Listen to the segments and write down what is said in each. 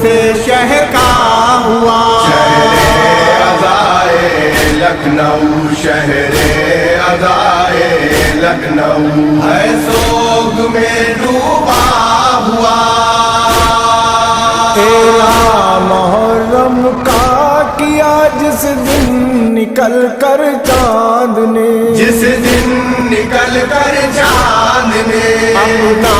سے شہر کا ہوا شہر ازائے لکھنؤ شہر ازائے لکھنؤ ہے سوگ میں ڈوبا ہوا تیرا محرم کا کیا جس دن نکل کر چاند نے جس دن نکل کر چاند نے اپنا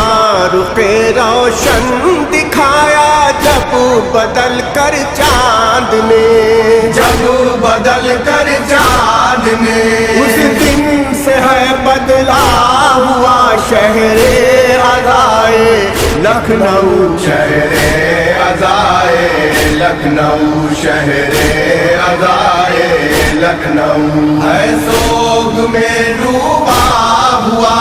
رخ روشن دکھایا جب بدل کر چاند نے جب بدل کر چاند نے اس دن سے ہے بدلا ہوا شہر ازائے لکھنؤ شہر ازائے لکھنؤ شہر ازائے لکھنؤ ہے سوگ میں ڈوبا ہوا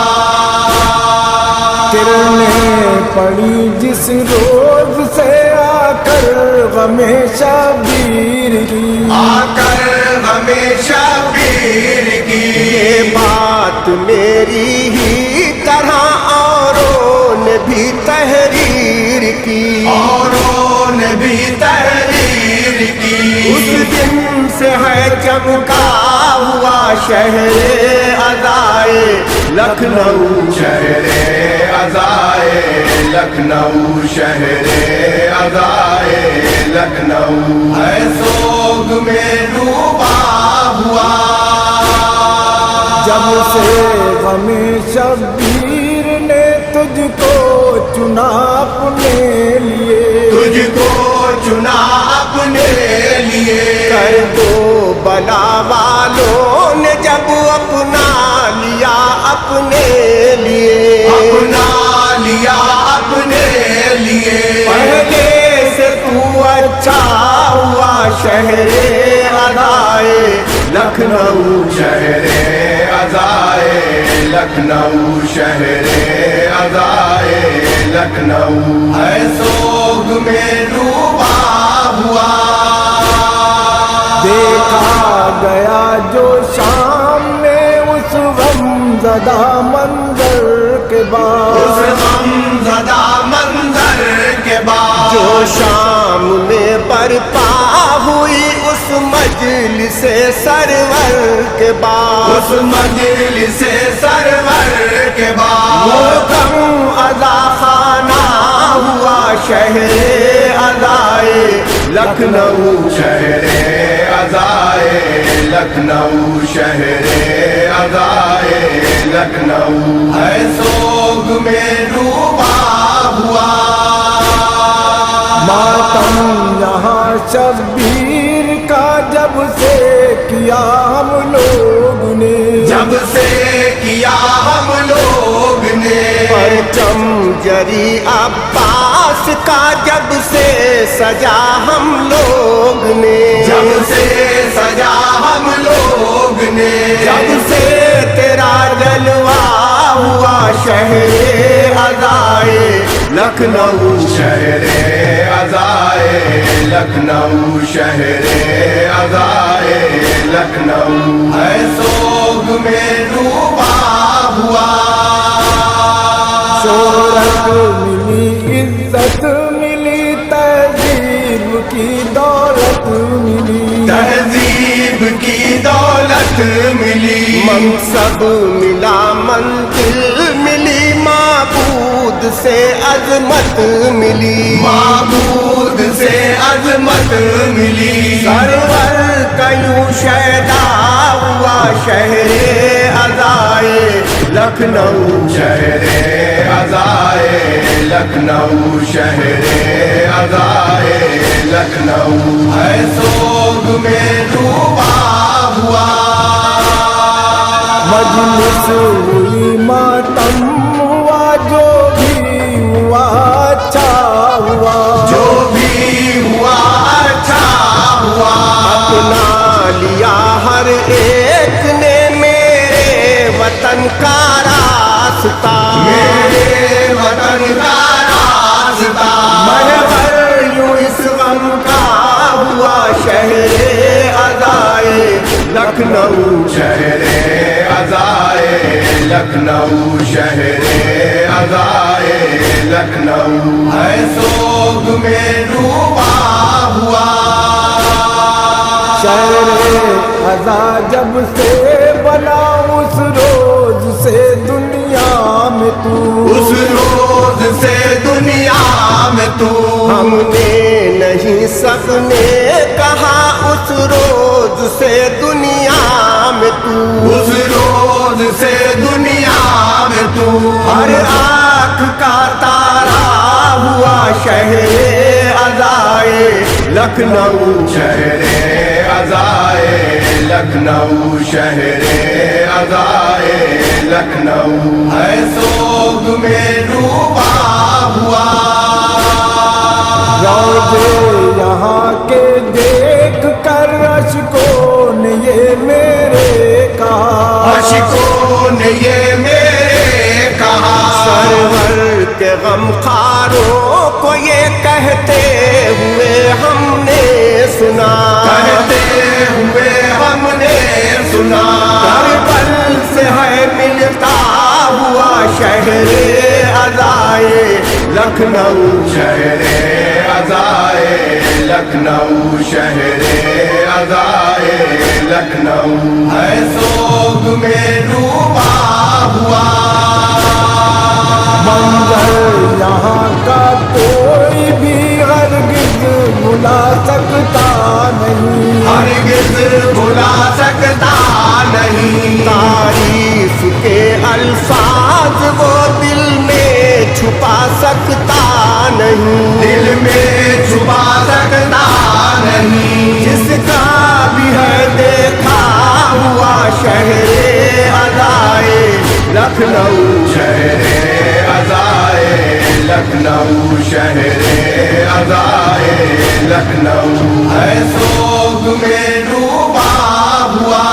کرنیں پڑی جس روز سے آ کر غم شبیر کی آ کر ہمیشہ پیر کی یہ بات میری ہی طرح اوروں نے بھی تحریر کی اوروں نے بھی تحریر کی اس دن سے ہے چمکا ہوا شہر ازائے لکھنؤ شہر ازائے لکھنؤ شہر ازائے لکھنؤ ہے سوگ میں ڈوبا ہوا جب سے غم شبیر نے تجھ کو چنا اپنے لیے تجھ کو چنا اپنے لیے کر دو بلا والوں نے جب اپنا لیا اپنے لیے اپنا لیا اپنے لیے پہلے سے تو اچھا ہوا شہر ازائے لکھنؤ شہر ازائے لکھنؤ شہر ازائے لکھنؤ ہے سوگ میں ڈوبا ہوا دیکھا گیا جو شام میں اس غم زدہ منظر کے اس بعد غم زدہ منظر کے بعد جو شام میں برپا ہوئی اس مجلس سرور کے بعد اس مجلس سرور کے بعد وہ غم ادا خانہ ہوا شہر ازائے لکھنؤ شہر ازائے لکھنؤ شہر ازائے لکھنؤ ہے سوگ میں ڈوبا ہوا ماتم یہاں شبیر کا جب سے کیا ہم لوگ نے جب سے کیا ہم لوگ نے پرچم جری عباس کا جب سے سجا ہم لوگ نے جب سے سجا ہم لوگ نے جب سے تیرا جلوہ ہوا شہر ازائے لکھنؤ شہر ازائے لکھنؤ شہر ازائے لکھنؤ ہے سوگ میں ڈوبا ہوا شہرت ملی عزت ملی تہذیب کی دولت ملی تہذیب کی دولت ملی منصب ملا منزل ملی معبود سے عظمت ملی معبود سے عظمت ملی سرور کیوں شیدا ہوا شہر ازائے لکھنؤ شہر ازائے لکھنؤ شہر ازائے لکھنؤ ہے سوگ میں ڈوبا ہوا مجلس ہوئی ماتم ہوا جو بھی ہوا اچھا ہوا جو بھی ہوا اچھا ہوا اپنا لیا ہر ایک نے میرے وطن کا راستہ میرے وطن کا راستہ مہر یوں اس غم کا ہوا شہر ازائے لکھنؤ شہر ازائے لکھنؤ شہر ازائے لکھنؤ ہے سوگ میں ڈوبا ہوا شہر ازا جب سے بنا اس روز سے دنیا میں تو اس روز سے دنیا میں تو ہم نے نہیں سب نے کہا اس روز سے دنیا میں تو اس روز سے دنیا میں تو ہر آنکھ کا تارا ہوا شہر ازائے لکھنؤ شہر ازائے لکھنؤ شہر ازائے لکھنؤ ہے سوگ میں ڈوبا ہوا روزے یہاں کے دیکھ کر اشکوں نے یہ میرے کہا عاشقوں نے یہ میرے کہا سرور کے غم خاروں کو یہ کہتے ہوئے ہم نے سنا کہتے ہوئے ہم نے سنا کربل سے ہے ملتا ہوا شہر ازائے لکھنؤ شہر ازائے لکھنؤ شہر ازائے لکھنؤ ہے سوگ میں ڈوبا ہوا منظر یہاں کا کوئی بھی ہرگز بھلا سکتا نہیں ہرگز بھلا سکتا نہیں تعریف کے الفاظ وہ دل میں چھپا سکتا نہیں دل میں چھپا سکتا نہیں جس کا بھی ہے دیکھا ہوا شہر ازائے لکھنؤ شہر ازائے لکھنؤ شہر ازائے لکھنؤ ہے سوگ میں ڈوبا ہوا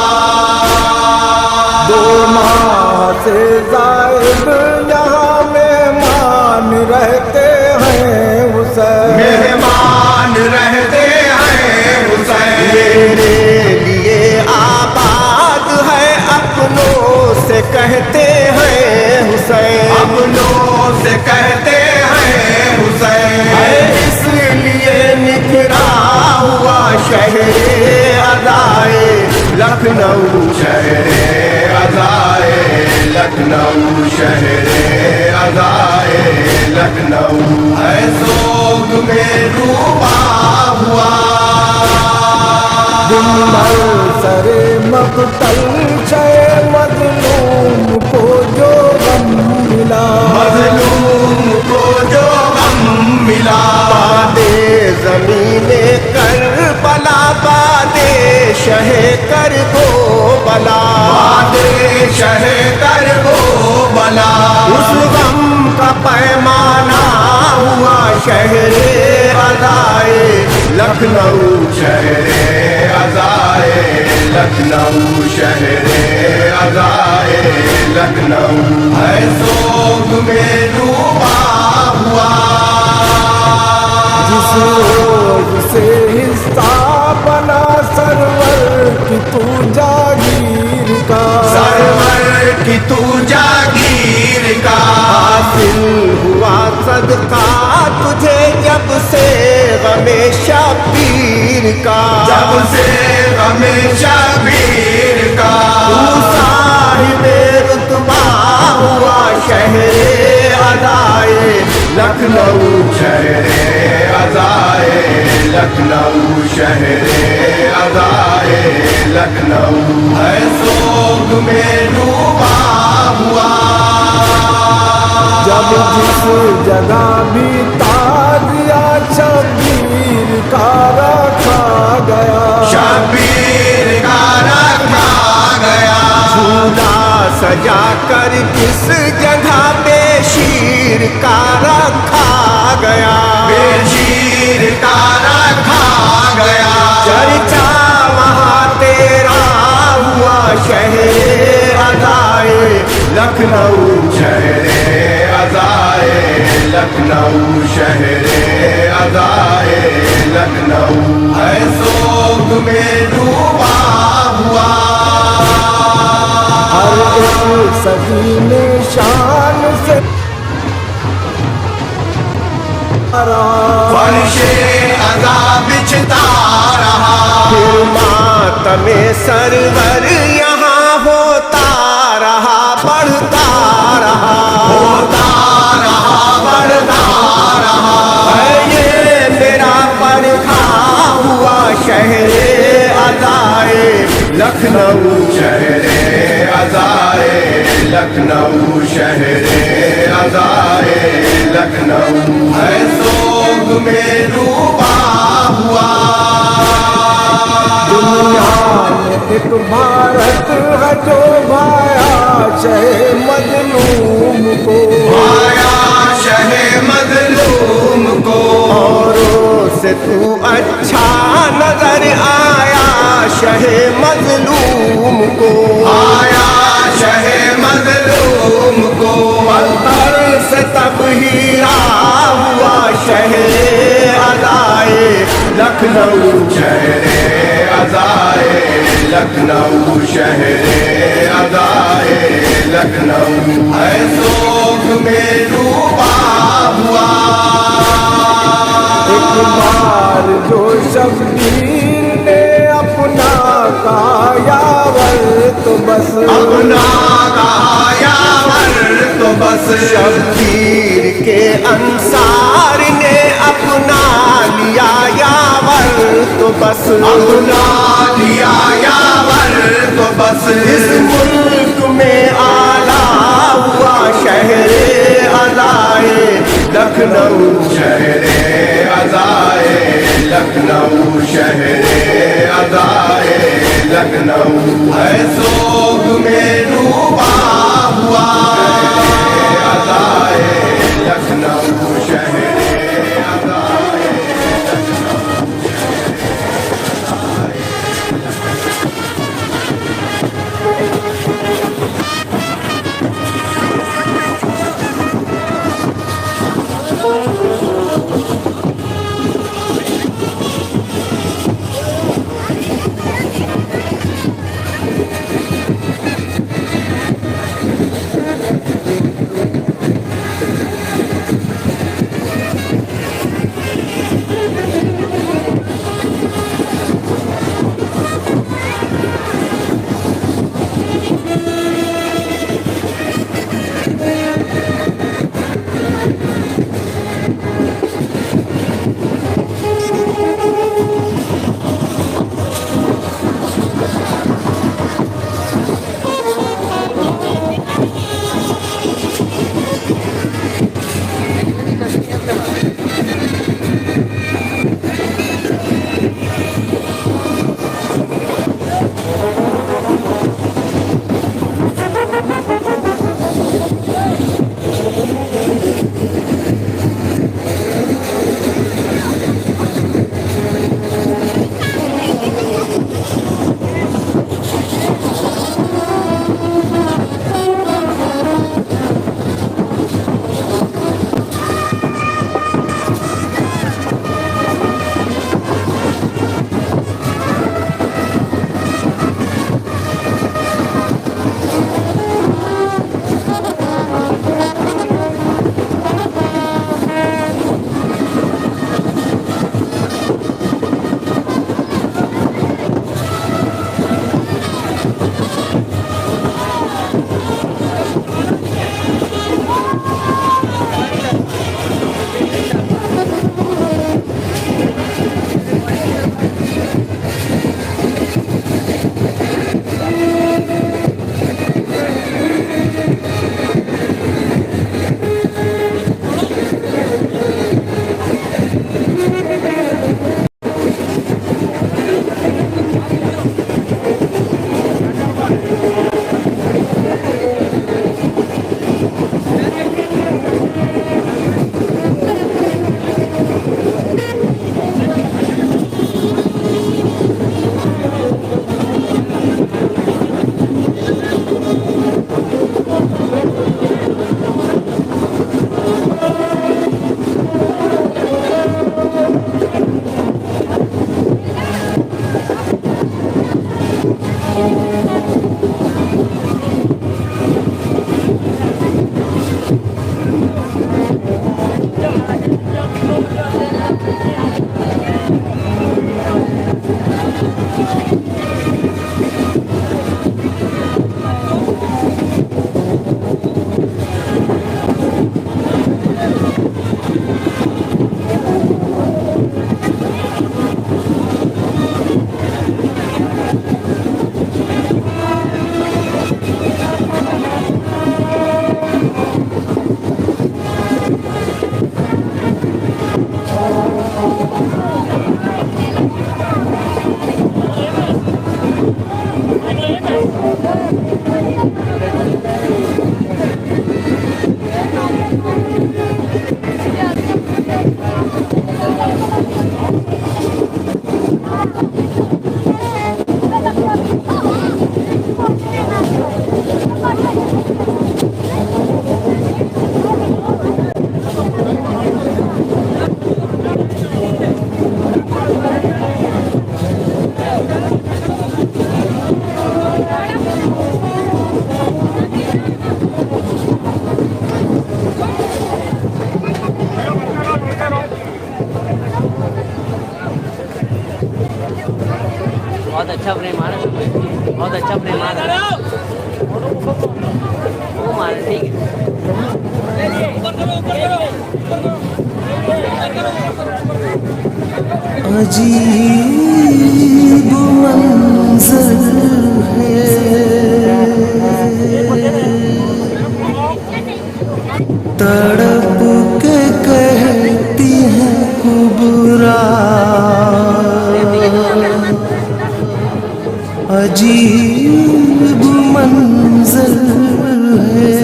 دو ماہ سے زائد یہاں مہمان رہتے ہیں حسین مہمان رہتے ہیں حسین میرے لیے آباد ہے اپنوں سے کہتے ہیں حسین اپنوں سے کہتے ہیں حسین اس لیے نکھرا ہوا شہر ازائے لکھنؤ شہر ازائے لکھنؤ شہر ازائے لکھنؤ ہے سوگ میں ڈوبا ہوا دن بھر سرے مقتل شے مظلوم کو جو غم ملا مظلوم کو جو غم ملا بادے زمین کربلا بادے شہ کر گو بلا بادے شہ کر وہ بلا اس غم کا پیمانہ ہوا شہر ازائے لکھنؤ شہر ازائے لکھنؤ شہر ازائے لکھنؤ ہے سوگ میں ڈوبا ہوا جس روز سے حصہ بنا سرور کی تو جاگیر کا سرور کی تو جاگیر کا حاصل ہوا صدقہ تجھے جب سے غم شبیر کا جب سے ہمیشہ پیر کا تو صاحب رتبہ ہوا شہر ازائے لکھنؤ شہر ازائے لکھنؤ شہر ازائے لکھنؤ ہے سوگ میں ڈوبا ہوا جب جس جگہ بھی تازیہ شبیر کا رکھا گیا شبیر کا رکھا گیا جھولا سجا کر کس جگہ پہ شیر کا رکھا گیا بے شیر کا رکھا گیا چرچا وہاں تیرا ہوا شہر ازائے لکھنؤ شہر ازائے لکھنؤ شہر ازائے لکھنؤ ہے سوگ میں ڈوبا ہوا ہر ایک صدی میں شان سے فرش ادا بچھتا رہا پھر ماتم سرور یہاں ہوتا رہا بڑھتا رہا ہوتا رہا بڑھتا رہا ہے یہ میرا پرکھا ہوا شہر ادائے لکھنؤ شہر ازائے لکھنؤ شہر ازائے لکھنؤ ہے سوگ میں ڈوبا ہوا دنیا میں ایک بھارت ہے جو بھایا شہ مظلوم کو آیا شہ مظلوم کو اوروں سے تو اچھا نظر آیا شہ مظلوم کو آیا شہ مظلوم کو پتھر سے تب ہیرا ہوا شہر ادائے لکھنؤ شہر ازائے لکھنؤ شہر ازائے لکھنؤ ہے سوگ میں ڈوبا ہوا ایک بار جو شبیر نے اپنا کہا یاور تو بس اپنا کہا یاور تو بس شبیر کے انصار نے اپنا لیا یاور تو بس اپنا لیا یاور تو بس اس ملک میں آلہ ہوا شہر ادائے لکھنؤ شہر ازائے لکھنؤ شہر ازائے لکھنؤ ہے سوگ میں ڈوبا ہوا ازائے لکھنؤ شہر ازائے बहुत अच्छा प्रेम आ रहा है, बहुत अच्छा प्रेम आ रहा है। वो मार ठीक है। अजीब मंजर है, तड़प के कहती है कुबरा। अजीब मंजर है,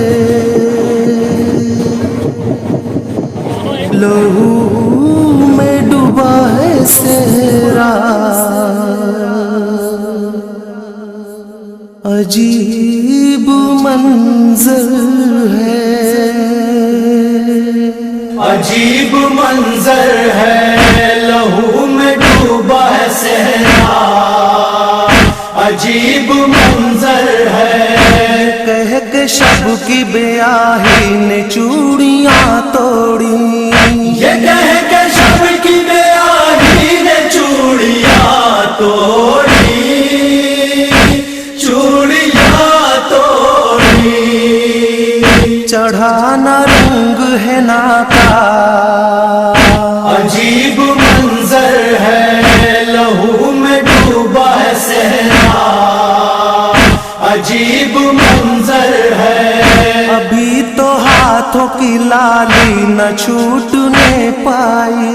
लहू में डूबा है सेहरा। अजीब मंजर है, अजीब मंजर है, लहू में डूबा है सहरा। अजीब मंजर है, कह के शब की ब्याही ने चूड़ियां तोड़ी। ये कह के शब की ब्याही ने चूड़ियां तोड़ी, चूड़ियां तोड़ी। चढ़ा न रंग है नाता, अजीब मंजर है, लहू में डूबा है सहरा। अजीब मंजर है, अभी तो हाथों की लाली न छूटने पाई।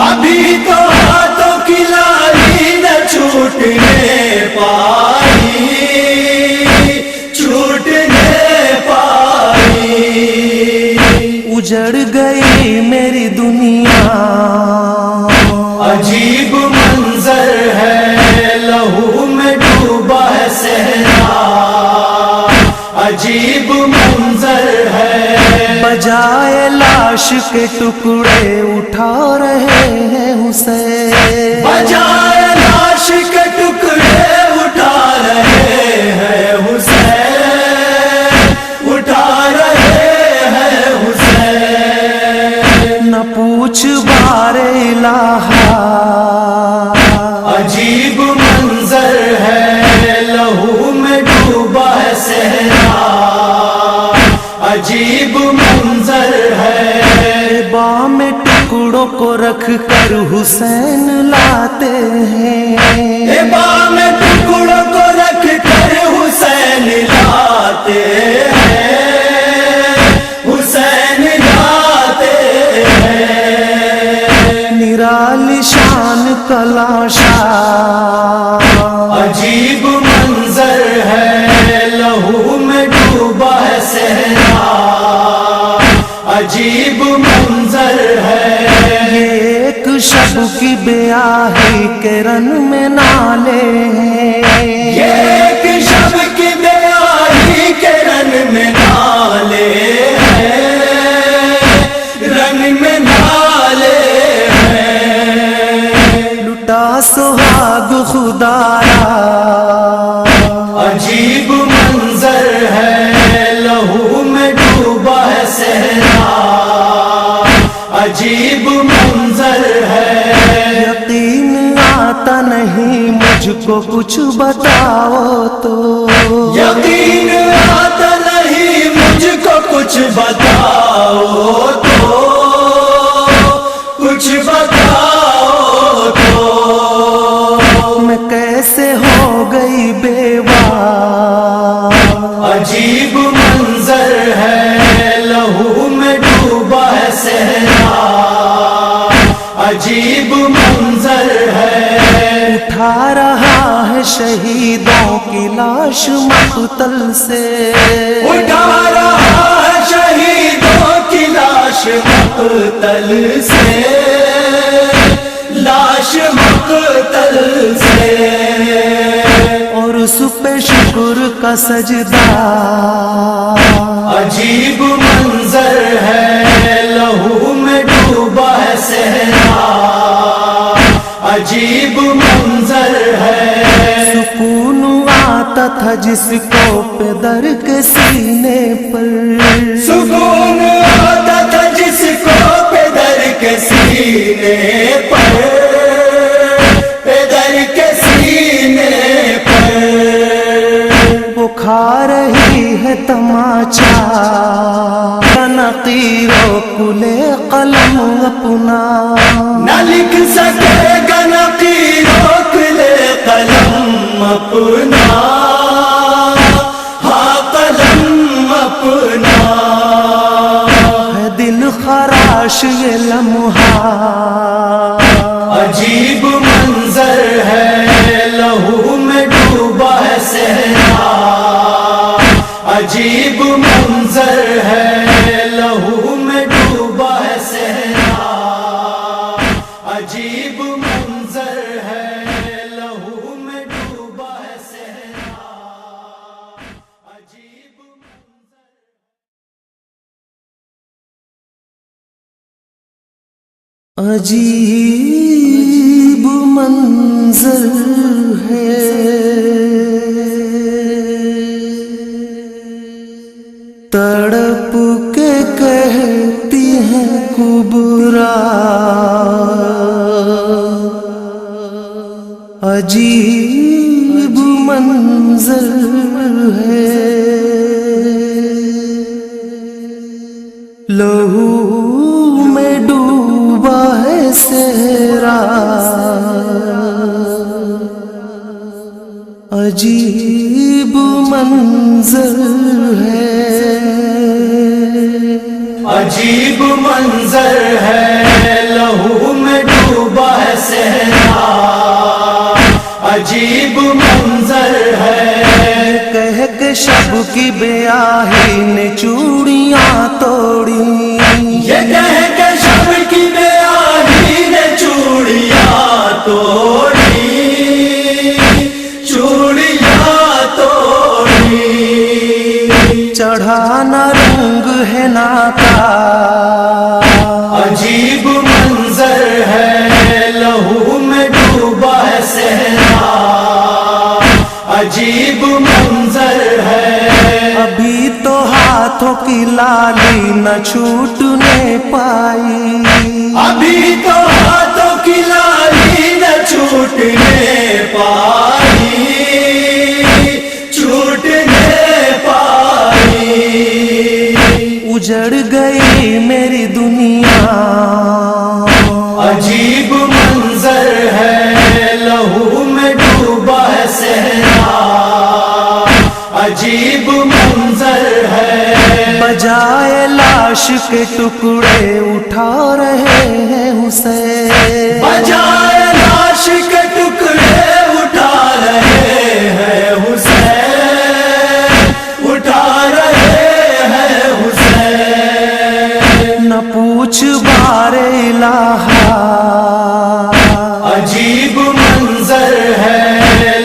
अभी तो हाथों की लाली न छूटने पाई, छूटने पाई। उजड़ गई मेरी दुनिया, अजीब मंजर है, लहू में डूबा है सहरा। अजीब मंजर है, बजाए लाश के टुकड़े उठा रहे हैं हुसैन। बजाए लाश के टुकड़े उठा रहे हैं हुसैन, उठा रहे हैं हुसैन। न पूछ बारे इलाहा, अजीब मंजर है, लहू में डूबा है सहरा। अजीब मंजर है, बाम में टुकड़ों को रख कर हुसैन लाते हैं। बाम में टुकड़ों को रख कर हुसैन लाते हैं, हुसैन लाते हैं। निराली शान कलाशा, अजीब मंजर है, लहू में डूबा है सहरा। अजीब मंजर है, ये एक शब की ब्याही के रन में नाले हैं। ये एक शब की ब्याही के रन में नाले हैं, रन में नाले हैं। लुटा सुहाग खुदारा, अजीब मंजर है, लहू में डूबा है सहरा। अजीब मंजर है, यकीन आता नहीं मुझको कुछ बताओ तो। यकीन आता नहीं मुझको कुछ बताओ तो, कुछ बताओ तो। मैं कैसे हो गई बेवा, अजीब मंजर है, लहू में डूबा है सहरा। अजीब अजीब मंजर है। उठा रहा है शहीदों की लाश मक़तल से, उठा रहा है शहीदों की लाश मक़तल से, लाश मक़तल से। और उस पे शुक्र का सजदा। अजीब मंजर है, लहू में डूबा है सहरा। अजीब मंजर है। सुकून आता था जिसको पैदर के सीने पर, सुकून आता था जिसको पैदर के सीने पर, पैदर के सीने पर। वो खा रही है तमाचा नक़ीरों कुले कलम अपना। न लिख सकेगा नक़ीरों कुले कलम अपना, हाँ कलम अपना। है दिल खराश ये लम्हा। अजीब मंजर है, लहू में डूबा है सहरा। अजीब मंजर है, लहू में डूबा है सहरा। अजीब मंजर है, लहू में डूबा है सहरा। अजीब अजीब मंजर है, तड़प के कहती हैं कुबरा। अजीब मंजर है, लहू में डूबा है सहरा। अजीब मंजर है। अजीब मंजर है, लहू में डूबा है सहरा। अजीब मंजर है। कह के शब की ब्याही ने चूड़ियां तोड़ी, ये कह के शब की ब्याही ने चूड़ियां तोड़ी, चूड़ियां तोड़ी। चढ़ा न रंग है नाता। अजीब मंजर है, लहू में डूबा है सहरा। अजीब मंजर है। अभी तो हाथों की लाली न छूटने पाई, अभी तो हाथों की लाली न छूटने पाई, छूटने पाई। उजड़ गई मेरी दुनिया। अजीब मंजर है, लहू में डूबा है सहरा। अजीब मंजर है। बजाए लाश के टुकड़े उठा रहे हैं हुसैन, बजाए लाश के टुकड़े उठा रहे हैं हुसैन, उठा रहे हैं हुसैन। न पूछ बारे इलाहा। अजीब मंजर है,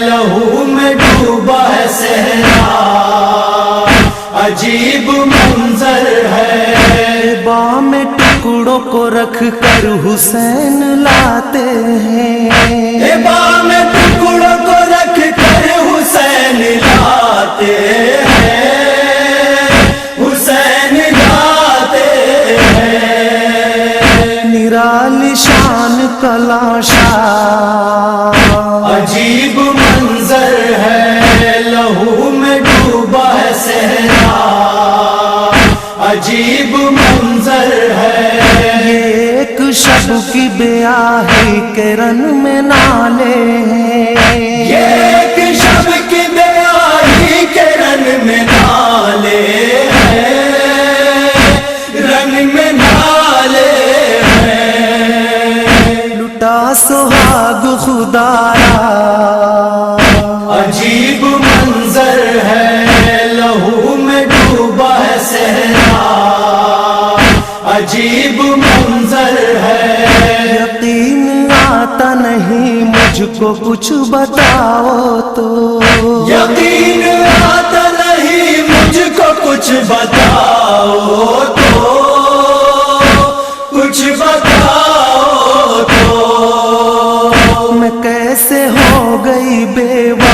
लहू में डूबा है सहरा। अजीब मंजर है। बाह में टुकड़ों को रख कर हुसैन लाते हैं, बाह में टुकड़ों को रख कर हुसैन लाते हैं, हुसैन लाते हैं। निराली शान कलाशा। अजीब मंजर है, लहू में डूबा है सहरा। अजीब मंजर है। ये एक शब की ब्याही के रन में नाले हैं, ये एक शब की ब्याही के रन में नाले हैं, रन में नाले हैं। چھوٹا سہاگ خدایا عجیب منظر ہے لہو میں ڈوبا ہے صحرا عجیب منظر ہے یقین آتا نہیں مجھ کو کچھ بتاؤ تو یقین آتا نہیں مجھ کو کچھ بتاؤ تو کچھ بتاؤ تو میں کیسے ہو گئی بیوہ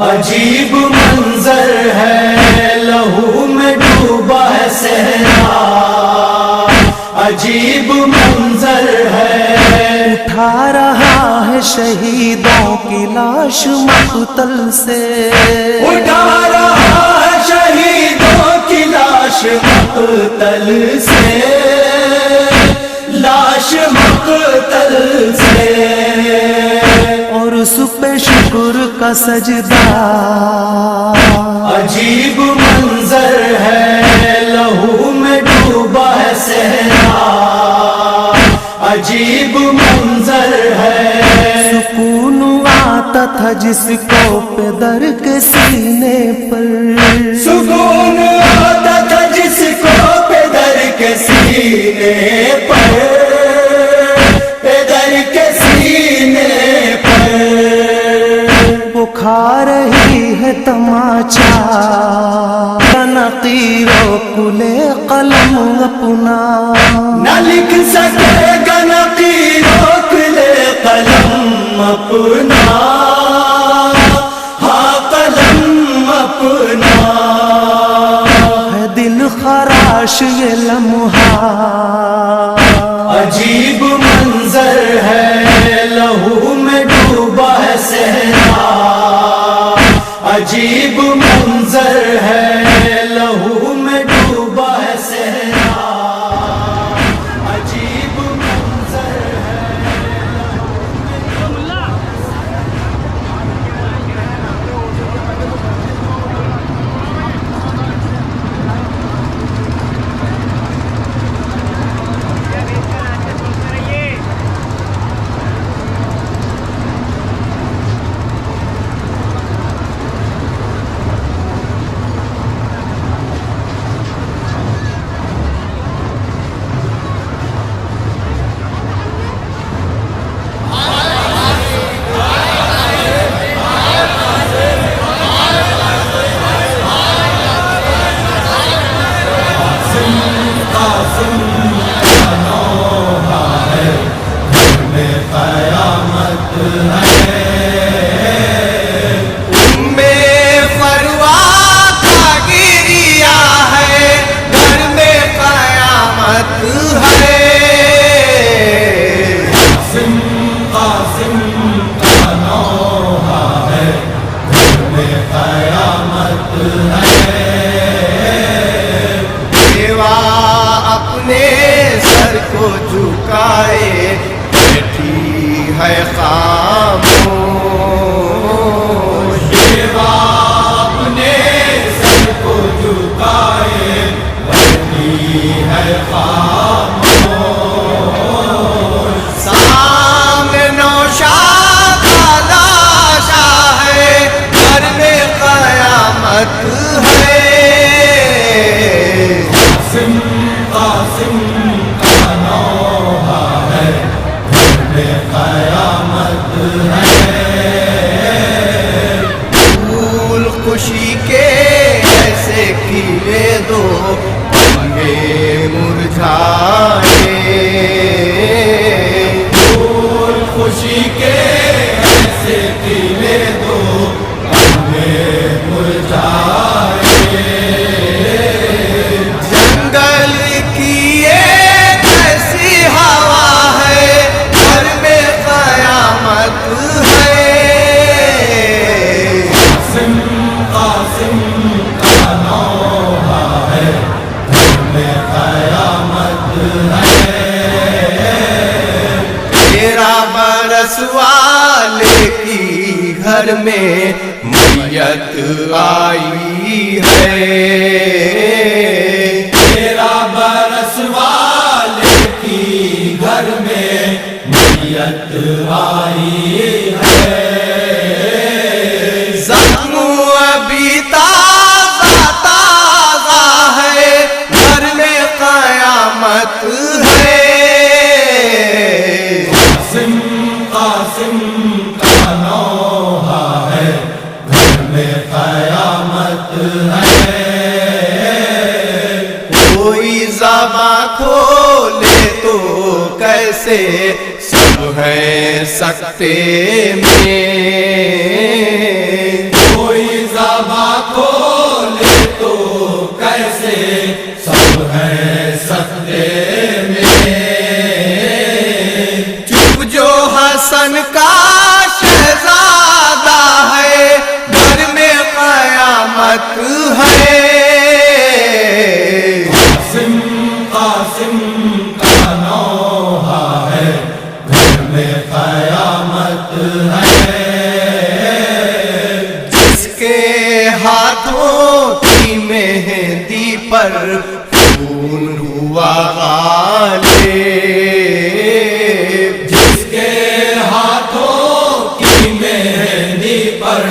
عجیب منظر ہے لہو میں ڈوبا ہے صحرا عجیب منظر ہے اٹھا رہا ہے شہیدوں کی لاش مقتل سے اٹھا رہا ہے شہیدوں کی لاش مقتل سے لاش مقتل سے اور اس پہ شکر کا سجدہ عجیب منظر ہے لہو میں ڈوبا ہے صحرا عجیب منظر ہے سکون آتا تھا جس کو پدر کے سینے پر سکون آتا تھا جس کو پدر کے سینے پر پدر کے سینے پر وہ کھا رہی ہے تماچا نقیر و کلے قلم اپنا نہ لکھ سکے گا نقیر و کلے قلم اپنا ہاں قلم اپنا ہے دل خراش یہ لمحہ عجیب منظر ہے لہو میں ڈوبا ہے صحرا عجیب منظر ہے لہو میں ڈوبا ہے صحرا عجیب منظر ہے جھکائے بیٹھی ہے خاموش دیوا اپنے سر کو جھکائے بیٹھی ہے خاموش سامنے نوشاد کا لاشا ہے گھر میں قیامت ہے قاسم قاسم قیامت ہے پھول خوشی کے ایسے کھلے دو میں مرجھائے پھول خوشی کے ایسے کھلے دو میں مرجھائے جنگل کی ایک ایسی ہوا ہے گھر میں قیامت ہے قاسم قاسم کا نوحہ ہے گھر میں قیامت ہے تیرا برس والے کی گھر میں میت آئی ہے تیرا برس والے کی گھر میں شریعت آئی ہے، زخم ابھی تازہ تازہ ہے، گھر میں قیامت ہے، قاسم قاسم کا نوحہ ہے، گھر میں قیامت ہے، کوئی زباں کھولے تو کیسے سب ہیں سکتے میں، کوئی زباں کھولے تو کیسے سب ہیں سکتے میں، چپ جو حسن کا شہزادہ ہے، گھر میں قیامت ہے، قاسم قاسم کا نوحہ ہے، گھر میں قیامت ہے، جس کے ہاتھوں کی مہندی پر خون ہوا غالب، جس کے ہاتھوں کی مہندی پر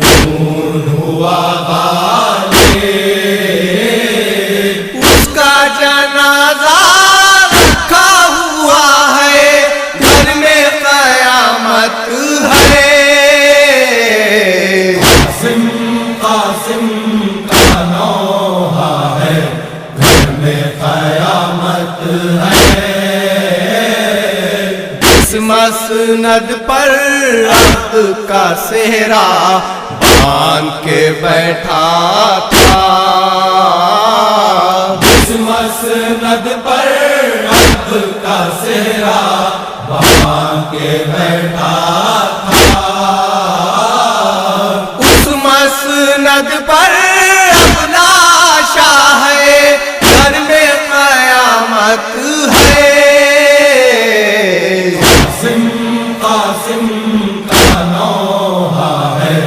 خون ہوا غالب، اس کا جنازہ رکھا ہوا ہے، گھر میں قیامت ہے، قاسم قاسم کا نوحہ ہے، گھر میں قیامت ہے، اس مسند پر عہد کا صحرا باندھ کے بیٹھا تھا، اس مسند پر عہد کا صحرا باندھ کے بیٹھا تھا، اس مسند پر اپنا شاہ ہے، گھر میں قیامت ہے، قاسم قاسم کا نوحہ ہے،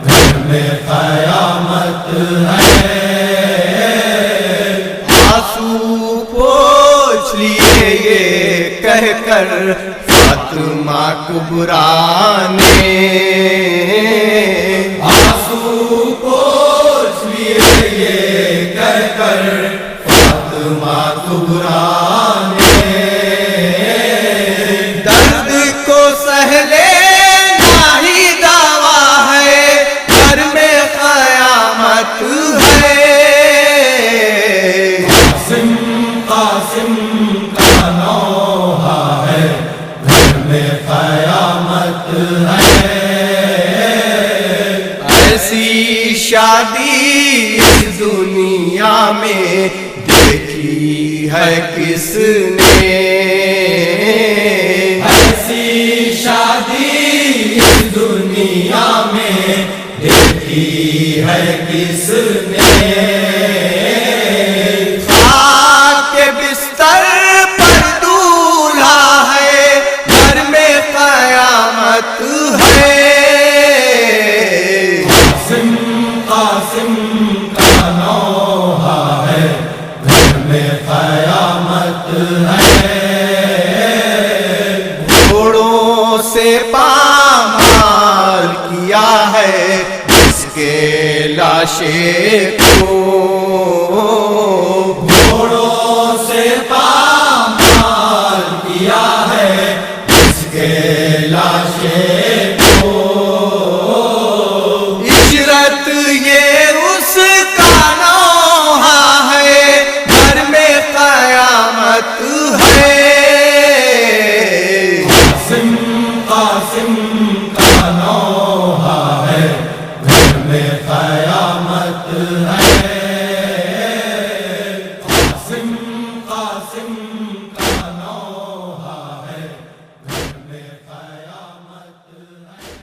گھر میں قیامت ہے، آنسو پوچھ لیے یہ کہہ کر فاطمہ کبریٰ نے، آنسو پوچھ لیے یہ کہہ کر فاطمہ کبریٰ نے، درد کو سہ لینا ہی دعویٰ ہے، گھر میں قیامت ہے، قاسم قاسم کا نوحہ ہے، گھر میں قیامت ہے، ایسی شادی اس دنیا میں دیکھی ہے کس نے، ایسی شادی اس دنیا میں دیکھی ہے کس نے، خاک کے بستر پر دولہا ہے، گھر میں قیامت ہے، قاسم قاسم کا نوحہ ہے، گھر میں قیامت ہے، گھوڑوں سے پامال کیا ہے جس کے لاشے کو، گھوڑوں سے پامال کیا ہے اس کے لاشے کو، عشرت یہ اس کا نوحہ ہے، گھر میں قیامت ہے، قاسم قاسم کا نوحہ ہے، گھر میں قیامت ہے، قاسم قاسم کا نوحہ ہے، گھر میں قیامت ہے۔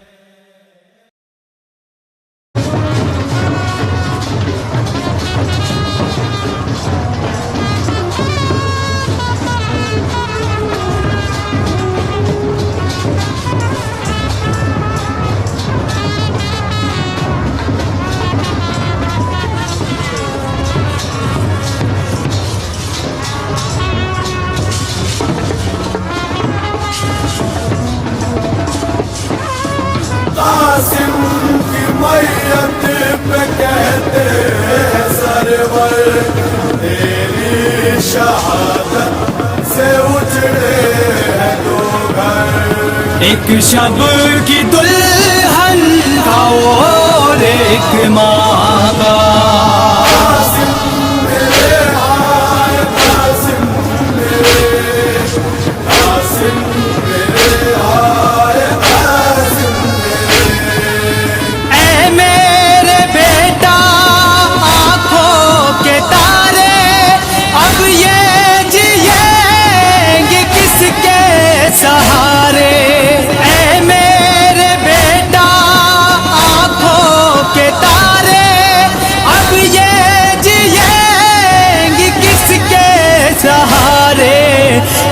मैयत पे कहते हैं सरवर, तेरी शहादत से उजड़े हैं दो घर। एक शब की दुल्हन का और एक माँ का, सहारे ऐ मेरे बेटा आँखों के तारे, अब ये जिएंगे किसके सहारे।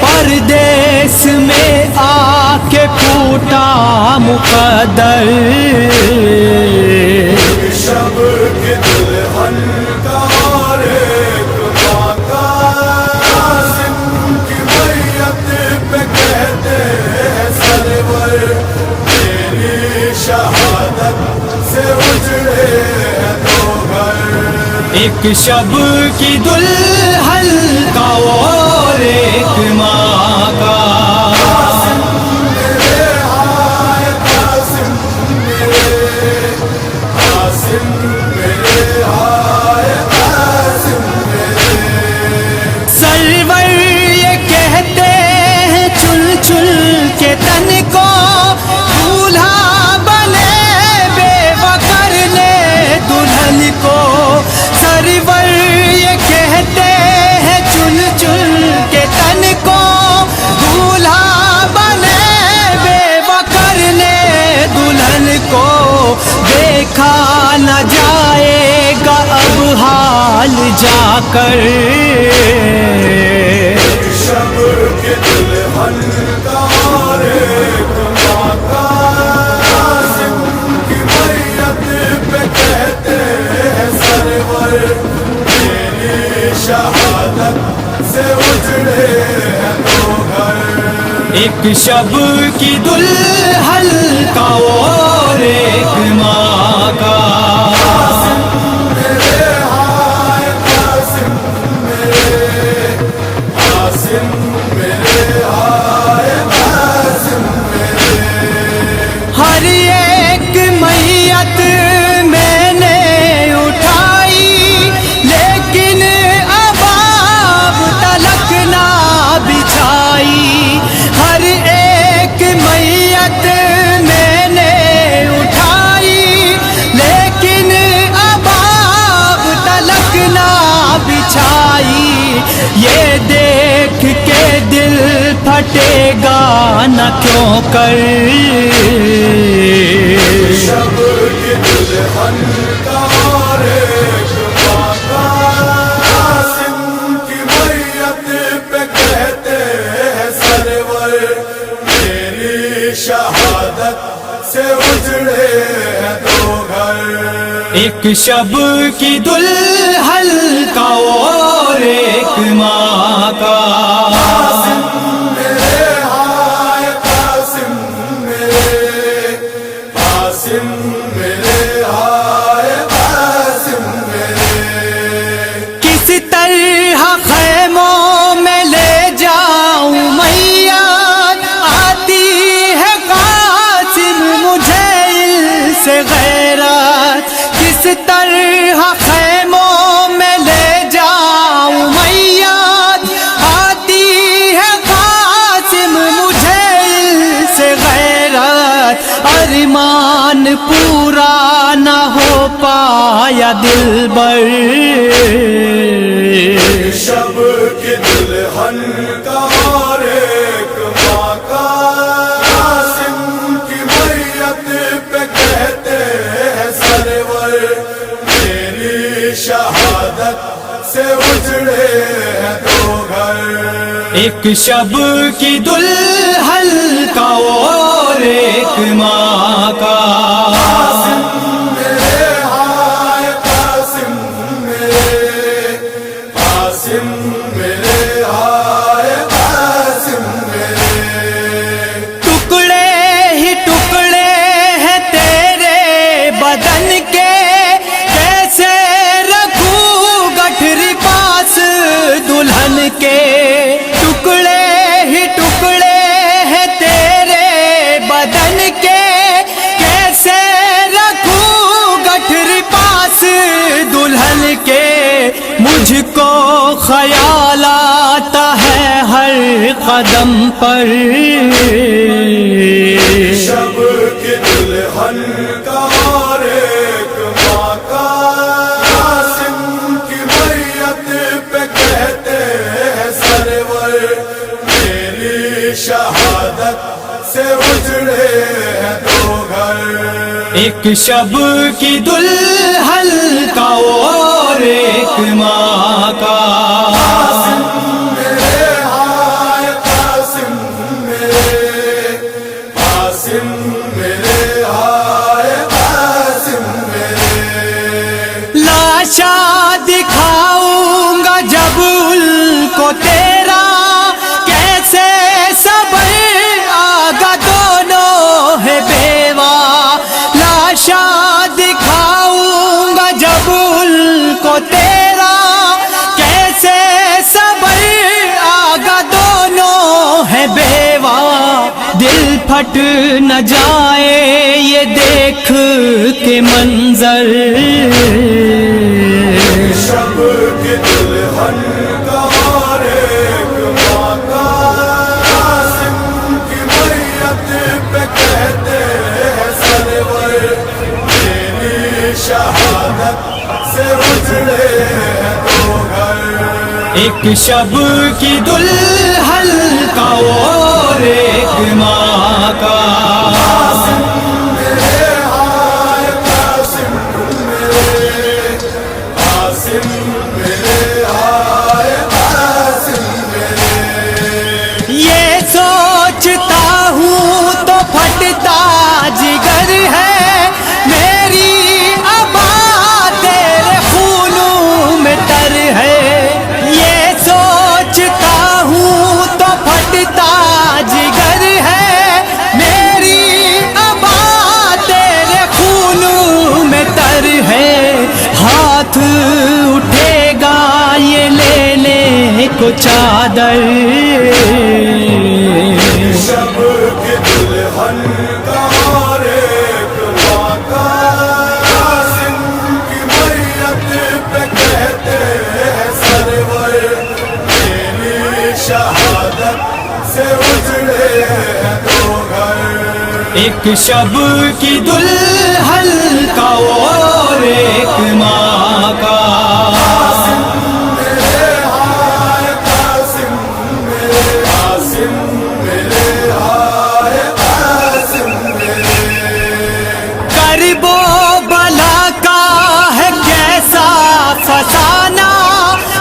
परदेस में आके फूटा मुकद्दर, शब के दुल्हन का और एक माँ का, कासिम की मैयत पे कहते हैं सरवर, तेरी शहादत से उजड़े हैं दो घर। एक शब की दुल्हन का और एक माँ का, सरवर ये कहते हैं चुन चुन के तन को, दूल्हा बने बेवकर ने दुल्हन को। सरवर ये कहते हैं चुन चुन के तन को, दूल्हा बने बेवकर ने दुल्हन को। देखा न जाएगा अब हाल जाकर, शब के दुल्हन का और एक माँ का, कासिम की मैयत पे कहते हैं सरवर, तेरी शहादत से उजड़े हैं दो घर। एक शब की दुल्हन का और एक माँ का, हर एक मैयत मैंने उठाई, लेकिन अबाब तलक ना बिछाई। हर एक मैयत मैंने उठाई, लेकिन अबाब तलक ना बिछाई। ये देख के दिल फटेगा न क्यों कर, शब की दुल्हन का और एक माँ का, कासिम की मैयत पे कहते हैं सरवर, तेरी शहादत से उजड़े हैं दो घर। एक शब की दुल्हन का और एक माँ का, किस तरह खैमों में ले जाऊं मैया, आती है कासिम मुझे इनसे गैरत। किस तरह खैमों में ले जाऊं मैया, आती है कासिम मुझे इनसे गैरत। अरमान पूरा न हो पाया दिलबर, शब की दुल्हन का और एक माँ का, कासिम की मैयत पे कहते हैं सरवर, तेरी शहादत से उजड़े हैं दो घर। एक शब की दुल्हन का और एक माँ का, टुकड़े ही टुकड़े हैं तेरे बदन قدم پر شب کی دلہن کا اور ایک ماں کا قاسم کی میت پہ کہتے ہیں سرور میری شہادت سے اجڑے ہیں دو گھر ایک شب کی دلہن کا اور ایک ماں کا لاشا دکھاؤں گا جب ان کو تیرا کیسے صبر آگا دونوں ہے بیوہ لاشا دکھاؤں گا جب ان کو تیرا کیسے صبر آگا دونوں ہے بیوہ دل پھٹ نہ جائے یہ دیکھ کے منظر شب کی دلہن کا اور ایک ماں کا قاسم کی میت پہ کہتے ہیں سرور میری شہادت سے اجڑے ہیں دو گھر ایک شب کی دلہن کا اور ایک ماں کا یہ سوچتا ہوں تو پھٹتا جگر ہے میری ابا تیرے خونوں میں تر ہے یہ سوچتا ہوں تو پھٹتا جگر ہے میری ابا تیرے خونوں میں تر ہے ہاتھ اٹھے گا یہ لینے کو چادر شب کی دلہن کا اور ایک ماں کا قاسم کی میت پہ کہتے ہیں سرور میری شہادت سے اجڑے ہیں دو گھر ایک شب کی دلہن کا اور ایک ماں کا کرب و بلا کا ہے کیسا فسانہ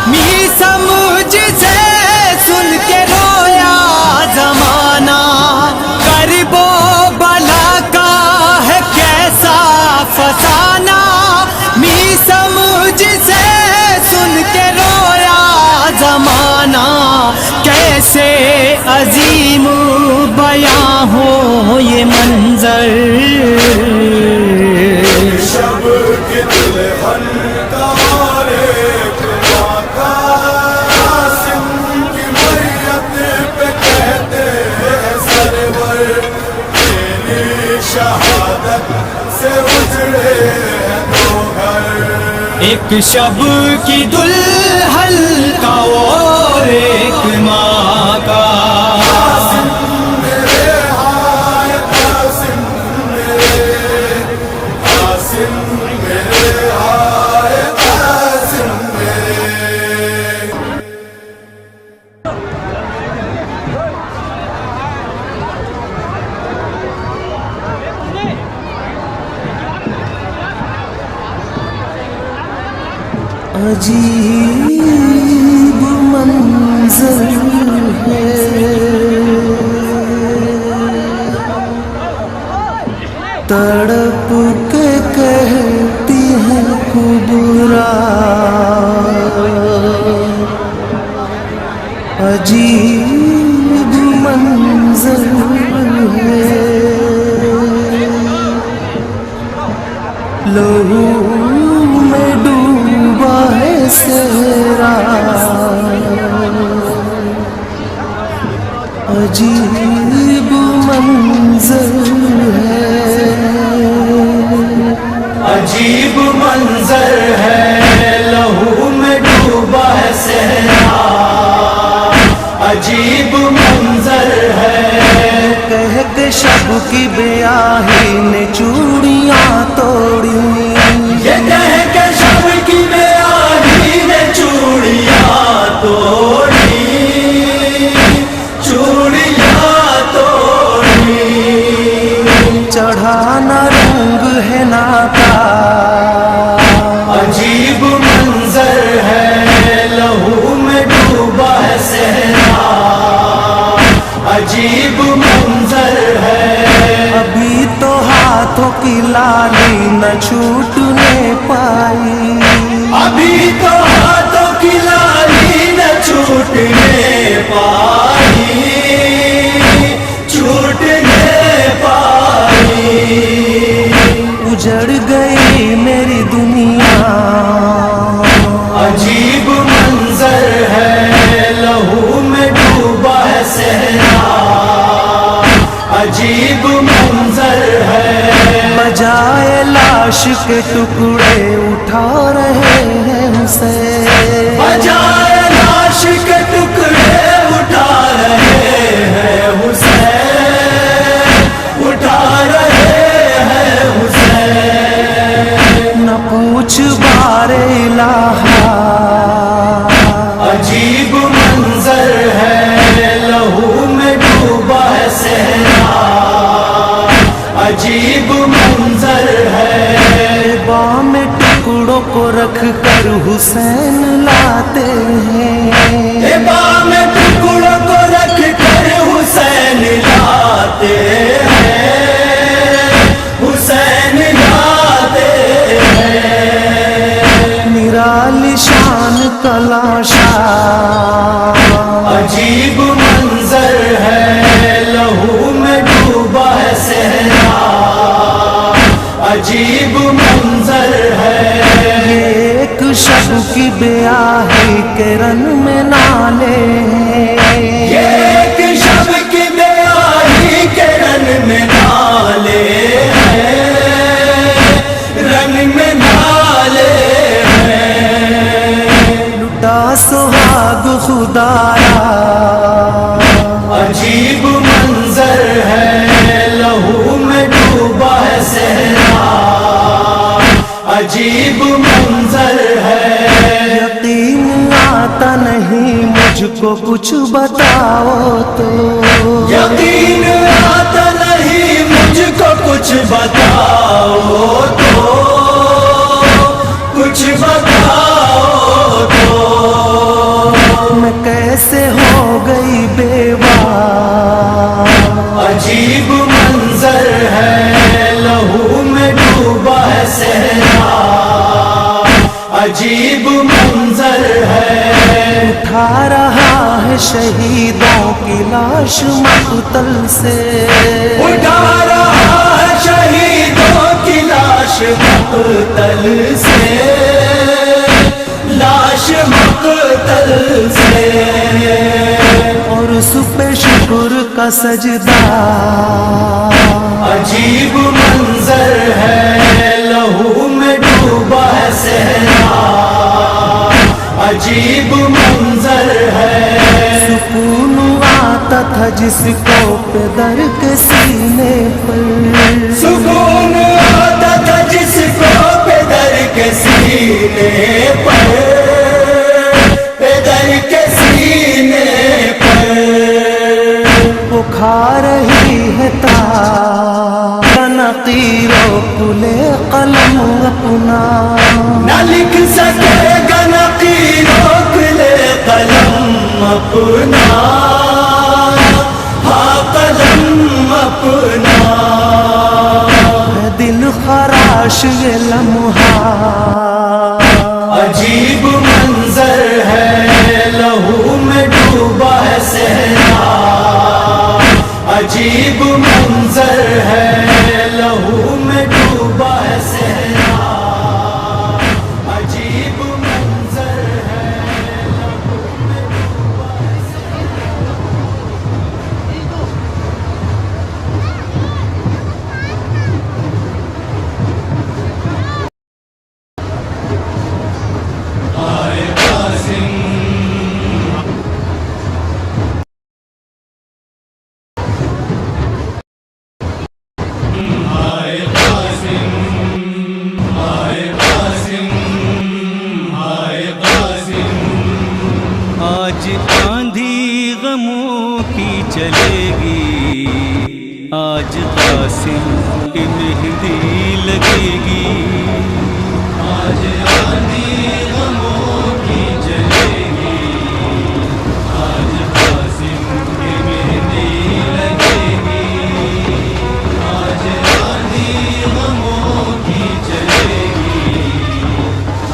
می سمجھ سے سن کے رویا زمانہ کرب و بلا کا ہے کیسا فسانہ می سمجھ سے سن کے رویا زمانہ کیسے عظیم بیاں ہو یہ منظر شب کی دلہن کا اور ایک ماں کا قاسم کی میت پہ کہتے ہیں سرور میری شہادت سے اجڑے ہیں دو گھر ایک شب کی دلہن کا اور ایک ماں کا عجیب منظر ہے تڑپ کے کہتی ہے کبرا عجیب منظر ہے لہو میں ڈوبا ہے صحرا عجیب منظر ہے عجیب منظر ہے لہو میں ڈوبا ہے صحرا عجیب منظر शब की ब्याही ने चूड़ियां तोड़ी, ये कह के शब की ब्याही ने चूड़ियां तोड़ी, चूड़ियां तोड़ी। चढ़ा न रंग है नाता, अजीब मंजर है, लहू में डूबा है सहरा, अजीब मंजर है। अभी तो हाथों की लाली न छूटने पाई, अभी तो हाथों की लाली न छूटने पाई, छूटने पाई। उजड़ गई मेरी दुनिया, अजीब मंजर है, लहू में डूबा है सहरा, अजीब मंजर है। बजाए लाश के टुकड़े उठा रहे हैं उसे, बजाए लाश के टुकड़े उठा रहे हैं हुसैन, उठा रहे हैं हुसैन। न पूछ बारे इलाहा, अजीब मंजर है, लहू में डूबा है सहरा, अजीब मंजर है। बाम में टुकड़ों को रख कर हुसैन लाते हैं, बाम में टुकड़ों को रख कर हुसैन लाते हैं, हुसैन लाते हैं। निराली शान कलाशा, अजीब मंजर है, लहू में डूबा है सहरा, अजीब मंजर है। एक शब की ब्याही के रन में नाले हैं, ये एक शब की ब्याही के रन में नाले हैं, रन में नाले हैं। लुटा सुहाग खुदारा, अजीब मंजर है, लहू में डूबा है सहरा, अजीब मंजर है। यकीन आता नहीं मुझको कुछ बताओ तो, यकीन आता नहीं मुझको कुछ बताओ तो, कुछ बताओ तो। मैं कैसे हो गई बेवा, अजीब मंजर है, लहू में डूबा है सहरा, अजीब मंजर है। उठा रहा है शहीदों की लाश मक़तल से, उठा रहा है शहीदों की लाश मक़तल से, लाश मक़तल से। और उस पे शुक्र का सजदा, अजीब मंजर है, लहू में डूबा है सहरा, अजीब मंजर है। सुकून आता था जिसको पे दर के सीने पर, सुकून आता था जिसको पेदर के सीने पर, पेदर के सीने पर। वो खा रही है नकीरों कुले कलम अपना, न लिख सकेगा नकीरों कुले कलम अपना, हाँ कलम अपना। है दिल खराश ये लम्हा, अजीब मंजर है, लहू में डूबा है सहरा, अजीब मंजर है, लहू में डूबा है सहरा, अजीब मंजर है, लहू में डूबा है آج قاسم کی مہندی لگے گی، آج آندھی غموں کی چلے گی، آج قاسم کی مہندی لگے گی، آج آندھی غموں کی چلے گی،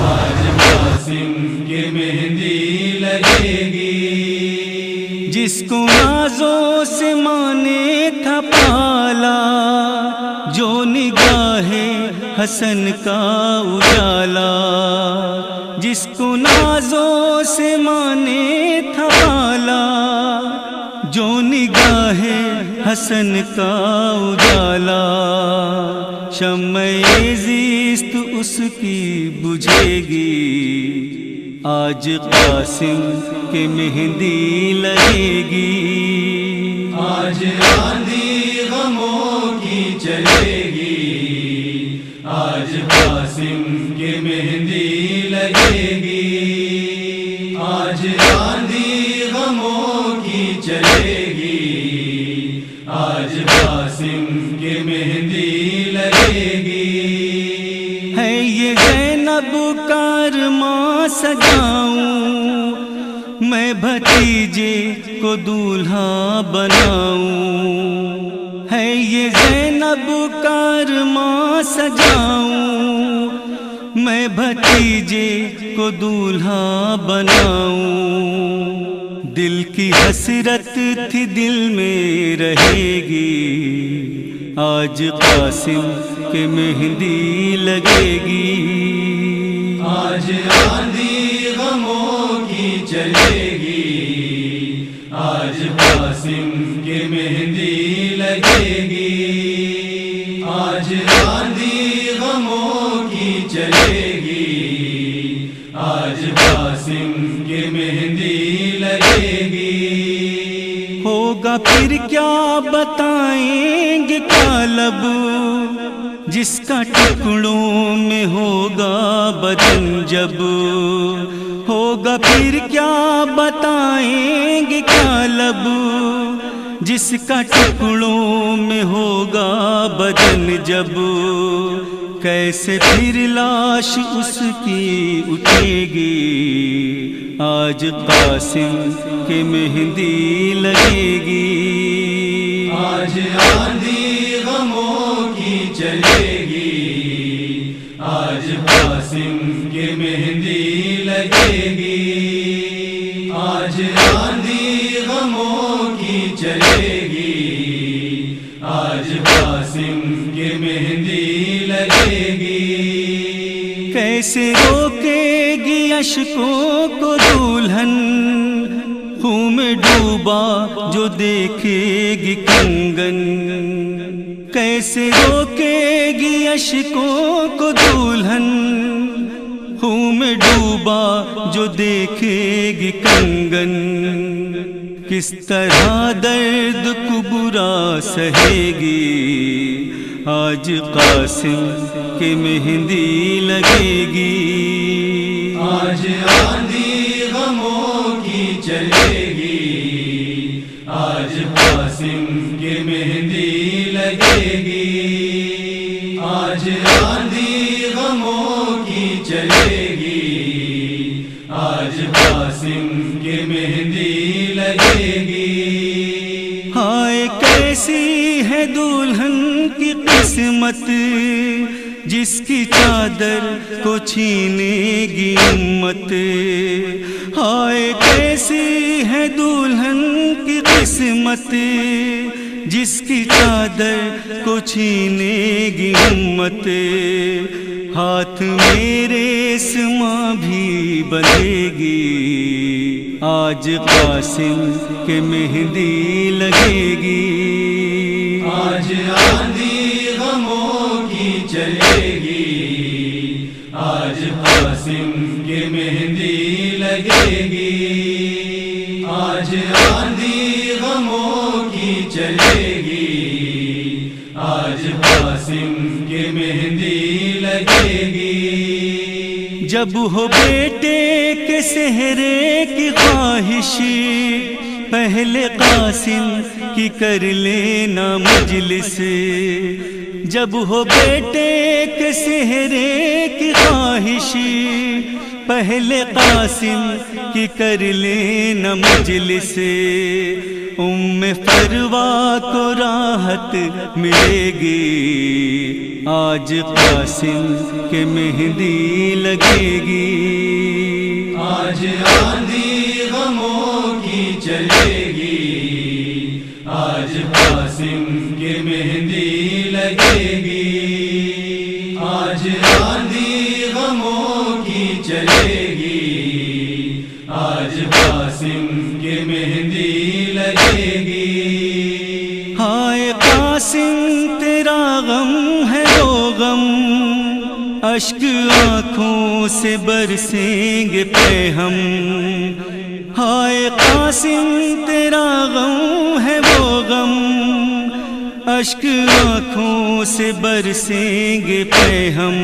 آج قاسم کی مہندی لگے گی۔ جس کو نازوں سے ماں نے تھا پالا، جو نگاہ حسن کا اجالا، جس کو نازوں سے ماں نے تھا پالا، جو نگاہ حسن کا اجالا، شمع زیست اس کی بجھے گی، آج قاسم کی مہندی لگے گی، آج آندھی غموں کی چلے گی، آج قاسم کی مہندی لگے گی، آج آندھی غموں کی چلے گی، آج قاسم کی مہندی لگے گی۔ ہے یہ زینب کا ارماں سجاؤں، میں بھتیجے کو دولہا بناؤں، ہے یہ زینب کا ارماں سجاؤں، میں بھتیجے کو دولہا بناؤں، دل کی حسرت تھی دل میں رہے گی، آج قاسم کی مہندی لگے گی، آج آندھی غموں کی چلے گی، آج قاسم کی مہندی لگے گی، آج آندھی غموں کی چلے گی، آج قاسم کی مہندی لگے گی۔ ہوگا پھر کیا بتائیں گے کیا لب، جس کا ٹکڑوں میں ہوگا بدن جب، ہوگا پھر کیا بتائیں گے کیا لب، جس کا ٹکڑوں میں ہوگا بدن جب، کیسے پھر لاش اس کی اٹھے گی، آج قاسم کی مہندی لگے گی، آج آندھی غموں کی چلے گی، آج قاسم کی مہندی لگے گی، آج آندھی غموں کی چلے گی، آج قاسم کی مہندی لگے گی۔ کیسے روکے گی اشکوں کو دلہن، خون میں ڈوبا جو دیکھے گی کنگن، کیسے روکے گی اشکوں کو دلہن، خون میں ڈوبا جو دیکھے گی کنگن، کس طرح درد کو برا سہے گی، آج قاسم کی مہندی لگے گی، آج آندھی غموں کی چلے گی، آج قاسم کی مہندی لگے گی، آج آندھی غموں کی چلے گی، آج قاسم کی مہندی لگے گی۔ ہائے کیسی ہے دلہن کی قسمت، جس کی چادر کو چھینے گی امت، ہائے کیسی ہے دلہن کی قسمت، جس کی چادر کو چھینے گی امت، ہاتھ میرے سما بھی بندھے گی، آج قاسم کی مہندی لگے گی، آج آندھی غموں کی چلے گی، آج قاسم کی مہندی لگے گی، آج آندھی غموں کی چلے گی، آج قاسم کی مہندی لگے گی۔ جب ہو بیٹے کے سہرے کی خواہش، پہلے قاسم کی کر لینا مجلس، جب ہو بیٹے کے سہرے کی خواہش، پہلے قاسم کی کر لینا مجلس، فروا کو راحت ملے گی، آج قاسم کے مہندی لگے گی، آج آندھی غموں کی چلے گی، آج قاسم کے مہندی لگے گی، آج آندھی غموں کی چلے گی، آج قاسم کے مہندی لگے گی۔ ہائے قاسم تیرا غم ہے وہ غم، اشک آنکھوں سے برسیں گے پہ ہم، ہائے قاسم تیرا غم ہے وہ غم، اشک آنکھوں سے برسیں گے پہ ہم،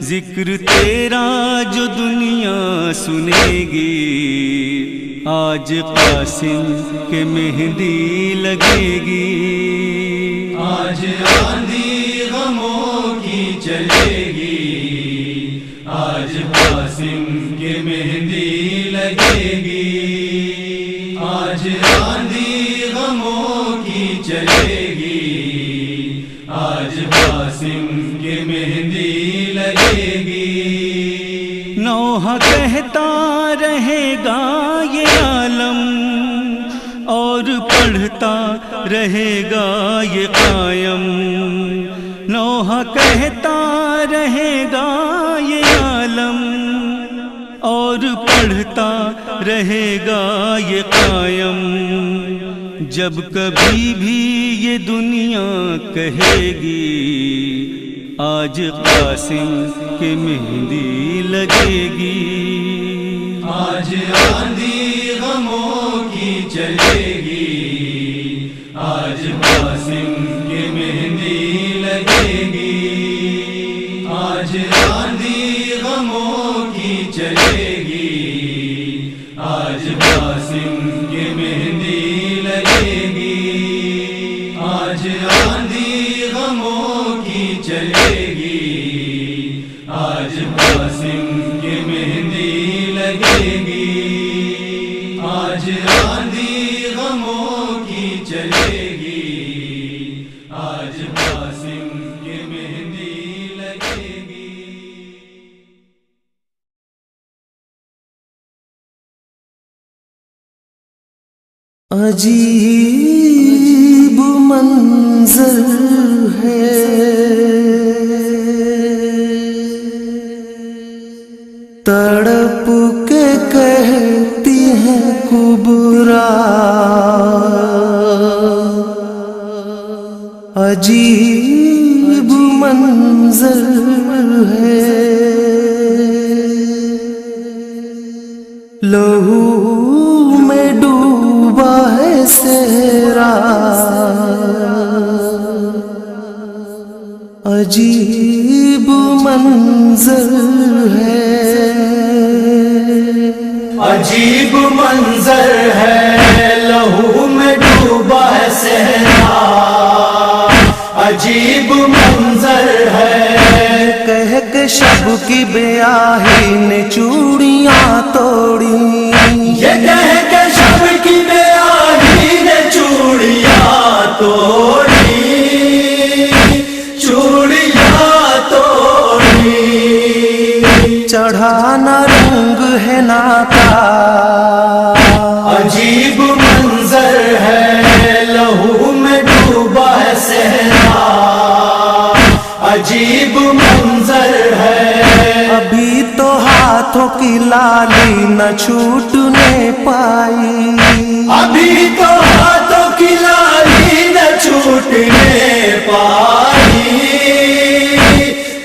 ذکر تیرا جو دنیا سنے گی، آج قاسم کے مہندی لگے گی، آج آندھی غموں کی چلے گی، آج قاسم کے مہندی لگے گی، آج آندھی غموں کی چلے گی، آج قاسم کے مہندی لگے گی۔ نوح کہتا رہے گا یہ عالم، اور پڑھتا رہے گا یہ قائم، نوح کہتا رہے گا یہ عالم، اور پڑھتا رہے گا یہ قائم، جب کبھی بھی یہ دنیا کہے گی، آج قاسم کے مہندی لگے گی، آج آندھی غموں کی چلے گی، آج قاسم کے مہندی لگے گی، آج آندھی غموں کی چلے گی، آج قاسم کے مہندی لگے گی، آج آندھی غموں کی چلے گی، آج قاسم کے مہندی لگے گی، آج آندھی غموں کی چلے گی، آج قاسم کے مہندی لگے گی۔ عجیب منظر ہے تڑپ کے کہتی ہے کبرا، عجیب منظر ہے لہو میں ڈوبا ہے صحرا، عجیب منظر ہے، عجیب منظر ہے لہو میں ڈوبا ہے صحرا، عجیب منظر ہے، کہہ کے شب کی بیاہی نے چوڑیاں توڑی، یہ کہہ کے شب کی بیاہی نے چوڑیاں توڑی، چوڑیاں توڑی، چڑھا نہ رنگ ہے ناتا، عجیب منظر ہے لہو میں ڈوبا ہے صحرا، عجیب منظر ہے، ابھی تو ہاتھوں کی لالی نہ چھوٹنے پائی، ابھی تو ہاتھوں کی لالی نہ چھوٹنے پائی،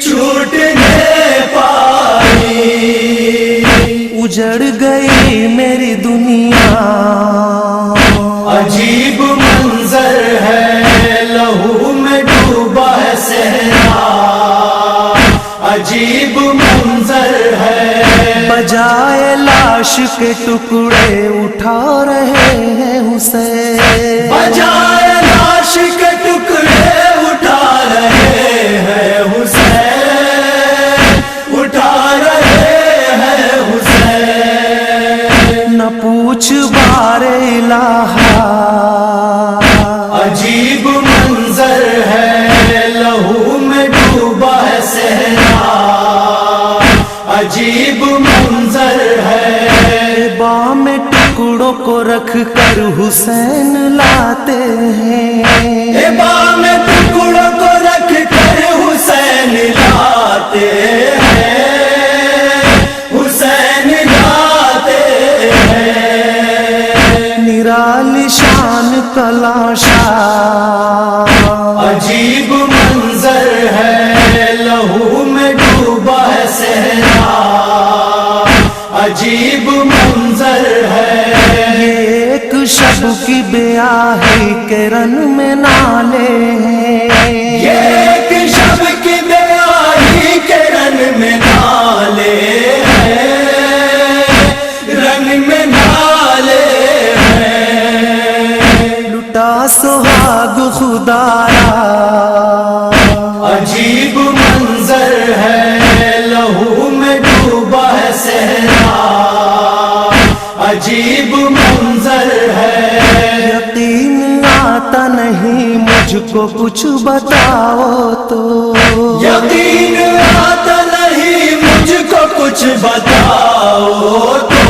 چھوٹنے پائی، اجڑ گئی میری دنیا، عجیب منظر ہے لہو میں ڈوبا ہے صحرا، عجیب منظر ہے، بجائے لاش کے ٹکڑے اٹھا رہے ہیں حسین، رکھ کر حسین لاتے ہیں، بام ٹکڑوں کو رکھ کر حسین لاتے ہیں، حسین لاتے ہیں، نرالی شان کلاشا، عجیب منظر ہے لہو میں ڈوبا ہے صحرا، عجیب منظر ہے، ایک شب کی بیاہی کے رن میں نالے ہیں، ایک شب کی بیاہی کے رن میں نالے ہیں، رن میں نالے ہیں، لٹا سہاگ خدایا، عجیب منظر ہے لہو میں ڈوبا ہے صحرا، عجیب منظر ہے، یقین آتا نہیں مجھ کو کچھ بتاؤ تو، یقین آتا نہیں مجھ کو کچھ بتاؤ تو،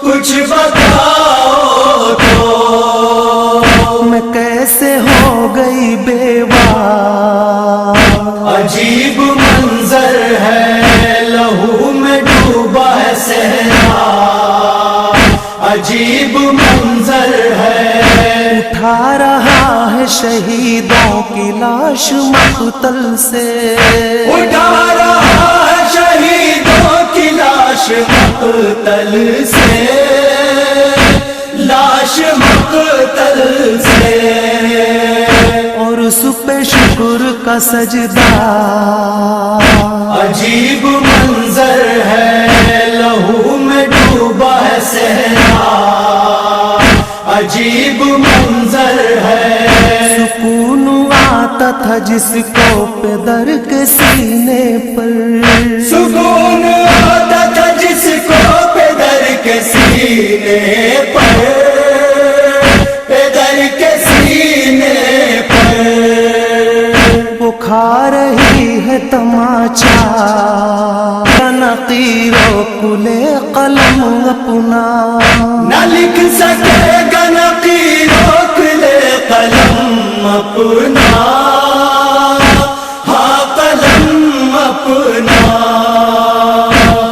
کچھ بتاؤ تو، میں کیسے ہو گئی بیوہ، عجیب منظر ہے لہو میں ڈوبا ہے صحرا، عجیب منظر ہے، اٹھا رہا ہے شہیدوں کی لاش مقتل سے، اٹھا رہا ہے شہیدوں کی لاش مقتل سے، لاش مقتل سے، اور اس پہ شکر کا سجدہ، عجیب منظر ہے لہو میں ڈوبا ہے صحرا، عجیب منظر ہے، سکون آتا تھا جس کو پدر کے سینے پر، سکون آتا تھا جس کو پدر کے سینے پر، پدر کے سینے پر، وہ کھا رہی ہے تماچا، نقیروں کلے قلم اپنا، نہ لکھ سکے گا نقیر روک لے قلم اپنا، ہاں قلم اپنا،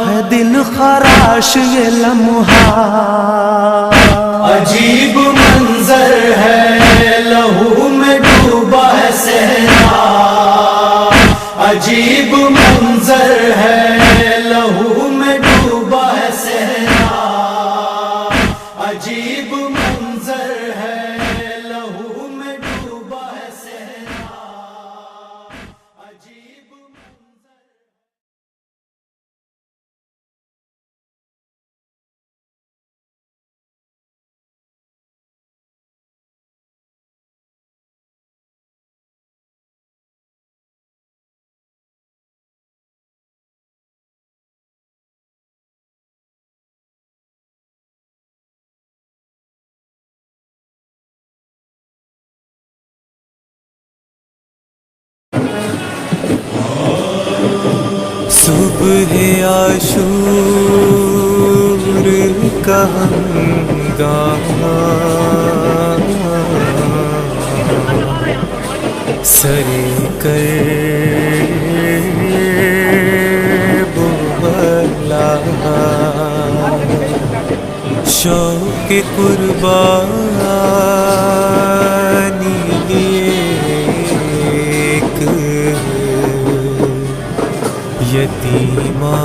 ہے دل خراش یہ لمحہ، عجیب منظر ہے لہو میں ڈوبا ہے صحرا، عجیب منظر ہے لہو میں ڈوبا ہے صحرا، عجیب منظر ہے لہو میں ڈوبا ہے صحرا، عجیب منظر۔ صبح عاشور کا ہنگامہ، سرے کرب بلا، شوق قربانی ایک یتیمہ،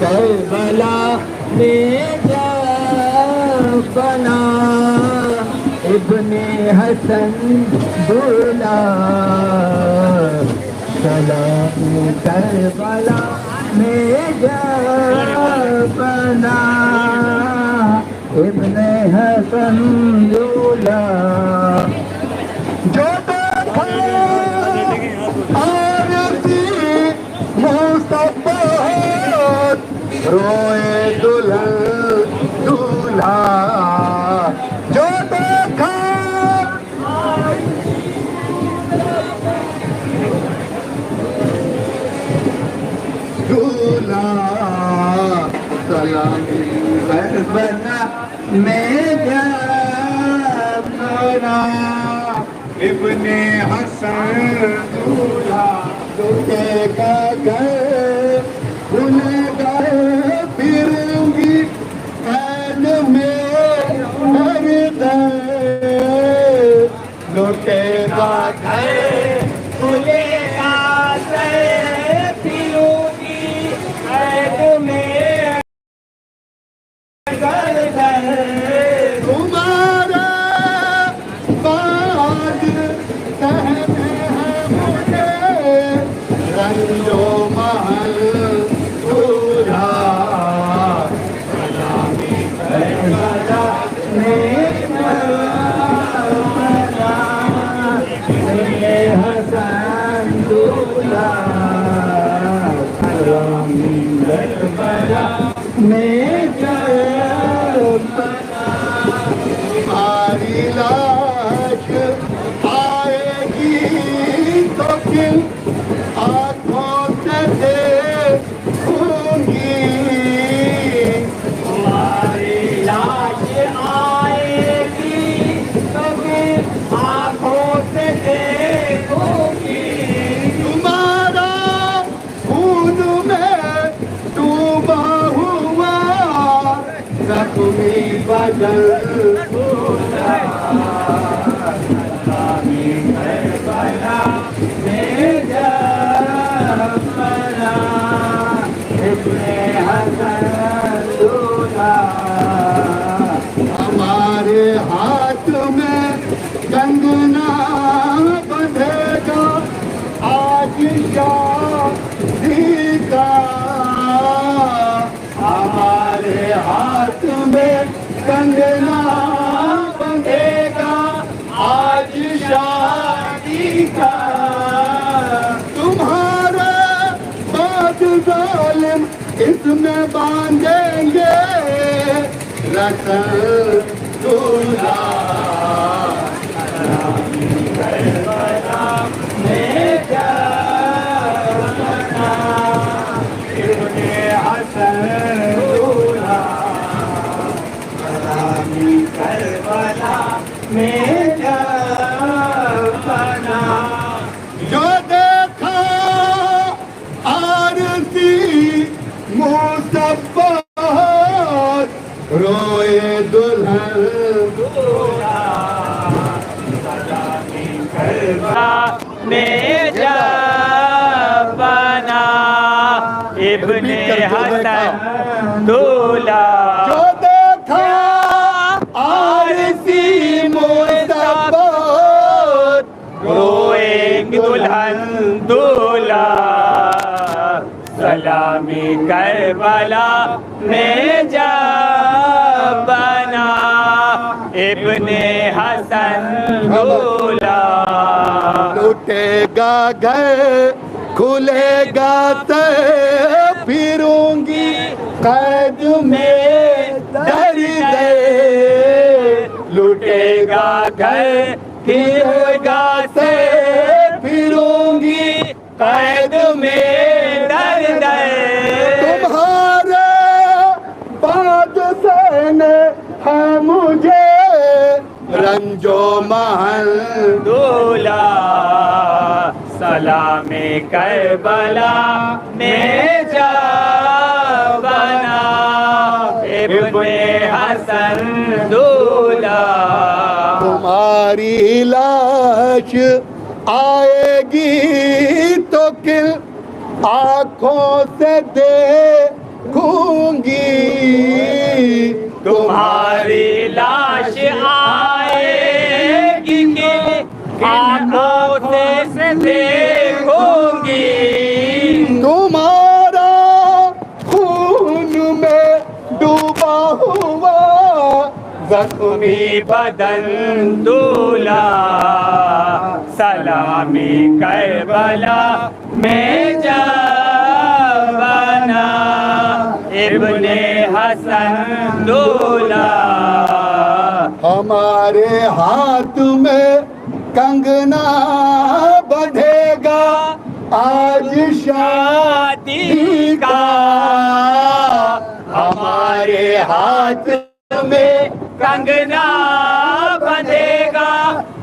کربلا میں جب بنا ابن حسن دولہ سلام کربلا میں جب بنا ابن حسن دولہ جو روئے دلہن دولہا جو دیکھا دولہا سلامی کربلا میں جب بنا ابن حسن دولہا تو دیکھا گئے بھولے گئے پھروں گی قید میں مر گئے لوٹے گا گھر بھولے گا گئے پھروں گی قید میں مر گئے تمہارا بات کہتے ہیں مجھے رنجو محل میں تمہاری لاش آئے گی تو کن آنکھوں سے دیکھوں گی تمہاری لاش آئے گی تو کن آنکھوں سے دیکھوں گی تمہارا خون میں ڈوبا ہوا زخمی بدل ہمارے ہاتھ میں کنگنا بندھے گا آج شادی کا ہمارے ہاتھ میں کنگنا بندھے گا آج شادی کا تمہارے بعد ظالم اس میں باندھیں گے رسل دولہا میں جب بنا ابن حسن دولہا سلامی کربلا میں جب بنا جو دیکھا آرزی مصبات روئے دلہن دولہا سلامی کربلا میں جب بنا ابن حسن دولہا جو دیکھا آرزی مصبات روئے دلہن دولہا سلامی کربلا میں جب بنا ابن حسن دولہا لوٹے گا گھر کھلے گا تے پھروں گی قید میں ڈر گئے لوٹے گا گھر کھلے گا تے پھروں گی قید میں ڈر گئے تمہارے بعد سہنے ہے مجھے رنجو محل دولہا سلام کربلا میں جب بنا ابن حسن دولہا تمہاری لاش آئے گی تو کل آنکھوں سے دیکھوں زخمی بدن دولا سلامی کربلا میں جا بنا ابن حسن دولا ہمارے ہاتھ میں کنگنا بندھے گا آج شادی کا ہمارے ہاتھ میں کنگنا بندھے گا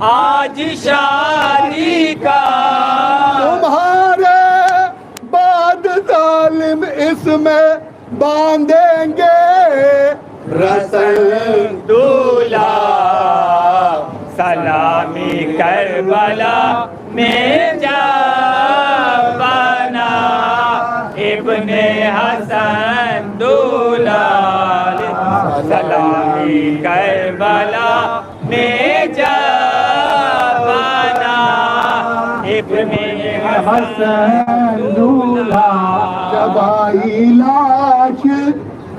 آج شادی کا تمہارے بعد ظالم اس میں باندھیں گے رسل دولا سلامی کربلا میں جا بنا ابن حسن دولا سلامی کربلا میں جا بنا ابن حسن دولا جب آئی لاش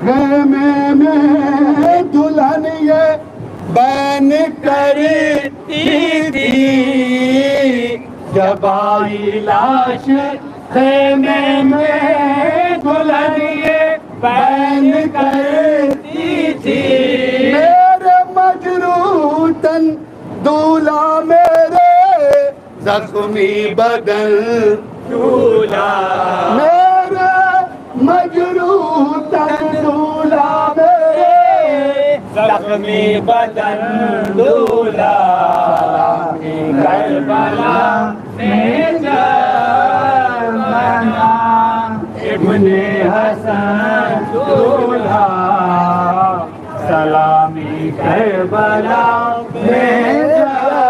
خیمے میں دلہن یہ بین کرتی تھی جب آئی لاش خیمے میں دلہن یہ بین کرتی تھی میرے مجروحاً دولا میرے زخمی بدن دولا میرے مجروحاً دولا میرے زخمی بدن دولا کربلا میں جا بنا ابن حسن دولا سلامی کربلا میں جا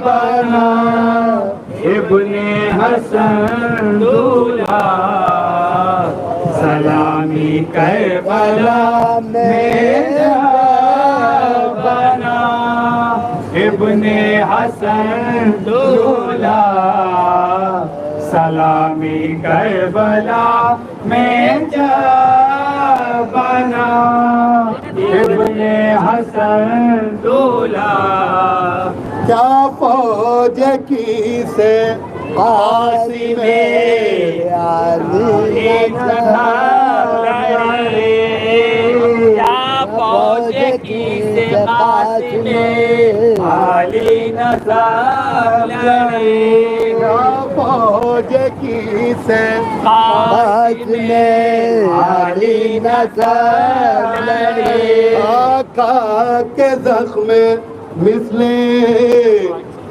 بنا ابن حسن دولا سلامی کربلا میں جا بنا ابن حسن دولا سلامی کربلا میں جا بنا ابن حسن دولا کیا فوج کی سے قاسم ایک لڑے کیا فوج کی سے قاسم علی نصر لڑے فوج کی سے قاسم علی نصر لڑے آقا کے زخم مثل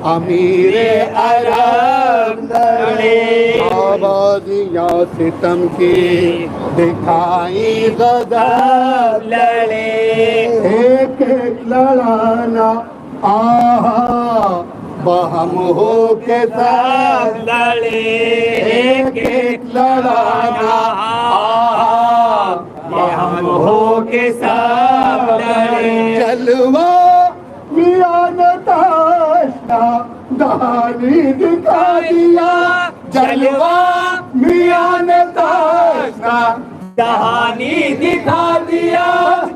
امیر عرب لڑے آبادیاں ستم کی دکھائی غضب لڑے ایک ایک لڑانا آہا بہم ہو کے ساتھ لڑے ایک ایک لڑانا آہا ہم ہو کے ساتھ لڑے جلوہ میاں نے تاشنا دہانی دکھا دیا جلوہ میاں نے تاشنا کہانی دکھا دیا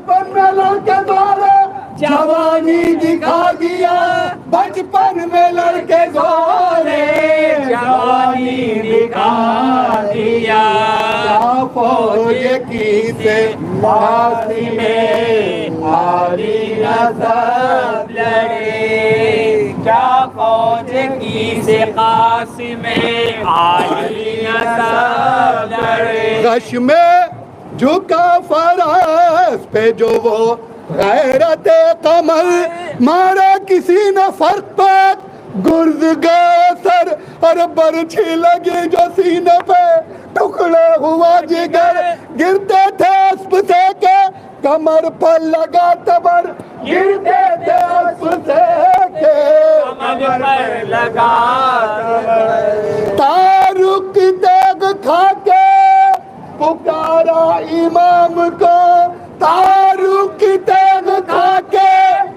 بچپن میں لڑکے دورے جوانی دکھا دیا بچپن میں لڑکے دورے جوانی دکھا دیا فوج کی سے قاسم علی نصر لڑے کیا فوج کی سے قاسم علی نصر لڑے غش میں جھکا فرس پہ جو وہ غیرت قمر مارا کسی نے فرق پہ گرز گیا سر اور برچھی لگی جو سینے پہ ٹکڑا ہوا جگر گرتے تھے اسپ سے کے کمر پر لگا تبر گرتے تھے اسپ سے کے کمر پر لگا تارک دیگ کھا کے پکارا امام کو تارک دیگ کھا کے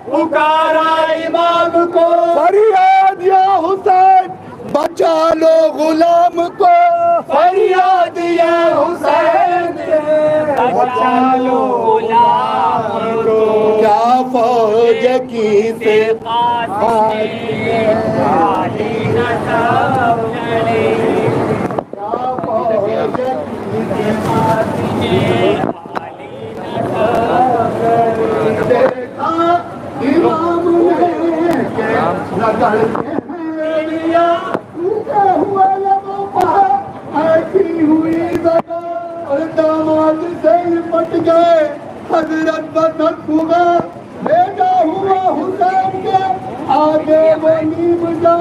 پکارا امام کو فریاد یا حسین بچا لو غلام کو فریاد یا حسین بچا لو غلام کو کیا فوج کی سے امام نے ایسی ہوئی جگہ اور داماد سے لپٹ گئے حضرت بدر ہوگا بھیجا ہوا حسین کے آگے وہ نیم جا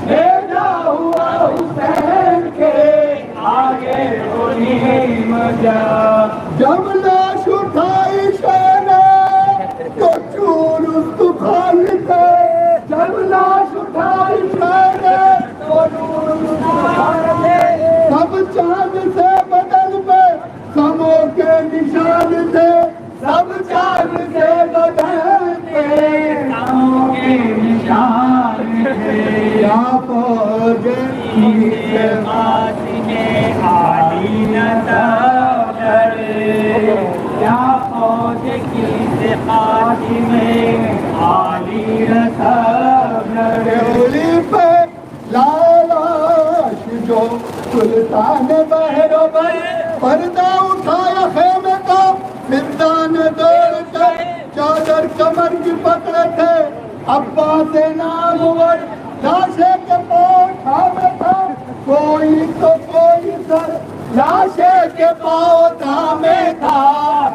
بھیجا ہوا حسین کے آگے وہ نیم جا جب لاش اٹھائی شہنے تو چور اس خالی تھے جب لاش اٹھائی شہنے تو چور اس خالی تھے سب چاند سے بدل پہ سموں کے نشان تھے سب چاند سے بدل پہ سموں کے نشان تھے یا فوج کی سے خاتمے عالی نصب کرے یا فوج کی سے خاتمے عالی نصب کرے اولی پہ لالاش جو سلطان بہروبر پردہ اٹھایا خیمے کا فردان دوڑ کر چادر کمر کی پکڑے تھے عباس نامور لاشے کے پاؤں تھامے تھا کوئی تو کوئی سر لاشے کے پاؤں تھامے تھا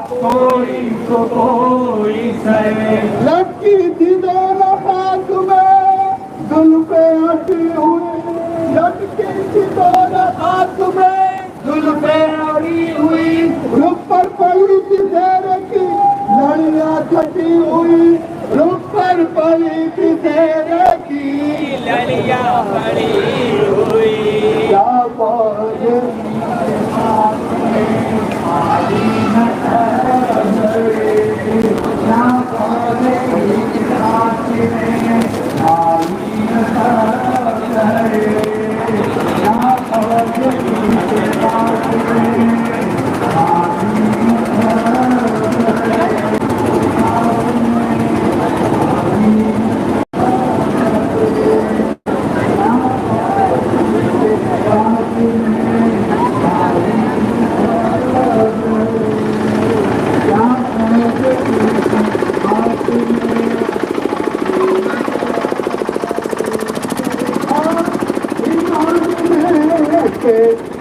کوئی تو کوئی سر لٹکی تھی دونوں ہاتھ میں زلفیں اڑی ہوئی لٹکی تھی دونوں ہاتھ میں زلفیں اڑی ہوئی رخ پر پڑی تھی زیرے کی لڑیاں کھٹی ہوئی رخ پر پڑی تھی زیرے کی لڑیاں پڑی ہوئی کیا فوج عالی نصب کرے کیا فوج عالی نصب کرے کیا فوج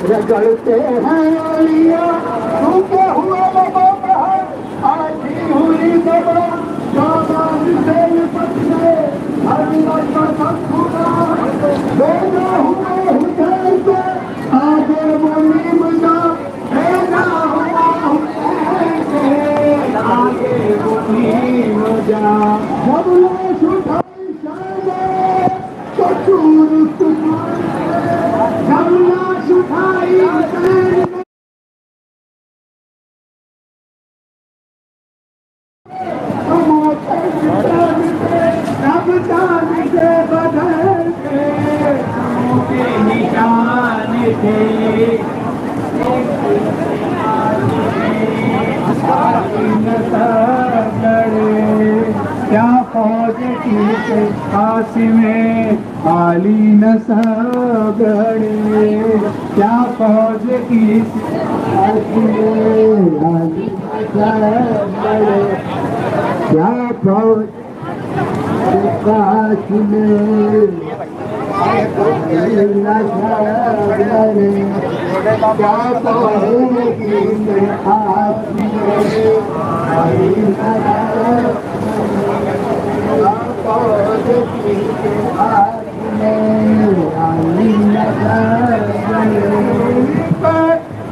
رگڑتے ہیں اولیاء ٹوٹے ہوئے لبوں پہ ہے آئی ہوئی زبان داماد سے لپٹ گئے ہر وقت سب کھلا بھیجا ہوئے حسین سے آگے وہ نیم جا بھیجا ہوا حسین سے آگے وہ نیم جا جب لاش اٹھائی شانے تو چور جب لاش اٹھائی حسین سب چاند سے بدل کے سموں کے نشان تھے عالی نصب کرے کیا فوج کی سے قاسمے عالی نصب کرے کیا فوج کی سے قاسمے عالی نصب کرے کیا فوج قاسمے عالی نصب کرے کیا فوج کی سے قاسمے عالی نصب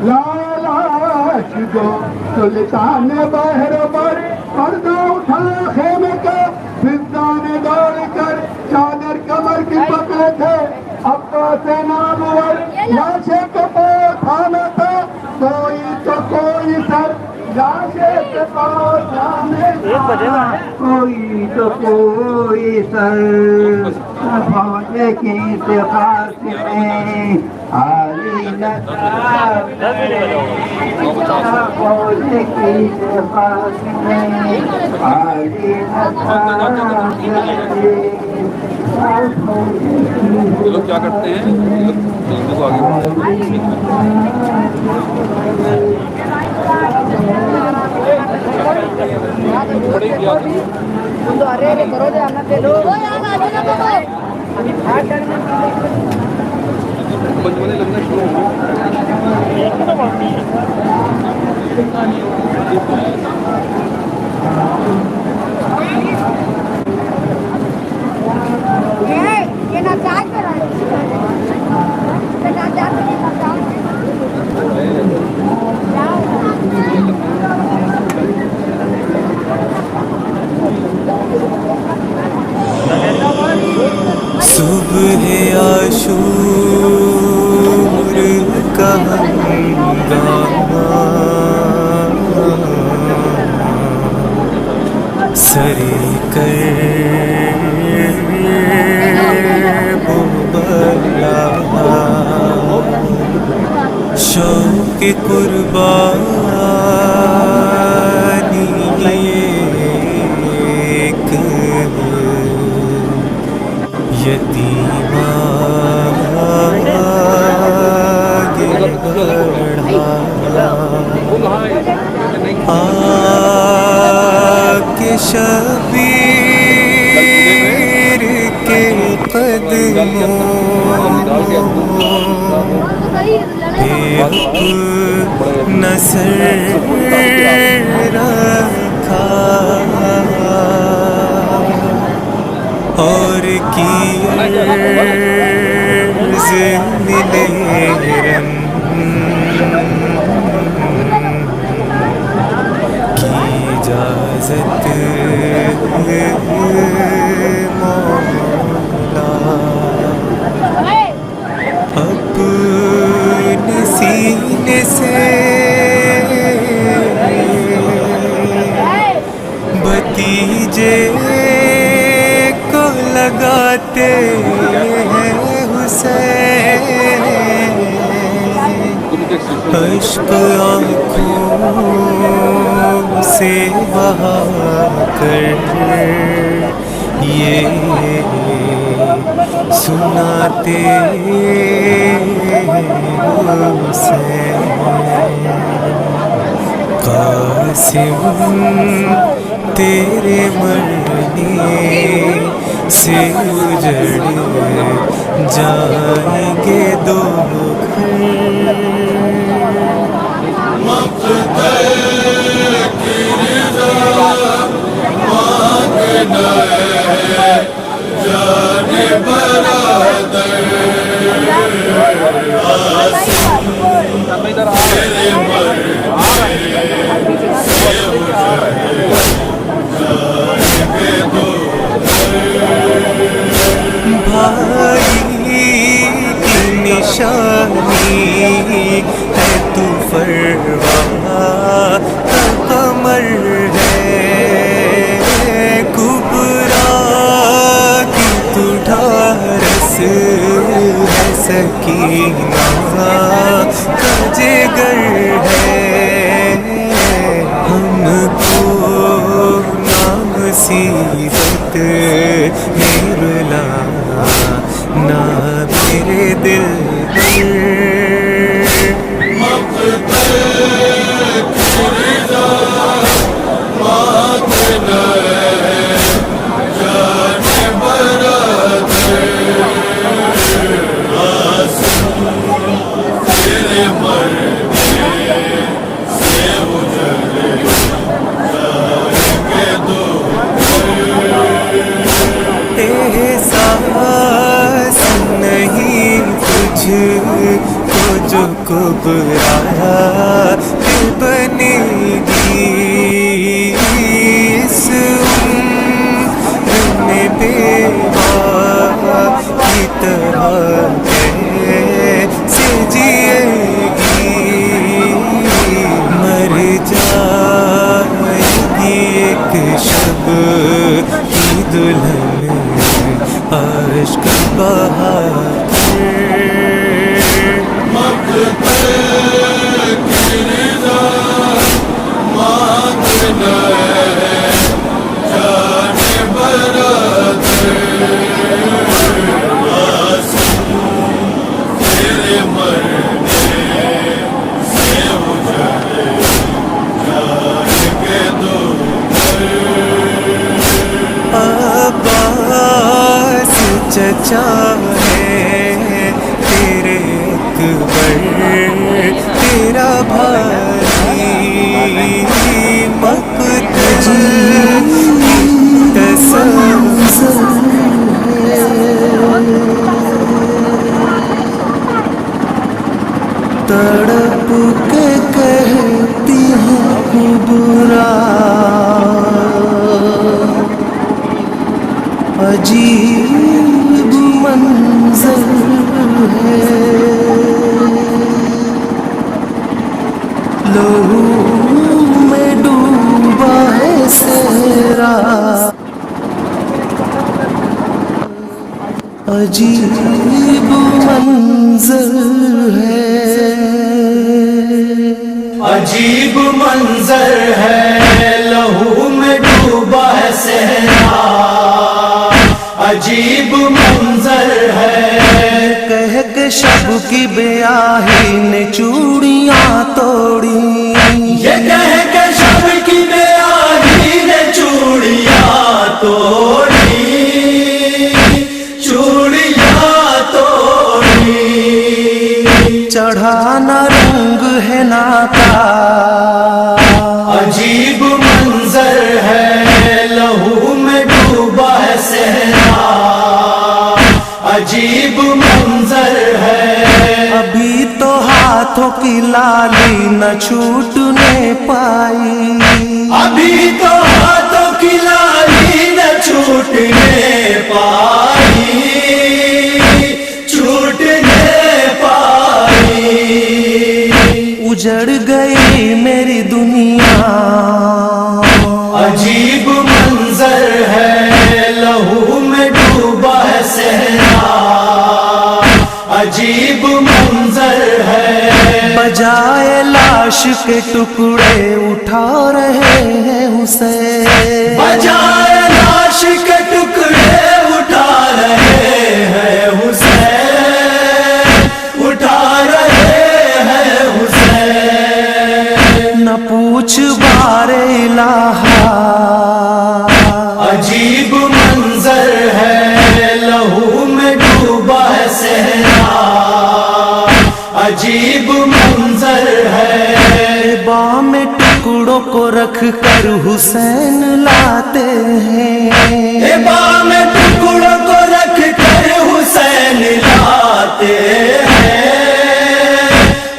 لالاش جو سلطان بہروبر پردہ اٹھا خیمے کا فردان دوڑ کر چادر کمر کی پکڑے تھے عباس نامور لاشے کے پاؤں تھامے تھا کوئی تو کوئی سر لاشے کے پاؤں تھامے تھا کوئی تو کوئی سر فوج کی سے قاسمے یہ لوگ کیا کرتے ہیں، یہ لوگ فلموں کو آگے بچپنے لگنا شروع ہو صبح عاشور کا ہنگامہ سری بلا شوق قربانی ایک یتیمہ کے شبیر کے قدموں اپنا سر رکھا اور کی عرض ملے رنگ کی اجازت مولا اپنے سینے سے بھتیجے کو لگاتے ہیں حسین اشک آنکھوں سے بہا کر یہ سناتے حسین قاسم تیرے مرنے سے اجڑ جائیں گے دو بھائی کی نشانی ہے تو فروا کا قمر ہے کبرا کی تو ڈھارس ہے سکینہ کا جگر ہے ہم کو نام مصیبت میں رلا نہ میرے دل احساس نہیں تجھ کو جو کبرا دل بنے گی اس عمر میں بیوہ کی طرح سے جیے گی مر جائے گی ایک شب کی دلہن عشق بہا عباس چچا ہے تیرے اکبر تیرا بھائی مقتدی تسلسل تڑپ کے کہتی ہوں کبرا عجیب منظر ہے لہو میں ڈوبا ہے صحرا عجیب منظر ہے عجیب منظر ہے لہو میں ڈوبا ہے صحرا عجیب منظر ہے کہہ کے شب کی بیاہی نے چوڑیاں توڑی یہ کہہ کے شب کی بیاہی نے چوڑیاں توڑی چوڑیاں توڑی چڑھا نہ رنگ ہے ناتا عجیب منظر ہے لہو میں ڈوبا ہے صحرا عجیب منظر ہے ابھی تو ہاتھوں کی لالی نہ چھوٹنے پائی ابھی تو ہاتھوں کی لالی نہ چھوٹنے پائی چھوٹنے پائی اجڑ گئی میری دنیا عجیب منظر ہے لہو میں ڈوبا ہے صحرا عجیب منظر ہے بجائے لاش کے ٹکڑے اٹھا رہے ہیں حسین بجائے لاش کے ٹکڑے اٹھا رہے ہیں حسین اٹھا رہے ہیں حسین نہ پوچھ بار الہ عجیب منظر ہے لہو میں ڈوبا ہے صحرا عجیب منظر ہے بام ٹکڑوں کو رکھ کر حسین لاتے ہیں بام ٹکڑوں کو رکھ کر حسین لاتے ہیں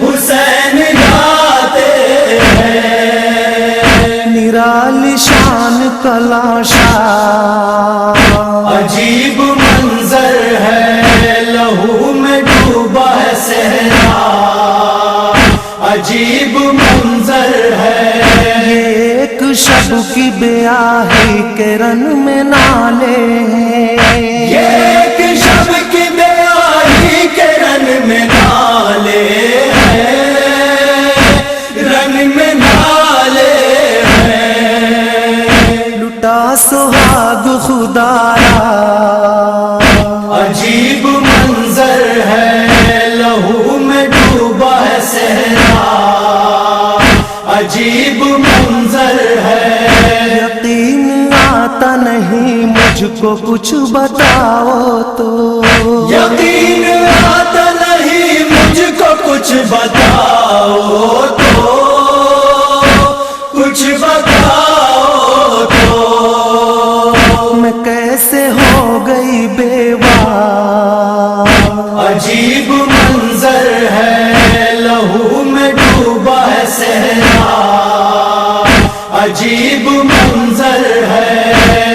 حسین لاتے ہیں نرالی شان کلاشا عجیب منظر ہے لہو میں ڈوبا ہے صحرا عجیب منظر ہے ایک شب کی بیاہی کے رن میں نالے ہیں یہ ایک شب کی بیاہی کے رن میں نالے ہیں رن میں نالے ہیں لٹا سہاگ خدایا عجیب منظر ہے لہو میں ڈوبا ہے صحرا عجیب منظر ہے یقین آتا نہیں مجھ کو کچھ بتاؤ تو یقین آتا نہیں مجھ کو کچھ بتاؤ تو کچھ بتاؤ تو میں کیسے ہو گئی بیوہ عجیب منظر ہے لہو میں ڈوبا ہے صحرا عجیب منظر ہے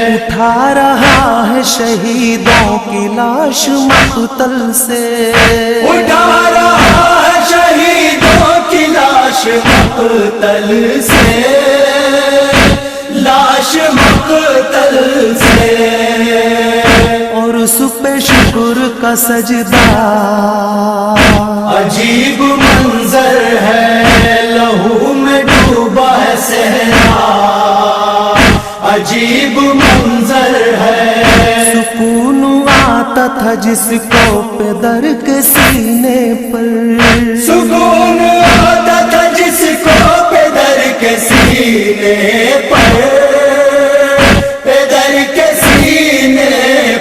اٹھا رہا ہے شہیدوں کی لاش مقتل سے اٹھا رہا ہے شہیدوں کی لاش مقتل سے لاش مقتل سے اور اس پہ شکر का सजदा। अजीब मंजर है लहू में डूबा है सहरा, अजीब मंजर है। सुकून आता था जिसको पैदर के सीने पर, सुकून आता था जिसको पैदर के सीने पर, पैदर के सीने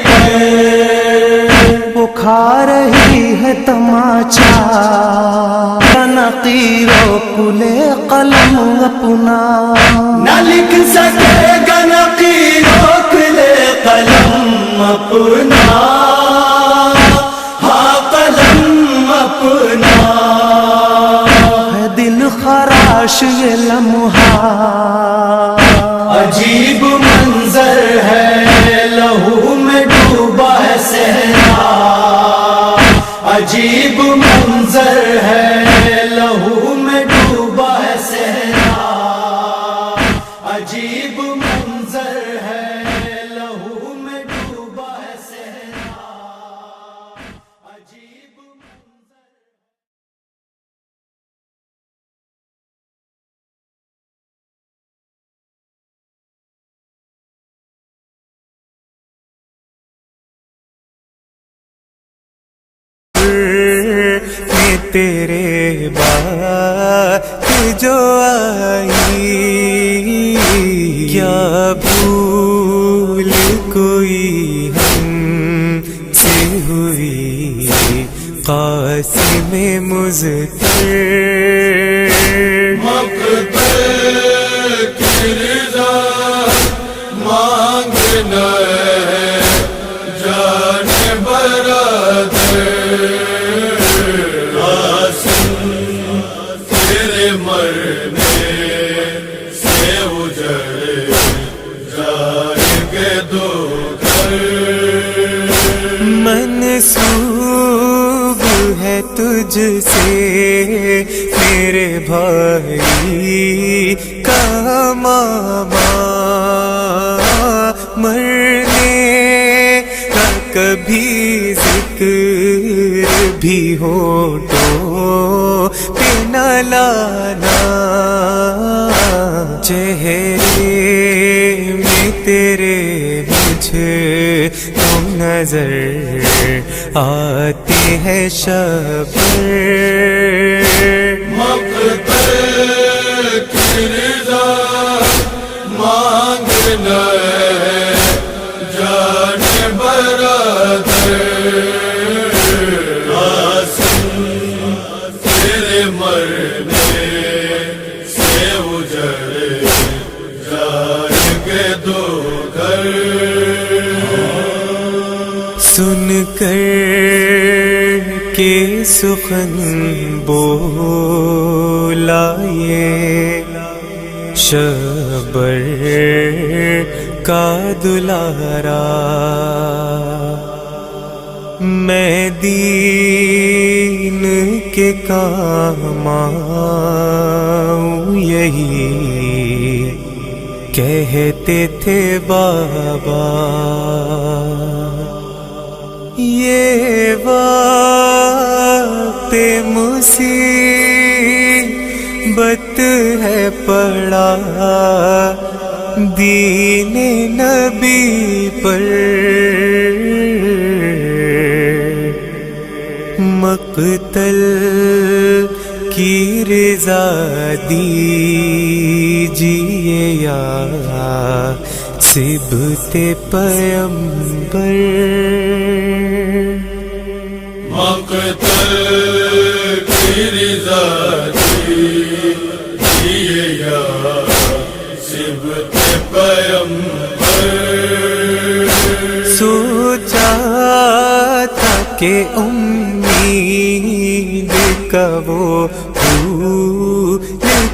पर। वो खा रही है तमाचा नकीरो कुले कलम अपना, न लिख सकेगा नकीरो कुले कलम अपना, हाँ कलम अपना। है दिल खराश ये लम्हा, अजीब मंजर है लहू में डूबा है सहरा, अजीब मंजर है लहू में डूबा है सहरा, अजीब मंजर है लहू में डूबा है सहरा, अजीब मंजर। में तेरे बात जो आई, क्या भूल कोई हमसे हुई कासिम मुज़फ़्फ़र। मांगना जान बरादर, तेरे मरने से उजड़ जाएंगे दो घर। मंसूब है तुझसे मेरे भाई का मामा, मरने का कभी जिक्र भी हो तो पे न लाना। चेहरे में तेरे मुझे तो नजर आते हैं शबर। मक़तल की रिज़ा मांगना जान बरादर, तेरे मरने से उजड़ जाएंगे दो घर। सुन कर के सुखन बोला ये शबर का दुलारा, मैं दीन के काम आऊं यही कहते थे बाबा। ये वक्त मुसीबत है पड़ा दीन नबी पर, मक़तल की रज़ा दीजिए या सिबते पैगंबर। मक़तल की रिज़ा दीजिए या सिबते पैगंबर। सोचा था कि उम्मीद का वो फूल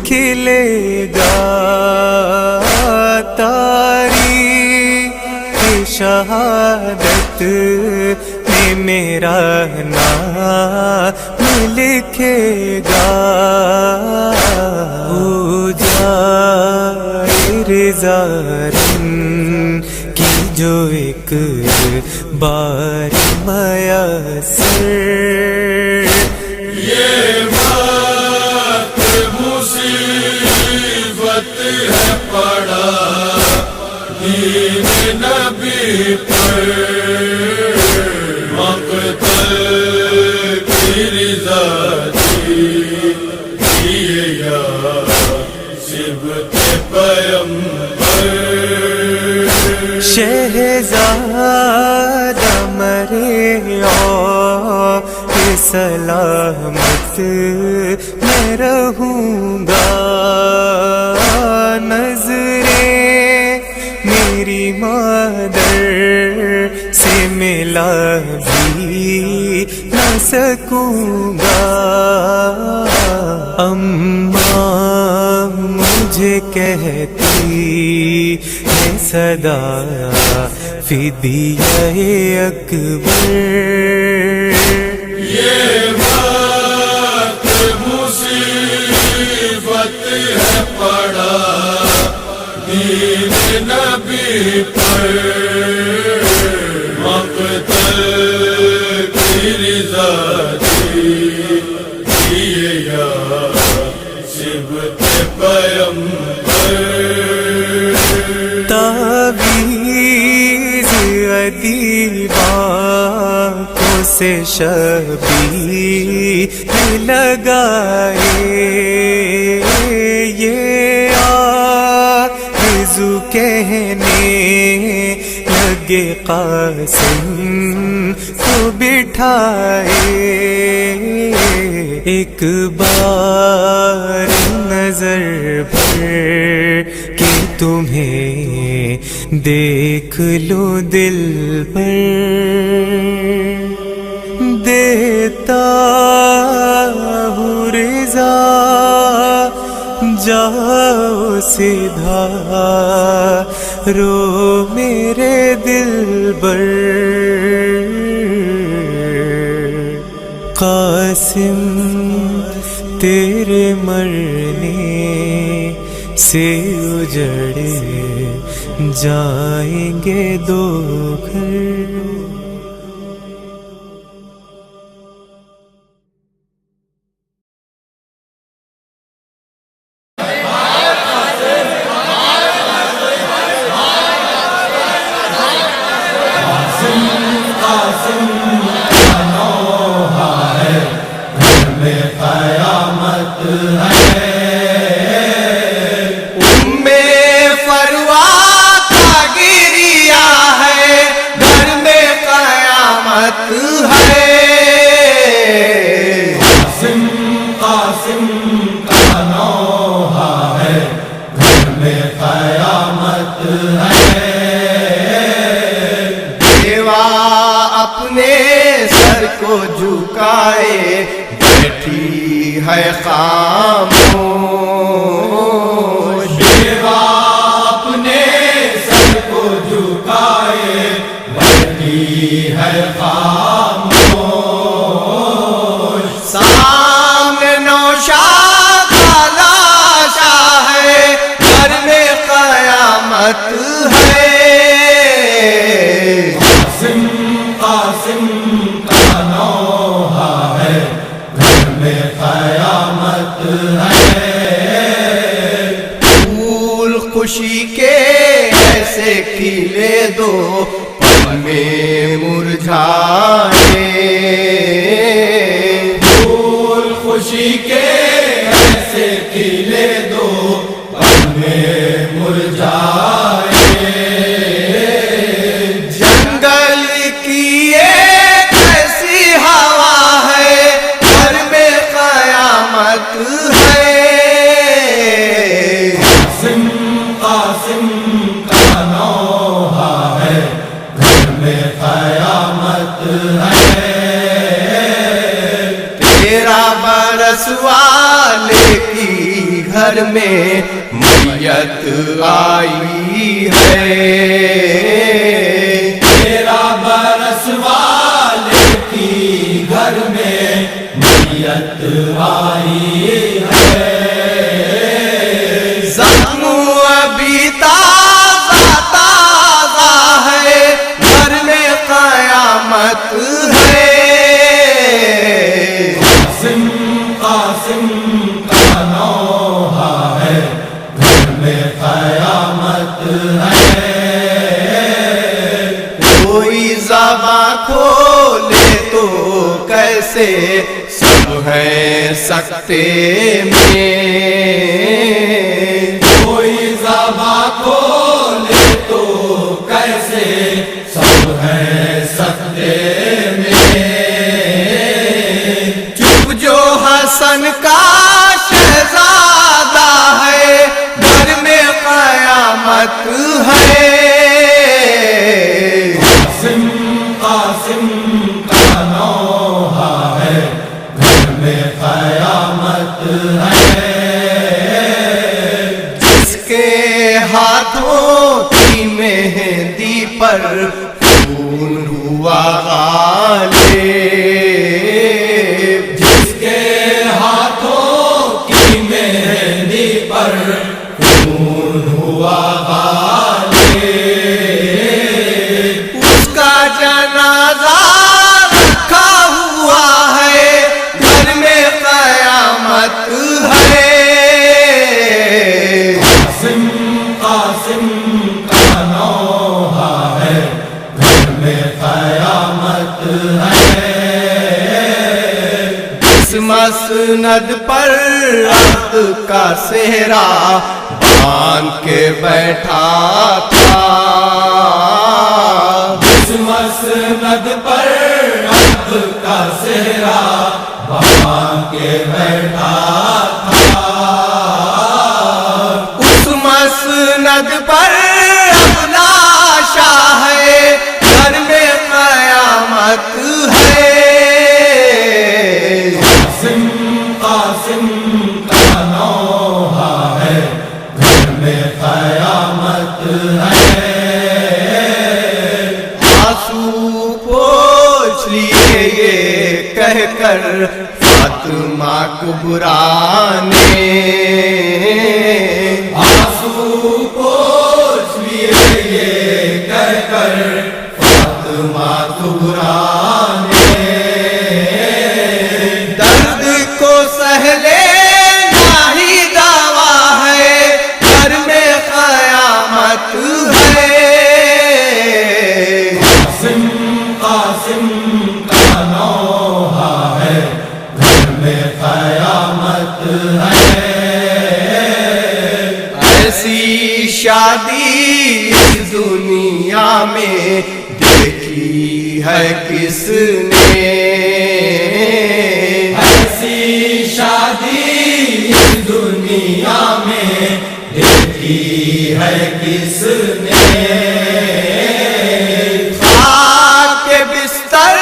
खिलेगा, तारीख़ शहादत में मेरा नाम लिखेगा। हो जाए रिज़ा की जो एक बार میسر یہ وقت مصیبت ہے پڑا دین نبی پر مقتل کی رضا دیے یا صبت پیمبر شہزادہ مرے اور سلامت میں رہوں گا نظریں میری مادر سے ملا بھی نہ سکوں گا اماں مجھے کہتی ہے صدا فدیہ اکبر یہ وقت مصیبت ہے پڑا دین نبی پر مقتل کی رضا دیے یا صبت پیمبر تعویذ ادیبوں سے شبیہ لگائے یہ آرزو کہنے لگے قاسم کو بٹھائے ایک بار نظر بھر کہ تمہیں دیکھ لو دل پر دیتا ہوں رضا جاؤ سیدھا رو میرے دل بر قاسم تیرے مرنے سے اجڑ جائیں گے دو گھر اپنے سر کو جھکائے بیٹھی ہے خاموش بیوہ اپنے سر کو جھکائے بیٹھی ہے خاموش سامنے نوشاد کا لاشا ہے گھر میں قیامت ہے قاسم کا نوحہ ہے گھر میں قیامت ہے پھول خوشی کے ایسے کھلے دو پل میں مرجھائے پھول خوشی کے ایسے کھلے دو پل میں مرجھائے قاسم کا نوحہ ہے گھر میں قیامت ہے تیرا برس والے کی گھر میں میت آئی ہے تیرا برس والے کی گھر میں میت آئی ہے زخم ابھی تازہ تازہ ہے گھر میں قیامت ہے. کوئی زباں کھولے تو کیسے سب ہیں سکتے میں. کوئی زباں کھولے تو کیسے سب ہیں سکتے میں. چپ جو حسن کا شہزادہ ہے گھر میں قیامت ہے. قاسم قاسم کا نوحہ ہے گھر میں قیامت ہے. جس کے ہاتھوں کی مہندی پر خون ہوا غالب. جس کے ہاتھوں کی مہندی پر خون ہوا غالب. اس کا جنازہ رکھا ہوا ہے گھر میں قیامت ہے. قاسم قاسم کا نوحہ ہے گھر میں قیامت ہے. اس مسند پر عہد کا صحرا باندھ کے بیٹھا تھا. اس مسند پر عہد کا صحرا باندھ کے بیٹھا تھا. اس مسند پر اپنا شاہ ہے گھر میں قیامت ہے. قاسم قاسم کا نوحہ ہے گھر میں قیامت ہے. آنسو پوچھ لیے یہ کہہ کر فاطمہ کبریٰ نے. آنسو پوچھ لیے یہ کہہ کر فاطمہ کبریٰ نے. درد کو سہ لینا ہی دعویٰ ہے گھر میں قیامت ہے. قاسم قاسم کا نوحہ ہے گھر میں قیامت ہے. ایسی شادی اس دنیا میں دیکھی ہے کس نے. ایسی شادی اس دنیا میں دیکھی ہے کس نے. خاک کے بستر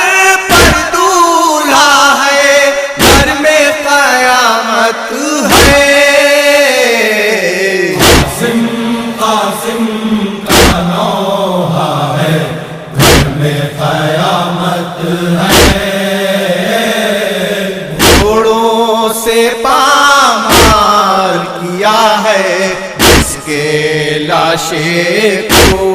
پر دولہا ہے گھر میں قیامت ہے. قاسم قاسم کا نوحہ ہے گھر میں قیامت ہے. گھوڑوں سے پامال کیا ہے جس کے لاشیں کو.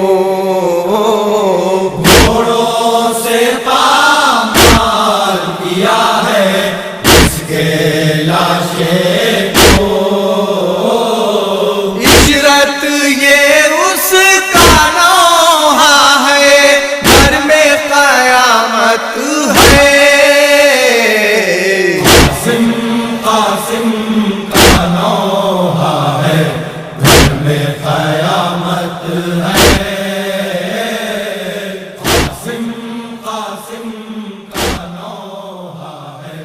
گھوڑوں سے پامال کیا ہے اس کے لاشیں کو. ہجرت یہ اس کا نوحہ ہے گھر میں قیامت ہے. قاسم قاسم کا نوحہ ہے گھر میں قیامت ہے. قاسم قاسم کا نوحہ ہے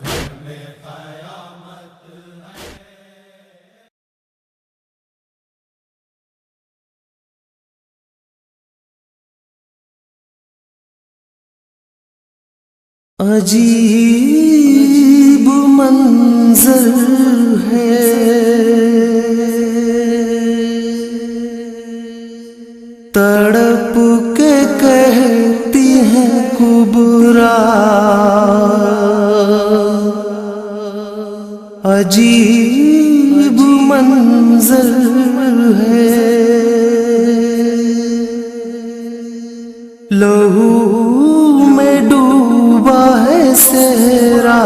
گھر میں قیامت ہے. عجیب منظر ہے تڑپ کے کہتی ہیں کبریٰ. عجیب منظر ہے لہو میں ڈوبا ہے صحرا.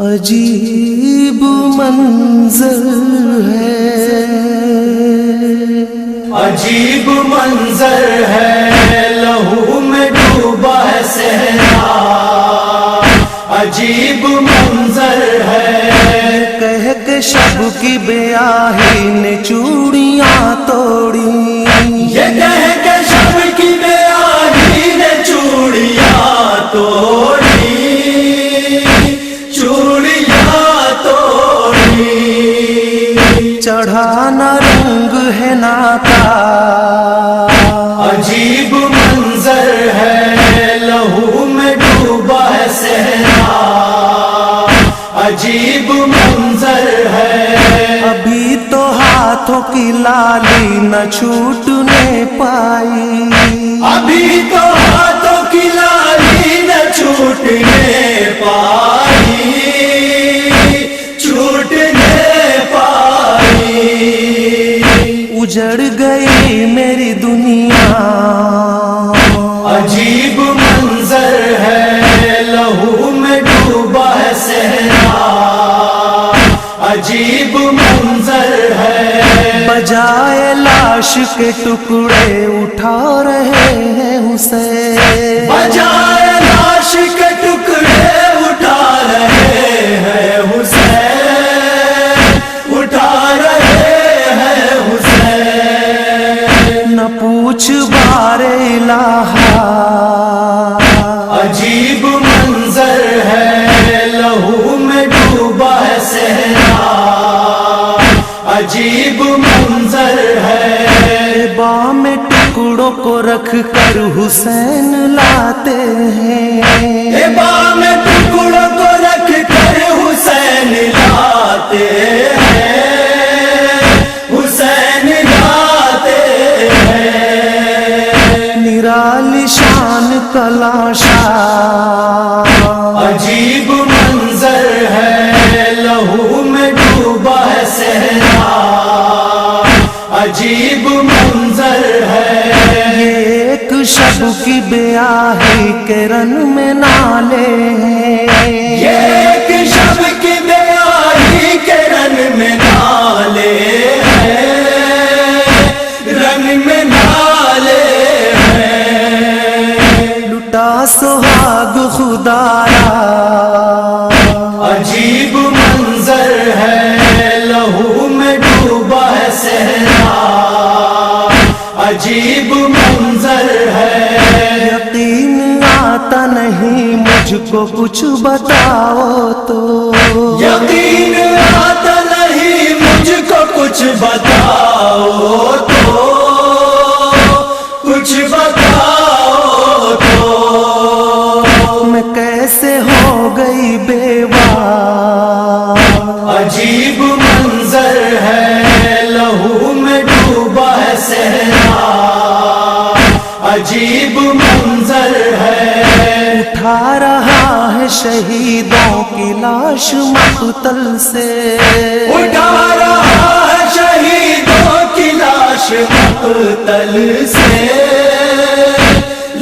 عجیب منظر منظر ہے لہو میں ڈوبا ہے صحرا عجیب منظر ہے کہہ کے شب کی بیاہی نے چوڑیاں توڑی یہ کہہ کے شب کی بیاہی نے چوڑیاں توڑی چوڑیاں توڑی چڑھا نہ رنگ ہے ناتا عجیب منظر ہے لہو میں ڈوبا ہے صحرا عجیب منظر ہے ابھی تو ہاتھوں کی لالی نہ چھوٹنے پائی ابھی تو ہاتھوں کی لالی نہ چھوٹنے پائی چھوٹنے پائی اجڑ گئی میری دنیا عجیب منظر ہے لہو میں ڈوبا ہے صحرا عجیب منظر ہے بجائے لاش کے ٹکڑے اٹھا رہے ہیں حسین بجائے لاش کے ٹکڑے اٹھا رہے ہیں حسین اٹھا رہے ہیں حسین نہ پوچھ بار الہ عجیب منظر ہے لہو میں ڈوبا ہے صحرا عجیب منظر ہے بام ٹکڑوں کو رکھ کر حسین لاتے ہیں بام ٹکڑوں کو رکھ کر حسین لاتے ہیں حسین لاتے ہیں نرالی شان کلاشا عجیب منظر ہے لہو میں ڈوبا ہے صحرا عجیب منظر ہے ایک شب کی بیاہی کے رن میں نالے ہیں ایک شب کی بیاہی کے رن میں نالے ہیں رن میں نالے ہیں لٹا سہاگ خدایا عجیب منظر ہے لہو میں ڈوبا ہے صحرا عجیب منظر ہے یقین آتا نہیں مجھ کو کچھ بتاؤ تو یقین آتا نہیں مجھ کو کچھ بتاؤ تو کچھ بتاؤ تو میں کیسے ہو گئی بیوہ عجیب منظر ہے لہو میں ڈوبا ہے صحرا عجیب منظر ہے اٹھا رہا ہے شہیدوں کی لاش مقتل سے اٹھا رہا ہے شہیدوں کی لاش مقتل سے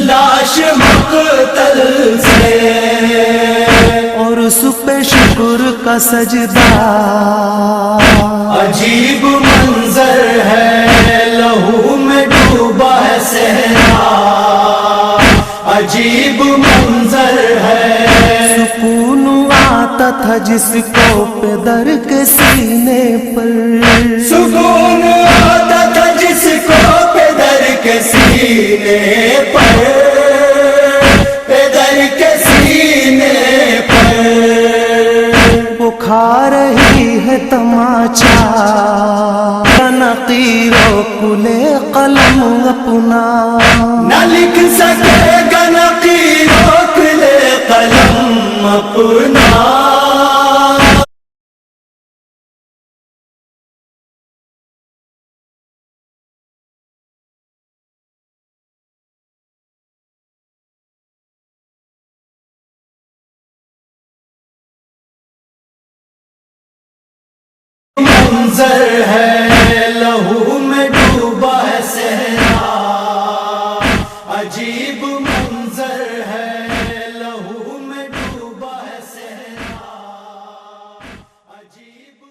لاش مقتل سے اور اس پہ شکر کا سجدہ عجیب منظر ہے لہو میں ڈوبا ہے صحرا عجیب منظر ہے سکون آتا تھا جس کو پدر کے سینے پر سکون آتا تھا جس کو پدر کے سینے پر پدر کے سینے پر وہ کھا رہی ہے تماچا نقیرو کلے قلم اپنا نہ لکھ سکے گا نقیر کلے قلم اپنا منظر ہے لہو میں ڈوبا ہے صحرا عجیب منظر ہے لہو میں ڈوبا ہے صحرا عجیب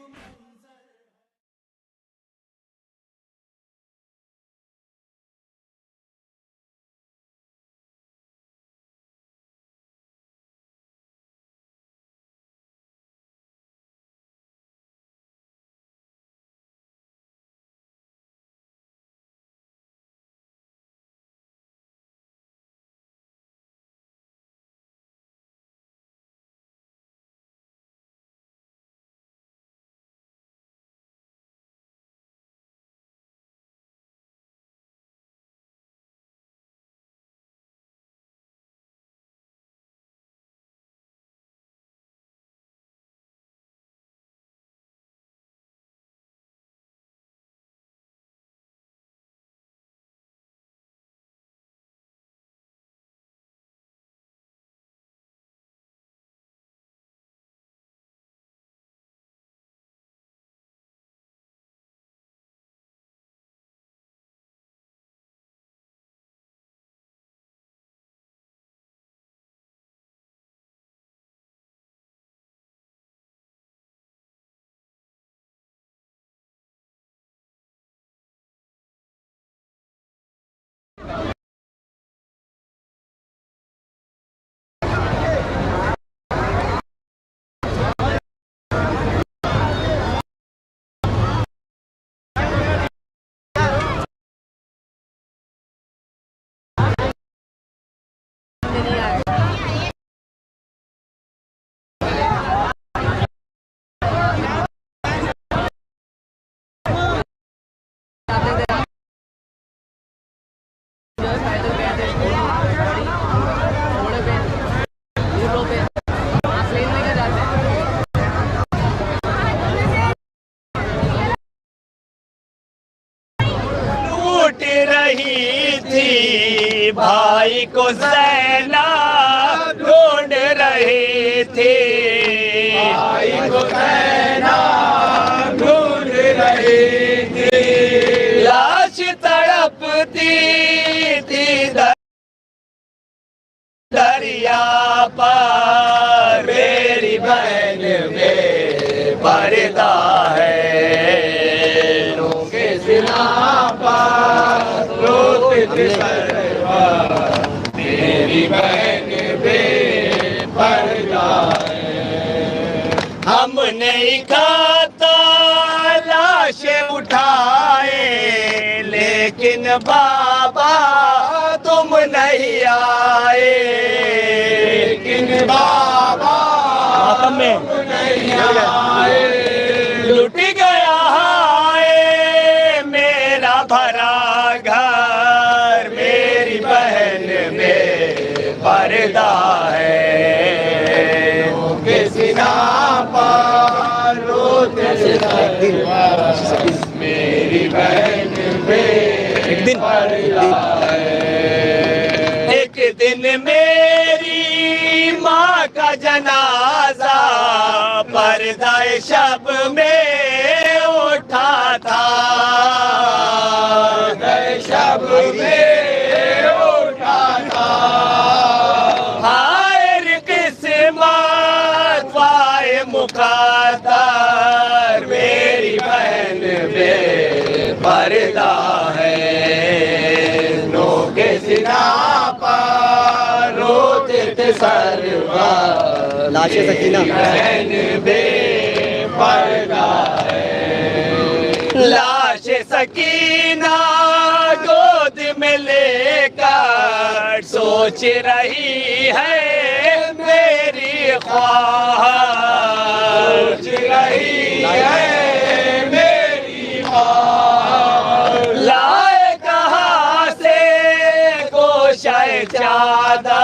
लूट रही थी भाई को ज़ैनब ढूंढ रही थी भाई को ज़ैनब ढूंढ रही थी लाश तड़पती थी दरिया पर मेरी बहन बेपर्दा है के सिला पर रोते सरवर मेरी बहन बेपर्दा है हम नहीं खाता लाश उठाए लेकिन बाबा तुम नहीं आए लेकिन बाबा तुम नहीं आए लुट गया है मेरा भरा घर मेरी बहन में पर्दा है के सिना पर रोते मेरी बहन में पर्दा है एक दिन मेरी माँ का जनाजा पर्दाए शब में उठा था शब में उठा था हाय किस्मत वाए मुक़द्दर मेरी बहन बेपर्दा है नो के सिना पर रोते थे सरवर लाशे सकीना बहन बेपर्दा लाश सकीना गोद में लेकर सोच रही है मेरी ख्वाहिश सोच रही है मेरी ख्वाहिश लाए कहाँ से गोशाए चादर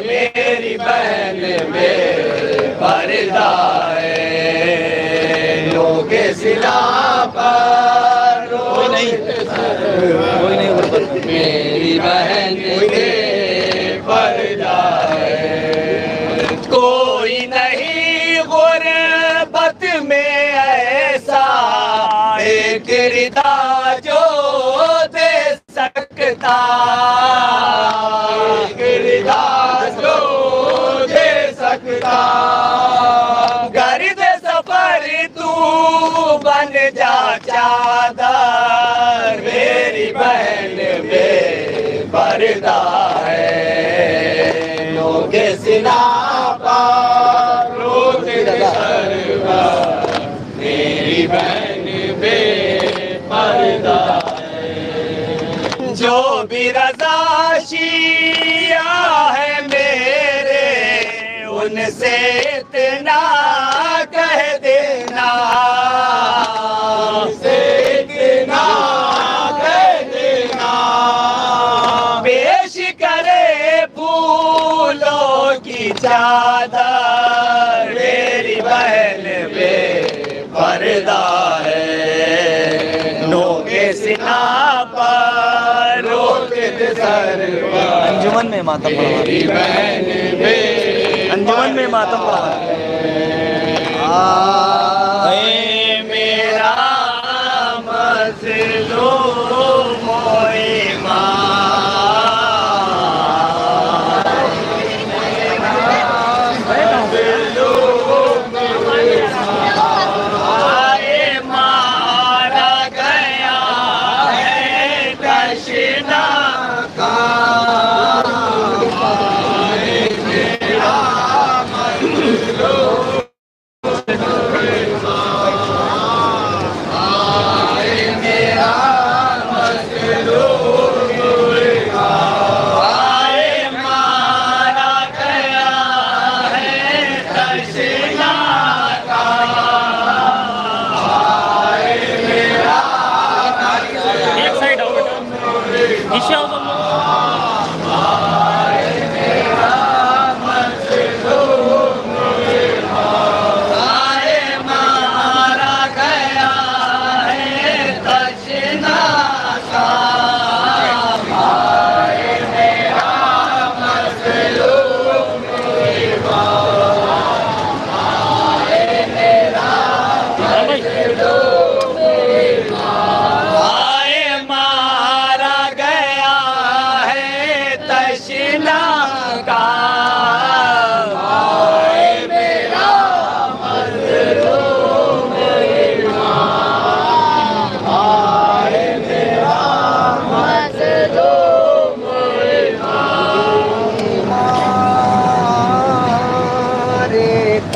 मेरी बहन बेपर्दा है लोग सिला पर कोई नहीं मेरी बहन बेपर्दा है कोई नहीं गुर्बत में ऐसा एक रिदा जो दे सकता एक रिदा जो दे सकता गर्द सफर तू बन जा चादर मेरी बहन बेपर्दा है लोग सिला पर रोते सरवर मेरी बहन बेपर्दा है जो भी रज़ा शिया है मेरे उनसे इतना कह देना उनसे इतना कह देना पेश करे फूलों की चादर मेरी बहन बेपर्दा है नो के सिना पर रोते थे सरवर अंजुमन में मातम मेरी बहन अंजुमन में मातम पढ़ा मेरा मसलो मारा गया है तशना का मेरा मसलो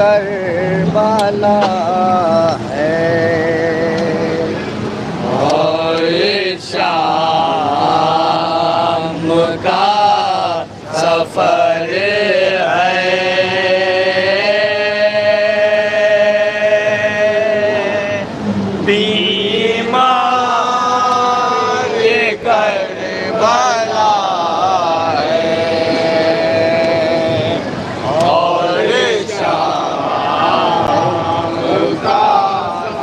کربلا ہے اور شام کا سفر ہے بیمار کربلا ہے اور شام کا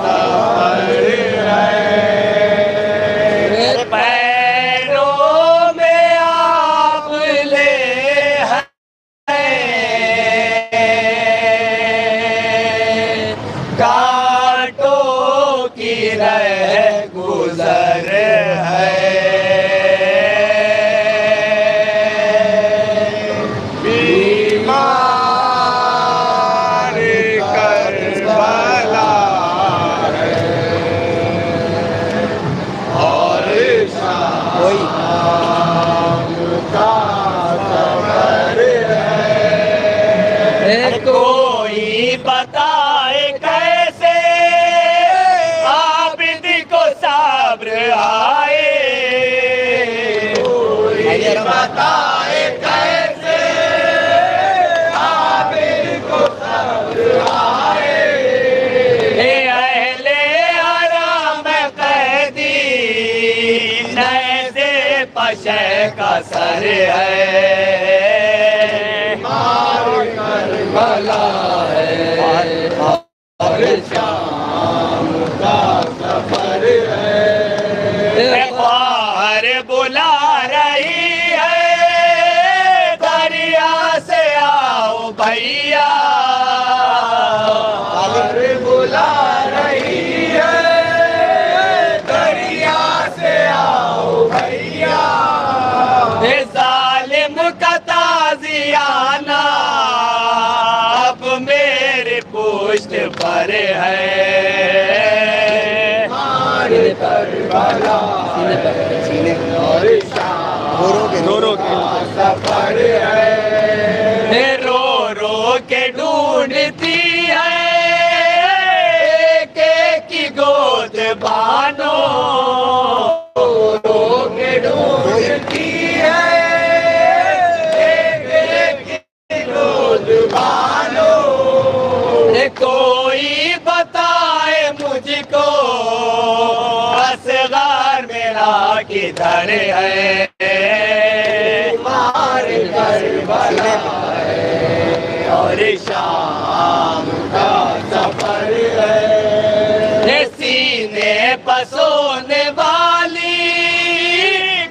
سفر ہے پیروں میں آپ لے کانٹوں کی رہ گزر ہے بیمار کربلا ہے اور شام کا سفر ہے کوئی بتائے کیسے عابد کو صبر آئے کوئی بتائے کیسے عابد کو صبر آئے اے اہل حرم قیدی نیزے پشے کا سر ہے کربلا ہے اور شام کا سفر ہے خواہر بلا رہی ہے دریا سے آؤ بھیا خواہر بلا رہی ہے دریا سے آؤ بھیا ظالم کا تازیانہ اب میرے پشت پر ہے کربلا اور شام کا سفر ہے رو رو کے ڈھونڈتی ہے ایک ایک کی گود بانو رو رو کے ڈھونڈتی ہے ایک ایک کی گود بانو کوئی بتائے مجھ کو اصغر میرا کدھر ہے بیمار کربلا ہے اور شام کا سفر ہے سینے پسونے والی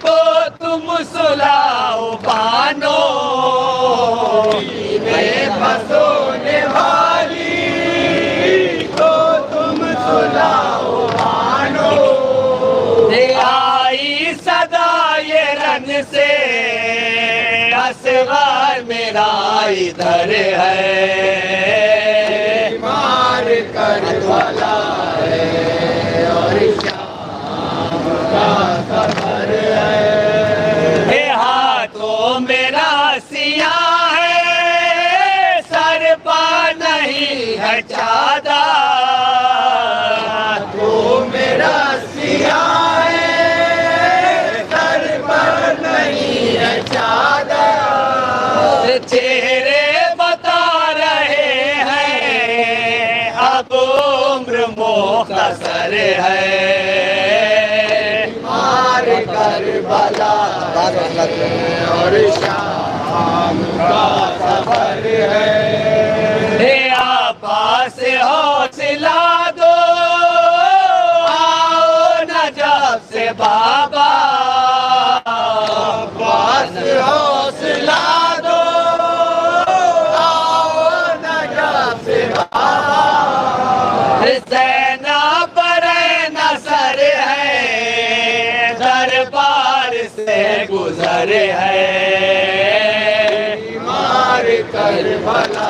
کو تم سلاؤ بانو سینے پسونے والی کو تم سلاؤ بانو آئی صدا یہ رن سے اصغر میرا ادھر ہے بیمار کربلا ہے اور شام کا سفر ہے ہاتھوں میرا سیاہ ہے سر پا نہیں ہے چادر تو میرا سیاہ ہے سر پر نہیں ہے چادر چہرے بتا رہے ہیں اب عمر مختصر ہے بیمار کربلا اور شام کا سفر ہے عباس حوصلہ دو آؤ نجف سے بابا عباس حوصلہ دو آؤ نجف سے بابا زینب پر نصر ہے دربار سے گزر ہے بیمار کربلا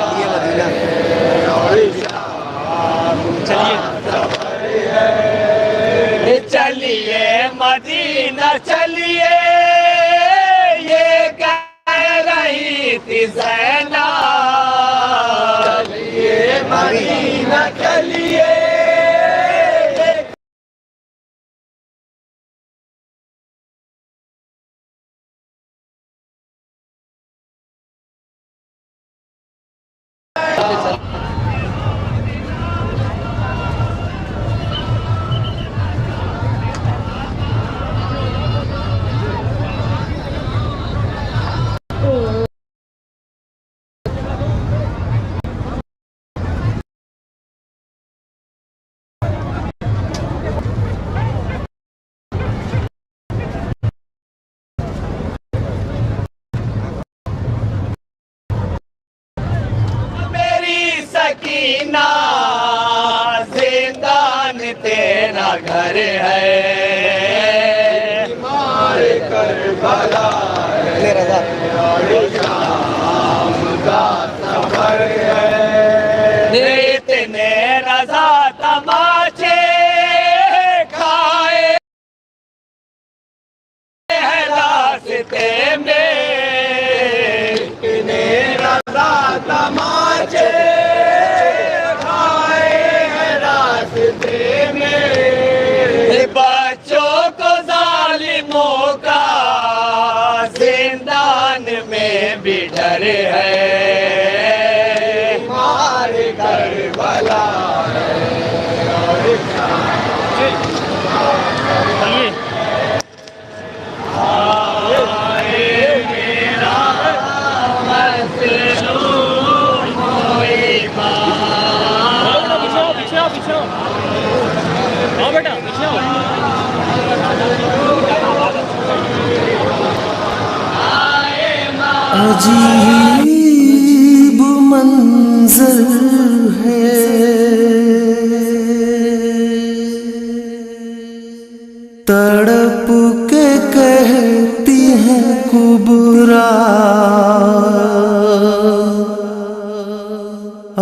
اور شام کا سفر ہے چلیے مدینہ چلیے یہ کہہ رہی تھی زینب چلیے मदीना के लिए सकीना जिंदान तेरा घर है मार कर भला सफर है इतने रजा तमाचे खाए हैं रास्ते में इतने रजा तमाचे बच्चों को जालिमों का जिंदान में भी डर है मार कर भला बेटा पीछे आओ। अजीब मंजर है तड़प के कहती है कुबरा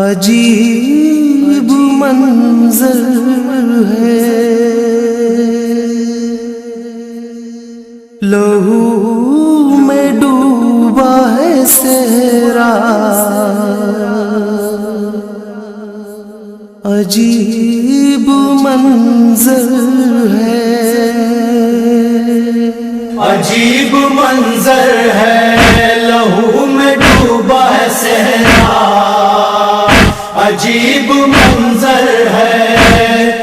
अजीब मंजर है लहू में डूबा है सेहरा अजीब मंजर है अजीब मंजर है लहू में डूबा है सहरा अजीब मंजर है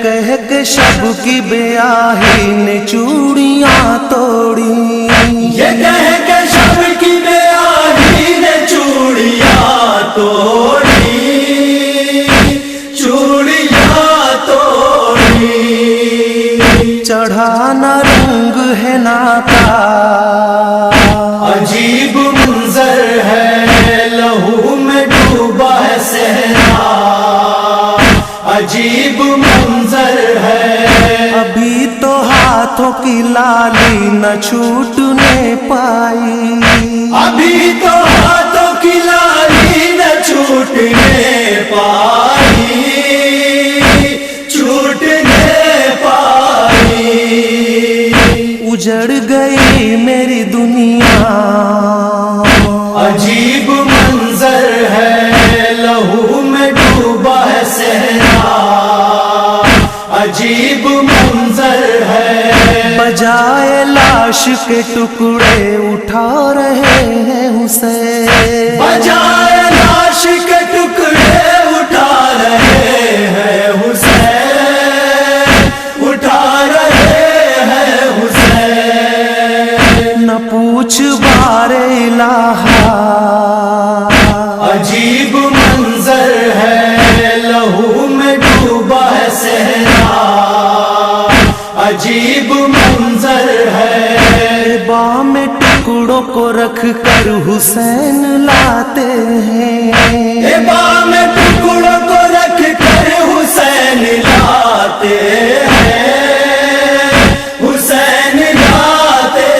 कह के शब की ब्याही ने चूड़ियां तोड़ी ये कह के शब की ब्याही ने चूड़ियां तोड़ी चूड़ियां तोड़ी चढ़ा न रंग है नाता अजीब मंजर है लहू में डूबा है सहरा अजीब मंजर है अभी तो हाथों की लाली न छूटने पाई अभी तो हाथों की लाली न छूटने पाई छूटने पाई उजड़ गई मेरी दुनिया अजीब मंजर है लहू में डूबा है सहरा अजीब मंजर है बजाए लाश के टुकड़े उठा रहे हैं हुसैन बजाए लाश के टुकड़े उठा रहे हैं हुसैन उठा रहे हैं हुसैन न पूछ बारे इलाहा अजीब मंजर है लहू में डूबा है सहरा अजीब मंजर है बाम में टुकड़ों को रख कर हुसैन लाते हैं बाम में टुकड़ों को रख कर हुसैन लाते हैं हुसैन लाते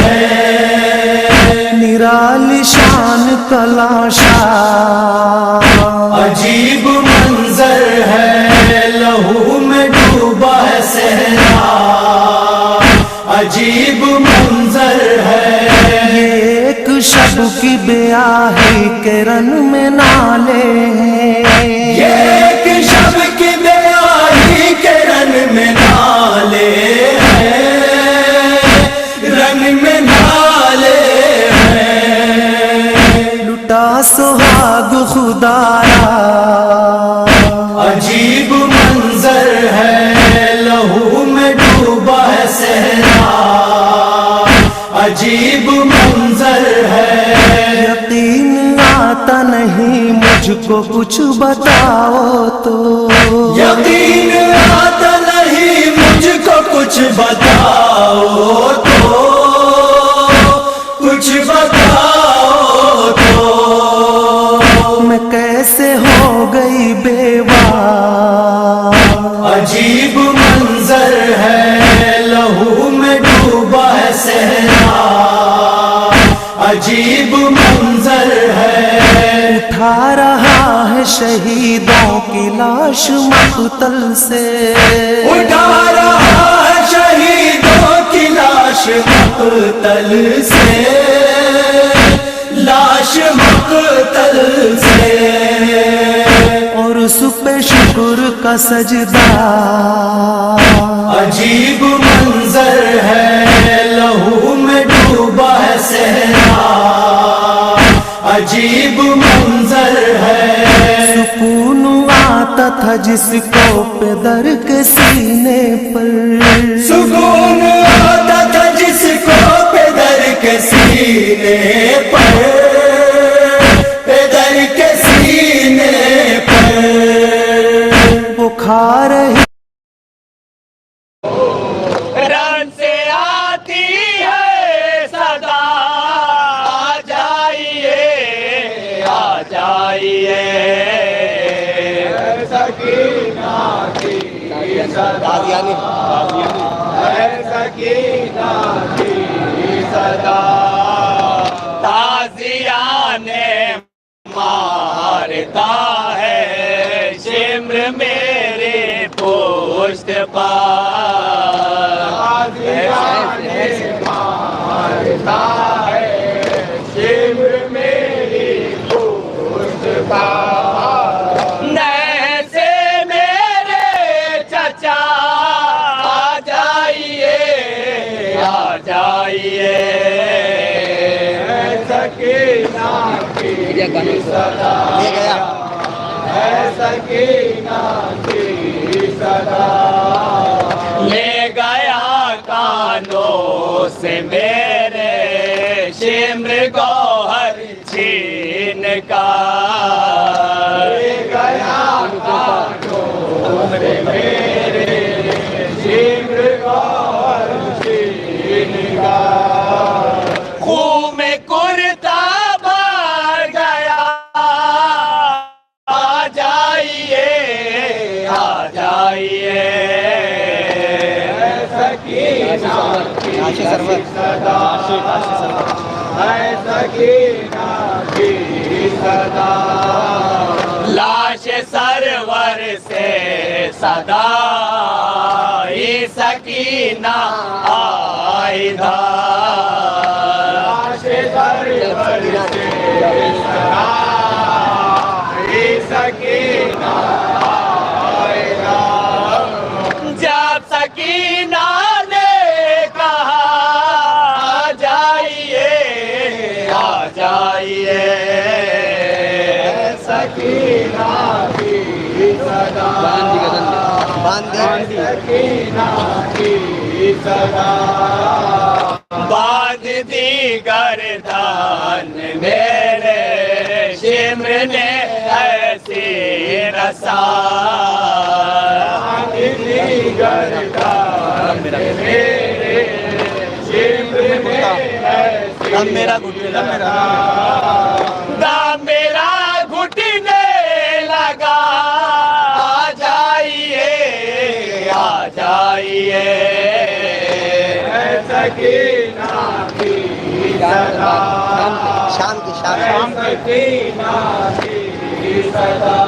हैं निराली शान कलाशा अजीब मंजर है लहू में डूबा है सहरा अजीब मंजर है एक शब की ब्याही के रन में नाले हैं ये خدایا عجیب منظر ہے لہو میں ڈوبا ہے صحرا عجیب منظر ہے یقین آتا نہیں مجھ کو کچھ بتاؤ تو یقین آتا نہیں مجھ کو کچھ بتاؤ تو کچھ بتاؤ تو میں کیسے ہو گئی بیوہ عجیب منظر ہے لہو میں ڈوبا ہے صحرا عجیب منظر ہے اٹھا رہا ہے شہیدوں کی لاش مقتل سے اٹھا رہا ہے شہیدوں کی لاش مقتل سے لاش مقتل سے اور اس پہ شکر کا سجدہ عجیب منظر ہے لہو میں ڈوبا ہے صحرا عجیب منظر ہے سکون آتا تھا جس کو پدر کے سینے پر سکون آتا تھا جس کو پدر کے سینے پر پدر کے سینے پر وہ کھا رہی رن سے آتی ہے صدا آ جائیے آ جائیے سکینہ کی صدا سکینہ کی صدا تازیانے مارتا ہے شمر میرے پشت پر مارتا ہے شمر میری پشت پر نیزے میرے چچا آ جائیے آ جائیے سکینہ کی صدا ہے سکینہ کی صدا لے گیا کانوں سے میرے شمر گوہر چھین کا لے گیا کانوں سے میرے شمر گوہر چھین کا خون میں کرتا بھر گیا آ جائیے آ جائیے سکینہ کی صدا ہے سکینہ کی صدا لاش سرور سے صدا سکینہ آئیدہ لاش سرور سے صدا سکینہ آئیدہ جب سکینہ نے کہا آ جائیے آ جائیے سکینہ کی صدا سکینہ کی صدا باندھ دی گردان میرے شمر نے ایسی رسا باندھ دی گردان میرے شمر نے ایسی رسا دم میرا گھٹنے لگا آ جائیے آ جائیے سکینہ کی صدا سکینہ کی صدا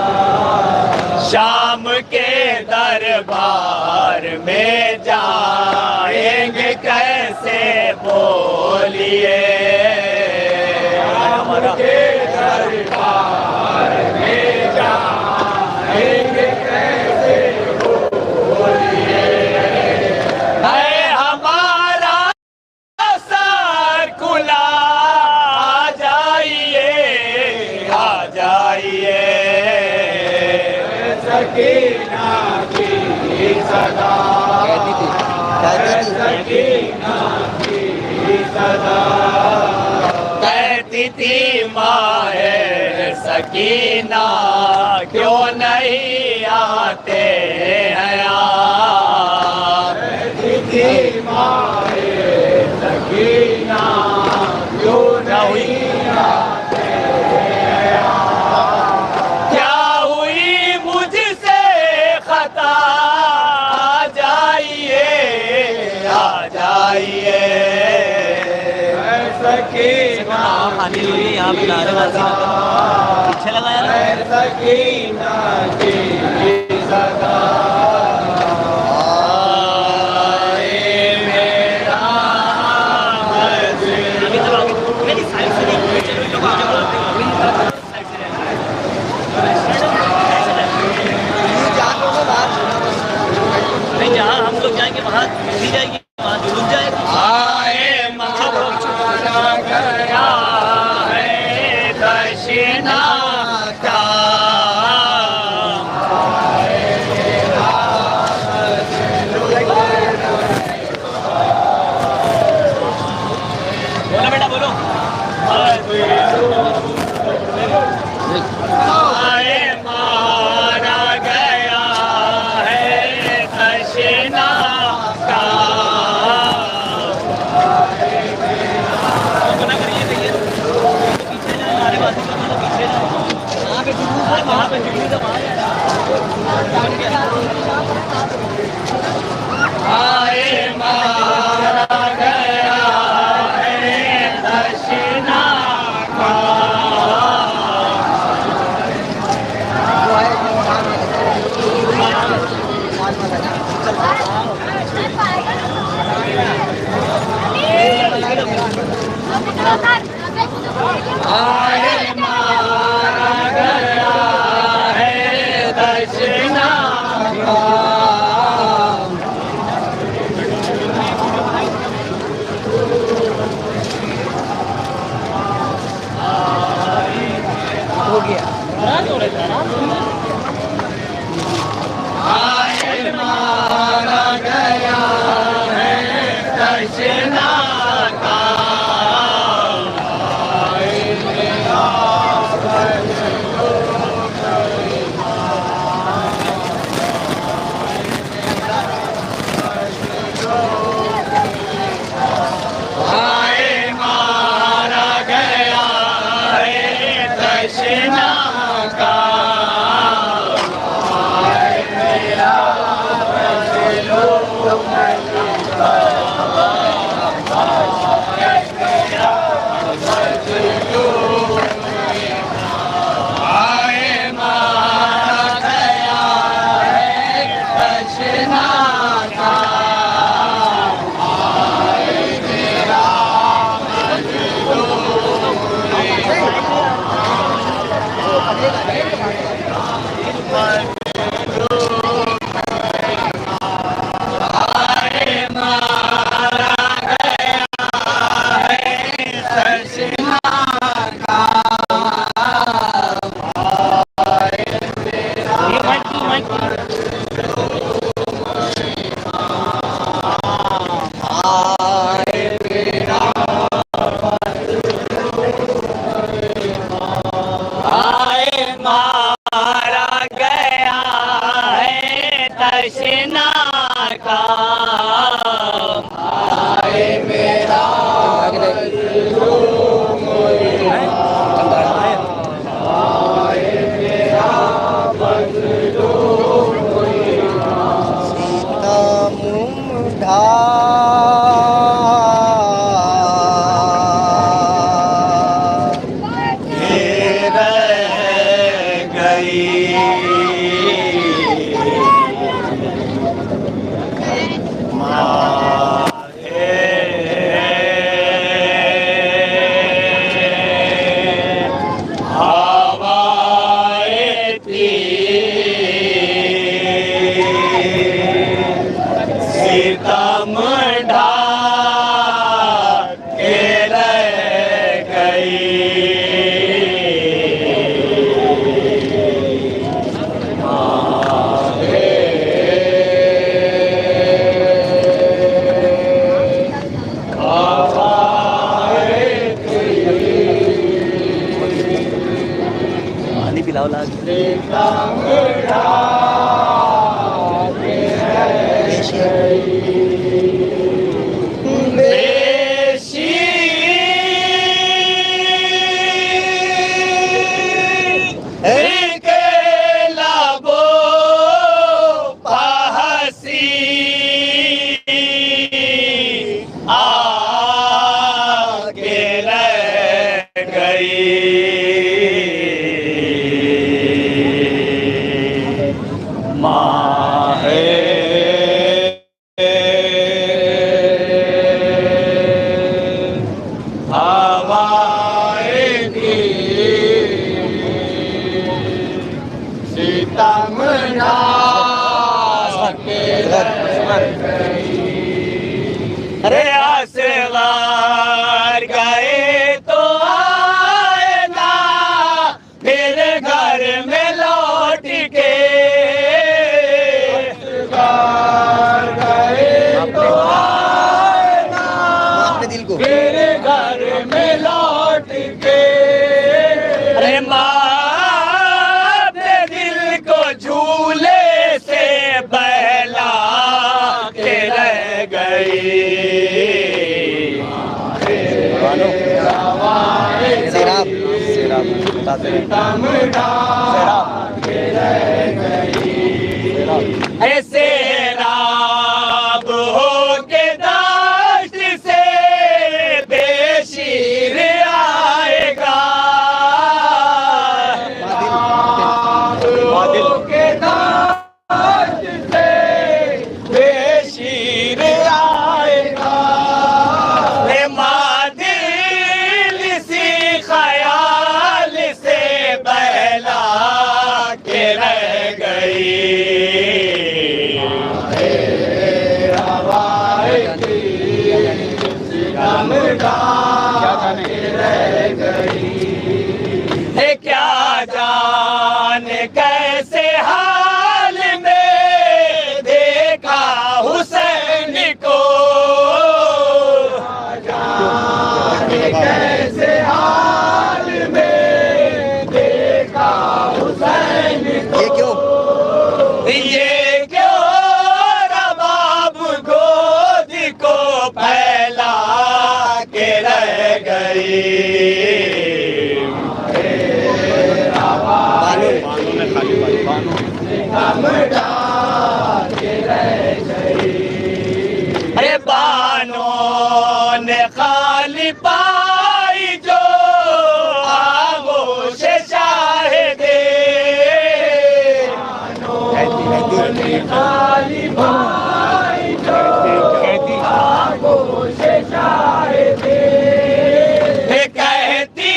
شام کے دربار میں جائیں گے کیسے بولیے شام کے دربار میں جائیں گے کیسے بولیے اے ہمارا سر کھلا آ جائیے کہتی تھی ماہ سکینہ کیوں نہیں آتے ہیں آپ، کہتی تھی ماہ سکینہ کیوں نہیں آتے ہیں آپ، کیا ہوئی مجھ سے خطا، آ جائیے آ جائیے سکینہ خالی ہوئی یہاں پہ نعرے بازی پیچھے لگایا نا سکینہ کی صدا آئے میرا مجد ابھی تک آگے میری سائڈ سے نہیں چلو لوگ آگے بڑھتے ہیں سائڈ سے رہنا نہیں جہاں ہم لوگ جائیں گے وہاں بھی جائے گی وہاں جو رک جائے گا آئے مانا گیا ہے دشنا کا بولو بیٹا بولو آئے مانا گیا ہے دشنا کا بنا کریے دیکھیے پیچھے جائیں نعرے بازی کرنا تو پیچھے جائیں وہاں پہ جلوس ہے وہاں پہ جلوس ہے وہاں آئے مانا گیا ہے دشنا کا آئے مانا گیا ہے دشنا کا آئے مانا گیا ہے دشنا کا آئے مانا گیا ہے دشنا کا آئے مانا گیا ہے دشنا کا دشنا کا آئے میرا ستم ڈھا کے رہ گئی ارے آسوار گئے تو آئے نا میرے گھر میں لوٹ کے آسوار گئے تو آئے نا میرے گھر میں لوٹ کے ارے ماں اپنے دل کو جھولے سے بہلا کے رہ گئی ایسے راب ہو کے داشت سے بے شیر آئے گا ہو کے داشت سے بے شیر آئے گا ماں دل سی خیال سے بہلا کے رہ گئی کیا جان کیسے حال میں دیکھا حسین کو کیسے حال میں دیکھا حسین کو یہ کیوں رباب گود کو پھیلا کے رہ گئی ارے بانوں نے خالی پائی جو آغوش شاہدے بانوں نے خالی پائی جو آغوش شاہدے کہتی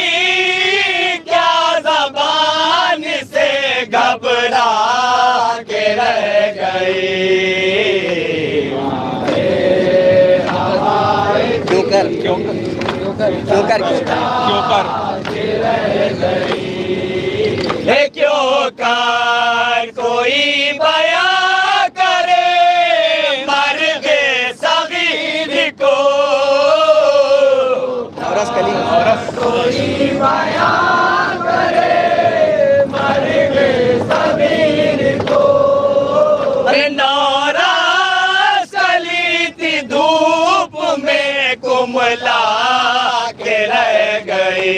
کیا زبان سے گھبرا کے رہ گئی کیوں کر کوئی بیاں کرے مرغ صغیر کو کوئی بیاں کرے مرغ صغیر کو ارے نوراس کلی تھی دھوپ میں کملا کے رہ گئی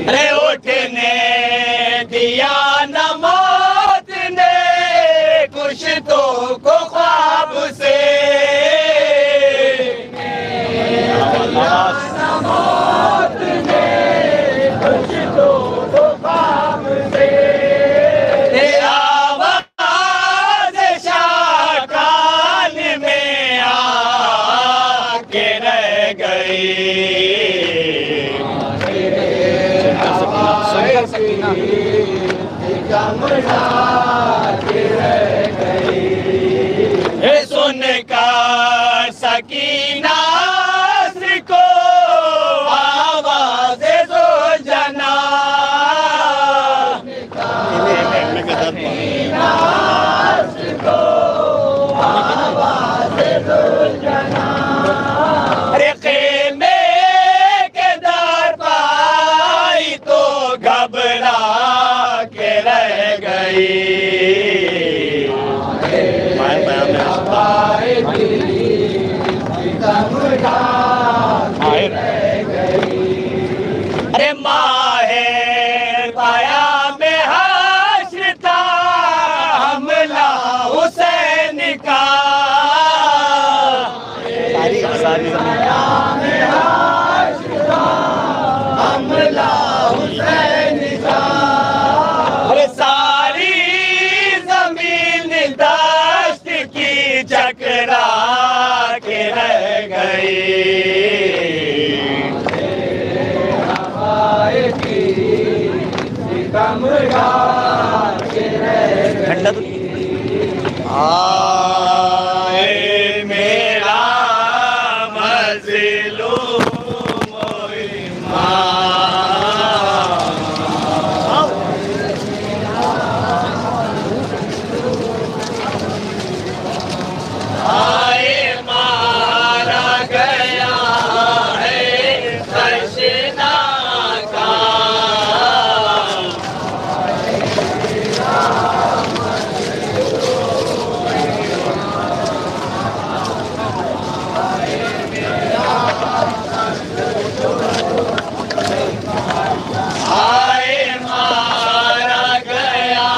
ارے اٹھنے دیا نہ موت نے کشتوں کو خواب سے موت نے کشتوں کو خواب سے آواز شاکان میں آ کے رہ گئی سن کر سکینہ کو آواز زو جنا سکینہ کو آواز घबरा के रह गई। अरे माहे पाया में हाशर था हमला हुसैन का। हमला हुसैन का। अरे सारी जमीन दश्त की चकरा के रह गई। आए मेरा मज़लूम इमाम। आए मारा गया है तशना का। आए मारा गया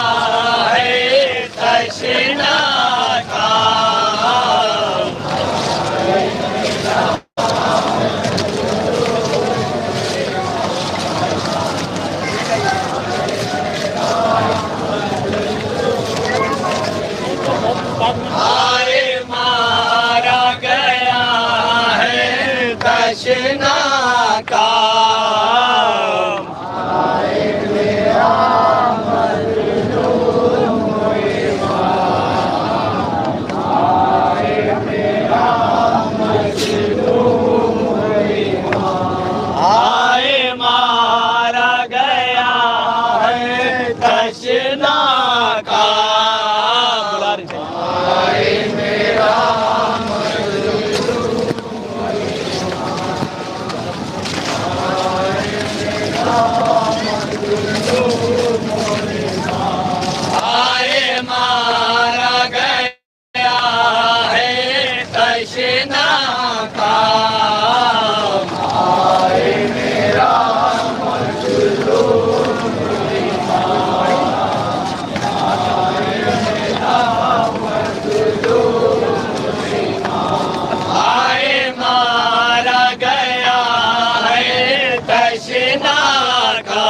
है तशना का। आए मारा गया है तशना का। आए मारा गया है तशना का। आए मारा गया है तशना का। आए मेरा आए मारा गया है तशना का।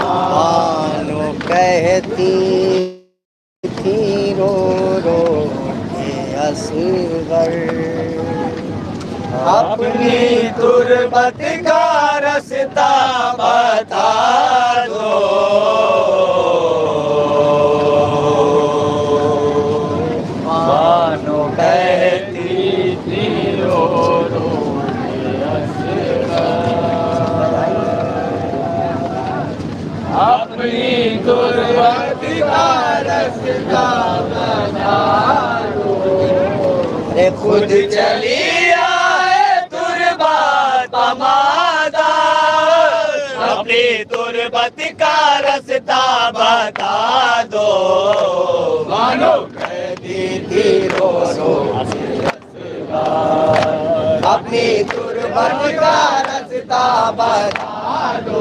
मानो कहती थी रो रो के असगर, अपनी तुरबत का रास्ता बता दो। मानो कहती थी रो रो अपनी तुरबत का रास्ता बता दो। अरे खुद चली आए तुरबत पमादा, अपनी तुरबत का रास्ता बता दो। मानो कहती थी रो रो अपनी तुरबत का रास्ता बता दो।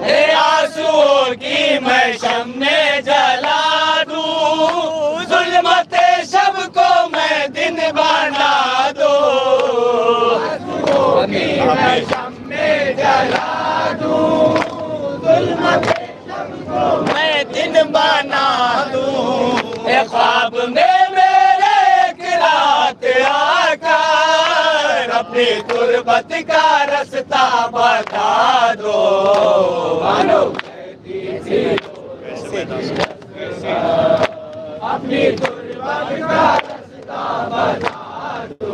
ए आंसुओं की मैं शम्मे जला दूं, जुल्मते शब को मैं दिन बना दो। आंसुओं की मैं शम्मे जला दूं, जुल्मते शब को मैं दिन बना दूं। ए ख्वाब में मेरे एक रात आकर अपनी तुरबत का रास्ता बता दो। मानो कहती थी अपनी तुरबत का रास्ता बता दो।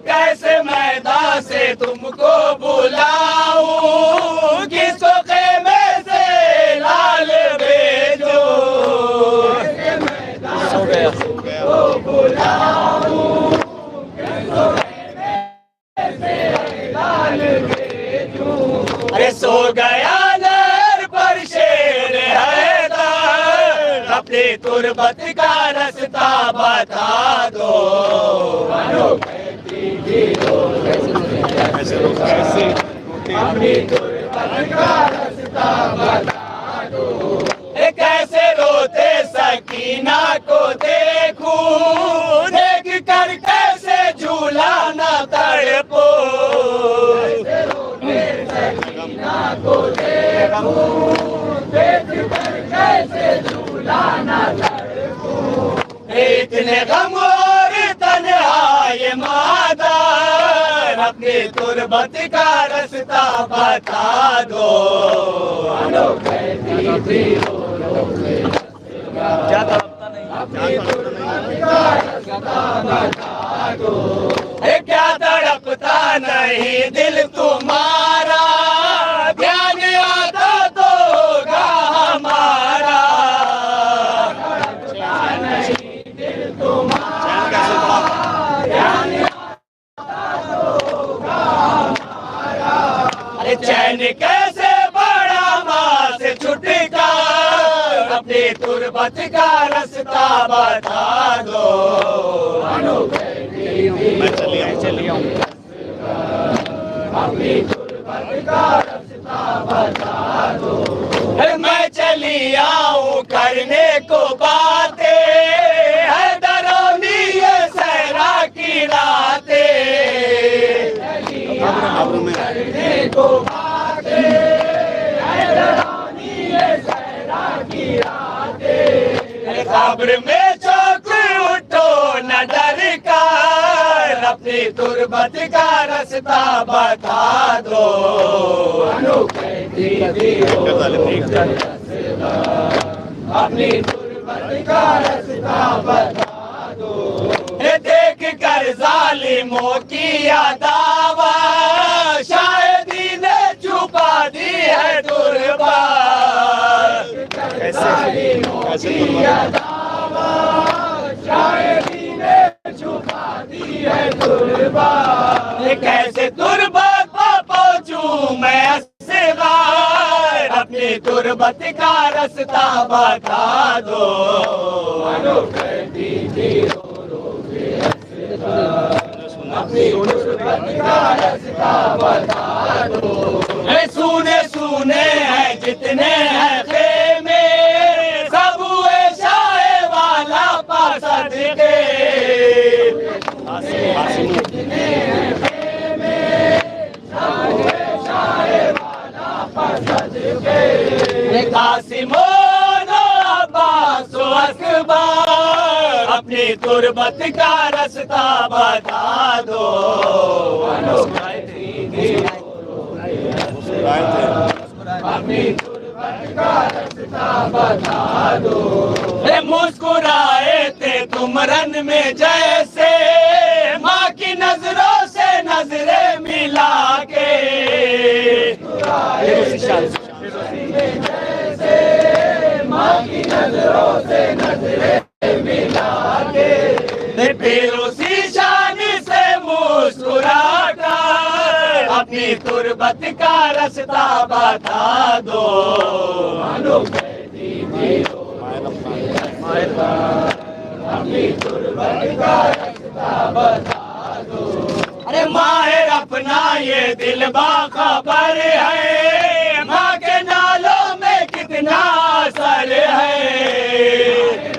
कैसे मैदान से तुमको बुलाऊं, किसको खेमे से लाल भेजो। अपनी तुरबत का रास्ता बता दो। अपनी तुरबत का रास्ता बता दो। कैसे रोते सकीना को देखूं, देख कर कैसे झूला न तड़पो। कैसे रोते सकीना को देखूं, देख कर कैसे झूला न तड़पो। इतने गम और तन्हाई मादार, अपनी तुरबत का रास्ता बता दो। क्या तड़पता नहीं क्या तड़पता नहीं दिल तुम्हारा, ध्यान आता तो होगा हमारा। नहीं दिल तुम्हारा, ध्यान आता तो होगा हमारा। अरे चैन कैसे बड़ा माँ से छुटका, अपनी तुरबत का रास्ता बता दो। अपनी तुरबत का रास्ता बता दो। मैं चली आऊं करने को बातें, है दरौनी ये सहरा की रातें। चली आऊं करने को बातें, है दरौनी ये सहरा की रातें। खबर में चौक उठो न डर कर, अपनी तुरबत का रास्ता बता दो। अपनी तुरबत का रास्ता बता दो। देख कर जालिमों की दावा, शायद ने छुपा दी है तुरबत। जालिमों की दावा, शायद ने छुपा दी है तुरबत। कैसे तुरबत पहुंचूं मैं असगार, अपनी तुरबत का रास्ता बता दो। अपनी तुरबत का रास्ता बता दो। सुने सुने हैं जितने हैं खेमे, सब हुए शाहे वाला पासद के। जितने हैं खेमे, सब हुए शाहे वाला पासद के। कासिमोनो अब्बास अकबर, अपनी तुरबत का रास्ता बता दो। अपनी तुरबत का रास्ता बता दो। मुस्कुराए थे तुम रन में जैसे, माँ की नजरों से नजरें मिला के। जैसे माँ की नजरों से नजरें मिला के। फिर उसी शान से मुस्कुरा कर, अपनी तुरबत का रास्ता बता दो। अपनी तुरबत का रास्ता बता दो। अरे माहिर अपना ये दिल बाखबर है, माँ के नालों में कितना असर है।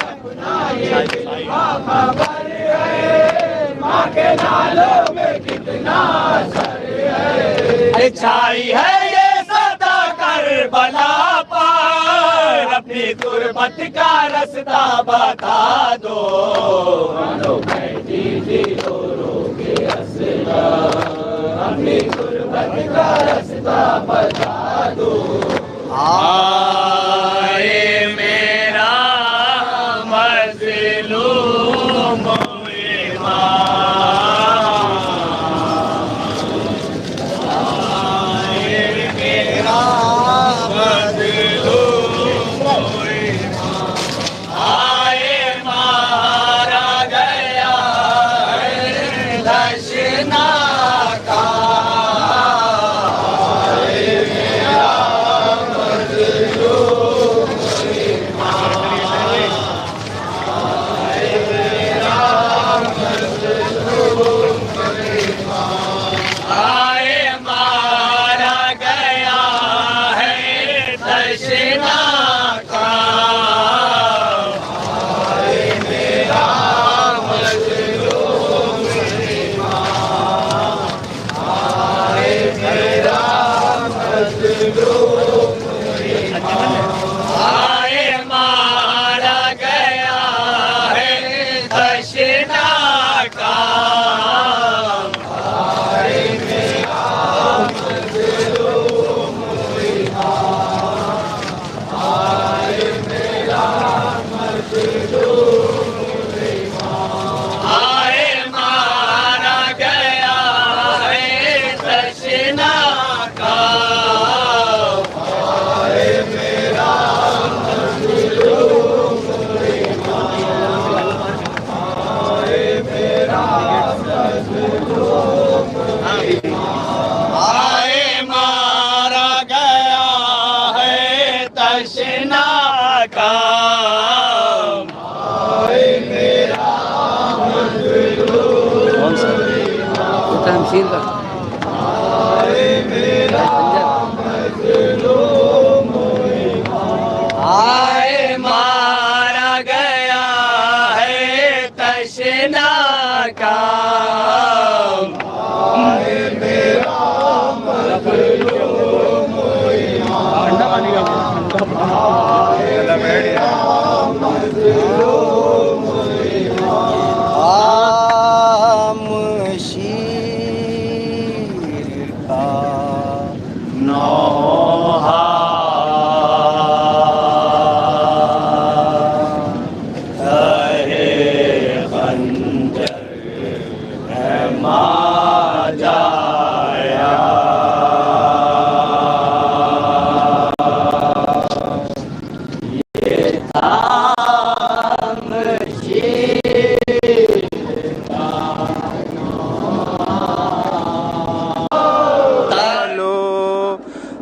अपना ये दिल बाखबर है, माँ के नालों में कितना असर है। अरे छाई है ये सदा करबला पर, अपनी तुरबत का रास्ता बता दो। अपनी तुरबत का रास्ता बता दो। आए मेरा मज़लूम काम तहसील का आए मारा गया है तशना काम ठंडा पानी का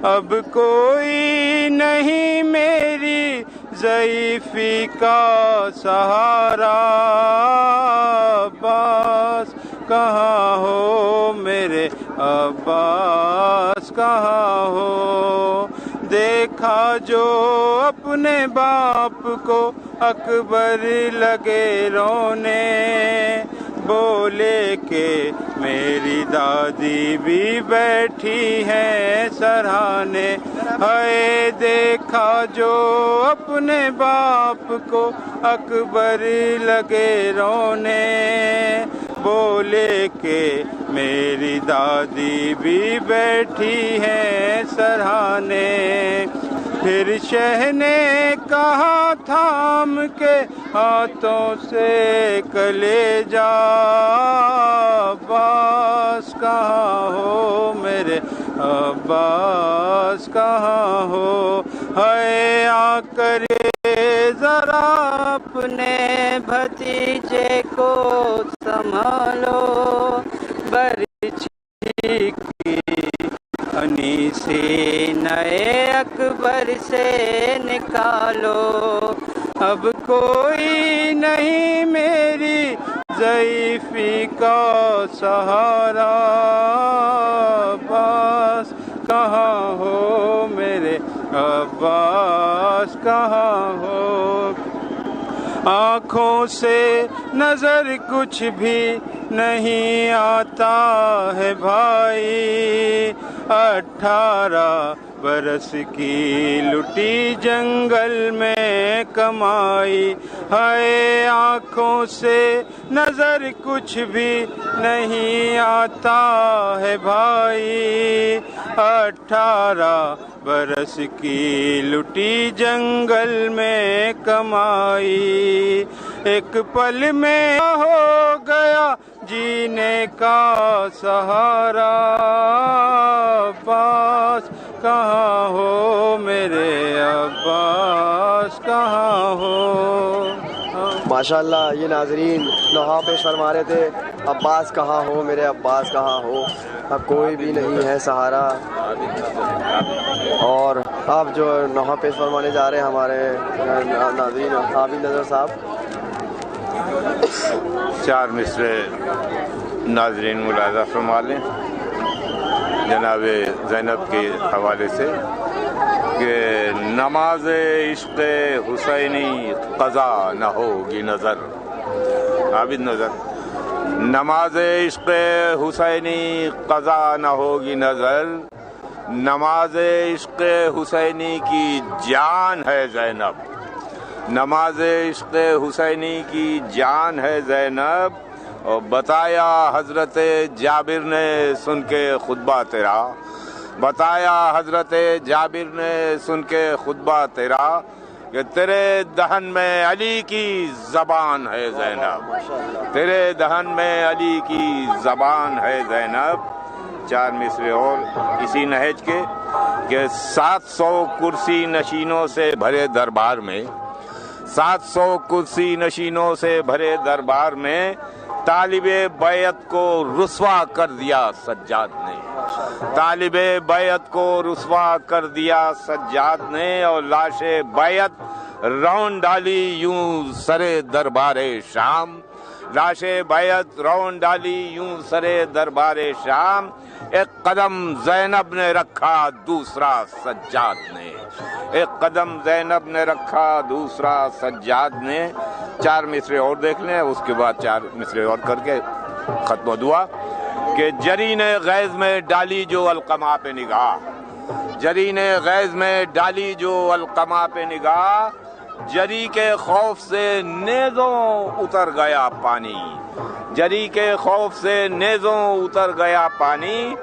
अब कोई नहीं मेरी ज़ईफ़ी का सहारा, अब्बास कहाँ हो मेरे अब्बास कहाँ हो। देखा जो अपने बाप को अकबर लगे रोने, बोले कि मेरी दादी भी बैठी है सराहने। हाय देखा जो अपने बाप को अकबर लगे रोने, बोले कि मेरी दादी भी बैठी है सराहने। फिर शह ने कहा थाम के हाथों से कलेजा, अब्बास कहाँ हो मेरे अब्बास कहाँ हो। है आकर जरा अपने भतीजे को संभालो, बर्छी की हनी से नए अकबर से निकालो। अब कोई नहीं मेरी ज़ईफ़ी का सहारा, अब्बास कहाँ हो मेरे अब्बास कहाँ हो। आँखों से नजर कुछ भी नहीं आता है भाई, 18 बरस की लुटी जंगल में कमाई। हाय आँखों से नजर कुछ भी नहीं आता है भाई, 18 बरस की लुटी जंगल में कमाई। एक पल में हो गया जीने का सहारा, अब्बास कहाँ हो मेरे अब्बास कहाँ हो। माशाल्लाह ये नाजरीन नहा पेश फरमा रहे थे, अब्बास कहाँ हो मेरे अब्बास कहाँ हो, अब कोई भी नहीं है सहारा। और अब जो नहा पेश फरमाने जा रहे हैं हमारे नाजरीन आबिद नज़र साहब। 4 मिसरे नाजरीन मुलाज़ा फरमा लें जनाब ज़ैनब के हवाले से कि नमाज इश्क़ हुसैनी क़ज़ा न होगी नज़र। आबिद नज़र, नमाज इश्क़ हुसैनी क़ज़ा न होगी नज़र, नमाज इश्क़ हुसैनी की जान है ज़ैनब, नमाज इश्क़ हुसैनी की जान है ज़ैनब। और बताया हज़रत जाबिर ने सुन के खुतबा तेरा, बताया हज़रत जाबिर ने सुन के खुतबा तेरा कि तेरे दहन में अली की ज़बान है ज़ैनब, तेरे दहन में अली की ज़बान है ज़ैनब। 4 मिसरे और इसी नहज के कि 700 कुर्सी नशीनों से भरे दरबार में, 700 कुर्सी नशीनों से भरे दरबार में तालिबे बैत को रुस्वा कर दिया सज्जाद ने, तालिबे बैत को रुस्वा कर दिया सज्जाद ने। और लाशे बैत رون ڈالی یوں سرے دربار شام، لاش بیعت رون ڈالی یوں سرے دربار شام، ایک قدم زینب نے رکھا دوسرا سجاد نے، ایک قدم زینب نے رکھا دوسرا سجاد نے۔ 4 مصرے اور دیکھ لیں، اس کے بعد 4 مصرے اور کر کے ختم دعا کہ جری نے غیظ میں ڈالی جو علقمہ پہ نگاہ، جری نے غیظ میں ڈالی جو علقمہ پہ نگاہ، جری کے خوف سے نیزوں اتر گیا پانی، جری کے خوف سے نیزوں اتر گیا پانی،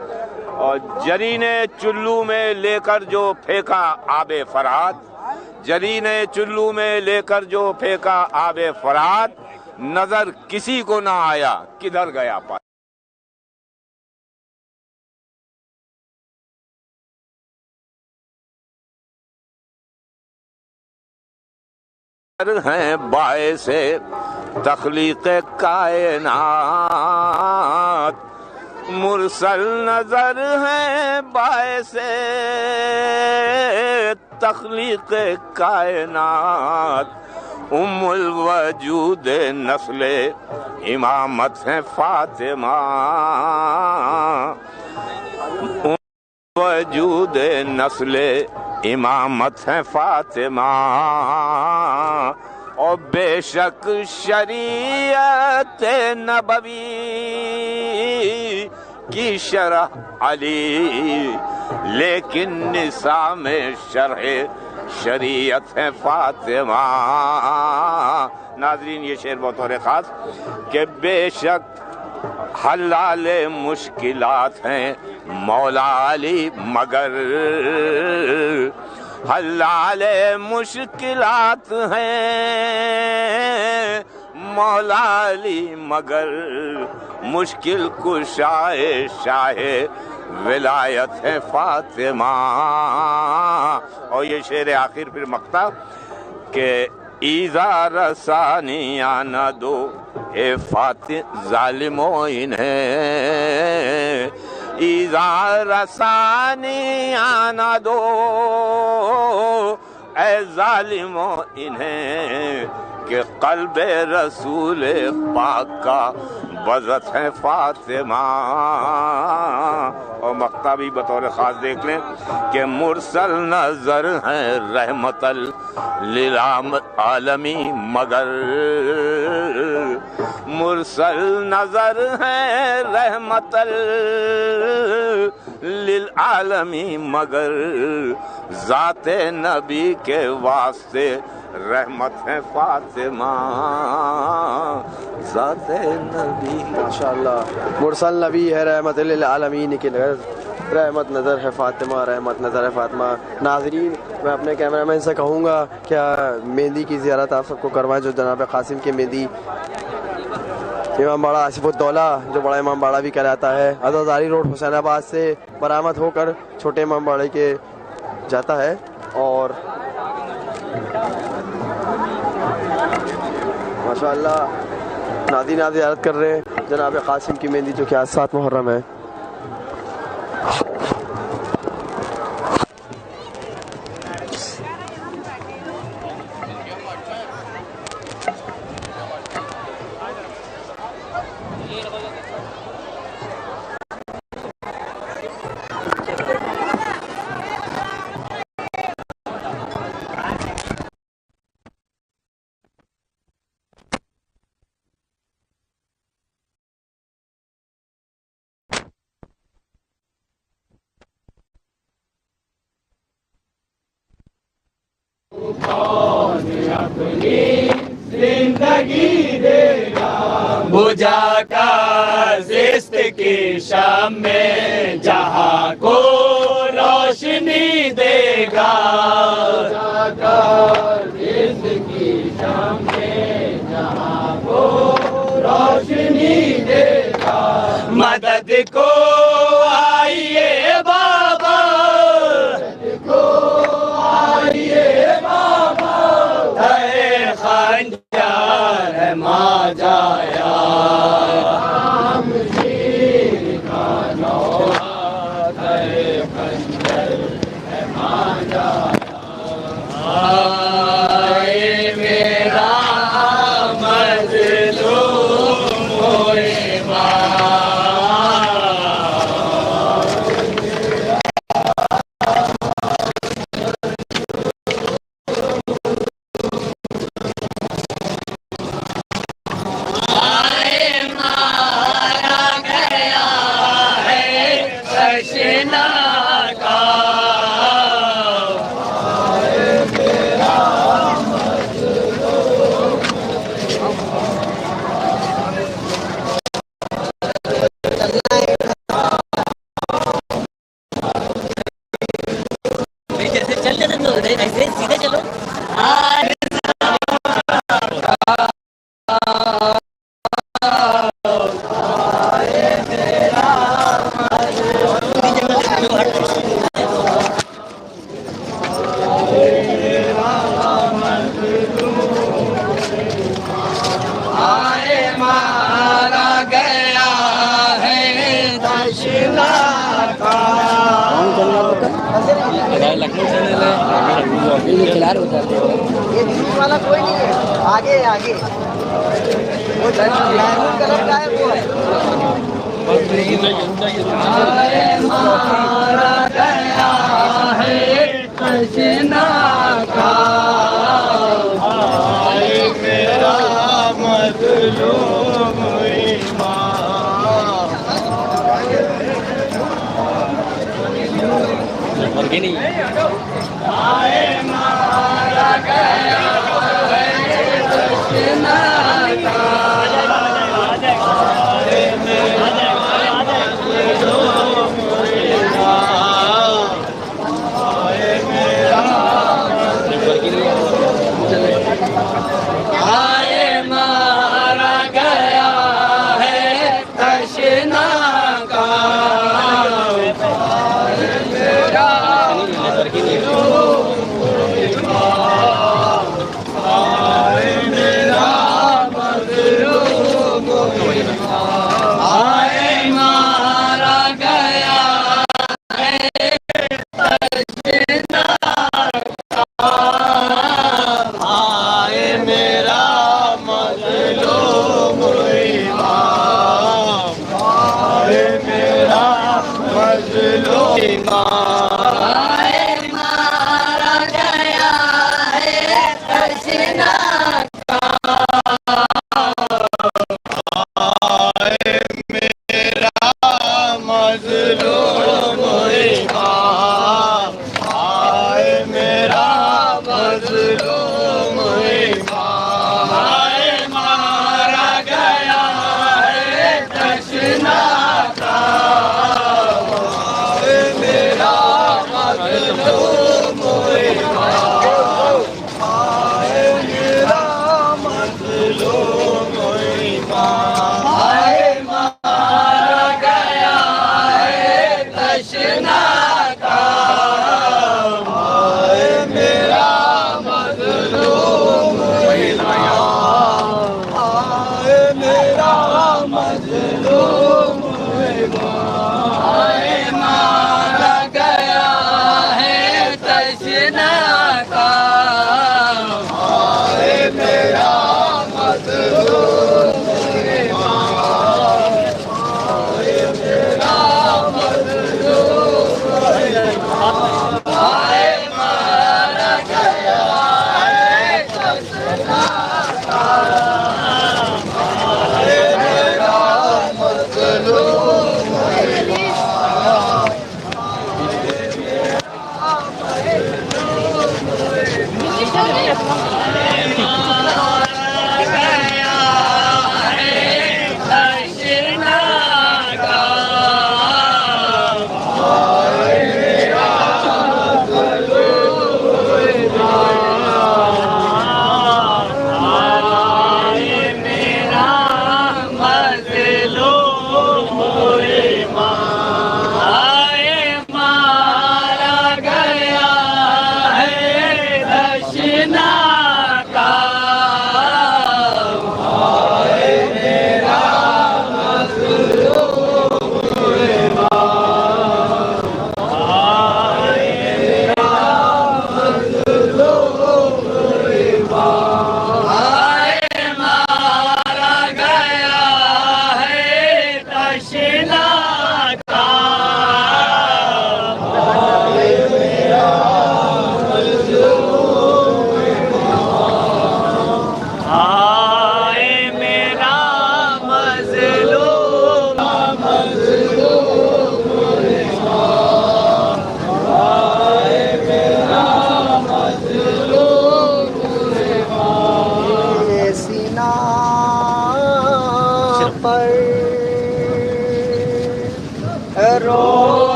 اور جری نے چلو میں لے کر جو پھینکا آب فرات، جری نے چلو میں لے کر جو پھینکا آب فرات، نظر کسی کو نہ آیا کدھر گیا پانی۔ ہیں باعث تخلیق کائنات، مرسل نظر ہیں باعث تخلیق کائنات، ام الوجود نسل امامت ہیں فاطمہ، ام الوجود نسل امامت ہے فاطمہ، اور بے شک شریعت نبوی کی شرح علی، لیکن نساء میں شرح شریعت ہے فاطمہ۔ ناظرین یہ شعر بطور خاص کہ بے شک حلال مشکلات ہیں مولا علی مگر، حلال مشکلات ہیں مولا علی مگر، مشکل کشائے شاہ ولایت ہے فاطمہ۔ اور یہ شعر آخر پھر مقطع کہ ایزا رسانی آنا دو اے فاتح ظالموں انہیں، ایزا رسانی آنا دو اے ظالموں انہیں، کہ قلب رسول پاک کا بزت ہے فاطمہ۔ اور مقطع بھی بطور خاص دیکھ لیں کہ مرسل نظر ہیں رحمت للعالمین مگر، مرسل نظر ہیں رحمت للعالمین مگر، ذات نبی کے واسطے رحمت ہے فاطمہ، ذات نبی۔ ماشاءاللہ مرسل نبی ہے رحمت للعالمین کی نظر، رحمت نظر ہے فاطمہ، رحمت نظر ہے فاطمہ۔ ناظرین میں اپنے کیمرہ مین سے کہوں گا کیا مہندی کی زیارت آپ سب کو کروائیں، جو جناب قاسم کی مہندی امام باڑہ آصف الدولہ جو بڑا امام باڑہ بھی کہلاتا ہے، عزازاری روڈ حسین آباد سے برآمد ہو کر چھوٹے امام باڑے کے جاتا ہے۔ اور ماشاءاللہ ناظرین آپ زیارت کر رہے ہیں جناب قاسم کی مہندی جو کہ آج 7 محرم ہے۔ زندگی دے گا بجھا کر زست کی شام میں، جہاں کو روشنی دے گا، بجھا کر زست کی شام میں، جہاں کو روشنی دے گا، مدد کو آئیے بابا، مدد کو آئیے بابا، اے خنجر ہے ماں جایا، ہم شیر کا نوحات، اے خنجر ہے ماں جایا، یہ جوس والا کوئی نہیں ہے، آگے آگے وہ میرون کلر کا ہے وہ ہے.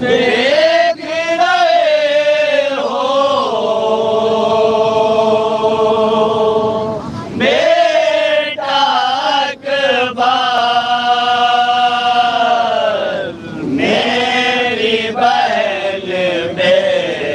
देख रहे हो बेटा अकबर मेरी बहन बेपर्दा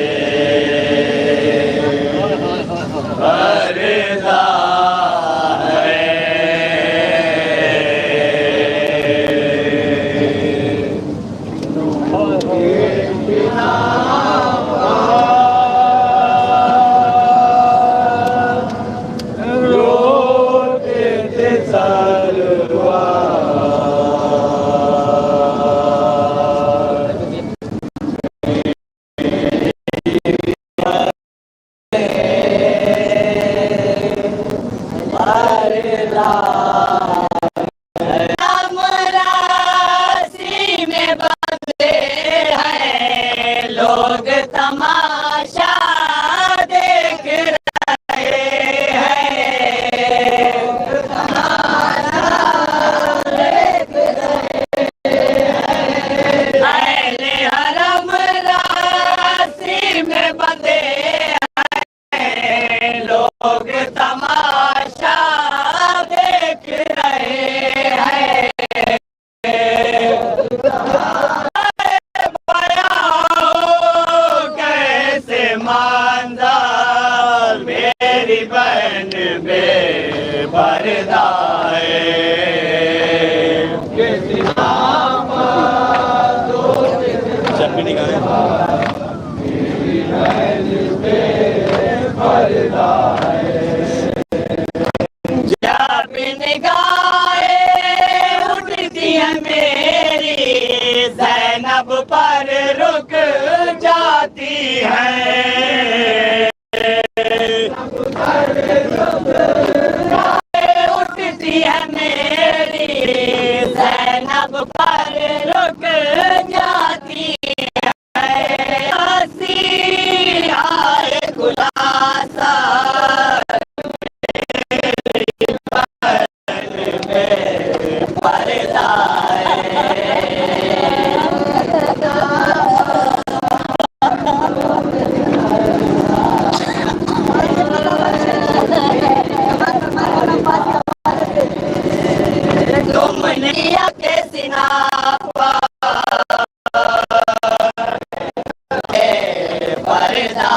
लोग तमाशा देख रहे हैं अहले हरम रास्ते में बंधे हैं लोग तमाशा देख रहे हैं मांझाल मेरी बहन बेपर्दा है जब निगाहें उठती हैं मेरी ज़ैनब पर रुक जाती हैं उठती है मेरी ज़ैनब पर रुक जाती है हंसी आए खुलासा पर्दा तुमने के सिना पर्दा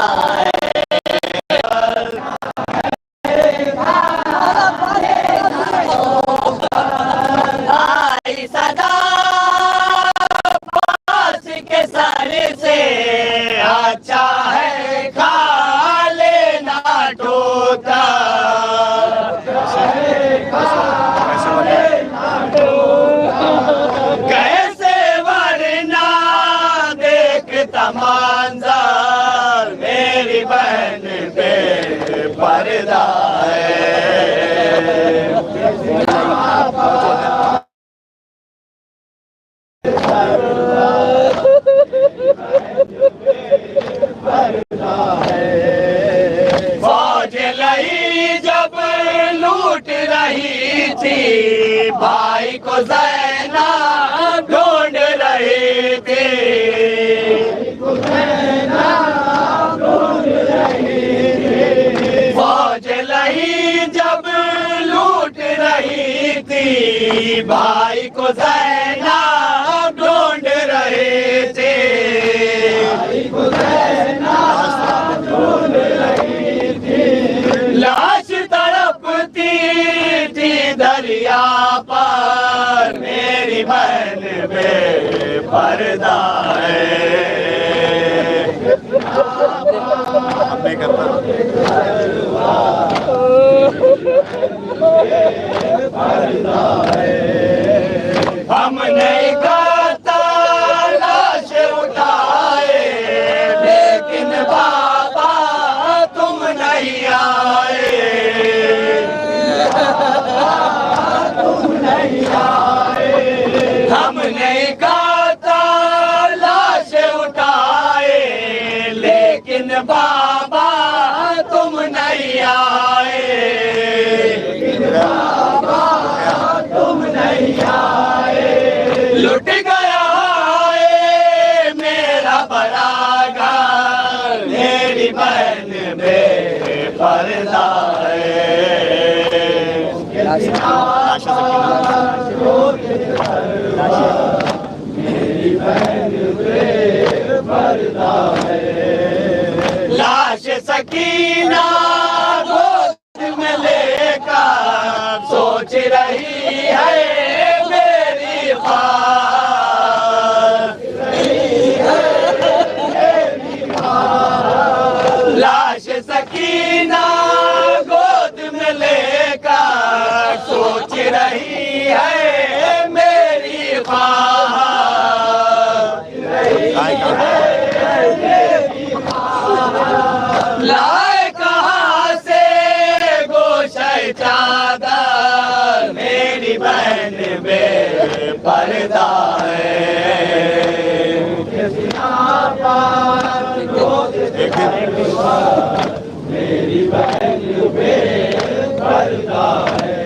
आई सदा पास के सर से अच्छा है खा लेना टोटा कैसे वरना देखता मांझाल मेरी बहन बेपर्दा है फौज लई जब लूट रही थी भाई को ज़ैनब ढूंढ रही थी फौज लई जब लूट रही थी भाई को ज़ैनब ढूंढ रहे थे लाश तड़पती थी दरिया पर मेरी बहन बेपर्दा है हम नहीं करता लाश उठाए लेकिन बाबा तुम नहीं आए हम नहीं करता लाश उठाए लेकिन बाबा तुम नहीं आए लुट गया है لاش سکینہ گود میں لے کر سوچ رہی ہے میری خواہ، لاش سکینہ گود میں لے کر سوچ رہی ہے میری خواہ، لائے کہاں سے گوشہ چادر، میری بہن بے پردہ میری بہن بے پردہ ہے۔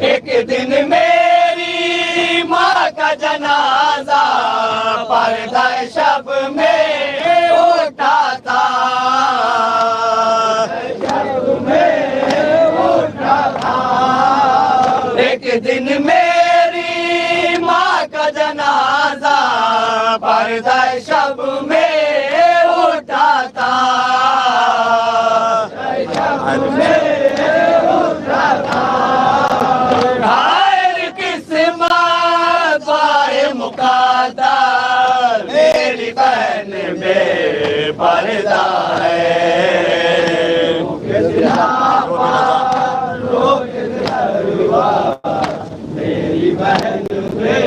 ایک دن میری ماں کا جنازہ پردہ شب میں اٹھا تھا، ایک دن میری ماں کا جنازہ پردہ شب میں اٹھا تھا، ہر قسمت بائے مقدر، میری بہن بے پردہ ہے، میری بہن بے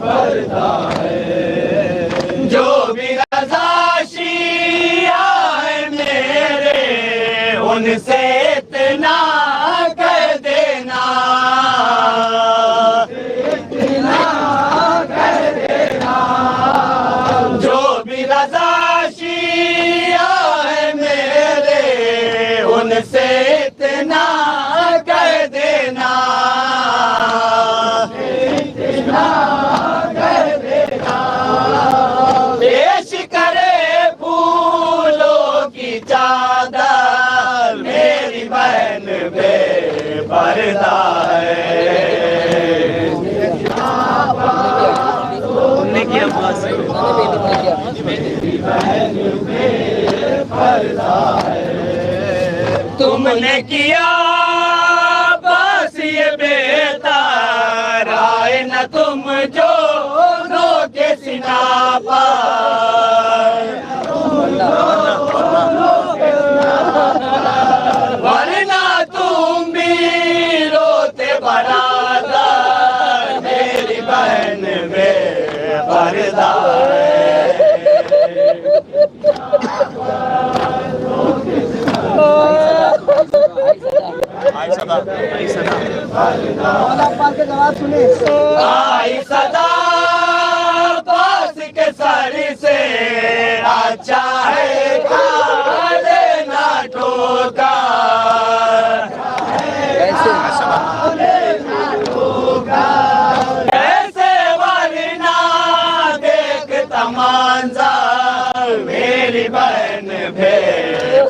پردہ ہے، جو بھی رضا شیعہ ہے میرے ان سے اتنا کہہ دینا، جو بھی رضا شیعہ ہے میرے ان سے اتنا کہہ دینا، پیش کرے پھولوں کی چادر، میری بہن بے پردہ ہے، تم نے کیا بس یہ بہتر آئے نہ تم جو رو کے سنا پر، ورنہ تم بھی روتے برادر، میری بہن بے پردہ ہے، آئی صدا پاس کے سر سے، اچھا ہے کھا لینا ٹھوکر، ایسے ورنہ دیکھتا منظر، میری بہن بے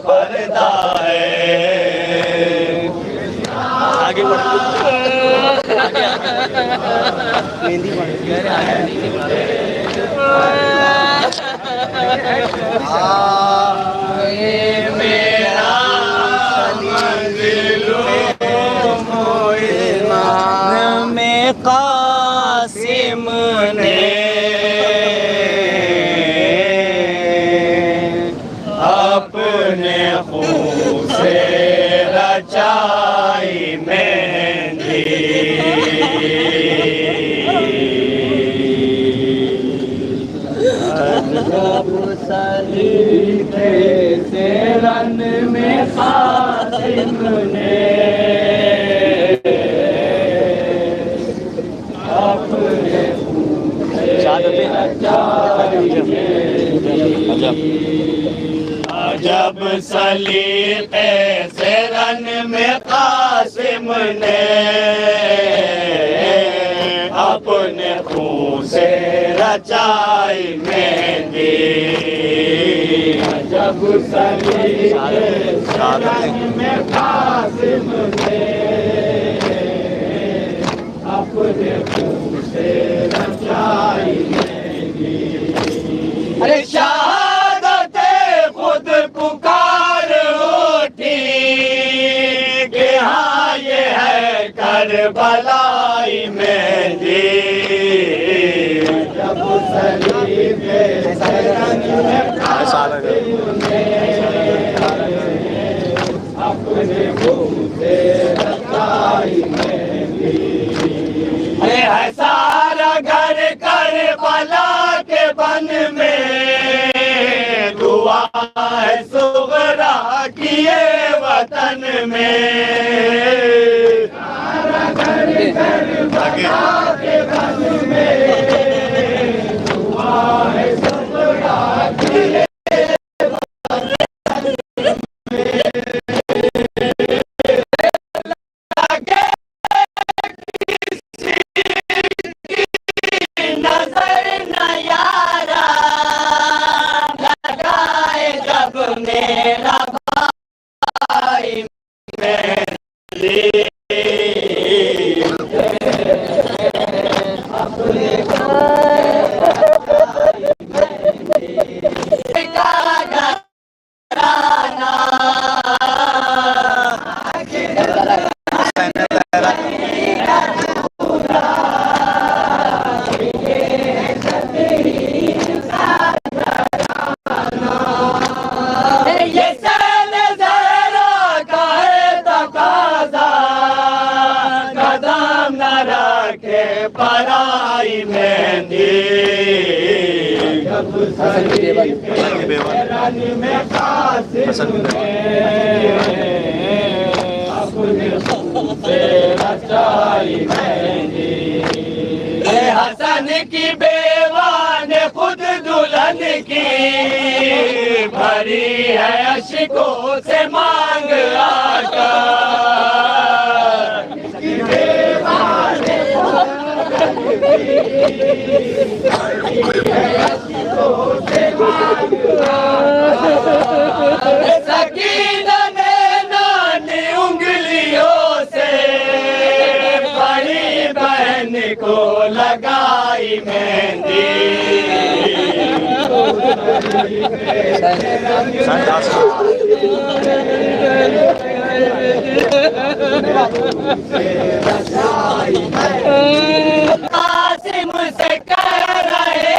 پردہ ہے، آگے میرا میں قاسم نے اپنے خون سے رچائی مہندی، جب سلیقے سے رن میں قاسم نے اپنے خون سے رچائی مہندی، جب سلیقے سے رن میں قاسم نے اپنے خون سے رچائی مہندی، جب سلیقے سے رن میں قاسم نے ارے شہادت خود پکار اٹھی کہ ہاں یہ ہے کربلائی مہندی جب صلیب سرنگ میں اپنے منہ سے رتائی مہندی ہے سارا گھر کربلا کے بن میں دعا ہے صغرا کیے وطن میں سارا گھر کربلا کے بن میں دعا ہے صغرا کیے پرائی مہندی جب رن میں قاسم اپنے خون سے رچائی مہندی حسن کی بیوہ نے خود دلہن کی بھری ہے اشکوں سے مانگ آقا سکینہ نے نانی انگلیوں سے بڑی بہن کو لگائی مہندی قاسم سے کہہ رہے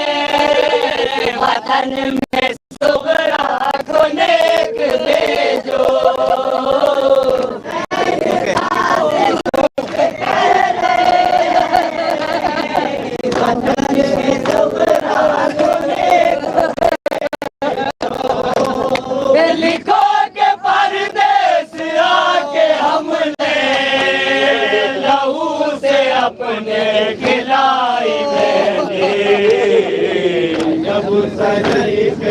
ہیں وطن میں صغرا کو نیک بھیجو لکھو کہ پردیس آ کے ہم نے لہو سے اپنے کھلائی مہندی جب صلیب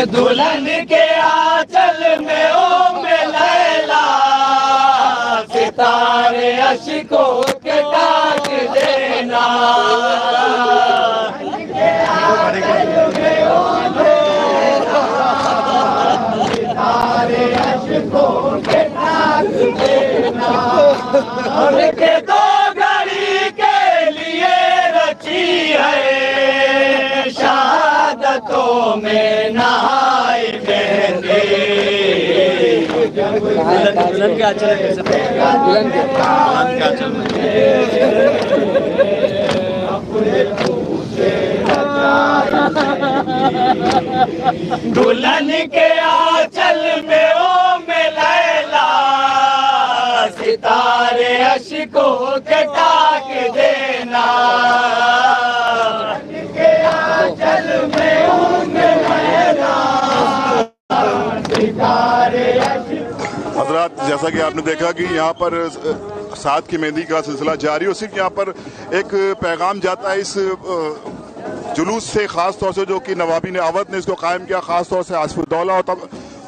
دلہن کے آنچل میں ام لیلا ستارے اشکوں کے ڈاک دینا ستارے اشکوں کے ڈاک دینا اور کے دو گھڑی کے لیے رچی ہے شہادتوں میں نہائی مہندی دلہن کے آنچل دلہن کے آنچل میں ام لیلا ستارے اشکوں کے ڈاک دینا کے آنچل میں ام لیلا ستارے حضرات جیسا کہ آپ نے دیکھا کہ یہاں پر سعد کی مہندی کا سلسلہ جاری ہو صرف یہاں پر ایک پیغام جاتا ہے اس جلوس سے خاص طور سے جو کہ نوابین اودھ نے اس کو قائم کیا خاص طور سے آصف الدولہ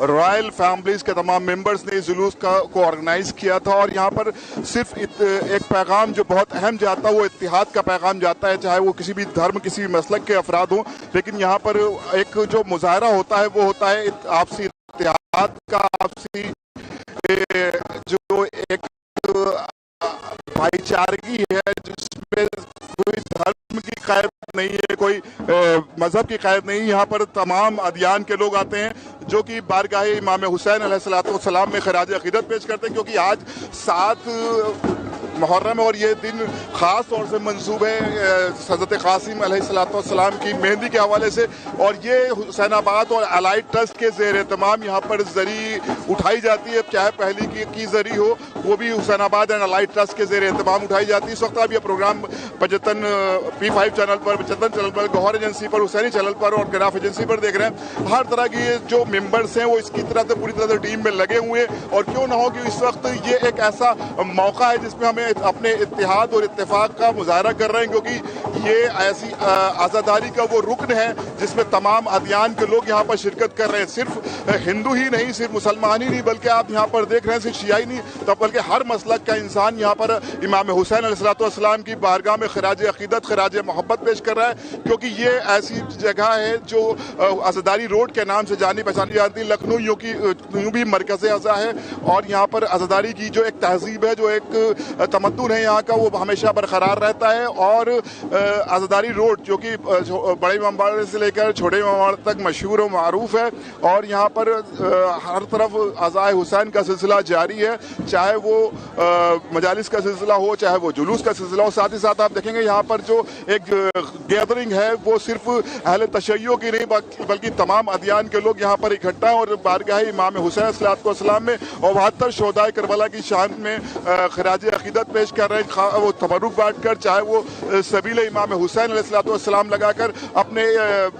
रॉयल फैमिलीज के तमाम मेंबर्स ने इस जुलूस को ऑर्गेनाइज किया था। और यहाँ पर सिर्फ एक पैगाम जो बहुत अहम जाता है वो इत्तिहाद का पैगाम जाता है, चाहे वो किसी भी धर्म किसी भी मसलक के अफराद हों। लेकिन यहाँ पर एक जो मुजाहरा होता है वो होता है आपसी इत्तिहाद का, आपसी जो एक भाईचारगी है जिसमें कोई धर्म की कैद नहीं है, कोई मजहब की कैद नहीं। यहाँ पर तमाम अदियान के लोग आते हैं जो कि बारगाह इमाम हुसैन अलैहिस्सलाम में खराज अकीदत पेश करते हैं, क्योंकि आज 7 मुहर्रम है और ये दिन ख़ास तौर से मंसूब है हज़रत क़ासिम अलैहिस्सलाम की मेहंदी के हवाले से। और ये हुसैनाबाद और अलाइड ट्रस्ट के ज़ेर एहतमाम यहाँ पर जरी उठाई जाती है, चाहे पहली की जरी हो वो भी हुसैनाबाद एंड अलाइड ट्रस्ट के ज़ेर एहतमाम उठाई जाती है। इस वक्त आप ये प्रोग्राम पंजतन P5 चैनल पर, पंजतन चैनल पर, गौहर एजेंसी पर, हुसैनी चैनल पर और गिराफ एजेंसी पर देख रहे हैं। हर तरह की जो मेंबर्स हैं वो इसकी तरह से पूरी तरह से टीम में लगे हुए हैं। और क्यों ना हो कि इस वक्त ये एक ऐसा मौका है जिसमें हमें अपने इत्तिहाद और इत्तेफाक का मुजाहरा कर रहे हैं, क्योंकि ये ऐसी आज़ादारी का वो रुकन है जिसमें तमाम अदियान के लोग यहाँ पर शिरकत कर रहे हैं। सिर्फ हिंदू ही नहीं, सिर्फ मुसलमान ही नहीं, बल्कि आप यहाँ पर देख रहे हैं सिर्फ शियाई नहीं तो बल्कि हर मसलक का इंसान यहाँ पर इमाम हुसैन अलैहिस्सलाम की बारगाह में खराज अकीदत, खराज मोहब्बत पेश कर रहा है। क्योंकि ये ऐसी जगह है जो आज़ादारी रोड के नाम से जानी पहचानी जाती है। लखनऊ यूं भी मरकज़ अज़ा है और यहाँ पर आज़ादारी की जो एक तहजीब है, जो एक तमद्दुन है यहाँ का, वो हमेशा बरकरार रहता है। और आज़ादारी रोड जो कि बड़े इमामबाड़े से लेकर छोटे इमामबाड़े तक मशहूर और मारूफ है और यहाँ पर हर तरफ अज़ाए हुसैन का सिलसिला जारी है, चाहे वो मजालिस का सिलसिला हो, चाहे वो जुलूस का सिलसिला हो। साथ ही साथ आप देखेंगे यहाँ पर जो एक गैदरिंग है वो सिर्फ अहले तशय्यो की नहीं बल्कि तमाम अदियान के लोग यहाँ पर इकट्ठा हैं और बारगाह इमाम हुसैन अलैहिस्सलाम में और 72 शोहदाए करबला की शान में खराज अकीदत पेश कर रहे हैं। वो तबरुक बांट कर, चाहे वो सबील इमाम हुसैन अलैहिस्सलाम लगाकर अपने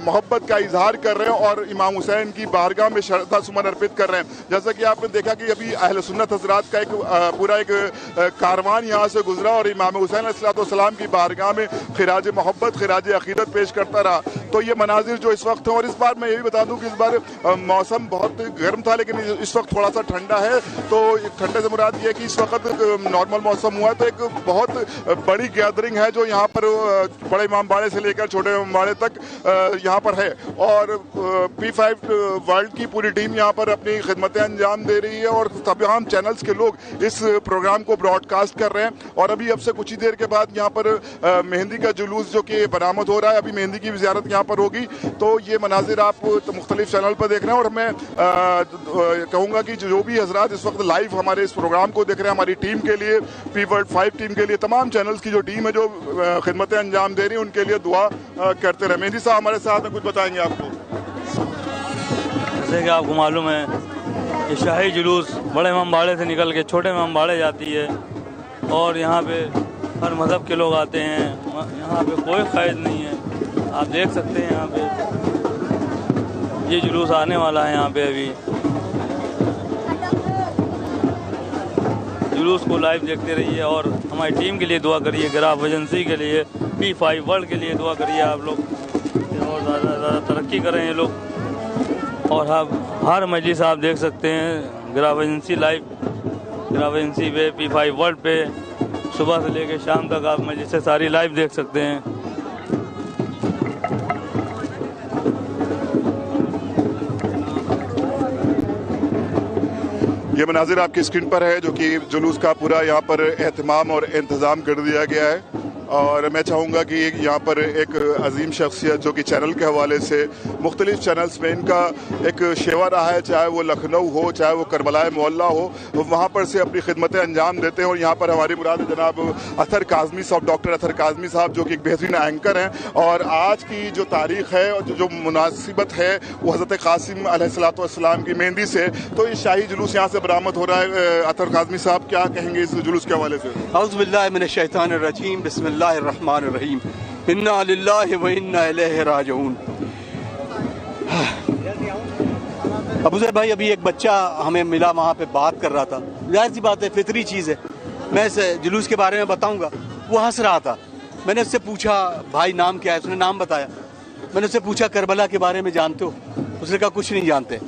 मोहब्बत का इजहार कर रहे हैं और इमाम हुसैन की बारगाह में श्रद्धा सुमन अर्पित कर रहे हैं। जैसा कि आपने देखा कि अभी अहले सुन्नत हज़रात का एक पूरा एक कारवान यहाँ से गुजरा और इमाम हुसैन अलैहिस्सलाम की बारगाह में खराज मोहब्बत, खराज अकीदत पेश करता रहा। तो ये मनाजिर जो इस वक्त हैं, और इस बार मैं ये भी बता दूं कि इस बार मौसम बहुत गर्म था लेकिन इस वक्त थोड़ा सा ठंडा है। तो ठंडे से मुराद ये कि इस वक्त नॉर्मल मौसम हुआ है। तो एक बहुत बड़ी गैदरिंग है जो यहाँ पर बड़े इमामबाड़े से लेकर छोटे इमामबाड़े तक यहाँ पर है। और P5 वर्ल्ड की पूरी टीम यहाँ पर अपनी खिदमतें अंजाम दे रही है और तमाम चैनल्स के लोग इस प्रोग्राम को ब्रॉडकास्ट कर रहे हैं। और अभी अब से कुछ ही देर के बाद यहाँ पर मेहंदी का जुलूस जो कि बरामद हो रहा है, अभी मेहंदी की ज़ियारत यहाँ पर होगी। तो ये मनाजिर आप मुख्तलिफ चैनल पर देख रहे हैं। और मैं कहूँगा कि जो भी हजरात इस वक्त लाइव हमारे इस प्रोग्राम को देख रहे हैं, हमारी टीम के लिए, P5 टीम के लिए, तमाम चैनल्स की जो टीम है जो खिदमतें अंजाम दे रही है, उनके लिए दुआ करते रहे। मेहंदी साहब हमारे साथ में कुछ बताएंगे आपको। जैसे कि आपको मालूम है कि शाही जुलूस बड़े इमामबाड़े से निकल के छोटे इमामबाड़े जाती है और यहाँ पे हर मज़हब के लोग आते हैं। यहाँ पे कोई क़ैद नहीं है, आप देख सकते हैं। यहाँ पे ये जुलूस आने वाला है। यहाँ पे अभी जुलूस को लाइव देखते रहिए और हमारी टीम के लिए दुआ करिए, गिराफ एजेंसी के लिए, P5 वर्ल्ड के लिए दुआ करिए आप लोग और ज़्यादा तरक्की करें ये लोग। और आप हर मजलिस आप देख सकते हैं गिराफ एजेंसी लाइव, गिराफ एजेंसी पे, P5 वर्ल्ड पे सुबह से लेकर शाम तक आप मजलिसें सारी लाइव देख सकते हैं। ये मनाजिर आपकी स्क्रीन पर है जो कि जुलूस का पूरा यहाँ पर एहतमाम और इंतज़ाम कर दिया गया है। और मैं चाहूँगा कि यहाँ पर एक अजीम शख्सियत जो कि चैनल के हवाले से मुख्तलिफ चैनल्स में इनका एक शेवा रहा है, चाहे वो लखनऊ हो, चाहे वो करबलाए मोहल्ला हो, वहाँ पर से अपनी खिदमतें अंजाम देते हैं। और यहाँ पर हमारी मुराद जनाब अतर काज़मी साहब, डॉक्टर अतर काज़मी साहब, जो कि एक बेहतरीन एंकर हैं। और आज की जो तारीख़ है और जो मुनासिबत है वो हज़रत क़ासिम अलैहिस्सलाम की मेहंदी से, तो ये शाही जुलूस यहाँ से बरामद हो रहा है। अतर काज़मी साहब क्या कहेंगे इस जुलूस के हवाले से? औज़ु बिल्लाहि मिनश शैतानिर रजीम, बिस्मिल्लाहिर्रहमानिर रहीम, इन्ना लिल्लाहि व इन्ना इलैहि राजिऊन। अबू ज़र भाई, अभी एक बच्चा हमें मिला, वहाँ पे बात कर रहा था। जाहिर सी बात है, फितरी चीज़ है। मैं इस जुलूस के बारे में बताऊँगा। वो हंस रहा था। मैंने उससे पूछा, भाई नाम क्या है? उसने नाम बताया। मैंने उससे पूछा, करबला के बारे में जानते हो? उसने कहा कुछ नहीं जानते।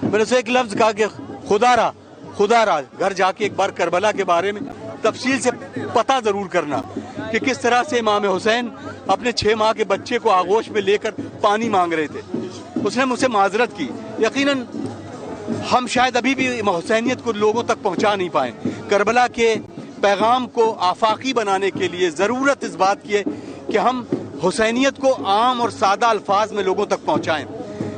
मैंने उससे एक लफ्ज़ कहा कि खुदा रा घर जाके एक बार करबला के बारे में तफसील से पता ज़रूर करना कि किस तरह से इमाम हुसैन अपने 6 माह के बच्चे को आगोश में लेकर पानी मांग रहे थे। उसने मुझसे माजरत की। यकीनन हम शायद अभी भी हुसैनियत को लोगों तक पहुंचा नहीं पाए। करबला के पैगाम को आफाकी बनाने के लिए ज़रूरत इस बात की है कि हम हुसैनियत को आम और सादा अल्फाज में लोगों तक पहुंचाएं।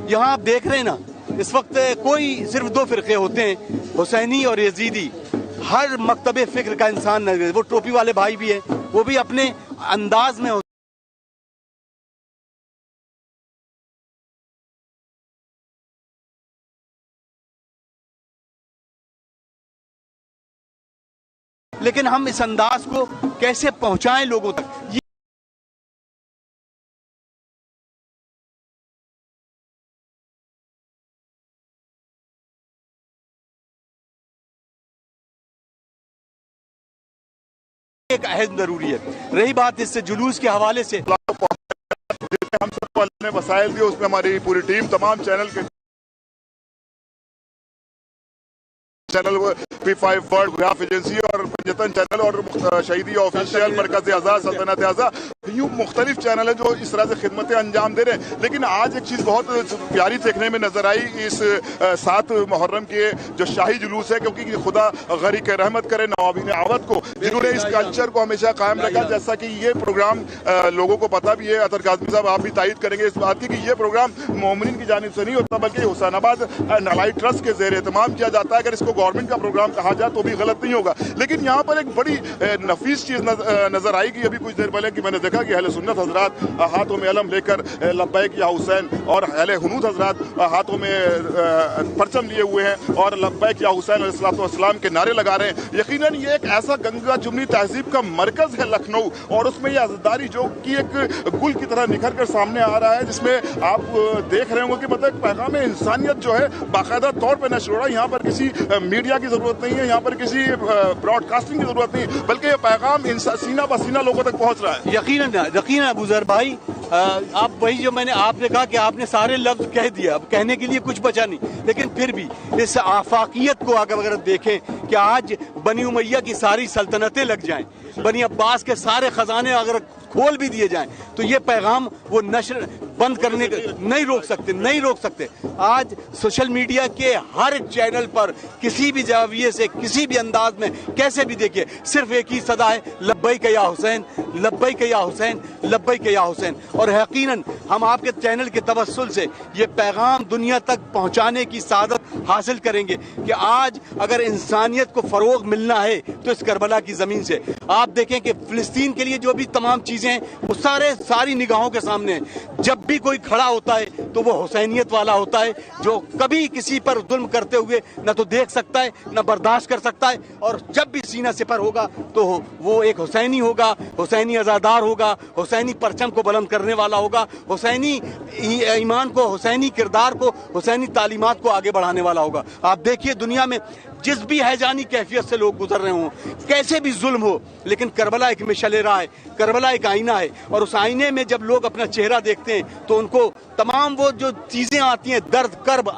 यहाँ आप देख रहे हैं ना, इस वक्त कोई सिर्फ 2 फ़िरक़े होते हैं, हुसैनी और यजीदी। हर मकतबे फ़िक्र का इंसान, वो टोपी वाले भाई भी हैं, वो भी अपने अंदाज में। लेकिन हम इस अंदाज को कैसे पहुंचाएं लोगों तक, एक अहम जरूरी है। रही बात इससे जुलूस के हवाले से, हम सबको अल्लाह ने वसाइल दिए, उसमें हमारी पूरी टीम, तमाम चैनल के channel P5 world graph agency और पंजतन चैनल और शहीदी ऑफिशियल मरकज आज़ाद सल्तनत आज़ाद, यूँ मुख्तलिफ चैनल है जो इस तरह से खिदमतें अंजाम दे रहे हैं। लेकिन आज एक चीज़ बहुत प्यारी देखने में नजर आई इस 7 मुहर्रम के जो शाही जुलूस है, क्योंकि खुदा गरी के रहमत करे नवाबीन आवत को, जिन्होंने इस कल्चर को हमेशा कायम रखा। जैसा कि ये प्रोग्राम लोगों को पता भी है, अतर काज़मी साहब आप भी तायद करेंगे इस बात की कि ये प्रोग्राम मोमिनीन की जानिब से नहीं होता, बल्कि हुसैनाबाद नलाई ट्रस्ट के ज़ेर एहतमाम किया जाता है। अगर इसको गवर्नमेंट का प्रोग्राम कहा जाए तो भी गलत नहीं होगा। लेकिन यहाँ पर एक बड़ी नफीस चीज़ नजर आएगी अभी कुछ देर पहले कि मैंने देखा कि अहले सुन्नत हजरात हाथों में अलम लेकर लब्बैक या हुसैन, और अहले हुनूद हजरात हाथों में परचम लिए हुए हैं और लब्बैक या हुसैन अलैहिस्सलाम के नारे लगा रहे हैं। यकीनन ये एक ऐसा गंगा जुमनी तहजीब का मरकज है लखनऊ, और उसमें यह आज़ादारी जो कि एक गुल की तरह निखर कर सामने आ रहा है, जिसमें आप देख रहे होंगे कि मतलब पैगाम इंसानियत जो है बाकायदा तौर पर नशर हो रहा है। यहाँ पर किसी मीडिया की जरूरत नहीं है, यहाँ पर किसी ब्रॉडकास्टिंग की जरूरत नहीं, बल्कि ये पैगाम सीना बसीना लोगों तक पहुंच रहा है। यकीनन अबू ज़र भाई, आप वही जो आपने कहा कि आपने सारे लफ्ज कह दिया, अब कहने के लिए कुछ बचा नहीं। लेकिन फिर भी इस आफाकियत को अगर देखें कि आज बनी उमैया की सारी सल्तनतें लग जाएं, बनी अब्बास के सारे खजाने अगर खोल भी दिए जाएं, तो ये पैगाम वो नशर बंद करने नहीं रोक सकते। आज सोशल मीडिया के हर चैनल पर किसी भी जाविये से, किसी भी अंदाज में, कैसे भी देखिए, सिर्फ एक ही सदा है, लब्बैक या हुसैन, लब्बैक या हुसैन, लब्बैक या हुसैन। और यकीनन हम आपके चैनल के तवस्सुल से ये पैगाम दुनिया तक पहुंचाने की सादत हासिल करेंगे कि आज अगर इंसानियत को फरोग मिलना है तो इस करबला की जमीन से। आप देखें कि फिलिस्तीन के लिए जो भी तमाम चीजें हैं वो सारी निगाहों के सामने हैं। जब भी कोई खड़ा होता है तो वो हुसैनियत वाला होता है, जो कभी किसी पर जुल्म करते हुए न तो देख सकता है न बर्दाश्त कर सकता है, और जब भी सीना सिपर होगा तो वो एक हुसैनी होगा, हुसैनी अज़ादार होगा, हुसैनी परचम को बुलंद करने वाला होगा, हुसैनी ईमान को, हुसैनी किरदार को, हुसैनी तालीमात को आगे बढ़ाने वाला होगा। आप देखिए दुनिया में जिस भी हैजानी कैफियत से लोग गुजर रहे हों, कैसे भी जुल्म हो, लेकिन करबला एक मिशल राह है, करबला एक आईना है, और उस आईने में जब लोग अपना चेहरा देखते हैं तो उनको तमाम वो जो चीजें आती हैं, दर्द, कर्ब,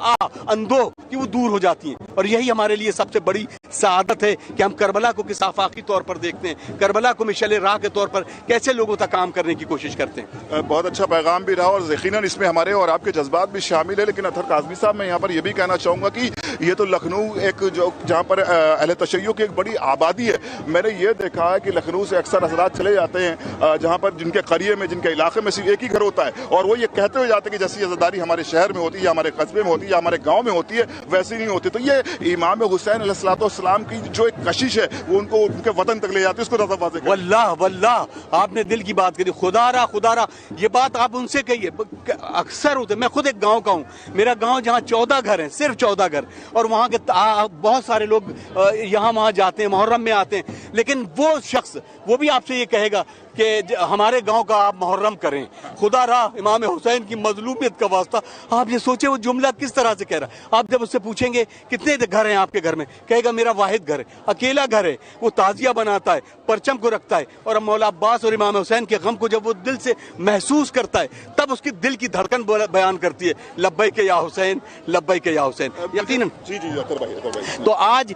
अंदोह कि वो दूर हो जाती हैं। और यही हमारे लिए सबसे बड़ी सआदत है कि हम करबला को किस आफाकी तौर पर देखते हैं, करबला को मिशल राह के तौर पर कैसे लोगों तक काम करने की कोशिश करते हैं। बहुत अच्छा पैगाम भी रहा और यकीनन इसमें हमारे और आपके जज्बात भी शामिल है। लेकिन अतर काज़मी साहब, मैं यहाँ पर यह भी कहना चाहूँगा कि ये तो लखनऊ एक जो जहाँ पर अहले तशय्यो की एक बड़ी आबादी है, मैंने ये देखा है कि लखनऊ से अक्सर हज़रात चले जाते हैं जहाँ पर जिनके करिए में, जिनके इलाके में सिर्फ एक ही घर होता है, और वो ये कहते हुए जाते हैं कि जैसी आज़ादारी हमारे शहर में होती है, हमारे कस्बे में होती है, हमारे गाँव में होती है, वैसी नहीं होती। तो ये इमाम हुसैन अलैहिस्सलाम की जो एक कशिश है वो उनको उनके वतन तक ले जाती है, उसको ज़्यादा वाज़ेह करें। वल्लाह आपने दिल की बात करी। खुदारा ये बात आप उनसे कहिए। अक्सर होते, मैं खुद एक गांव का हूँ, मेरा गांव जहाँ 14 घर हैं, सिर्फ 14 घर, और वहाँ के बहुत सारे लोग यहाँ वहाँ जाते हैं, मुहर्रम में आते हैं, लेकिन वो शख्स वो भी आपसे ये कहेगा کہ ہمارے گاؤں کا آپ محرم کریں, خدا رہا امام حسین کی مظلومیت کا واسطہ. آپ یہ سوچیں وہ جملہ کس طرح سے کہہ رہا ہے. آپ جب اس سے پوچھیں گے کتنے گھر ہیں آپ کے گھر میں, کہے گا میرا واحد گھر ہے, اکیلا گھر ہے. وہ تعزیہ بناتا ہے, پرچم کو رکھتا ہے, اور مولا عباس اور امام حسین کے غم کو جب وہ دل سے محسوس کرتا ہے تب اس کی دل کی دھڑکن بیان کرتی ہے, لبیک یا حسین, لبیک یا حسین. یقیناً تو آج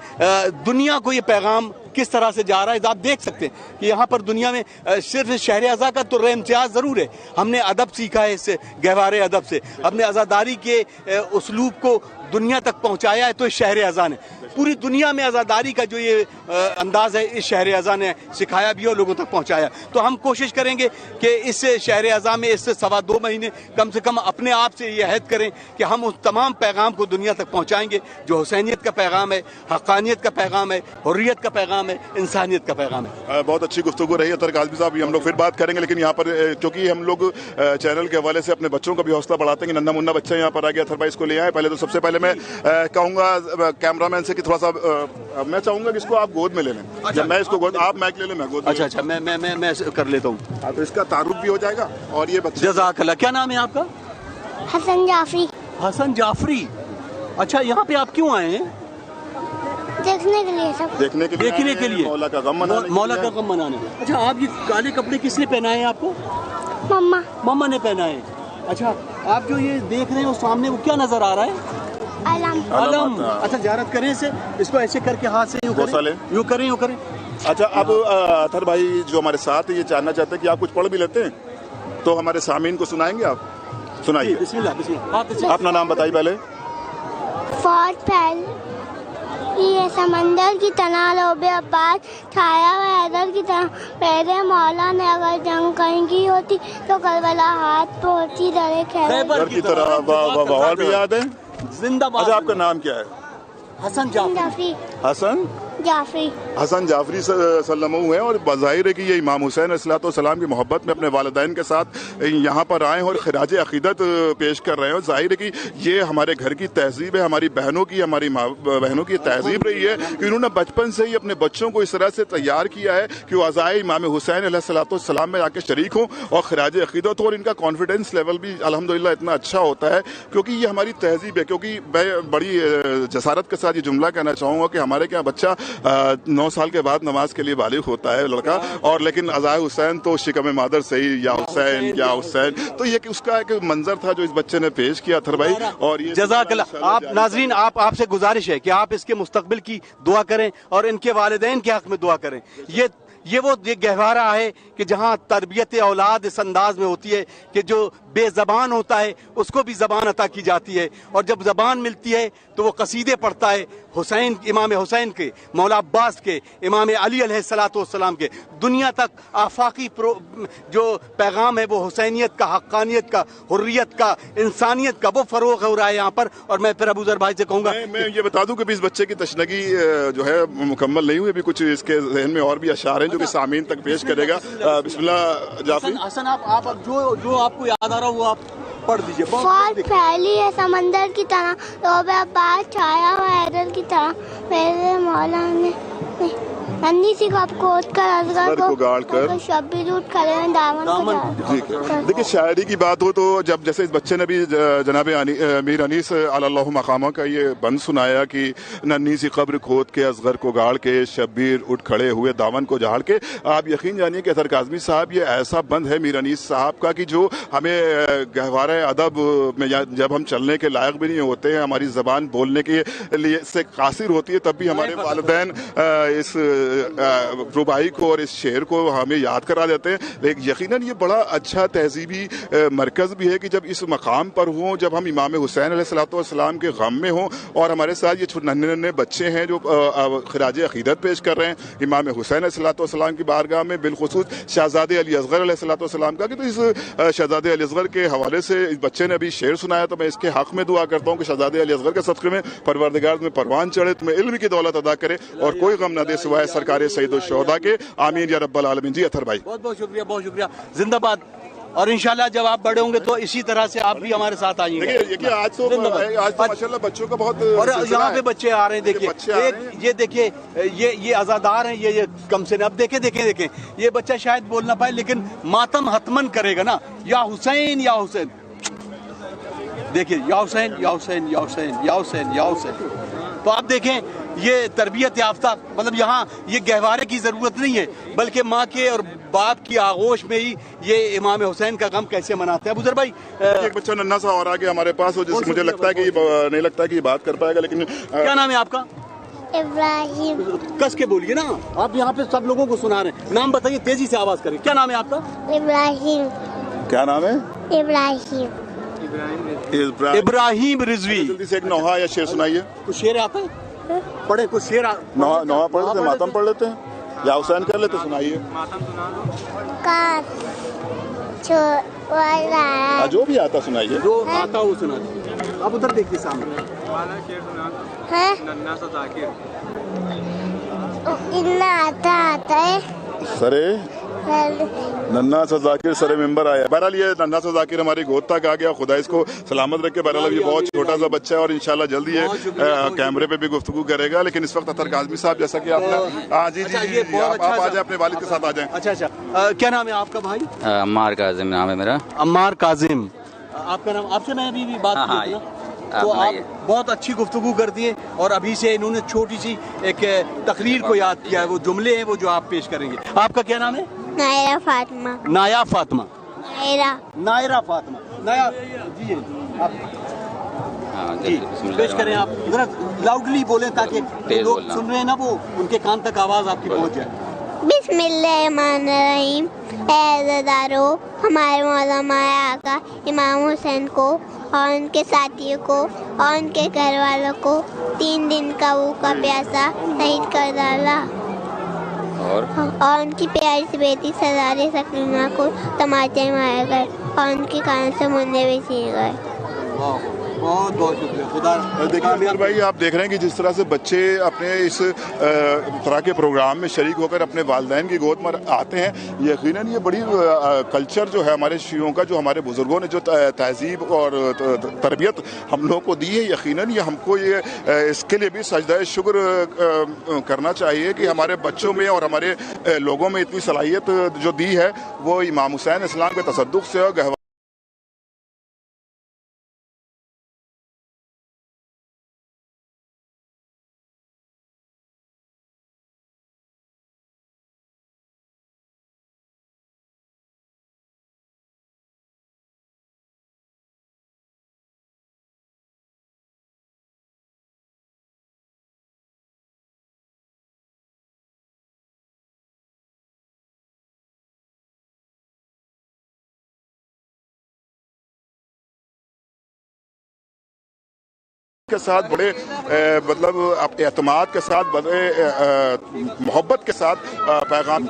دنیا کو یہ پیغام کس طرح سے جا رہا ہے آپ دیکھ سکتے ہیں کہ یہاں پر دنیا میں صرف شہر ازاں کا تو امتیاز ضرور ہے. ہم نے ادب سیکھا ہے اس سے, گہوارے ادب سے ہم نے عزاداری کے اسلوب کو دنیا تک پہنچایا ہے, تو اس شہر ازاں نے پوری دنیا میں عزاداری کا جو یہ انداز ہے اس شہر ازاں نے سکھایا بھی اور لوگوں تک پہنچایا. تو ہم کوشش کریں گے کہ اس شہر ازاں میں اس سے 2.25 مہینے کم سے کم اپنے آپ سے یہ عہد کریں کہ ہم اس تمام پیغام کو دنیا تک پہنچائیں گے جو حسینیت کا پیغام ہے, حقانیت کا پیغام ہے, حریت کا پیغام ہے, انسانیت کا پیغام ہے. بہت اچھی گفتگو رہی ہے اطہر کاظمی صاحب, ہم لوگ پھر بات کریں گے, لیکن یہاں پر چونکہ ہم لوگ چینل کے حوالے سے اپنے بچوں کا بھی حوصلہ بڑھاتے ہیں کہ ننھا منہ بچہ یہاں پر آ گیا, اطہر بھائی اس کو لے آئے. پہلے تو سب سے پہلے میں کہوں گا کیمرہ مین سے کہ تھوڑا سا میں چاہوں گا کہ اس کو آپ گود میں لے لیں. جب میں اس کو گود, آپ مائک لے لیں, میں گود. اچھا میں کر لیتا ہوں. ہاں تو اس کا تعارف بھی ہو جائے گا. اور یہ بچہ جزاک اللہ. کیا نام ہے آپ کا؟ حسن جعفری. حسن جعفری. اچھا یہاں پہ آپ کیوں آئے ہیں؟ دیکھنے کے لیے. سب دیکھنے کے لیے, مولا کا غم منانے. مولا کا غم منانے. اچھا آپ یہ کالے کپڑے کس نے پہنائے ہیں آپ کو؟ مما نے پہنائے. اچھا آپ جو یہ دیکھ رہے ہیں اس سامنے وہ کیا نظر آ رہا ہے؟ علم. اچھا زیارت کریں اسے, اس کو ایسے کر کے ہاتھ سے یوں کریں. اچھا اب اطہر بھائی جو ہمارے ساتھ یہ جاننا چاہتے ہیں کہ آپ کچھ پڑھ بھی لیتے ہیں تو ہمارے سامعین کو سنائیں گے. آپ سنائیے. بسم اللہ. اپنا نام بتائیے پہلے. فوج پھیل یہ سمندر کی طرح لوبے عباس چھایا ہوا حیدر کی طرح. میرے مولا نے اگر جنگ کہیں کی ہوتی تو کربلا ہاتھ پہ ہوتی درے خیبر کی طرح. اور بھی یاد ہے زندہ باد. اچھا آپ کا نام کیا ہے؟ حسن جعفری. حسن جعفری سلمہ ہے, اور بظاہر ہے کہ یہ امام حسین علیہ السلام کی محبت میں اپنے والدین کے ساتھ یہاں پر آئے ہیں اور خراج عقیدت پیش کر رہے ہیں. اور ظاہر ہے کہ یہ ہمارے گھر کی تہذیب ہے, ہماری بہنوں کی تہذیب رہی ہے کہ انہوں نے بچپن سے ہی اپنے بچوں کو اس طرح سے تیار کیا ہے کہ وہ عزائے امام حسین علیہ السلام میں آ کے شریک ہوں اور خراج عقیدت ہو. اور ان کا کانفیڈنس لیول بھی الحمدللہ اتنا اچھا ہوتا ہے کیونکہ یہ ہماری تہذیب ہے. کیونکہ میں بڑی جسارت کے ساتھ یہ جملہ کہنا چاہوں گا کہ ہمارے کیا بچہ 9 سال کے بعد نماز کے لیے بالغ ہوتا ہے لڑکا, اور لیکن عزائے حسین تو شکم مادر سے ہی یا حسین. تو یہ کہ اس کا ایک منظر تھا جو اس بچے نے پیش کیا اطہر بھائی. اور یہ جزاک اللہ. آپ ناظرین آپ سے گزارش ہے کہ آپ اس کے مستقبل کی دعا کریں اور ان کے والدین کے حق میں دعا کریں. یہ وہ گہوارہ ہے کہ جہاں تربیت اولاد اس انداز میں ہوتی ہے کہ جو بے زبان ہوتا ہے اس کو بھی زبان عطا کی جاتی ہے, اور جب زبان ملتی ہے تو وہ قصیدے پڑھتا ہے حسین, امام حسین کے, مولا عباس کے, امام علی علیہ السلام کے. دنیا تک آفاقی جو پیغام ہے وہ حسینیت کا, حقانیت کا, حریت کا, انسانیت کا, وہ فروغ ہو رہا ہے یہاں پر. اور میں پھر ابو ذر بھائی سے کہوں گا میں یہ بتا دوں کہ اس بچے کی تشنگی جو ہے مکمل نہیں ہوئی, ابھی کچھ اس کے ذہن میں اور بھی اشعار ہیں جو کہ سامعین تک پیش کرے گا. بسم اللہ جعفری. حسن آپ جو آپ کو یاد آ رہا ہو وہ آپ پڑھ دیجیے. فوج پھیلی ہے سمندر کی طرح لوبے عباس چھایا ہوا حیدر کی طرح. میرے مولا نے ننھی سی کپ کھود کر ازغر کو گاڑ کر شبیر اٹھ کھڑے ہیں دامن. دیکھیں شاعری کی بات ہو تو جب جیسے اس بچے نے بھی جناب میر انیس علی اللہ مقامہ کا یہ بند سنایا کہ ننھی سی قبر کھود کے اصغر کو گاڑ کے شبیر اٹھ کھڑے ہوئے دامن کو جھاڑ کے, آپ یقین جانیے کہ اطہر کاظمی صاحب یہ ایسا بند ہے میر انیس صاحب کا کہ جو ہمیں گہوارہ ادب میں جب ہم چلنے کے لائق بھی نہیں ہوتے ہیں, ہماری زبان بولنے کے لیے سے قاصر ہوتی ہے, تب بھی ہمارے والدین اس رباعی کو اور اس شعر کو ہمیں یاد کرا دیتے ہیں. لیکن یقیناً یہ بڑا اچھا تہذیبی مرکز بھی ہے کہ جب اس مقام پر ہوں, جب ہم امام حسین علیہ السلام کے غم میں ہوں اور ہمارے ساتھ یہ ننھے ننھے بچے ہیں جو خراج عقیدت پیش کر رہے ہیں امام حسین علیہ السلام کی بارگاہ میں, بالخصوص شہزادے علی اصغر علیہ السلام کا. کہ تو اس شہزادے علی اصغر کے حوالے سے اس بچے نے ابھی شعر سنایا, تو میں اس کے حق میں دعا کرتا ہوں کہ شہزادے علی اصغر کے صدقے میں پروردگار میں پروان چڑھے, تمہیں علم کی دولت ادا کرے اور کوئی غم نہ دے سوائے سرکار سید الشہداء کے. آمین یا رب العالمین. جی اطہر بھائی بہت شکریہ, بہت شکریہ. زندہ باد. اور انشاءاللہ جب آپ بڑے ہوں گے تو اسی طرح سے آپ بھی ہمارے ساتھ آئیں گے. دیکھیے آج تو ماشاءاللہ بچوں کا بہت اور یہاں پہ بچے آ رہے ہیں. دیکھیے یہ دیکھیے یہ عزادار ہیں, یہ کم سے اب دیکھیں یہ بچہ شاید بول نہ پائے لیکن ماتم حتمن کرے گا نا, یا حسین یا حسین. دیکھیے یا حسین یا حسین یا حسین یا حسین یا حسین. تو آپ دیکھیں یہ تربیت یافتہ, مطلب یہاں یہ گہوارے کی ضرورت نہیں ہے بلکہ ماں کے اور باپ کی آغوش میں ہی یہ امام حسین کا غم کیسے مناتے ہیں. ابوذر بھائی ایک بچہ ننھا سا اور آگے ہمارے پاس ہو جس مجھے لگتا ہے کہ نہیں لگتا کہ یہ بات کر پائے گا, لیکن کیا نام ہے آپ کا؟ ابراہیم. کس کے بولیے نا, آپ یہاں پہ سب لوگوں کو سنا رہے ہیں. نام بتائیے, تیزی سے آواز کریں. کیا نام ہے آپ کا؟ ابراہیم. کیا نام ہے؟ ابراہیم. ابراہیم رضوی. جلدی سے ایک نوحہ یا شعر سنائیے. کچھ شعر آتا ہے؟ پڑھے کچھ شعر. نوحہ پڑھ لیتے ہیں, ماتم پڑھ لیتے ہیں, یا حسین کر لیتے, سنائیے. جو بھی آتا سنائیے, جو آتا وہ سنائیے. آپ ادھر دیکھیے سامنے. آتا ہے سرے ننھا سا ذاکر سرے ممبر آیا. بہرحال یہ ننھا سا ذاکر ہماری گود تک آ گیا, خدا اس کو سلامت رکھے. بہرحال یہ بہت چھوٹا سا بچہ ہے اور انشاءاللہ جلدی یہ کیمرے پہ بھی گفتگو کرے گا. لیکن اس وقت اطہر کاظمی صاحب جیسا کہ آپ نے, ہاں جی آپ آ جائیں, اپنے والد کے ساتھ آ جائیں. اچھا کیا نام ہے آپ کا بھائی؟ عمار کاظم نام ہے میرا. عمار کاظم. آپ کا نام, آپ سے میں ابھی بھی بات کی نا, تو آپ بہت اچھی گفتگو کرتی ہیں اور ابھی سے انہوں نے چھوٹی سی ایک تقریر کو یاد کیا ہے. وہ جملے ہیں وہ جو آپ پیش کریں گے. آپ کا کیا نام ہے؟ نائرہ فاطمہ. نایا فاطمہ. نائرہ فاطمہ. نایا جی جی پیش کریں. آپ ذرا لاؤڈلی بولیں تاکہ لوگ سن رہے ہیں نا وہ ان کے کان تک آواز آپ کی پہنچ جائے. بسم اللہ الرحمن الرحیم. اے عزادارو, ہمارے مولانا آقا امام حسین کو اور ان کے ساتھیوں کو اور ان کے گھر والوں کو 3 دن کا بھوکا پیاسا شہید کر ڈالا, اور ان کی پیاری سی بیٹی سزارِ سکینہ کو تماچے مارے گئے اور ان کے کان سے منڈے بھی چھین گئے. بہت بہت شکریہ. خدا دیکھیے امیر بھائی, آپ دیکھ رہے ہیں کہ جس طرح سے بچے اپنے اس طرح کے پروگرام میں شریک ہو کر اپنے والدین کی گود میں آتے ہیں, یقیناً یہ بڑی کلچر جو ہے ہمارے شیعوں کا, جو ہمارے بزرگوں نے جو تہذیب اور تربیت ہم لوگوں کو دی ہے, یقیناً یہ ہم کو یہ اس کے لیے بھی سجدہ شکر کرنا چاہیے کہ ہمارے بچوں میں اور ہمارے لوگوں میں اتنی صلاحیت جو دی ہے وہ امام حسین اسلام کے تصدق سے اور کے ساتھ بڑے مطلب اعتماد کے ساتھ, بڑے محبت کے ساتھ پیغام.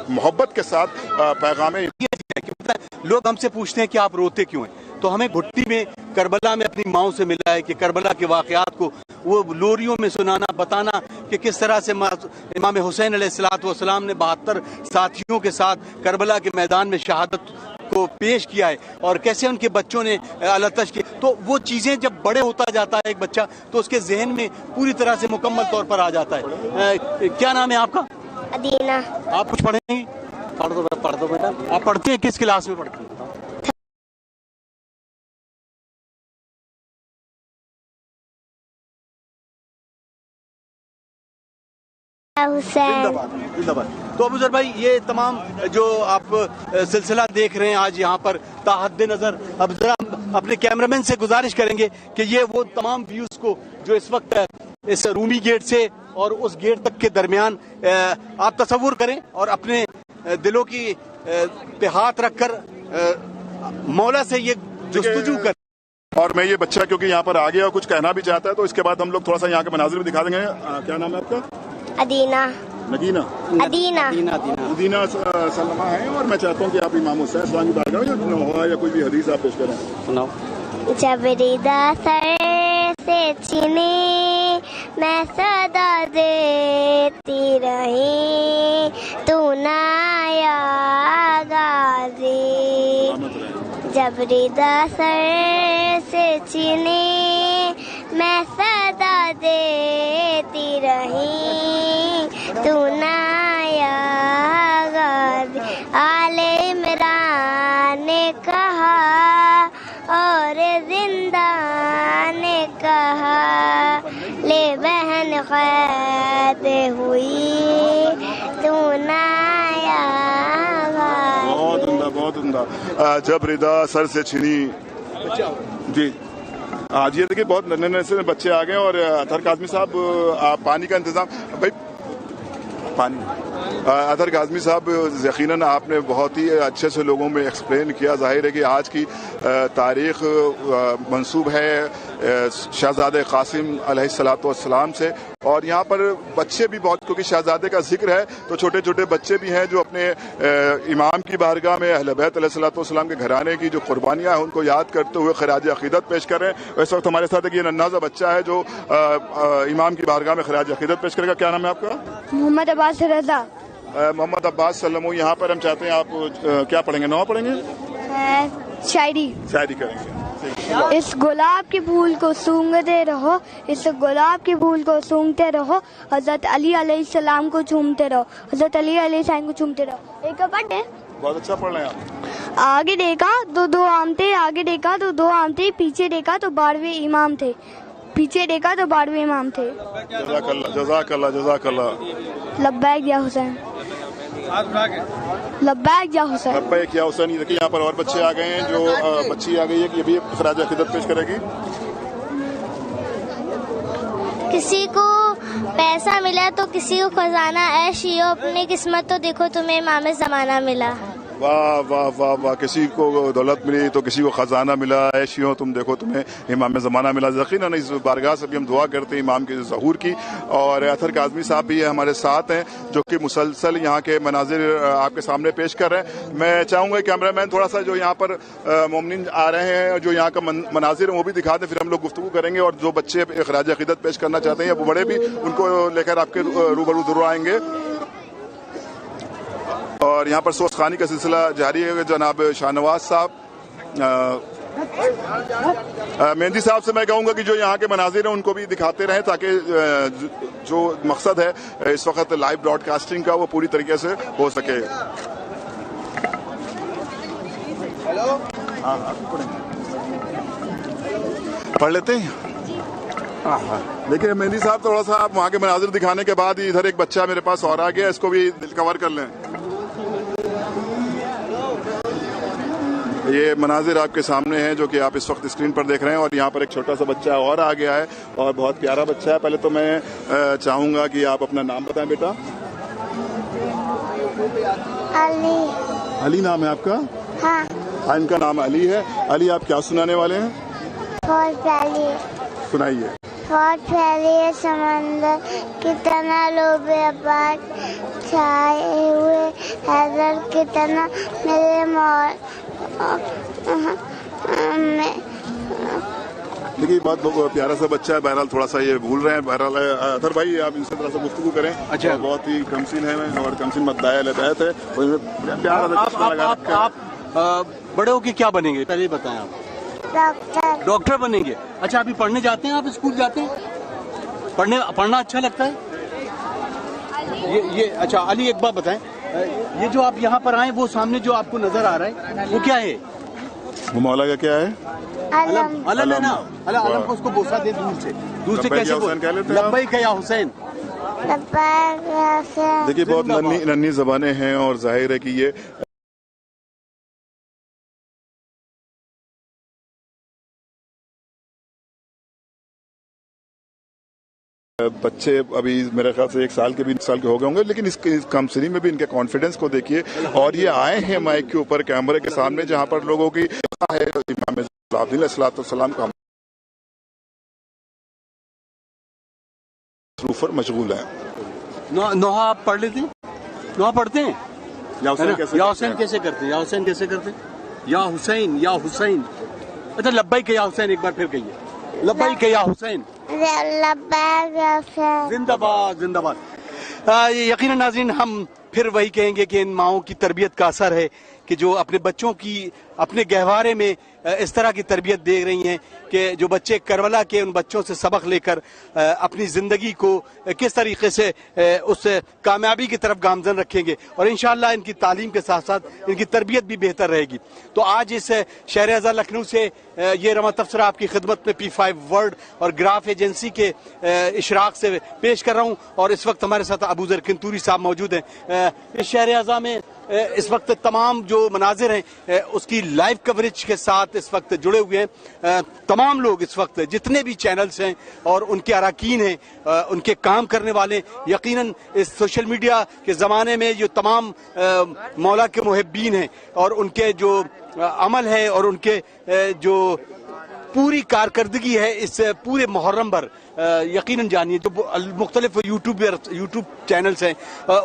لوگ ہم سے پوچھتے ہیں کہ آپ روتے کیوں ہیں, تو ہمیں گھٹی میں کربلا میں اپنی ماؤں سے ملا ہے کہ کربلا کے واقعات کو وہ لوریوں میں سنانا, بتانا کہ کس طرح سے امام حسین علیہ السلام نے 72 ساتھیوں کے ساتھ کربلا کے میدان میں شہادت کو پیش کیا ہے, اور کیسے ان کے بچوں نے التش کی. تو وہ چیزیں جب بڑے ہوتا جاتا ہے ایک بچہ تو اس کے ذہن میں پوری طرح سے مکمل طور پر آ جاتا ہے. کیا نام ہے آپ کا؟ ادینہ. آپ کچھ پڑھیں گے؟ پڑھ دو بیٹا. آپ پڑھتے ہیں, کس کلاس میں پڑھتے ہیں؟ تو ابوذر بھائی, یہ تمام جو آپ سلسلہ دیکھ رہے ہیں آج یہاں پر تحت نظر, اب ذرا اپنے کیمرامین سے گزارش کریں گے کہ یہ وہ تمام ویوز کو جو اس وقت اس رومی گیٹ سے اور اس گیٹ تک کے درمیان آپ تصور کریں اور اپنے دلوں کی پہ ہاتھ رکھ کر مولا سے یہ جستجو کریں. اور میں یہ بچہ کیونکہ یہاں پر آ گیا اور کچھ کہنا بھی چاہتا ہے, تو اس کے بعد ہم لوگ تھوڑا سا یہاں کے مناظر بھی دکھا دیں گے. کیا نام ہے آپ کا؟ ادینہ. نگینہ. ادینہ سلمہ ہے, اور میں چاہتا ہوں کہ آپ امام حسین اسلام کی بارگاہ یا کوئی بھی حدیث آپ پیش کریں. سناؤ. جب ردا سر سے چھنی میں صدا دیتی رہی, تو نہ آیا غازی. जब रिदा सर से चीनी मैं सदा देती रही तू ना आया गाज़ी आले इमरान ने कहा और जिंदा ने कहा ले बहन क़ैद हुई तू ना आया गाज़ी। बहुत उम्दा, बहुत उम्दा। जब रिदा सर से छिनी जी। आज ये देखिए बहुत नन्हे से बच्चे आ गए और अतहर काज़मी साहब आप पानी का इंतजाम भाई पानी अतहर काज़मी साहब यकीनन आपने बहुत ही अच्छे से लोगों में एक्सप्लेन किया। जाहिर है कि आज की तारीख़ मंसूब है शहज़ादे क़ासिम अलैहिस्सलाम से और यहाँ पर बच्चे भी बहुत, क्योंकि शहज़ादे का जिक्र है तो छोटे छोटे बच्चे भी हैं जो अपने इमाम की बारगाह में अहले बैत अलैहिस्सलाम के घराने की जो कुर्बानियाँ हैं उनको याद करते हुए खराज अक़ीदत पेश कर रहे हैं। इस वक्त हमारे साथ एक ये नन्हा सा बच्चा है जो इमाम की बारगाह में खराज अक़ीदत पेश करेगा। क्या नाम है आपका? मोहम्मद अब्बास रज़ा। मोहम्मद अब्बास सल्लमो, यहाँ पर हम चाहते हैं आप क्या पढ़ेंगे? नौ पढ़ेंगे? शायरी करेंगे। इस गुलाब के फूल को सूंघते रहो, इस गुलाब के फूल को सूंघते रहो, हजरत अली अलैहिस्सलाम को चूमते रहो, हजरत अली अलैहिस्सलाम को चूमते रहो। एक पढ़े? बहुत अच्छा पढ़ रहे हैं आप। आगे देखा तो दो आम थे, आगे देखा तो दो आम थे, पीछे देखा तो 12वें इमाम थे, पीछे देखा तो 12वें इमाम थे। जज़ाकल्लाह जज़ाकल्लाह। लब्बैक या हुसैन, लब्बैक या हुसैन। लब्बैक या हुसैन। देखिए यहाँ पर और बच्चे आ गए हैं, जो बच्ची आ गई है कि ये भी खराज अक़ीदत पेश करेगी। किसी को पैसा मिला तो किसी को खजाना, ऐश हो अपनी किस्मत तो देखो तुम्हें इमाम ज़माना मिला। वाह वाह वाह वाह। किसी को दौलत मिली तो किसी को खजाना मिला, ऐशियों तुम देखो तुम्हें इमाम ज़माना मिला। यकीनन इस बारगाह से भी हम दुआ करते हैं इमाम के ज़हूर की। और अतहर काज़मी साहब भी हमारे साथ हैं जो कि मुसलसल यहाँ के मनाजिर आपके सामने पेश कर रहे हैं। मैं चाहूँगा कैमरामैन थोड़ा सा जो यहाँ पर मोमिनीन आ रहे हैं जो यहाँ का मनाजिर है वो भी दिखा दें, फिर हम लोग गुफ्तगू करेंगे। और जो बच्चे खराज अक़ीदत पेश करना चाहते हैं या वो बड़े भी, उनको लेकर आपके रूबरू ज़रूर आएंगे। और यहाँ पर सोस्तखानी का सिलसिला जारी है। जनाब शाहनवाज साहब, मेहंदी साहब से मैं कहूँगा कि जो यहाँ के मनाजिर हैं उनको भी दिखाते रहें ताकि जो मकसद है इस वक्त लाइव ब्रॉडकास्टिंग का वो पूरी तरीके से हो सके। पढ़ लेते हैं। देखिए मेहंदी साहब थोड़ा सा आप वहाँ के मनाजिर दिखाने के बाद इधर एक बच्चा मेरे पास और आ गया, इसको भी कवर कर लें। ये मनाजिर आपके सामने हैं जो कि आप इस वक्त स्क्रीन पर देख रहे हैं। और यहाँ पर एक छोटा सा बच्चा और आ गया है और बहुत प्यारा बच्चा है। पहले तो मैं चाहूँगा कि आप अपना नाम बताएं बेटा। अली। अली नाम है आपका? हाँ। इनका नाम अली है। अली आप क्या सुनाने वाले हैं? बहुत प्यारी। सुनाइए। बहुत प्यारी है समंदर की तरह लोबे आबाद छाए हुए हैदर की तरह मेरे देखिए बहुत प्यारा सा बच्चा है। बहरहाल थोड़ा सा ये भूल रहे हैं। बहरहाल अतहर भाई आप इनसे थोड़ा सा गुफ्तगू करें। अच्छा। बहुत ही कमसीन है और कमसीन मद्दायल बैत है। आप बड़े होके क्या बनेंगे पहले बताएं आप? डॉक्टर बनेंगे। अच्छा अभी पढ़ने जाते हैं? आप स्कूल जाते हैं? पढ़ना अच्छा लगता है? ये अच्छा अली एक बात बताएं, ये जो आप यहाँ पर आए वो सामने जो आपको नजर आ रहा है वो क्या है? वो मौला का क्या है? अलम है ना। अलम को उसको बोसा दे दूर से कैसे लब्बैक या हुसैन। देखिए बहुत नन्ही ज़बानें हैं और जाहिर है कि ये बच्चे अभी मेरे ख्याल से 1 साल के भी 1 साल के हो गए होंगे, लेकिन इस कम सनी में भी इनके कॉन्फिडेंस को देखिए। और ये आए हैं माइक के ऊपर कैमरे के सामने जहां पर लोगों की है इमाम अलैहिस्सलाम का पर मशगूल है। नोहा आप पढ़ लेते हैं? नोहा पढ़ते हैं? या हुसैन कैसे करते हैं? या हुसैन कैसे करते हैं? या हुसैन या हुसैन। अच्छा लब्बैक या हुसैन एक बार फिर कहिए। लब्बैक या हुसैन। लब्बैक या हुसैन। जिंदाबाद जिंदाबाद। यकीनन नाज़रीन हम फिर वही कहेंगे कि इन माओं की तरबियत का असर है कि जो अपने बच्चों की अपने गहवारे में इस तरह की तरबियत दे रही हैं कि जो बच्चे करबला के उन बच्चों से सबक लेकर अपनी ज़िंदगी को किस तरीके से उस कामयाबी की तरफ गामजन रखेंगे और इंशाअल्लाह इनकी तालीम के साथ साथ इनकी तरबियत भी बेहतर रहेगी। तो आज इस शहर अज़हर लखनऊ से ये रमा तबसरा आपकी खिदमत में P5 वर्ल्ड और ग्राफ एजेंसी के इशराक से पेश कर रहा हूँ और इस वक्त हमारे साथ अबूज़र किंतूरी साहब मौजूद हैं। इस शहर अज़हर में इस वक्त तमाम जो मनाजिर हैं उसकी लाइव कवरेज के साथ इस वक्त जुड़े हुए हैं तमाम लोग। इस वक्त जितने भी चैनल्स हैं और उनके अरकान हैं उनके काम करने वाले, यकीनन इस सोशल मीडिया के ज़माने में जो तमाम मौला के मुहिब्बीन हैं और उनके जो अमल है और उनके जो पूरी कारकर्दगी है इस पूरे मुहर्रम पर यकीनन जानिए जो मुख्तलिफ यूट्यूब चैनल्स हैं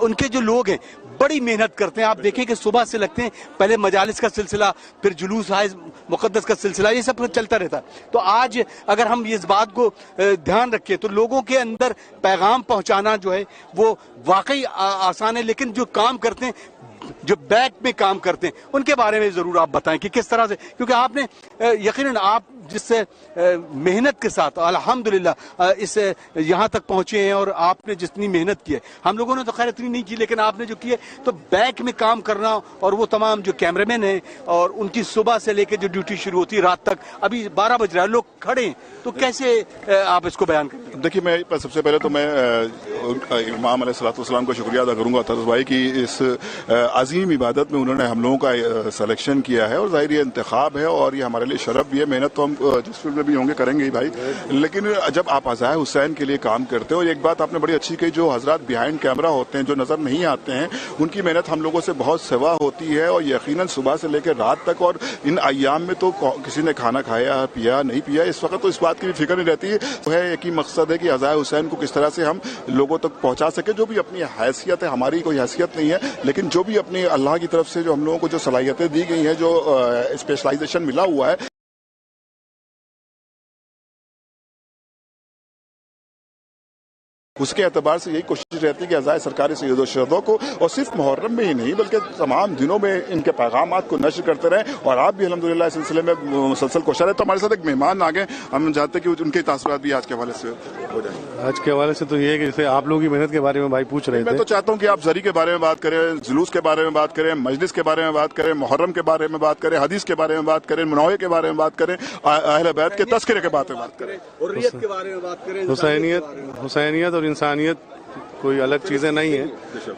उनके जो लोग हैं बड़ी मेहनत करते हैं। आप देखें कि सुबह से लगते हैं, पहले मजालिस का सिलसिला, फिर जुलूस हाज मुक़द्दस का सिलसिला, ये सब चलता रहता है। तो आज अगर हम इस बात को ध्यान रखें तो लोगों के अंदर पैगाम पहुंचाना जो है वो वाकई आसान है, लेकिन जो काम करते हैं, जो बैक में काम करते हैं, उनके बारे में जरूर आप बताएं कि किस तरह से, क्योंकि आपने यकीनन आप जिस मेहनत के साथ अल्हम्दुलिल्लाह इस यहाँ तक पहुंचे हैं और आपने जितनी मेहनत की है, हम लोगों ने तो खैर इतनी नहीं की, लेकिन आपने जो की है तो बैक में काम करना और वो तमाम जो कैमरामैन हैं और उनकी सुबह से लेकर जो ड्यूटी शुरू होती है रात तक, अभी 12 बज रहा है, लोग खड़े हैं, तो कैसे आप इसको बयान करें? देखिए, मैं सबसे पहले तो मैं इमाम अलैहिस्सलाम को शुक्रिया अदा करूंगा तरस भाई की इस अजीम इबादत में उन्होंने हम लोगों का सिलेक्शन किया है और ज़ाहिर ये इंतखाब है और ये हमारे लिए शरफ भी है। मेहनत तो हम जिस फील्ड में भी होंगे करेंगे ही भाई, लेकिन जब आप अज़ाए हुसैन के लिए काम करते हो, एक बात आपने बड़ी अच्छी कही, जो हजरात बिहाइंड कैमरा होते हैं जो नज़र नहीं आते हैं उनकी मेहनत हम लोगों से बहुत सिवा होती है और यकीनन सुबह से लेकर रात तक, और इन अय्याम में तो किसी ने खाना खाया पिया नहीं पिया, इस वक्त तो इस बात की भी फिक्र नहीं रहती है। तो है एक ही मकसद है कि अज़ाए हुसैन को किस तरह से हम लोगों तक पहुंचा सके। जो भी अपनी हैसियत है, हमारी कोई हैसियत नहीं है, लेकिन जो भी अपनी अल्लाह की तरफ से जो हम लोगों को जो सलाहियतें दी गई हैं, जो स्पेशलाइजेशन मिला हुआ है, उसके एतबार से यही कोशिश रहती है कि अज़ाए सरकारी सैयदों शहदों को, और सिर्फ मुहर्रम में ही नहीं बल्कि तमाम दिनों में इनके पैगामात को नश्र करते रहें। और आप भी अल्हम्दुलिल्लाह इस सिलसिले में मुसलसल कोशिश है। तो हमारे साथ एक मेहमान आ गए, हम चाहते हैं कि उनके तासुरात भी आज के हवाले से हो जाए। आज के हवाले से तो ये है कि जैसे आप लोगों की मेहनत के बारे में भाई पूछ रहे थे, मैं तो चाहता हूँ कि आप ज़री के बारे में बात करें, जुलूस के बारे में बात करें, मजलिस के बारे में बात करें, मुहर्रम के बारे में बात करें, हदीस के बारे में बात करें, मुनावे के बारे में बात करें, अहले बैत के तस्करे के बारे में बात करें, हुर्रियत के बारे में बात करें। हुसैनियत और इंसानियत कोई अलग चीज़ें नहीं है,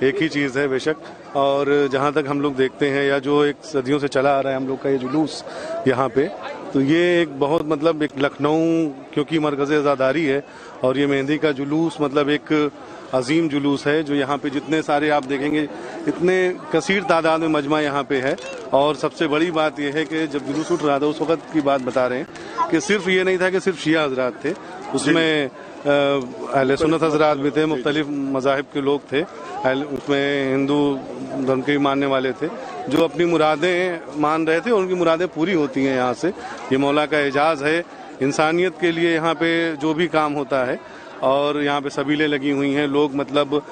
एक ही चीज़ है बेशक। और जहाँ तक हम लोग देखते हैं या जो एक सदियों से चला आ रहा है हम लोग का ये जुलूस यहाँ पे, तो ये एक बहुत मतलब एक लखनऊ क्योंकि मरकज़ आज़ादारी है और ये मेहंदी का जुलूस मतलब एक अजीम जुलूस है जो यहाँ पे जितने सारे आप देखेंगे इतने कसीर तादाद में मजमा यहाँ पे है। और सबसे बड़ी बात यह है कि जब जुलूस उठ रहा था उस वक्त की बात बता रहे हैं कि सिर्फ ये नहीं था कि सिर्फ शिया हजरात थे, उसमें अहले सुन्नत हजरात भी थे, मुख्तलिफ मज़ाहिब के लोग थे, उसमें हिंदू धर्म के मानने वाले थे जो अपनी मुरादें मान रहे थे, उनकी मुरादें पूरी होती हैं यहाँ से। ये मौला का एजाज़ है इंसानियत के लिए यहाँ पे जो भी काम होता है। और यहाँ पे सबीलें लगी हुई हैं, लोग मतलब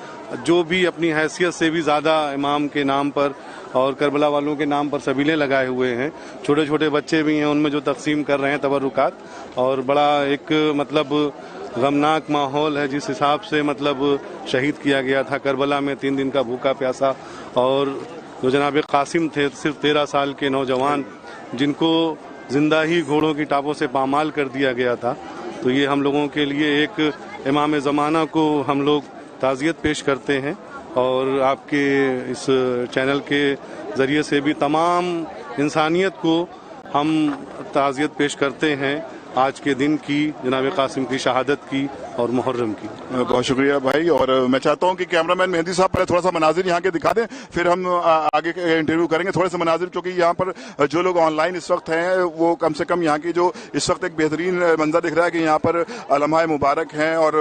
जो भी अपनी हैसियत से भी ज़्यादा इमाम के नाम पर और करबला वालों के नाम पर सबीलें लगाए हुए हैं। छोटे छोटे बच्चे भी हैं उनमें जो तकसीम कर रहे हैं तबरुकात, और बड़ा एक मतलब गमनाक माहौल है जिस हिसाब से मतलब शहीद किया गया था करबला में 3 दिन का भूखा प्यासा। और जो जनाब कासिम थे सिर्फ 13 साल के नौजवान जिनको जिंदा ही घोड़ों की टापों से पामाल कर दिया गया था। तो ये हम लोगों के लिए एक इमाम ज़माना को हम लोग ताज़ियत पेश करते हैं और आपके इस चैनल के ज़रिए से भी तमाम इंसानियत को हम ताज़ियत पेश करते हैं आज के दिन की, जनाब कासिम की शहादत की और मुहर्रम की। बहुत शुक्रिया भाई। और मैं चाहता हूं कि कैमरामैन मेहंदी साहब पहले थोड़ा सा मनाजिर यहाँ के दिखा दें, फिर हम आगे इंटरव्यू करेंगे। थोड़े से मनाजिर क्योंकि यहाँ पर जो लोग ऑनलाइन इस वक्त हैं वो कम से कम यहाँ की जो इस वक्त एक बेहतरीन मंजर दिख रहा है कि यहाँ पर लम्हा मुबारक हैं और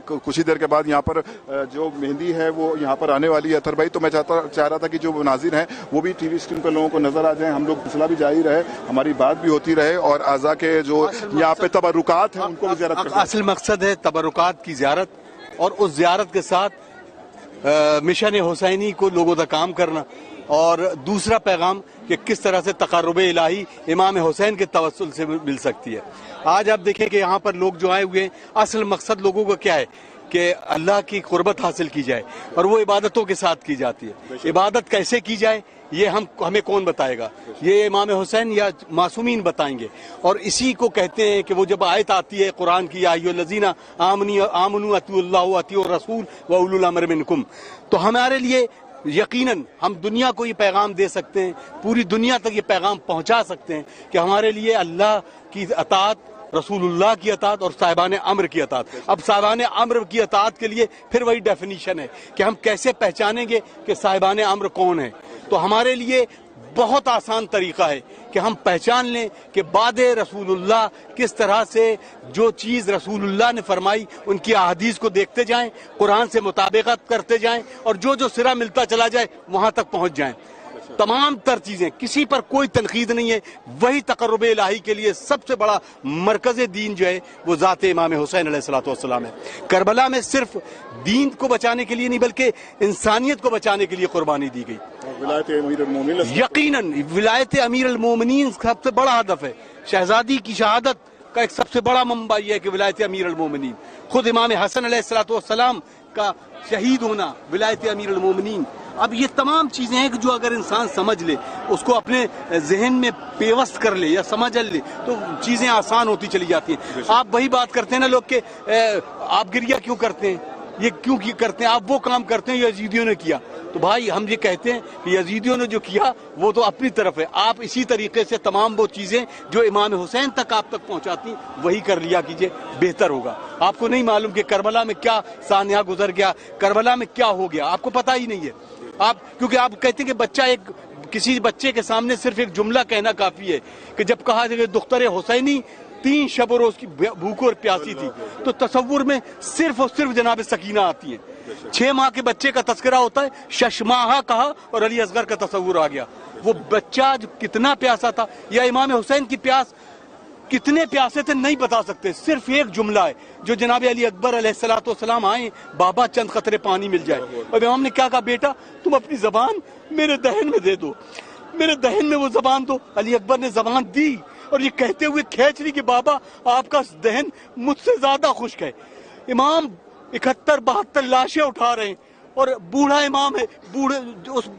कुछ ही देर के बाद यहाँ पर जो मेहंदी है वो यहाँ पर आने वाली है। अतर भाई, तो मैं चाह रहा था कि जो मनाजिर हैं वो भी टीवी स्क्रीन पर लोगों को नजर आ जाए, हम लोग सिलसिला भी जारी रहे, हमारी बात भी होती रहे और आज़ा के जो यहाँ पे तबरुकात हैं उनको भी ज़ियारत। असल मकसद है तबरुकात की ज़ियारत और उस ज़ियारत के साथ मिशन हुसैनी को लोगों तक काम करना, और दूसरा पैगाम कि किस तरह से तक़र्रुब इलाही इमाम हुसैन के तवस्सुल से मिल सकती है। आज आप देखें कि यहाँ पर लोग जो आए हुए हैं, असल मकसद लोगों का क्या है कि अल्लाह की कुर्बत हासिल की जाए, और वो इबादतों के साथ की जाती है। इबादत कैसे की जाए ये हमें कौन बताएगा, ये इमाम हुसैन या मासूमीन बताएंगे। और इसी को कहते हैं कि वो जब आयत आती है कुरान की, या अय्युहल्लज़ीना आमनू अतिउल्लाह व अतिउर रसूल व उलुल अम्र मिनकुम, तो हमारे लिए यकीनन हम दुनिया को ये पैगाम दे सकते हैं, पूरी दुनिया तक ये पैगाम पहुंचा सकते हैं कि हमारे लिए अल्लाह की अताअत, रसूलुल्लाह की अताअत और साहिबान अम्र की अताअत। अब साहिबान अम्र की अताअत के लिए फिर वही डेफिनेशन है कि हम कैसे पहचानेंगे कि साहिबान अम्र कौन है। तो हमारे लिए बहुत आसान तरीका है कि हम पहचान लें कि बाद रसूलुल्लाह किस तरह से जो चीज़ रसूलुल्लाह ने फरमाई उनकी अहादीस को देखते जाएं, कुरान से मुताबिकत करते जाएं, और जो जो सिरा मिलता चला जाए वहाँ तक पहुँच जाएं। तमाम तर चीज़ें, किसी पर कोई तनकीद नहीं है। वही तक़र्रुब इलाही के लिए सबसे बड़ा मरकज़ दीन जो है वो ज़ात इमाम हुसैन अलैहिस्सलातु वस्सलाम है। करबला में सिर्फ दीन को बचाने के लिए नहीं बल्कि इंसानियत को बचाने के लिए कुर्बानी दी गई। यकीनन विलायत अमीर अल मोमिनीन सबसे बड़ा हदफ है। शहजादी की शहादत का एक सबसे बड़ा मंबा यह है कि विलायत अमीर अल मोमिनीन, खुद इमाम हसन अलैहिस्सलातु वस्सलाम का शहीद होना, विलायत अमीर अल मोमिनीन। अब ये तमाम चीज़ें हैं कि जो अगर इंसान समझ ले, उसको अपने जहन में पेवस्त कर ले या समझ ले, तो चीज़ें आसान होती चली जाती हैं। आप वही बात करते हैं ना लोग के आप गिरिया क्यों करते हैं, ये क्यों करते हैं, आप वो काम करते हैं यजीदियों ने किया। तो भाई हम ये कहते हैं कि यजीदियों ने जो किया वो तो अपनी तरफ है, आप इसी तरीके से तमाम वो चीज़ें जो इमाम हुसैन तक आप तक पहुंचाती वही कर लिया कीजिए, बेहतर होगा। आपको नहीं मालूम कि करबला में क्या सानिया गुजर गया, करबला में क्या हो गया, आपको पता ही नहीं है। आप क्योंकि आप कहते हैं कि बच्चा किसी बच्चे के सामने सिर्फ एक जुमला कहना काफ़ी है कि जब कहा जाए दुख्तर हुसैनी 3 शब रोज की भूख और प्यासी थी, तो तसव्वुर में सिर्फ और सिर्फ जनाब सकीना आती है। 6 माह के बच्चे का तस्करा होता है, शशमाहा कहा और अली असगर का तसव्वुर आ गया। वो बच्चा कितना प्यासा था या इमाम हुसैन की प्यास कितने प्यासे थे नहीं बता सकते। सिर्फ एक जुमला है जो जनाब अली अकबर अलैहिस्सलातु वस्सलाम आए, बाबा चंद कतरे पानी मिल जाए, और इमाम ने क्या कहा, बेटा तुम अपनी जबान मेरे दहन में दे दो, मेरे दहन में वो जबान दो। अली अकबर ने जबान दी और ये कहते हुए खींच ली कि बाबा आपका दहन मुझसे ज्यादा खुश्क है। इमाम 71-72 लाशें उठा रहे हैं और बूढ़ा इमाम है, उस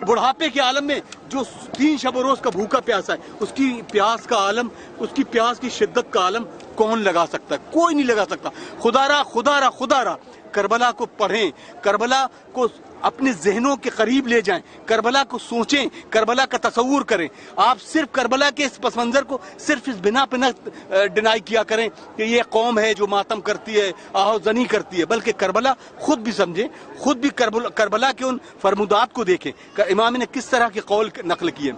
बुढ़ापे के आलम में जो 3 शब रोज का भूखा प्यासा है, उसकी प्यास का आलम, उसकी प्यास की शिद्दत का आलम कौन लगा सकता है? कोई नहीं लगा सकता। खुदारा करबला को पढ़ें, करबला को अपने जहनों के करीब ले जाएं, करबला को सोचें, करबला का तसव्वुर करें। आप सिर्फ करबला के इस पस मंजर को सिर्फ इस बिना पे न डिनाई किया करें कि ये कौम है जो मातम करती है, आहोजनी करती है, बल्कि करबला खुद भी समझें, खुद भी करबला के उन फरमुदात को देखें, इमाम ने किस तरह के कौल नकल किए।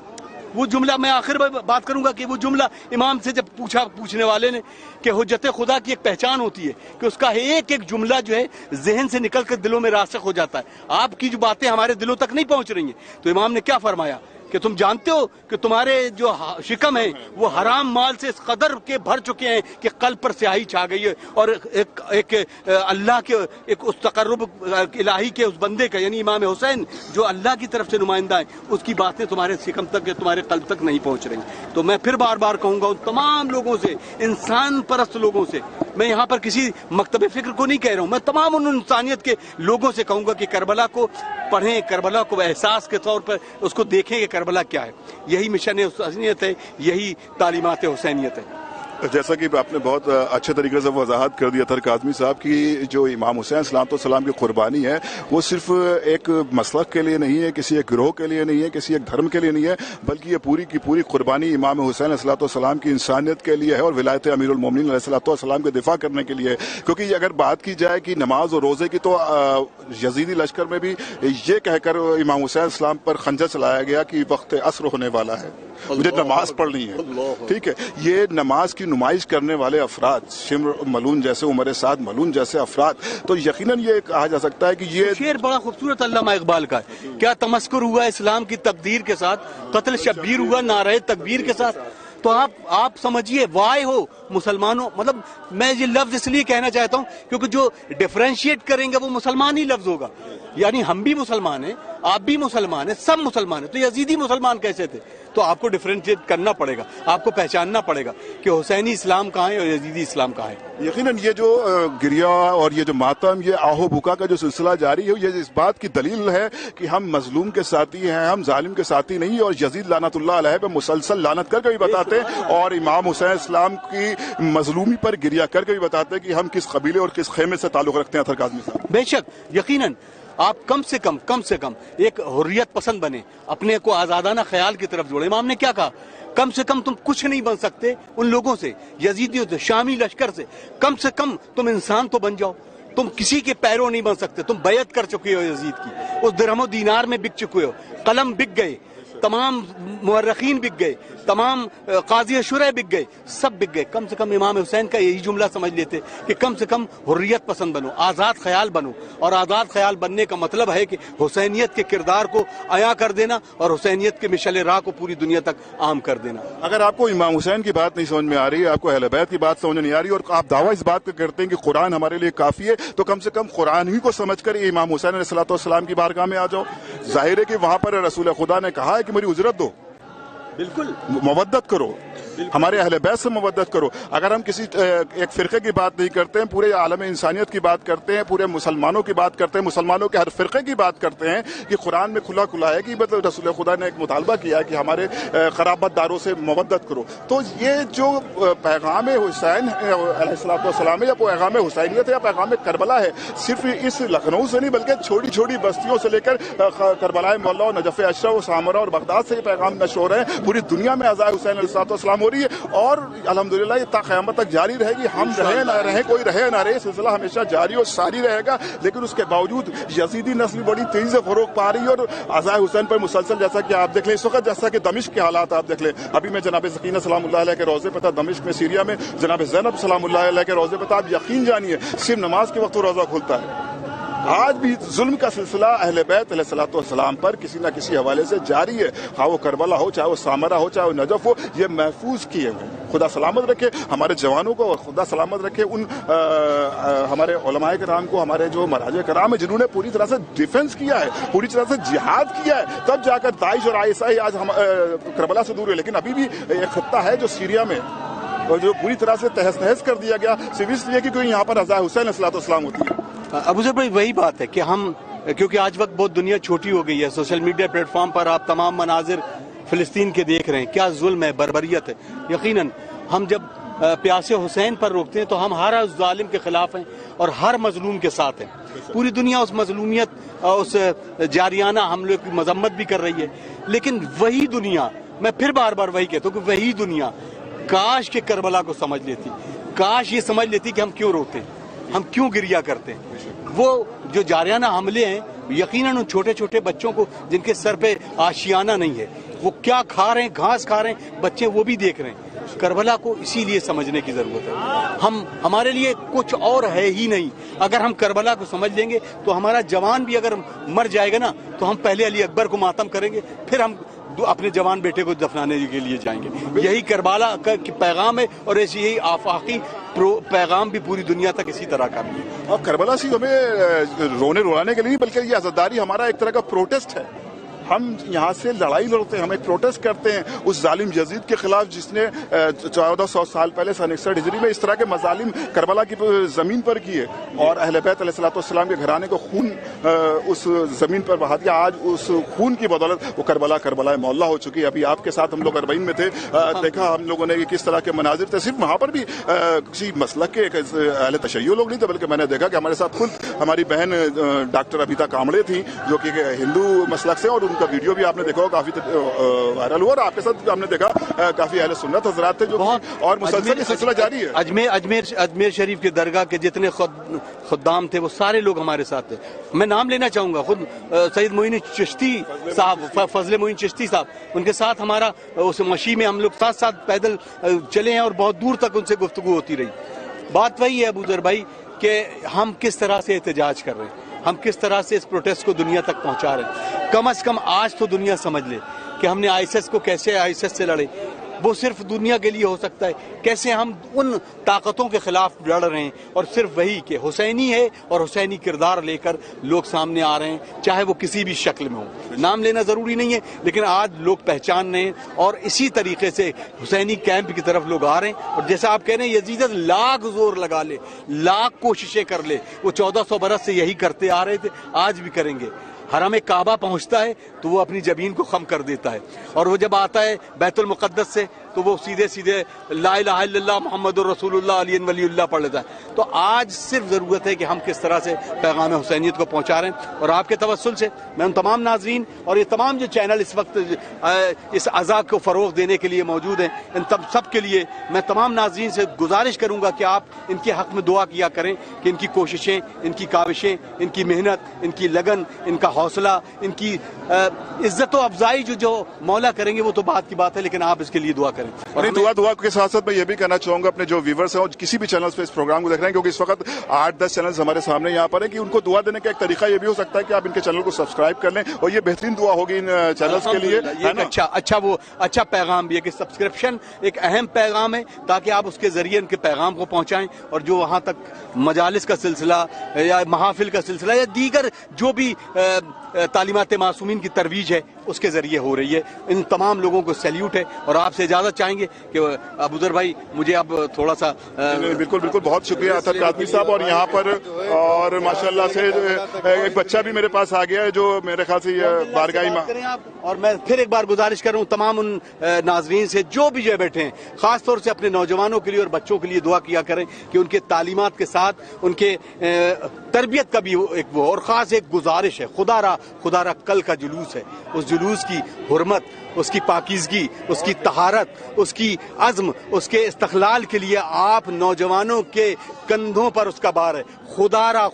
वो जुमला मैं आखिर में बात करूंगा कि वो जुमला इमाम से जब पूछने वाले ने कि हुज्जत खुदा की एक पहचान होती है कि उसका एक एक जुमला जो है जहन से निकल कर दिलों में रास्ख हो जाता है। आपकी जो बातें हमारे दिलों तक नहीं पहुंच रही हैं, तो इमाम ने क्या फरमाया कि तुम जानते हो कि तुम्हारे जो शिकम है वो हराम माल से इस कदर के भर चुके हैं कि कल्ब पर स्याही छा गई है, और एक अल्लाह के एक उस तकर्रुब इलाही के उस बंदे का यानी इमाम हुसैन जो अल्लाह की तरफ से नुमाइंदा है, उसकी बातें तुम्हारे शिकम तक या तुम्हारे कल्ब तक नहीं पहुंच रही। तो मैं फिर बार बार कहूंगा उन तमाम लोगों से, इंसान परस्त लोगों से, मैं यहाँ पर किसी मकतब फिक्र को नहीं कह रहा हूँ, मैं तमाम उन इंसानियत के लोगों से कहूंगा कि करबला को पढ़ें, करबला को एहसास के तौर पर उसको देखें कि करबला क्या है। यही मिशन हुसैनियत है, यही तालीमात हुसैनियत है। जैसा कि आपने बहुत अच्छे तरीके से वजाहत कर दिया था काज़मी साहब की जो इमाम हुसैन सलाम की कुर्बानी है वो सिर्फ एक मसलक के लिए नहीं है, किसी एक गिरोह के लिए नहीं है, किसी एक धर्म के लिए नहीं है, बल्कि ये पूरी की पूरी कुर्बानी इमाम हुसैन सलाम की इंसानियत के लिए है और विलायत अमीरुल मोमिनीन सलाम के दिफा करने के लिए है। क्योंकि अगर बात की जाए कि नमाज और रोज़े की, तो यजीदी लश्कर में भी ये कहकर इमाम हुसैन सलाम पर खंजर चलाया गया कि वक्त असर होने वाला है, मुझे नमाज पढ़नी है। ठीक है, ये नमाज की नुमाइश करने वाले अफराद, शिम्र मलून जैसे, उमर साद मलून जैसे अफराद, तो यकीनन ये कहा जा सकता है कि ये शेर बड़ा खूबसूरत अल्लामा इकबाल का है। क्या तमस्कुर हुआ इस्लाम की तकदीर के साथ, कत्ल शब्बीर हुआ नारे तकबीर के साथ। तो आप समझिए वाय हो मुसलमानों, मतलब मैं ये लफ्ज इसलिए कहना चाहता हूँ क्योंकि जो डिफरेंशिएट करेंगे वो मुसलमान ही लफ्ज होगा। یعنی ہم بھی مسلمان ہیں, آپ بھی مسلمان ہیں, سب مسلمان ہیں, تو یزیدی مسلمان کیسے تھے؟ تو آپ کو ڈفرینشیٹ کرنا پڑے گا, آپ کو پہچاننا پڑے گا کہ حسینی اسلام کہاں ہے اور یزیدی اسلام کہاں ہے. یقیناً یہ جو گریا اور یہ جو ماتم, یہ آہو بکا کا جو سلسلہ جاری ہے, یہ اس بات کی دلیل ہے کہ ہم مظلوم کے ساتھی ہیں, ہم ظالم کے ساتھی نہیں. اور یزید لعنت اللہ علیہ پہ مسلسل لعنت کر کے بھی بتاتے ہیں, اور امام حسین اسلام کی مظلومی پر گریا کر کے بھی بتاتے ہیں کہ ہم کس قبیلے اور کس خیمے سے تعلق رکھتے ہیں. اطہر کاظمی صاحب, بے شک, یقیناً آپ کم سے کم ایک حریت پسند بنے, اپنے کو آزادانہ خیال کی طرف جوڑے. امام نے کیا کہا؟ کم سے کم تم کچھ نہیں بن سکتے ان لوگوں سے, یزیدیوں سے, شامی لشکر سے کم تم انسان تو بن جاؤ. تم کسی کے پیرو نہیں بن سکتے, تم بیعت کر چکے ہو یزید کی, اس درہم و دینار میں بک چکے ہو, قلم بک گئے, تمام مورخین بک گئے, تمام قاضی شرح بک گئے, سب بک گئے. کم سے کم امام حسین کا یہی جملہ سمجھ لیتے کہ کم سے کم حریت پسند بنو, آزاد خیال بنو. اور آزاد خیال بننے کا مطلب ہے کہ حسینیت کے کردار کو عیاں کر دینا اور حسینیت کے مشعل راہ کو پوری دنیا تک عام کر دینا. اگر آپ کو امام حسین کی بات نہیں سمجھ میں آ رہی ہے, آپ کو اہل بیت کی بات سمجھ نہیں آ رہی, اور آپ دعویٰ اس بات کا کرتے ہیں کہ قرآن ہمارے لیے کافی ہے, تو کم سے کم قرآن ہی کو سمجھ کر امام حسین علیہ السلام کی بارگاہ میں آ جاؤ. ظاہر ہے کہ وہاں پر رسول خدا نے کہا ہے کہ میری اجرت دو, بالکل مودت کرو, ہمارے اہل بیت سے مودت کرو. اگر ہم کسی ایک فرقے کی بات نہیں کرتے ہیں, پورے عالم انسانیت کی بات کرتے ہیں, پورے مسلمانوں کی بات کرتے ہیں, مسلمانوں کے ہر فرقے کی بات کرتے ہیں کہ قرآن میں کھلا ہے کہ مطلب رسول خدا نے ایک مطالبہ کیا ہے کہ ہمارے قرابت داروں سے مودت کرو. تو یہ جو پیغام حسین علیہ السلام ہے, یا پیغام حسینیت ہے, یا پیغام کربلا ہے, صرف اس لکھنؤ سے نہیں بلکہ چھوٹی چھوٹی بستیوں سے لے کر کربلا مولا, نجف اشرف, سامرا اور بغداد سے یہ پیغام نشر ہو رہے ہیں. پوری دنیا میں عزائے حسین علیہ السلام ہو رہی ہے, اور الحمدللہ یہ تا قیامت تک جاری رہے گی. ہم رہے نہ رہے, کوئی رہے نہ رہے, سلسلہ ہمیشہ جاری اور ساری رہے گا. لیکن اس کے باوجود یزیدی نسل بڑی تیزی سے فروغ پا رہی ہے, اور عزائے حسین پر مسلسل, جیسا کہ آپ دیکھ لیں اس وقت, جیسا کہ دمشق کے حالات آپ دیکھ لیں. ابھی میں جناب سکینہ سلام اللہ علیہ کے روضے پہ تھا دمشق میں, سیریا میں, جناب زینب سلام اللہ علیہ کے روضے پہ تھا. آپ یقین جانیے صرف نماز کے وقت وہ روزہ کھلتا ہے. آج بھی ظلم کا سلسلہ اہل بیت علیہ السلام پر کسی نہ کسی حوالے سے جاری ہے, خواہ وہ کربلا ہو, چاہے وہ سامرا ہو, چاہے وہ نجف ہو. یہ محفوظ کیے ہوئے. خدا سلامت رکھے ہمارے جوانوں کو, اور خدا سلامت رکھے ان ہمارے علماء کرام کو, ہمارے جو مراجع کرام ہیں جنہوں نے پوری طرح سے ڈیفنس کیا ہے, پوری طرح سے جہاد کیا ہے. تب جا کر داعش اور ISI آج کربلا سے دور ہے. لیکن ابھی بھی ایک خطہ ہے جو سیریا میں, اور جو پوری طرح سے تہس نہس کر دیا گیا, صرف اس لیے کہ کوئی یہاں پر عزائے حسین علیہ السلام ہوتی ہے. ابوذر بھائی, وہی بات ہے کہ ہم, کیونکہ آج وقت بہت دنیا چھوٹی ہو گئی ہے, سوشل میڈیا پلیٹ فارم پر آپ تمام مناظر فلسطین کے دیکھ رہے ہیں, کیا ظلم ہے, بربریت ہے. یقیناً ہم جب پیاس حسین پر روکتے ہیں تو ہم ہر ظالم کے خلاف ہیں اور ہر مظلوم کے ساتھ ہیں. پوری دنیا اس مظلومیت, اس جاریانہ حملے کی مذمت بھی کر رہی ہے. لیکن وہی دنیا, میں پھر بار بار وہی کہتا ہوں کہ وہی دنیا کاش کے کربلا کو سمجھ لیتی, کاش یہ سمجھ لیتی کہ ہم کیوں روتے ہیں, ہم کیوں گریا کرتے ہیں. وہ جو جاریانہ حملے ہیں, یقیناً ان چھوٹے چھوٹے بچوں کو جن کے سر پہ آشیانہ نہیں ہے, وہ کیا کھا رہے ہیں, گھاس کھا رہے ہیں بچے, وہ بھی دیکھ رہے ہیں. کربلا کو اسی لیے سمجھنے کی ضرورت ہے. ہمارے لیے کچھ اور ہے ہی نہیں. اگر ہم کربلا کو سمجھ لیں گے تو ہمارا جوان بھی اگر مر جائے گا نا, تو ہم پہلے علی اکبر کو ماتم کریں گے, پھر ہم اپنے جوان بیٹے کو دفنانے کے لیے جائیں گے. یہی کربلا کا پیغام ہے, اور ایسی یہی آفاقی پیغام بھی پوری دنیا تک اسی طرح کا بھی ہے. اور کربلا سے ہمیں رونے رلانے کے لیے نہیں, بلکہ یہ عزاداری ہمارا ایک طرح کا پروٹیسٹ ہے. ہم یہاں سے لڑائی لڑتے ہیں, ہم ایک پروٹیسٹ کرتے ہیں اس ظالم یزید کے خلاف جس نے 1400 سال پہلے سن 61 ہجری میں اس طرح کے مظالم کربلا کی زمین پر کیے, اور اہل بیت علیہ السلام کے گھرانے کو خون اس زمین پر بہا دیا. آج اس خون کی بدولت وہ کربلا مولا ہو چکی ہے. ابھی آپ کے ساتھ ہم لوگ اربعین میں تھے, دیکھا ہم لوگوں نے کس طرح کے مناظر تھے. صرف وہاں پر بھی کسی مسلک کے اہل تشیع لوگ نہیں تھے, بلکہ میں نے دیکھا کہ ہمارے ساتھ خود ہماری بہن ڈاکٹر ابیتا کامڑے تھیں جو کہ ہندو مسلک سے, اور ان کا ویڈیو بھی آپ نے دیکھا ہو, کافی وائرل ہوا. اور آپ کے ساتھ ہم نے دیکھا کافی اہل سنت حضرات تھے جو, اور مسلسل یہ سلسلہ جاری ہے. اجمیر شریف کے درگاہ کے جتنے خدام تھے وہ سارے لوگ ہمارے ساتھ تھے. میں نام لینا چاہوں گا, خود سید معین چشتی صاحب, فضل معین چشتی صاحب, ان کے ساتھ ہمارا اس مشی میں ہم لوگ ساتھ ساتھ پیدل چلے ہیں, اور بہت دور تک ان سے گفتگو ہوتی رہی. بات وہی ہے ابوذر بھائی کہ ہم کس طرح سے احتجاج کر رہے ہیں, ہم کس طرح سے اس پروٹیسٹ کو دنیا تک پہنچا رہے ہیں. کم از کم آج تو دنیا سمجھ لے کہ ہم نے ISIS کو کیسے, ISIS سے لڑے. وہ صرف دنیا کے لیے ہو سکتا ہے. کیسے ہم ان طاقتوں کے خلاف لڑ رہے ہیں اور صرف وہی کہ حسینی ہے اور حسینی کردار لے کر لوگ سامنے آ رہے ہیں, چاہے وہ کسی بھی شکل میں ہو. نام لینا ضروری نہیں ہے, لیکن آج لوگ پہچان رہے ہیں اور اسی طریقے سے حسینی کیمپ کی طرف لوگ آ رہے ہیں. اور جیسا آپ کہہ رہے ہیں یزید لاکھ زور لگا لے, لاکھ کوششیں کر لے, وہ 1400 برس سے یہی کرتے آ رہے تھے, آج بھی کریں گے. حرم کعبہ پہنچتا ہے تو وہ اپنی جبین کو خم کر دیتا ہے, اور وہ جب آتا ہے بیت المقدس سے تو وہ سیدھے سیدھے لا الہ الا اللہ محمد الرسول اللہ علی ولی اللہ پڑھ لیتا ہے. تو آج صرف ضرورت ہے کہ ہم کس طرح سے پیغام حسینیت کو پہنچا رہے ہیں. اور آپ کے توسل سے میں ان تمام ناظرین اور یہ تمام جو چینل اس وقت اس عزا کو فروغ دینے کے لیے موجود ہیں, ان سب کے لیے میں تمام ناظرین سے گزارش کروں گا کہ آپ ان کے حق میں دعا کیا کریں کہ ان کی کوششیں, ان کی کاوشیں, ان کی محنت, ان کی لگن, ان کا حوصلہ, ان کی عزت و افزائی جو مولا کریں گے وہ تو بات کی بات ہے, لیکن آپ اس کے لیے دعا کریں. اور دعا کے ساتھ ساتھ میں یہ بھی کہنا چاہوں گا اپنے جو ویورز ہیں اور کسی بھی چینلز پہ اس پروگرام کو دیکھ رہے ہیں, کیونکہ اس وقت 8-10 چینلز ہمارے سامنے یہاں پر ہیں, کہ ان کو دعا دینے کا ایک طریقہ یہ بھی ہو سکتا ہے کہ آپ ان کے چینل کو سبسکرائب کر لیں, اور یہ بہترین دعا ہوگی ان چینلز کے لیے. اچھا پیغام بھی ہے کہ سبسکرپشن ایک اہم پیغام ہے, تاکہ آپ اس کے ذریعے ان کے پیغام کو پہنچائیں, اور جو وہاں تک مجالس کا سلسلہ یا محافل کا سلسلہ یا دیگر جو بھی تعلیمات معصومین کی ترویج ہے اس کے ذریعے ہو رہی ہے. ان تمام لوگوں کو سیلیوٹ ہے, اور آپ سے اجازت چاہیں گے کہ ابوذر بھائی مجھے اب تھوڑا سا بالکل بہت شکریہ اطہر کاظمی صاحب. اور یہاں پر اور ماشاءاللہ سے ایک بچہ بھی میرے پاس آ گیا ہے جو میرے خیال سے یہ بارگاہ. اور میں پھر ایک بار گزارش کر رہا ہوں تمام ان ناظرین سے جو بھی جو بیٹھے ہیں, خاص طور سے اپنے نوجوانوں کے لیے اور بچوں کے لیے دعا کیا کریں کہ ان کے تعلیمات کے ساتھ ان کے تربیت کا بھی ایک وہ, اور خاص ایک گزارش ہے, خدا را کل کا جلوس ہے, اس جلوس کی حرمت, اس کی پاکیزگی, اس کی طہارت, اس کی عزم, اس کے استقلال کے لیے آپ نوجوانوں کے کندھوں پر اس کا بار ہے. خدا را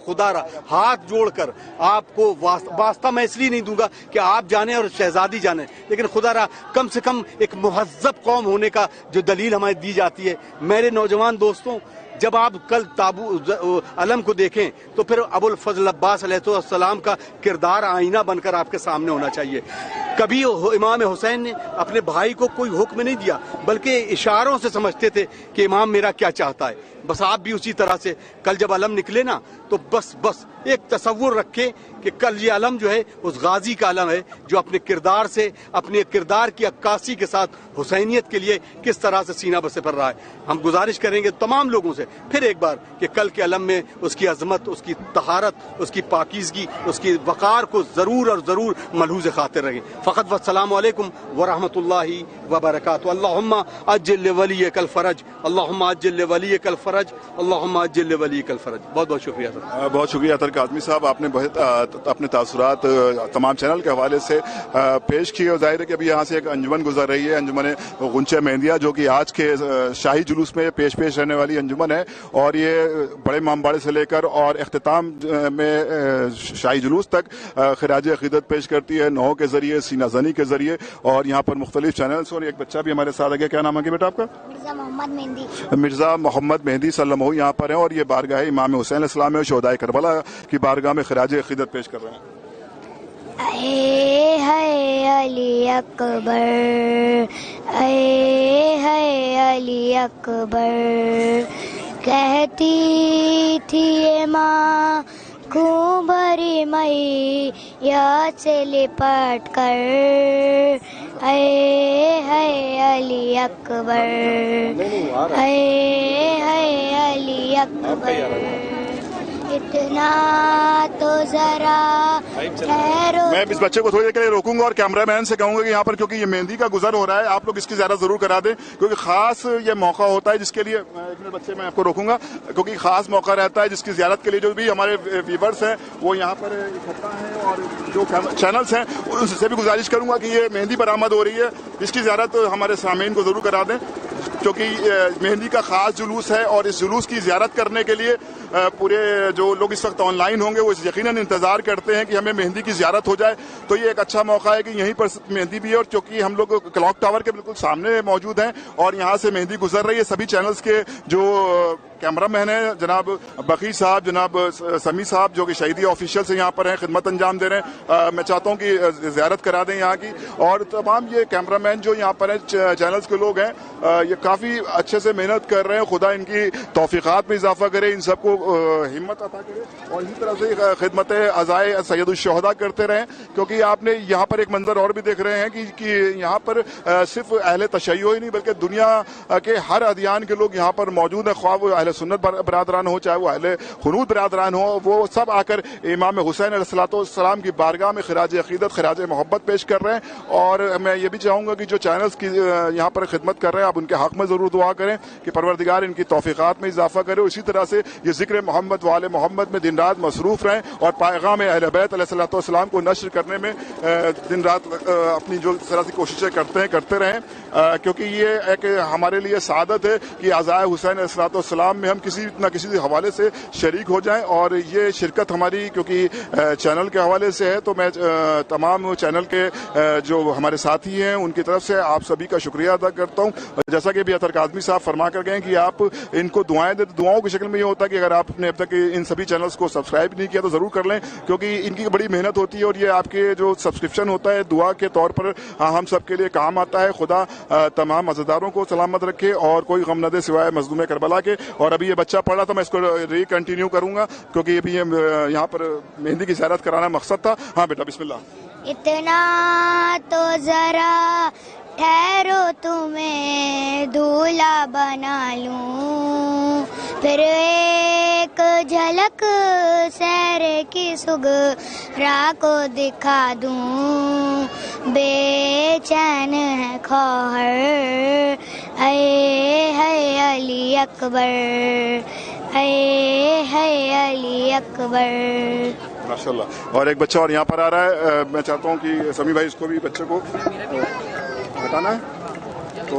ہاتھ جوڑ کر آپ کو واسطہ میں اس لیے نہیں دوں گا کہ آپ جانیں اور شہزادی جانیں, لیکن خدا را کم سے کم ایک مہذب قوم ہونے کا جو دلیل ہمیں دی جاتی ہے. میرے نوجوان دوستوں, جب آپ کل علم کو دیکھیں تو پھر ابو الفضل عباس علیہ السلام کا کردار آئینہ بن کر آپ کے سامنے ہونا چاہیے. کبھی امام حسین نے اپنے بھائی کو کوئی حکم نہیں دیا, بلکہ اشاروں سے سمجھتے تھے کہ امام میرا کیا چاہتا ہے. بس آپ بھی اسی طرح سے کل جب علم نکلے نا تو بس ایک تصور رکھے کہ کل یہ علم جو ہے اس غازی کا علم ہے جو اپنے کردار سے, اپنے کردار کی عکاسی کے ساتھ حسینیت کے لیے کس طرح سے سینہ بسپر رہا ہے. ہم گزارش کریں گے تمام لوگوں سے پھر ایک بار کہ کل کے علم میں اس کی عظمت, اس کی طہارت, اس کی پاکیزگی, اس کی وقار کو ضرور ملحوظ خاطر رہیں. فقط والسلام علیکم ورحمۃ اللہ وبرکاتہ. اللہم عجل لولیک الفرج, اللہم عجل لولیک الفرج, اللہم عجل لولیک الفرج. بہت شکریہ سر. بہت شکریہ اطہر کاظمی صاحب, آپ نے بہت اپنے تاثرات تمام چینل کے حوالے سے پیش کیے. اور ظاہر ہے کہ ابھی یہاں سے ایک انجمن گزر رہی ہے, انجمن غنچہ مہندیہ, جو کہ آج کے شاہی جلوس میں پیش رہنے والی انجمن ہے. اور یہ بڑے امامباڑے سے لے کر اور اختتام میں شاہی جلوس تک خراج عقیدت پیش کرتی ہے, نوحوں کے ذریعے, سینہ زنی کے ذریعے. اور یہاں پر مختلف چینلز, اور ایک بچہ بھی ہمارے ساتھ آ گیا. کیا نام ہے بیٹا آپ کا؟ مرزا محمد مہندی صلی اللہ علیہ یہاں پر ہیں, اور یہ بارگاہ امام حسین علیہ السلام اور شہدائے کربلا کی بارگاہ میں خراج عقیدت پیش کر رہے ہیں. اے ہے علی اکبر, اے ہے علی اکبر, کہتی تھی یہ ماں خوں بھری میاں سے لپٹ کر, اے ہے علی اکبر, اے ہے علی اکبر, اتنا تو ذرا میں اس بچے کو تھوڑی دیر کے لیے روکوں گا اور کیمرہ مین سے کہوں گا کہ یہاں پر کیونکہ یہ مہندی کا گزر ہو رہا ہے, آپ لوگ اس کی زیادہ ضرور کرا دیں, کیونکہ خاص یہ موقع ہوتا ہے جس کے لیے ایک منٹ بچے میں آپ کو روکوں گا, کیونکہ خاص موقع رہتا ہے جس کی زیارت کے لیے جو بھی ہمارے ویورز ہیں وہ یہاں پر اکٹھا ہیں, اور جو چینلز ہیں ان سے بھی گزارش کروں گا کہ یہ مہندی برآمد ہو رہی ہے, اس کی زیارت ہمارے سامعین کو ضرور کرا دیں, کیونکہ مہندی کا خاص جلوس ہے. اور اس جلوس کی زیارت کرنے کے لیے پورے جو لوگ اس وقت آن لائن ہوں گے وہ یقیناً انتظار کرتے ہیں کہ ہمیں مہندی کی زیارت ہو جائے. تو یہ ایک اچھا موقع ہے کہ یہیں پر مہندی بھی ہے, اور چونکہ ہم لوگ کلاک ٹاور کے بالکل سامنے موجود ہیں اور یہاں سے مہندی گزر رہی ہے. سبھی چینلز کے جو कैमरा मैन है जनाब बकी साहब, जनाब समी साहब जो कि शहीदी ऑफिशियल से यहाँ पर हैं, खिदमत अंजाम दे रहे हैं। मैं चाहता हूँ कि ज़ियारत करा दें यहाँ की, और तमाम ये कैमरा मैन जो यहाँ पर हैं चैनल्स के लोग हैं, ये काफ़ी अच्छे से मेहनत कर रहे हैं। खुदा इनकी तौफीक़ात में इजाफा करे, इन सबको हिम्मत अता करे और इसी तरह से खिदमत अज़ाए सैयदुश्शुहदा करते रहें। क्योंकि आपने यहाँ पर एक मंजर और भी देख रहे हैं कि यहाँ पर सिर्फ अहले तशय्यो ही नहीं बल्कि दुनिया के हर अदियान के लोग यहाँ पर मौजूद हैं, ख्वाह वो अहले सुन्नत बरादरान हो चाहे वो अहले खुनूद बरादरान हो, वो सब आकर इमाम हुसैन अलैहिस्सलाम की बारगाह में खिराज अकीदत खिराज मोहब्बत पेश कर रहे हैं। और मैं ये भी चाहूँगा कि जो चैनल्स की यहाँ पर खिदमत कर रहे हैं आप उनके हक़ में ज़रूर दुआ करें कि परवरदिगार इनकी तौफीक़ात में इजाफा करे। इसी तरह से ये ज़िक्र मोहम्मद वाले मोहम्मद में दिन रात मसरूफ़ रहें और पैगाम अहले बैत अलैहिस्सलाम को नश्र करने में दिन रात अपनी जो तरह से कोशिशें करते रहें, क्योंकि ये एक हमारे लिए सादत है कि अज़ाए हुसैन अलैहिस्सलाम में हम किसी न किसी हवाले से शरीक हो जाएं। और ये शिरकत हमारी क्योंकि चैनल के हवाले से है, तो मैं तमाम चैनल के जो हमारे साथी हैं उनकी तरफ से आप सभी का शुक्रिया अदा करता हूँ। जैसा कि अभी अतर काज़मी साहब फरमा कर गए कि आप इनको दुआएं दें, दुआओं की शक्ल में ये होता है कि अगर आपने अब तक इन सभी चैनल्स को सब्सक्राइब नहीं किया तो ज़रूर कर लें, क्योंकि इनकी बड़ी मेहनत होती है और ये आपके जो सब्सक्रिप्शन होता है दुआ के तौर पर हम सब के लिए काम आता है। खुदा तमाम मज़ेदारों को सलामत रखे और कोई गम न दे सिवाय मज़लूम करबला के। और अभी ये बच्चा पढ़ रहा था, मैं इसको कंटिन्यू करूँगा क्योंकि अभी यहाँ पर मेहंदी की ज़ियारत कराना मकसद था। हाँ बेटा बिस्मिल्लाह। इतना तो ज़रा ठहरो तुम्हें दूल्हा बना लूं, फिर एक झलक सैर की सुगरा को दिखा दूं। बेचैन है ख्वाहर है अली अकबर, है अली अकबर। माशाल्लाह। और एक बच्चा और यहाँ पर आ रहा है, मैं चाहता हूँ कि समी भाई इसको भी बच्चे को हटाना है, तो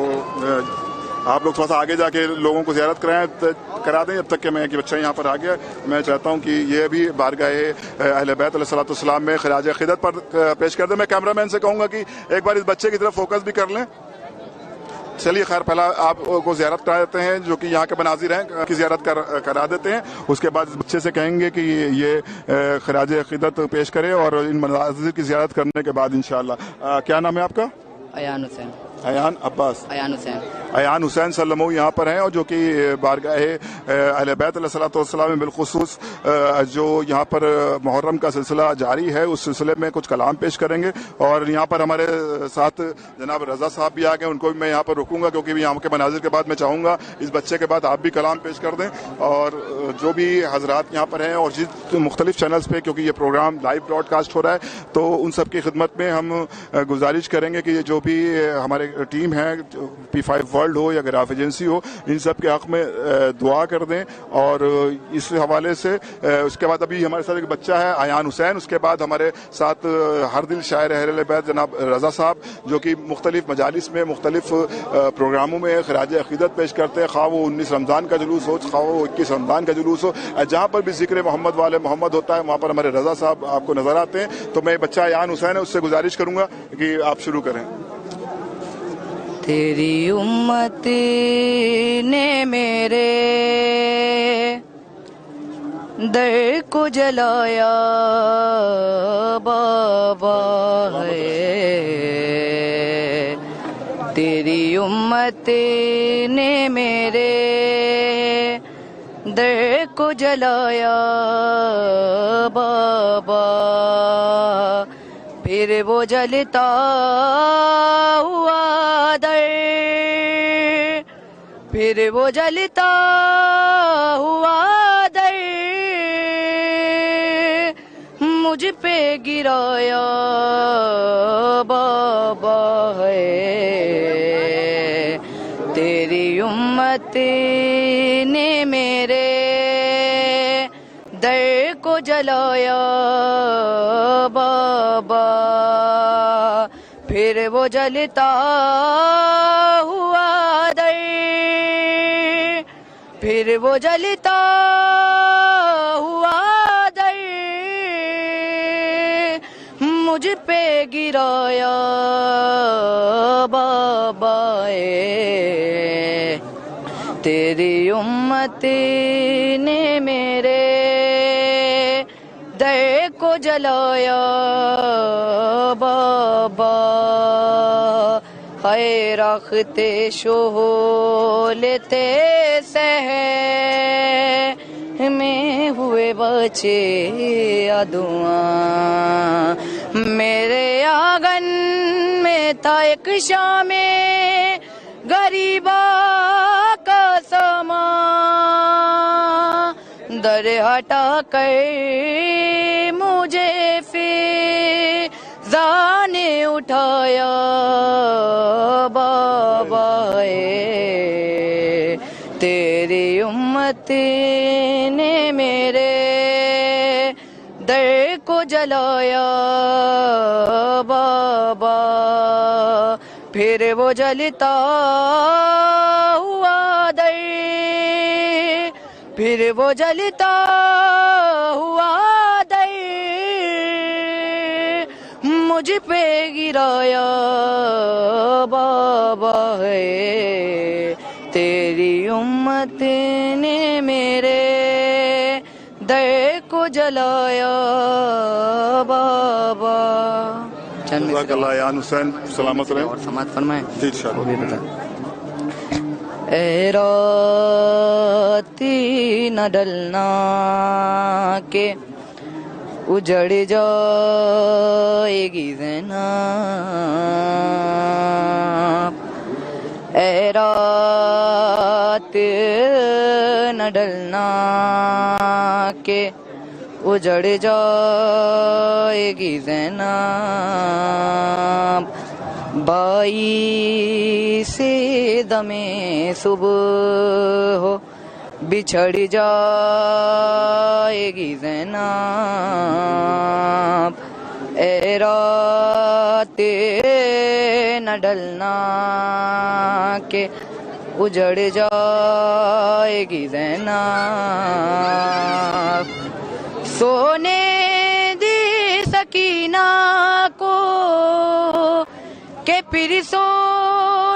आप लोग थोड़ा सा आगे जाके लोगों को ज़ियारत करा दें जब तक कि मैं कि बच्चा यहाँ पर आ गया। मैं चाहता हूँ कि ये भी बारगाहे अहले बैत अलैहिस्सलाम में खिराज अक़ीदत पर पेश कर दें। मैं कैमरामैन से कहूँगा कि एक बार इस बच्चे की तरफ फोकस भी कर लें। चलिए खैर पहला आपको ज़ियारत करा देते हैं, जो कि यहाँ के मनाजिर हैं की ज़ियारत करा देते हैं। उसके बाद इस बच्चे से कहेंगे कि ये खिराज अक़ीदत पेश करे और इन मनाजिर की ज़ियारत करने के बाद इंशाअल्लाह। क्या नाम है आपका? अयान हुसैन। अयान अब्बास। अयान हुसैन। अयान हुसैन सल्लमो यहाँ पर हैं और जो कि बारगाहे अहले बैत अलैहिस्सलाम में बिलखुसूस जो यहाँ पर मुहर्रम का सिलसिला जारी है उस सिलसिले में कुछ कलाम पेश करेंगे। और यहाँ पर हमारे साथ जनाब रज़ा साहब भी आ गए, उनको भी मैं यहाँ पर रुकूंगा क्योंकि यहाँ के मनाजिर के बाद मैं चाहूँगा इस बच्चे के बाद आप भी कलाम पेश कर दें। और जो भी हजरात यहाँ पर हैं और जिस मुख्तलिफ चैनल्स पर क्योंकि ये प्रोग्राम लाइव ब्रॉडकास्ट हो रहा है तो उन सब की खिदमत में हम गुजारिश करेंगे कि जो भी हमारे टीम है P5 वर्ल्ड हो या ग्राफ एजेंसी हो, इन सब के हक़ में दुआ कर दें। और इस हवाले से उसके बाद अभी हमारे साथ एक बच्चा है अयान हुसैन, उसके बाद हमारे साथ हर दिल शायर अहले बैत जनाब रज़ा साहब जो कि मुख्तलिफ मजालिस में मुख्तलिफ प्रोग्रामों में खिराज अक़ीदत पेश करते हैं, खा वो 19 रमज़ान का जुलूस हो, खा वो 21 रमज़ान का जुलूस हो, जहाँ पर भी ज़िक्र मोहम्मद वाले मोहम्मद होता है वहाँ पर हमारे रज़ा साहब आपको नज़र आते हैं। तो मैं बच्चा अयान हुसैन है, उससे गुजारिश करूँगा कि आप शुरू करें। तेरी उम्मत ने मेरे दर को जलाया बाबा है, तेरी उम्मत ने मेरे दर को जलाया बाबा, फिर वो जलता हुआ दर, फिर वो जलता हुआ दर मुझ पे गिराया बाबा है, तेरी उम्मत ने मेरे दर को जलाया बाबा, फिर वो जलता हुआ दर, फिर वो जलता हुआ दर मुझ पे गिराया बाबा تیری امت نے میرے در کو جلایا بابا، ہے رخت شہولت سحر میں ہوئے بچے ادواں، میرے آنگن میں تھا ایک شام غریبا کا سامان، در ہٹا کر مجھے فضا نے اٹھایا بابا، تیری امت نے میرے در کو جلایا بابا، پھر وہ جلتا ہوا در، پھر وہ جلتا ہوا در مجھ پہ گرایا بابا، ہے تیری امت نے میرے در کو جلایا بابا۔ جزاک اللہ یا حسین، سلامت رہیں اور سماعت فرمائیں جی انشاءاللہ۔ اے راتی نہ ڈلنا کہ اجڑ جائے گی زینب، اے رات نہ ڈلنا کہ اجڑ جائے گی زینب، بائی سے دمے صبح ہو بچھڑ جائے گی زینب، اے رات نہ ڈلنا کہ اجڑ جائے گی زینب، سونے دی سکینہ کو کہ پھر سو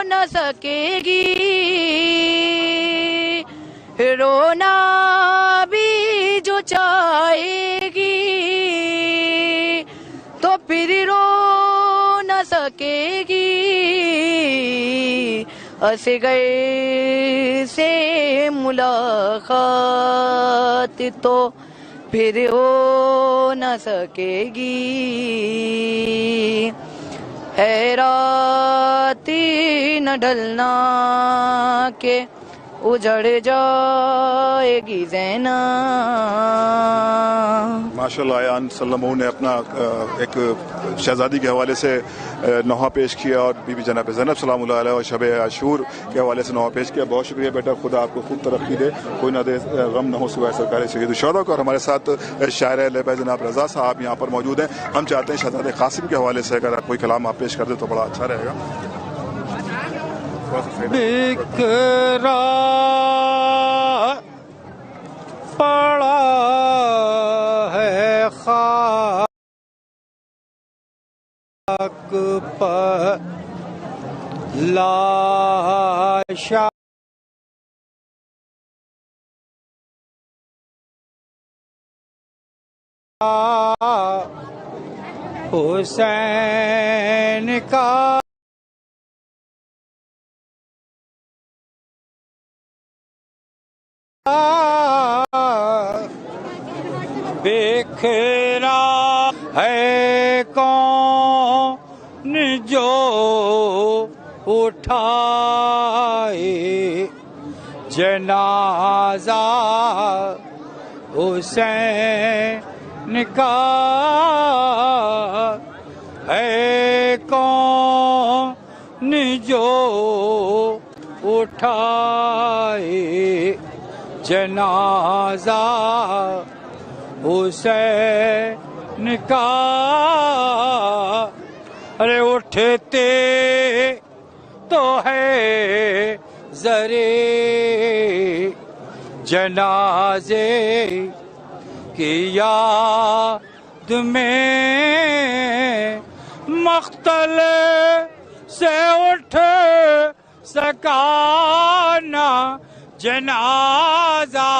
نہ سکے گی، رونا بھی جو چاہے گی تو پھر رو نہ سکے گی، اصغر سے ملاقات تو پھر ہو نہ سکے گی، ہے راتی نہ ڈلنا کہ اجڑ جائے گی زینب۔ ماشاءاللہ ایان سلمہ نے اپنا ایک شہزادی کے حوالے سے نوحہ پیش کیا اور بی بی جناب زینب سلام اللہ علیہ اور شب عاشور کے حوالے سے نوحہ پیش کیا۔ بہت شکریہ بیٹا، خدا آپ کو خوب ترقی دے، کوئی نہ دے غم نہ ہو سوائے سرکار سید الشہداء کو۔ اور ہمارے ساتھ شاعر لبہ جناب رضا صاحب یہاں پر موجود ہیں، ہم چاہتے ہیں شہزادے قاسم کے حوالے سے اگر کوئی کلام آپ پیش کر دیں تو بڑا اچھا رہے گا۔ بکھرا پڑا ہے خاک پر لاشا حسین کا بکھرا ہے کون جو اٹھائے جنازہ حسین کا، ہے کون جو اٹھائے جنازہ حسین کا، ارے اٹھتے تو ہے زرے جنازے کی یاد میں، مقتل سے اٹھ سکا نہ जनाजा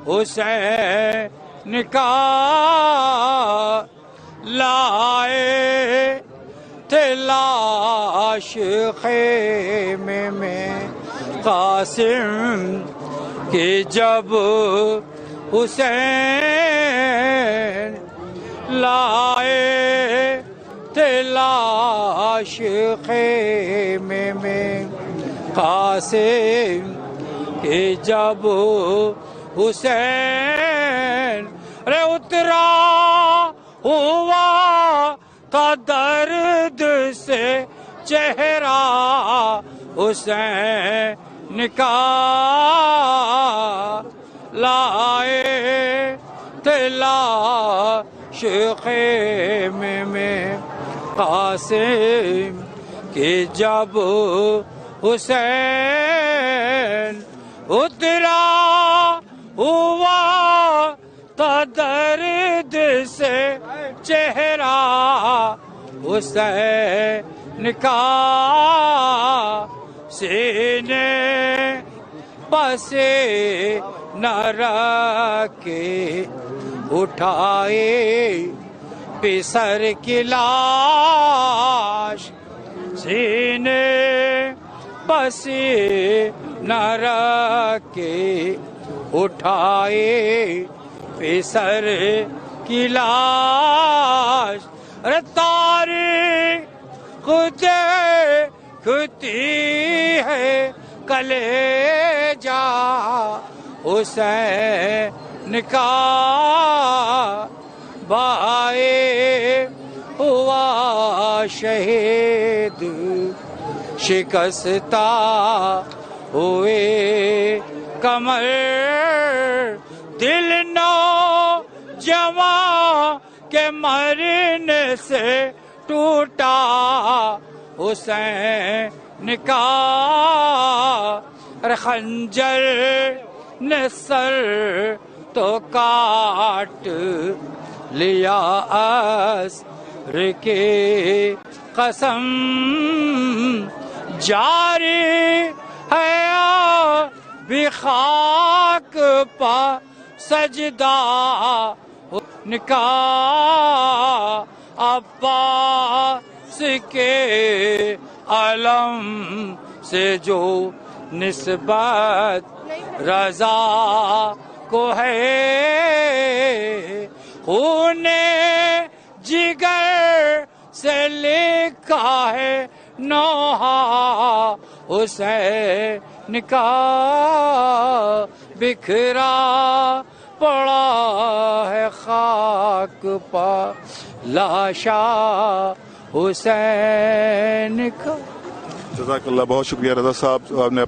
हुसैन का लाए थे लाश खेमे में कासिम कि जब हुसैन लाए थे लाश खेमे में कासिम कि जब हुसैन रे उतरा हुआ था दर्द से चेहरा हुसैन का लाए थे लाश खेमे में कासिम कि जब हुसैन उतरा हुआ था दर्द से चेहरा हुसैन का सीने पसे न रखे उठाए पिसर की लाश सीने पसे न रखे उठाए पिसर की लाश रे तारीख खुदी है कलेजा हुसैन का बाए हुआ शहीद शिकस्ता हुए कमर दिल नो जवा के मरने से टूटा हुसैन का खंजर ने सर तो काट लिया अस्र के कसम जारी है भी खाक पा सजदा निका अब्बास के अलम से जो निस्बत रजा को है खूने जिगर से लिखा है नोहा हुसैन का बिखरा पड़ा है खाक पा लाशा हुसैन का। जज़ाकल्लाह, बहुत शुक्रिया रज़ा साहब, आपने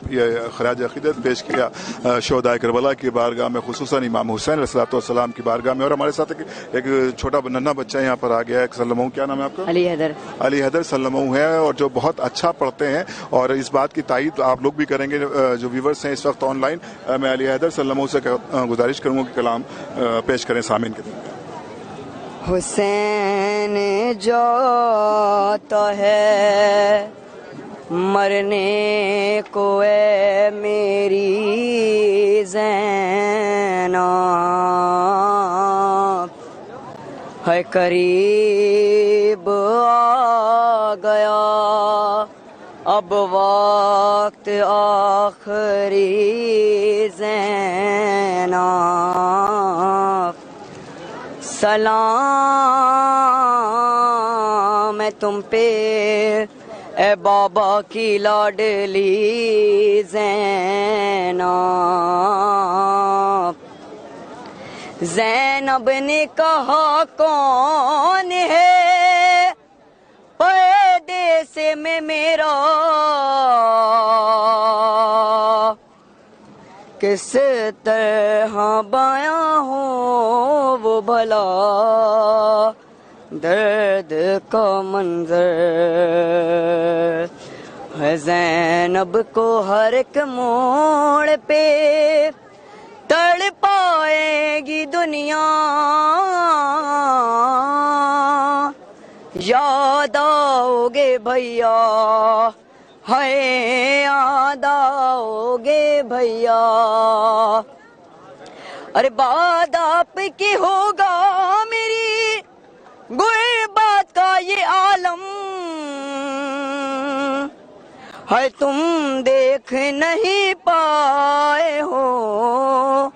खराज अक़ीदत पेश किया शोहदाए करबला की बारगाह में, खुसूसन इमाम हुसैन अलैहिस्सलाम की बारगाह में। और हमारे साथ एक छोटा नन्हा बच्चा यहाँ पर आ गया है, सल्लमऊ, क्या नाम है आपका? अली हैदर। अली हैदर सल्लमऊ है, और जो बहुत अच्छा पढ़ते हैं, और इस बात की तायीद आप लोग भी करेंगे जो व्यूवर्स हैं इस वक्त ऑनलाइन। मैं अली हैदर सल्लमऊ से गुजारिश करूँगा कि कलाम पेश करें सामीन के दरमियान। हुसैन जो तो है मरने को ए मेरी ज़ैनब है करीब आ गया अब वक्त आखिरी ज़ैनब सलाम है तुम पे ए बाबा की लाडली ज़ैनब। ज़ैनब ने कहा कौन है पर्दे से में मेरा, किस तरह बयां हो वो भला दर्द का मंजर है। ज़ैनब को हर एक मोड़ पे तड़पाएगी दुनिया, याद आओगे भैया ہے یاد آؤ گے بھیا. ارے بات آپ کی ہوگا میری غربت کا یہ عالم ہے, تم دیکھ نہیں پائے ہو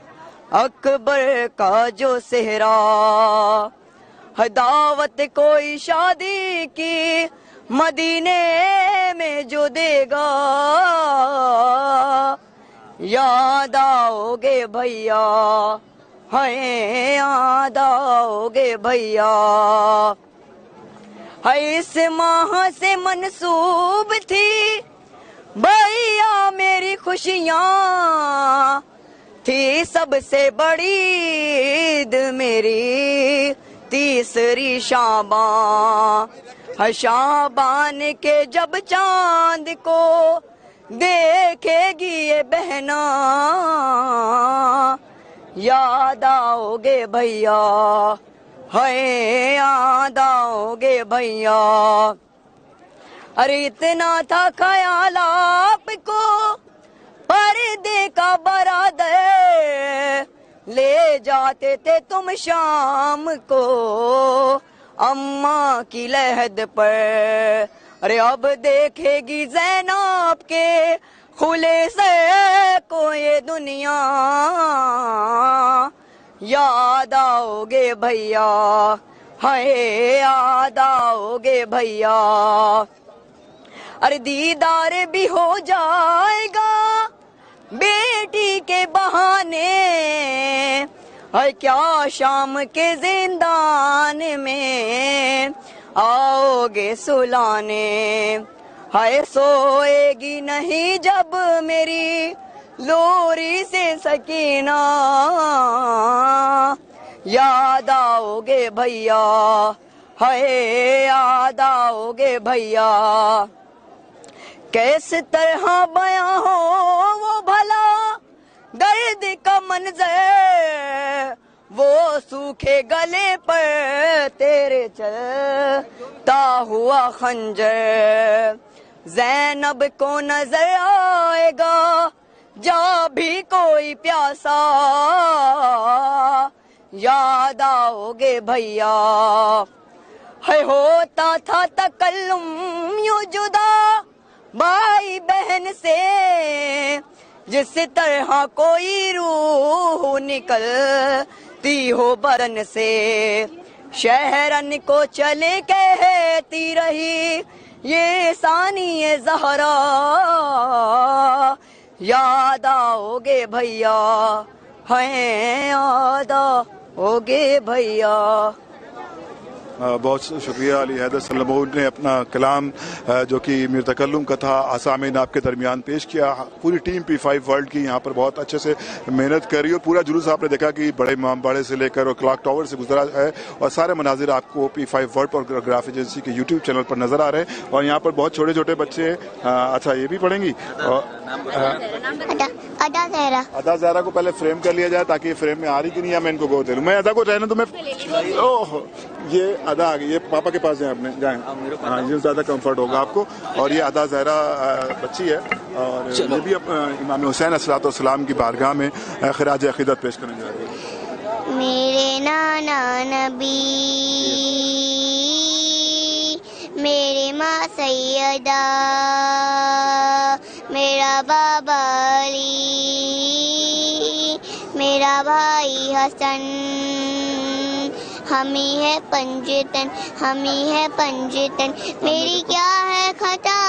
اکبر کا جو صحرا ہے. دعوت کوئی شادی کی مدینے میں جو دے گا یاد آؤ گے بھیا, ہے یاد آؤ گے بھیا. ہے اس ماہ سے منسوب تھی بھیا میری خوشیاں, تھی سب سے بڑی عید میری تیسری شعبان. ہے شعبان کے جب چاند کو دیکھے گی یہ بہنا یاد آؤ گے بھیا, ہے یاد آؤ گے بھیا. ارے اتنا تھا خیال آپ کو پردے کا برادر, لے جاتے تھے تم شام کو اماں کی لحد پر. ارے اب دیکھے گی زینب کے کھلے سے کو یہ دنیا یاد آؤ گے بھیا, ہے یاد آؤ گے بھیا. ارے دیدار بھی ہو جائے گا بیٹی کے بہانے, ہے کیا شام کے زندان میں آؤ گے سلانے. ہے سوئے گی نہیں جب میری لوری سے سکینہ یاد آؤ گے بھیا, ہے یاد آؤ گے بھیا. کس طرح بیاں ہو وہ بھلا درد کا منظر, وہ سوکھے گلے پر تیرے چلتا ہوا خنجر. زینب کو نظر آئے گا جا بھی کوئی پیاسا یاد آؤ گے بھیا. ہے ہوتا تھا تکلم یوں جدا بھائی بہن سے, جس طرح کوئی روح نکلتی ہو بدن سے. شہرن کو چلے کہتی رہی یہ ثانی زہرا یاد آؤ گے بھیا, ہے یاد آؤ گے بھیا. بہت شکریہ علی حیدر سلمون نے اپنا کلام جو کہ میر تکلم کا تھا اسامین آپ کے درمیان پیش کیا. پوری ٹیم P5 ورلڈ کی یہاں پر بہت اچھے سے محنت کر رہی ہے. پورا جلوس آپ نے دیکھا کہ بڑے امام باڑے سے لے کر اور کلاک ٹاور سے گزرا ہے, اور سارے مناظر آپ کو P5 ورلڈ اور گراف ایجنسی کے یوٹیوب چینل پر نظر آ رہے ہیں. اور یہاں پر بہت چھوٹے چھوٹے بچے ہیں. اچھا یہ بھی پڑھیں گی. ادا زہرا کو پہلے فریم کر لیا جائے تاکہ یہ فریم میں آ رہی کہ نہیں, میں ان کو گود دے لوں. میں ادا کو رہنے تو میں یہ ادا آ گئی, یہ پاپا کے پاس جائیں اپنے جائیں, ہاں یہ زیادہ کمفرٹ ہوگا آپ کو. اور یہ ادا زہرا بچی ہے اور یہ بھی امام حسین علیہ السلام کی بارگاہ میں خراج عقیدت پیش کرنے جا رہی ہے. میرے نانا نبی میرے ماں سیدہ میرا بابا علی میرا بھائی حسن ہمیں ہے پنجتن ہمیں ہے پنجتن. میری کیا ہے خطا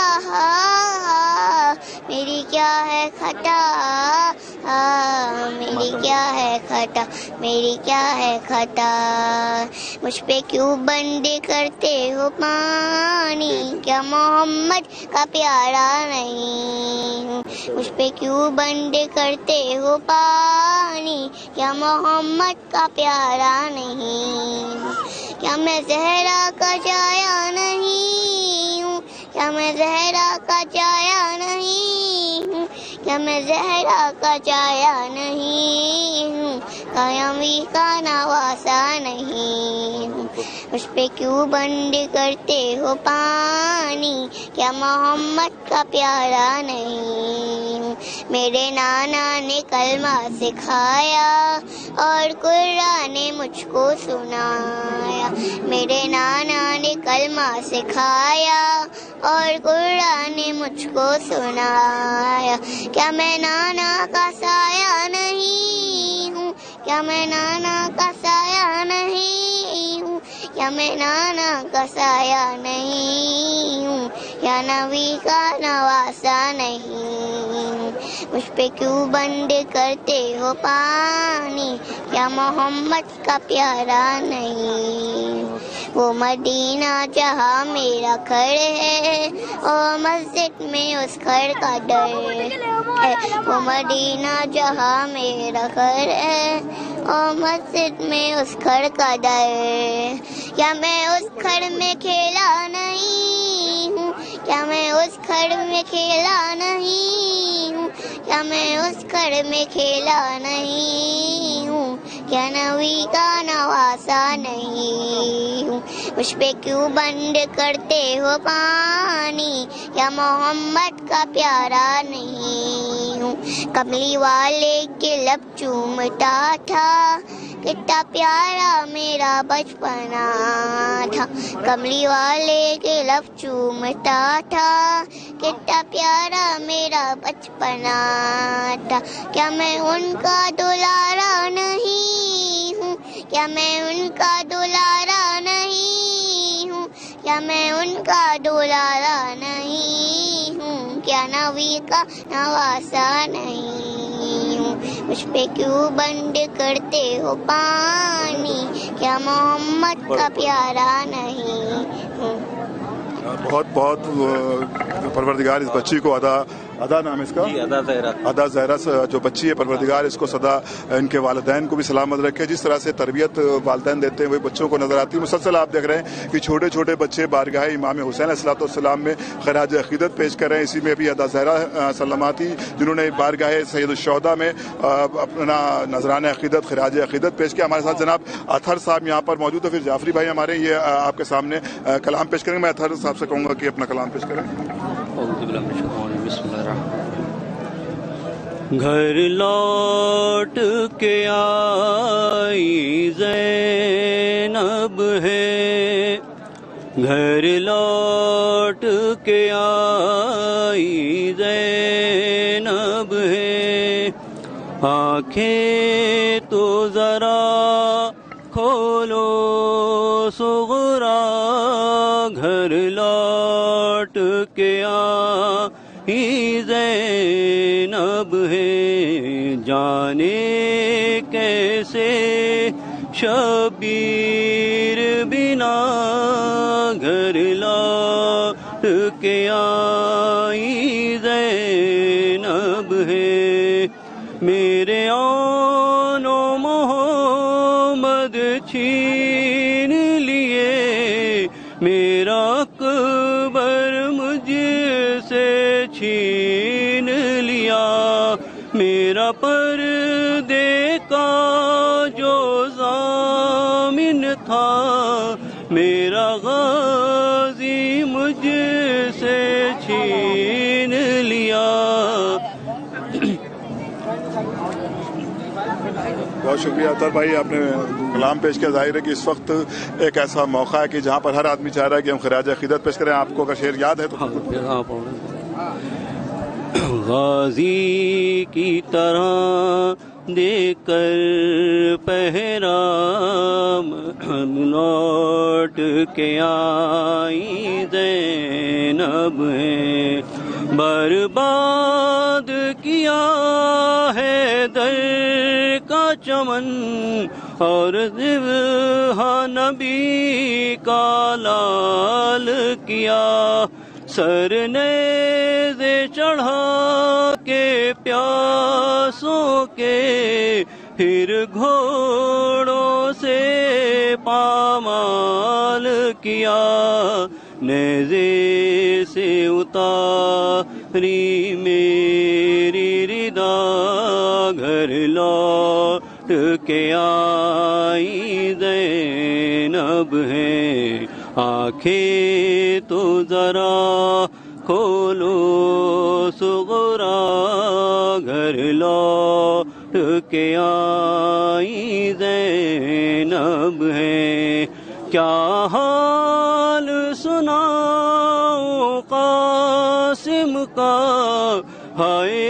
میری کیا ہے خطا میری کیا ہے خطا میری کیا ہے خطا. مجھ پہ کیوں بندے کرتے ہو پانی, کیا محمد کا پیارا نہیں ہوں. مجھ پہ کیوں بندے کرتے ہو پانی, کیا محمد کا پیارا نہیں ہوں. کیا میں زہرا کا چایا نہیں ہوں, کیا میں زہرا کا چایا نہیں ہوں, کیا میں زہرا کا چایا نہیں ہوں, قیامی کا نواسا نہیں ہوں. उस पे क्यों बंद करते हो पानी, क्या मोहम्मद का प्यारा नहीं हूँ। मेरे नाना ने कलमा सिखाया और कुरान ने मुझको सुनाया। मेरे नाना ने कलमा सिखाया और कुरान ने मुझको सुनाया। क्या मैं नाना का साया नहीं हूँ, क्या मैं नाना का साया नहीं हूँ, क्या मैं नाना का साया नहीं हूँ, या नबी का नवासा नहीं हूँ। मुझ पे क्यों बंद करते हो पानी, क्या मोहम्मद का प्यारा नहीं हूँ। वो मदीना जहाँ मेरा घर है और मस्जिद में उस घर का डर है। वो मदीना जहाँ मेरा घर है और मस्जिद में उस घर का डर है। क्या मैं उस घर में खेला नहीं हूँ, क्या मैं उस घर में खेला नहीं हूँ, क्या मैं उस घर में खेला नहीं हूँ, क्या नबी का नवासा नहीं हूँ। मुझ पे क्यों बंद करते हो पानी, क्या मोहम्मद का प्यारा नहीं हूँ। कमली वाले के लब चूमता था, कितना प्यारा मेरा बचपना था। कमली वाले के लब चूमता था, कितना प्यारा मेरा बचपना था। क्या मैं उनका दुलारा नहीं हूँ, क्या मैं उनका दुलारा नहीं हूँ, क्या मैं उनका दुलारा नहीं हूँ, क्या नबी का नवासा नहीं हूँ। मुझ पे क्यों बंद करते हो पानी, क्या मोहम्मद का प्यारा नहीं हूँ। बहुत बहुत परवरदिगार इस बच्ची को अदा नाम इसका अदा ज़हरा जो बच्ची है, परवरदिगार इसको सदा इनके वालिदैन को भी सलामत रखे। जिस तरह से तरबियत वालिदैन देते हैं वही बच्चों को नजर आती है। मुसलसल आप देख रहे हैं कि छोटे छोटे बच्चे बारगाह इमाम हुसैन अलैहिस्सलाम में खराज अकीदत पेश कर रहे हैं। इसी में भी अदा ज़हरा सलामती जिन्होंने बारगाह सैयदुश्शुहदा में अपना नजरान अकीदत खराज अकीदत पेश किया। हमारे साथ जनाब अतहर साहब यहाँ पर मौजूद है। फिर जाफरी भाई हमारे ये आपके सामने कलाम पेश करेंगे। मैं अतहर साहब से कहूँगा कि अपना कलाम पेश करें। घर लौट के आई ज़ैनब है, घर लौट के आई ज़ैनब है। आँखें तो जरा खोलो सुगरा, घर लौट के आई ज़ैनब है। जाने कैसे शबीर बिना, घर लौट के आई ज़ैनब है। मेरे आनो मोहम्मद छीन लिए, मेरा अकबर मुझसे छीन लिया। मेरा पर्दे का जो ज़ामिन था, मेरा गाज़ी मुझसे छीन लिया। बहुत शुक्रिया अतहर भाई, आपने कलाम पेश किया। जाहिर है कि इस वक्त एक ऐसा मौका है कि जहाँ पर हर आदमी चाह रहा है कि हम खराज अकीदत पेश करें। आपको अगर शेर याद है तो गाजी की तरह देकर पहराम, लौट के आई ज़ैनब है। बर्बाद किया है दर का चमन और ज़िबहा नबी का लाल किया। सर नेज़े चढ़ा के प्यासों के, फिर घोड़ों से पामाल किया। नेज़े से उतारी मेरी रिदा, घर लौट کے آئی زینب ہے، آنکھیں تو ذرا کھولو صغرا گھر لوٹ کے آئی زینب ہے، کیا حال سناؤ قاسم کا، ہائے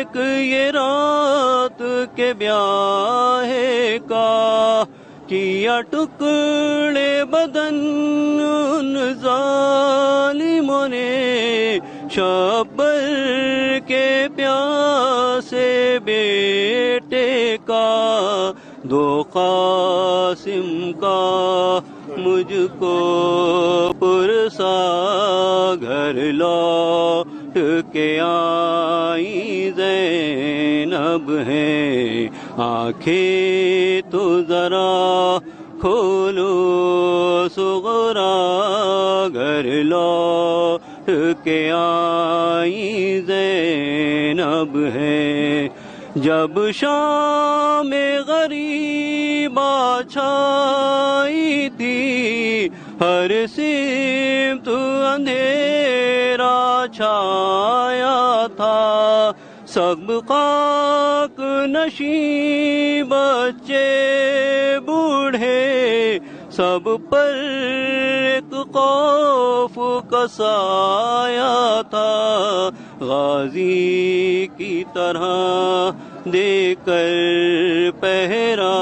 ایک یہ رات کے بیاہ کا، کیا ٹکڑے بدن ان ظالموں نے، شبر کے پیاسے بیٹے کا، دو قاسم کا مجھ کو پرسا گھر لوٹ کے آئی زینب ہے، آنکھیں تو ذرا کھولو صغرا گھر لوٹ کے آئی زینب ہے، جب شام غریبا چھائی تھی، ہر سمت اندھیرا چھایا تھا، سب خاک نشیں بچے بوڑھے، سب پر ایک خوف کا سایہ تھا، غازی کی طرح دے کر پہرا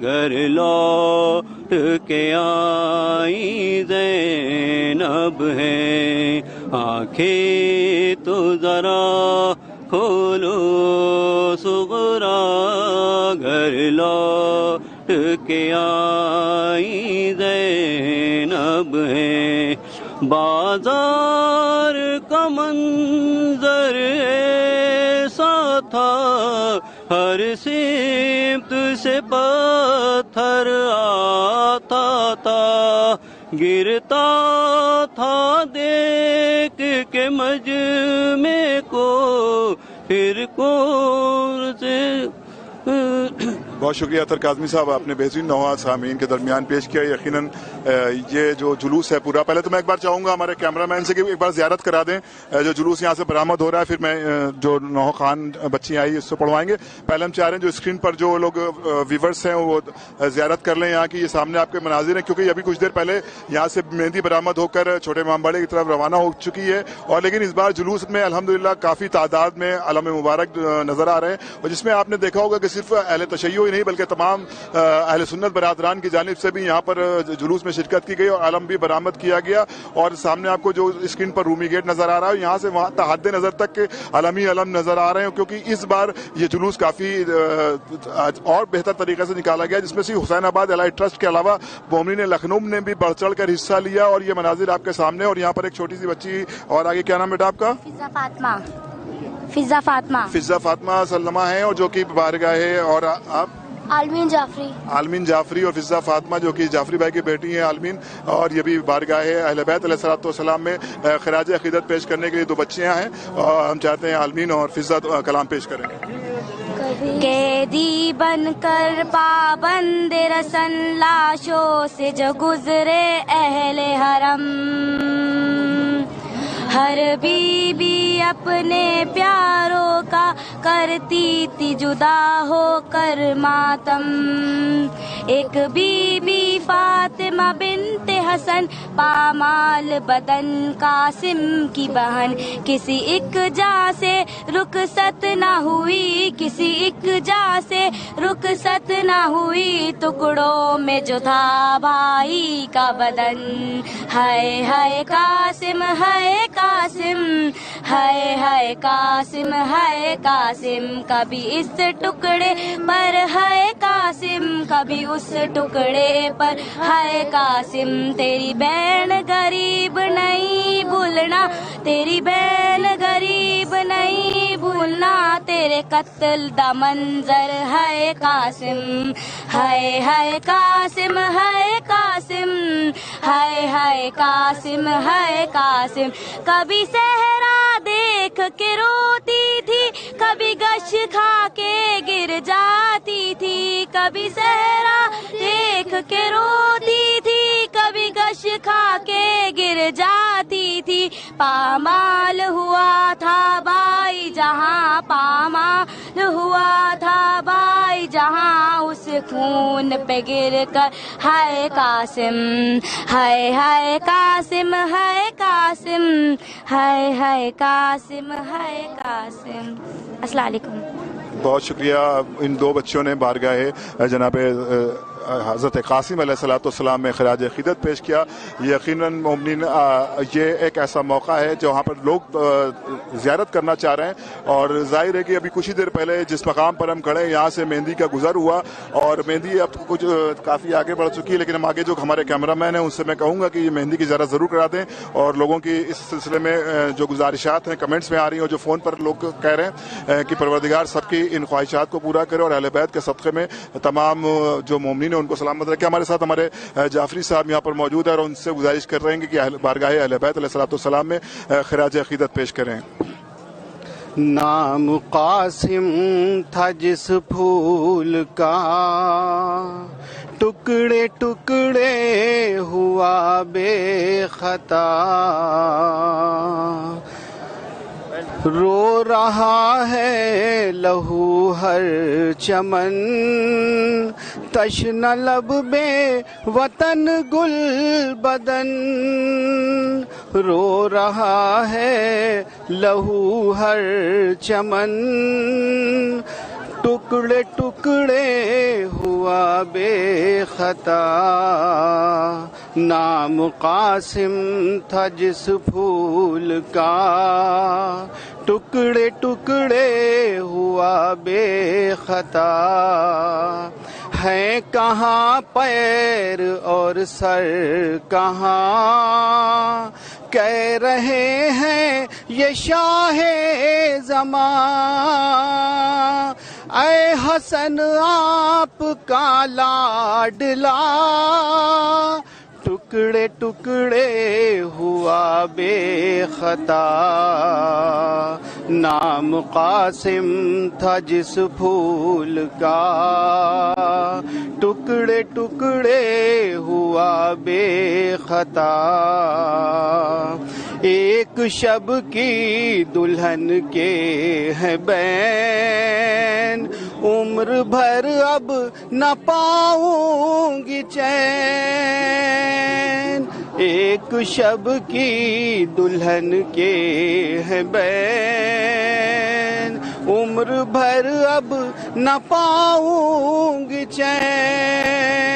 گھر لوٹ کے آئی زینب ہے، آنکھیں تو ذرا کھولو صغرا گھر لوٹ کے آئی زینب ہے، بازار کا منظر ایسا تھا، ہر سمت سے پتھر آتا تھا، گرتا تھا دیکھ کے مجمع کو، پھر کون سے بہت شکریہ اطہر کاظمی صاحب، آپ نے بہترین نوحہ سامعین کے درمیان پیش کیا۔ یقیناً یہ جو جلوس ہے پورا، پہلے تو میں ایک بار چاہوں گا ہمارے کیمرہ مین سے کہ ایک بار زیارت کرا دیں جو جلوس یہاں سے برآمد ہو رہا ہے، پھر میں جو نوحہ خان بچی آئی اس سے پڑھوائیں گے۔ پہلے ہم چاہ رہے ہیں جو اسکرین پر جو لوگ ویورز ہیں وہ زیارت کر لیں یہاں کی، یہ سامنے آپ کے مناظر ہیں، کیونکہ ابھی کچھ دیر پہلے یہاں سے مہندی برآمد ہو کر چھوٹے امام باڑے کی طرف روانہ ہو چکی ہے، اور لیکن اس بار جلوس میں الحمدللہ کافی تعداد میں علم مبارک نظر آ رہے ہیں، اور جس میں آپ نے دیکھا ہوگا کہ صرف اہل تشیع ہی نہیں بلکہ تمام اہل سنت برادران کی جانب سے بھی یہاں پر جلوس میں شرکت کی گئی اور علم بھی برآمد کیا گیا، اور سامنے آپ کو جو اسکرین پر رومی گیٹ نظر آ رہا ہے، یہاں سے وہاں تحد نظر تک علم ہی علم نظر آ رہے ہیں، کیونکہ اس بار یہ جلوس کافی اور بہتر طریقے سے نکالا گیا، جس میں سے حسین آباد الہی ٹرسٹ کے علاوہ مومنین لکھنؤ نے بھی بڑھ چڑھ کر حصہ لیا، اور یہ مناظر آپ کے سامنے، اور یہاں پر ایک چھوٹی سی بچی، اور آگے کیا نام بیٹا آپ کا؟ فضا فاطمہ سلمہ ہیں، اور جو کہ بارگاہ ہے، اور آپ؟ عالمین جعفری اور فضا فاطمہ جو کہ جعفری بھائی کی بیٹی ہیں عالمین، اور یہ بھی بارگاہ اہل بیت علیہ الصلوۃ والسلام میں خراج عقیدت پیش کرنے کے لیے دو بچیاں ہیں، اور ہم چاہتے ہیں عالمین اور فضا کلام پیش کریں۔ قیدی بن کر پابند رسن لاشوں سے جو گزرے اہل حرم، ہر بی بی اپنے پیاروں کا کرتی تھی جدا ہو کر ماتم، ایک بی بی فاطمہ بنت حسن پامال بدن قاسم کی بہن، کسی ایک جا سے رخصت نہ ہوئی، کسی ایک جا سے رخصت نہ ہوئی، ٹکڑوں میں جو تھا بھائی کا بدن، ہائے ہائے قاسم ہائے قاسم، ہائے ہائے قاسم ہائے قاسم، کبھی اس ٹکڑے پر ہائے قاسم، کبھی اس ٹکڑے پر ہائے قاسم، تیری بہن غریب نہیں بھولنا، تیری بہن غریب نہیں بھولنا، تیرے قتل دا منظر ہائے قاسم، ہائے ہائے قاسم ہائے قاسم، ہائے ہائے قاسم ہائے قاسم، کبھی صحرا دیکھ देख के रोती थी, कभी गश खा के गिर जाती थी, कभी सहरा देख के रोती थी, कभी गश खा के गिर जाती थी। पामाल हुआ था भाई जहां, पामाल हुआ था भाई जहां, उस खून पे गिर कर हाय कासिम, हाय हाय कासिम, हाय कासिम, हाय हाय कासिम, हाय कासिम। अस्सलाम वालेकुम। बहुत शुक्रिया। इन दो बच्चों ने बारगाह जनाब हज़रत कासिम अलैहिस्सलाम में खराज अक़ीदत पेश किया। यकीनन मोमिनीन ये एक ऐसा मौका है जहाँ पर लोग ज़ियारत करना चाह रहे हैं और ज़ाहिर है कि अभी कुछ ही देर पहले जिस मकाम पर हम खड़े हैं यहाँ से मेहंदी का गुज़र हुआ और मेहंदी अब कुछ काफ़ी आगे बढ़ चुकी है, लेकिन हम आगे जो हमारे कैमरामैन हैं उनसे मैं कहूँगा कि ये मेहंदी की ज़रा ज़रूर करा दें और लोगों की इस सिलसिले में जो गुजारिशात हैं कमेंट्स में आ रही हैं और जो फ़ोन पर लोग कह रहे हैं कि परवरदिगार सबकी इन ख्वाहिशात को पूरा करे और अहले बैत के सदक़े में तमाम जो मोमिनीन हैं उनको सलामत रखे। हमारे साथ हमारे जाफरी साहब यहाँ पर मौजूद है और उनसे गुजारिश कर रहे हैं कि बारगाह अहले बैत अलैहिस्सलाम में खराज अक़ीदत पेश करें। नाम कासिम था जिस फूल का, टुकड़े टुकड़े हुआ बेखता, रो रहा है लहू हर चमन, तश्न लब बे वतन गुल बदन, रो रहा है लहू हर चमन, टुकड़े टुकड़े हुआ बेखता। नाम कासिम था जिस फूल का, टुकड़े टुकड़े हुआ बेखता, है कहाँ पैर और सर कहाँ, कह रहे हैं ये शाहे ज़मां, ऐ हसन आपका लाडला, टुकड़े टुकड़े हुआ बेखता। नाम कासिम था जिस फूल का, टुकड़े टुकड़े हुआ बेखता। एक शब की दुल्हन के है बैन, उम्र भर अब न पाऊंगी चैन। एक शब की दुल्हन के है बैन, उम्र भर अब न पाऊंगी चैन।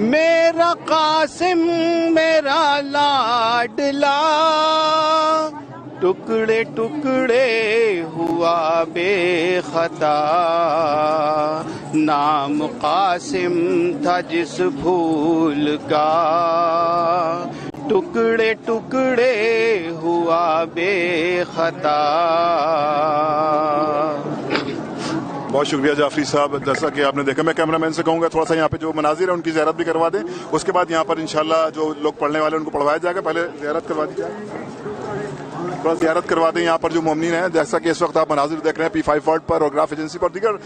मेरा कासिम मेरा लाडला, टुकड़े टुकड़े हुआ बेखता। नाम कासिम था जिस फूल का, टुकड़े टुकड़े हुआ बेखता। बहुत शुक्रिया जाफरी साहब। जैसा कि आपने देखा, मैं कैमरामैन से कहूँगा थोड़ा सा यहाँ पे जो मनाजिर है उनकी ज़ियारत भी करवा दें, उसके बाद यहाँ पर इंशाल्लाह जो लोग पढ़ने वाले हैं उनको पढ़वाया जाएगा। पहले ज़ियारत करवा दी जाए, थोड़ा ज़ियारत करवा दें यहाँ पर जो मोमिनीन हैं। जैसा कि इस वक्त आप मनाजिर देख रहे हैं P5 वर्ल्ड पर और ग्राफ एजेंसी पर दीगर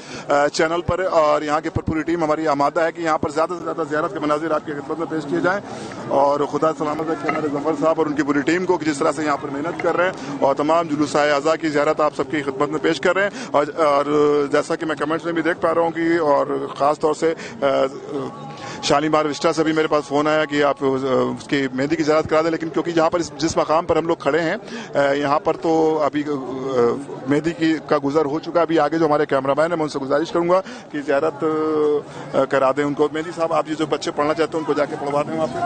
चैनल पर, और यहाँ की पूरी टीम हमारी आमादा है कि यहाँ पर ज़्यादा से ज़्यादा ज़ियारत के मनाजिर आपकी खिदमत में पेश किए जाएँ। और खुदा सलामत रखे हमारे जफर साहब और उनकी पूरी टीम को, जिस तरह से यहाँ पर मेहनत कर रहे हैं और तमाम जुलूस-ए आज़ा की ज़ियारत आप सबकी खिदमत में पेश कर रहे हैं। और जैसा कि मैं कमेंट्स में भी देख पा रहा हूँ कि और ख़ास तौर से शालीमार विस्टा से भी मेरे पास फ़ोन आया कि आप उसकी मेहंदी की ज़ियारत करा दें, लेकिन क्योंकि यहाँ पर जिस मकाम पर हम लोग खड़े हैं यहाँ पर तो अभी मेहंदी का गुज़र हो चुका है। अभी आगे जो हमारे कैमरामैन हैं मैं उनसे गुजारिश करूँगा कि ज़ियारत करा दें उनको। मेहंदी साहब, आप ये जो बच्चे पढ़ना चाहते हैं उनको जाके पढ़वा दें वहाँ पर।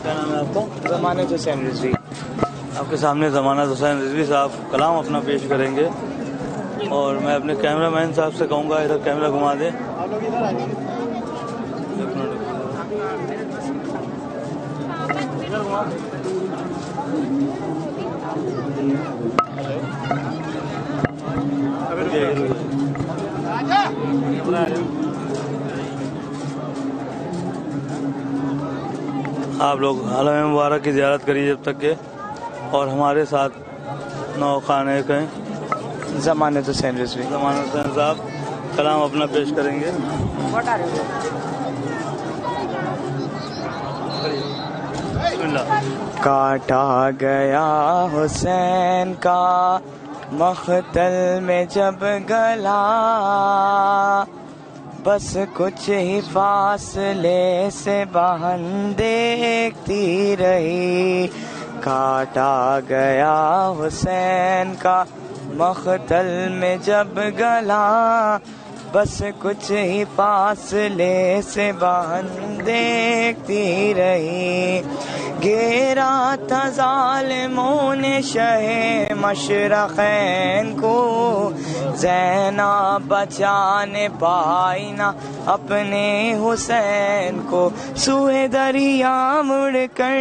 क्या नाम है आपका? ज़मानत हुसैन रिजवी। आपके सामने ज़मानत हुसैन रिजवी साहब कलाम अपना पेश करेंगे और मैं अपने कैमरामैन साहब से कहूँगा इधर कैमरा घुमा दें। आप लोग हरम मुबारक की ज़ियारत करिए जब तक के। और हमारे साथ नौखाने के ज़मानत हुसैन रिजवी साहब कलाम अपना पेश करेंगे। काटा गया हुसैन का मख्तल में जब गला, बस कुछ ही फासले से बहन देखती रही। काटा गया हुसैन का मख्तल में जब गला, बस कुछ ही फासले से बहन देखती रही। घेरा था ज़ालिमों ने शहे मशरक़ैन को, ज़ैनब बचाने पाई ना अपने हुसैन को। सूए दरिया मुड़ कर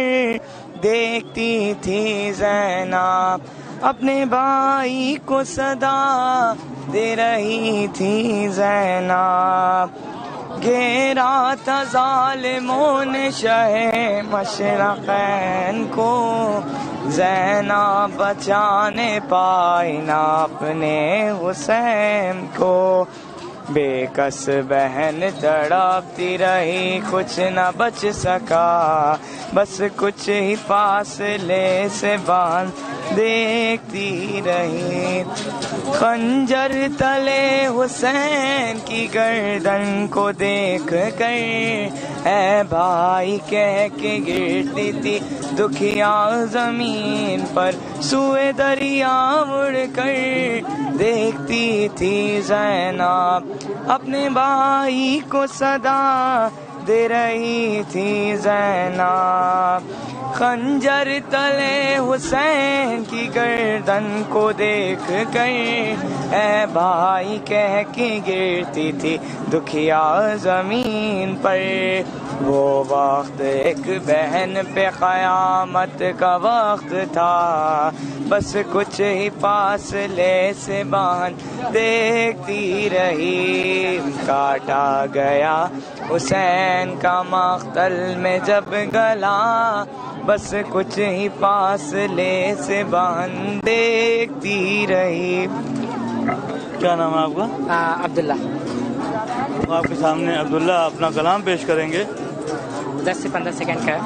देखती थी ज़ैनब, अपने भाई को सदा दे रही थी ज़ैनब। घेरा था ज़ालिमों ने शहे मशरक़ैन को, ज़ैनब बचाने पाई ना अपने हुसैन को। बेकस बहन तड़पती रही, कुछ न बच सका, बस कुछ ही फासले से बांध देखती रही। खंजर तले हुसैन की गर्दन को देख कर ऐ भाई कह के गिरती थी दुखिया जमीन पर। सूए दरिया मुड़ कर देखती थी ज़ैनब, अपने भाई को सदा दे रही थी ज़ैनब। खंजर तले हुसैन की गर्दन को देख कर ऐ भाई कह के गिरती थी दुखिया जमीन पर। वो वक्त एक बहन पे क़यामत का वक्त था, बस कुछ ही फासले से बांध देखती रही। काटा गया हुसैन का मख्तल में जब गला, बस कुछ ही फासले से बांध देखती रही। क्या नाम है आपका? अब्दुल्ला। तो आपके सामने अब्दुल्ला अपना कलाम पेश करेंगे। 10 से 15 सेकंड का है।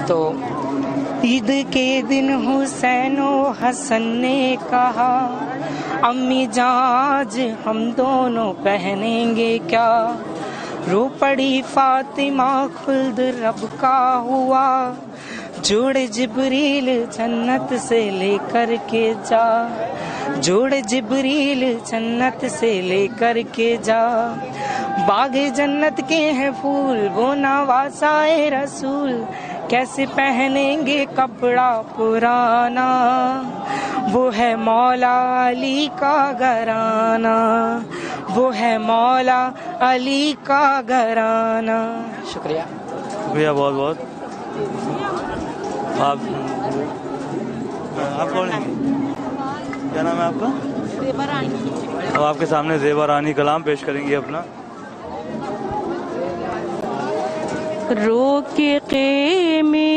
तो ईद के दिन हुसैन व हसन ने कहा, अम्मी जाज हम दोनों पहनेंगे क्या। रो पड़ी फातिमा खुल्द रब का हुआ, जोड़ जिब्रील जन्नत से लेकर के जा, जोड़ जिब्रील जन्नत से लेकर के जा। बागे जन्नत के हैं फूल वो नवासाए रसूल, कैसे पहनेंगे कपड़ा पुराना। वो है मौला अली का घराना, वो है मौला अली का घराना। शुक्रिया शुक्रिया बहुत बहुत। आप कौन हैं? क्या नाम है आपका? ज़ेबा रानी। अब आपके सामने ज़ेबा रानी कलाम पेश करेंगी अपना। रो के क़ेमे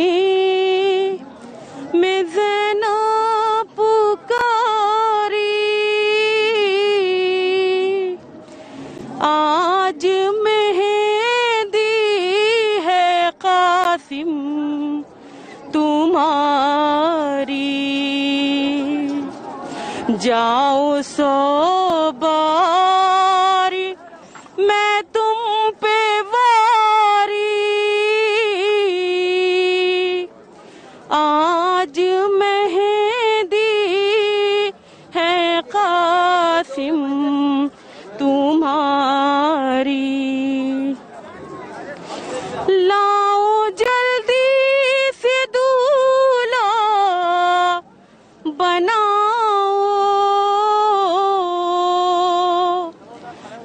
में ज़ैनब पुकारी, आज मेहंदी है कासिम तुम्हारी। जाओ सो बारी मैं तुम पे वारी, आज मेहंदी है कासिम तुम्हारी। लाओ जल्दी से दूल्हा बनाओ,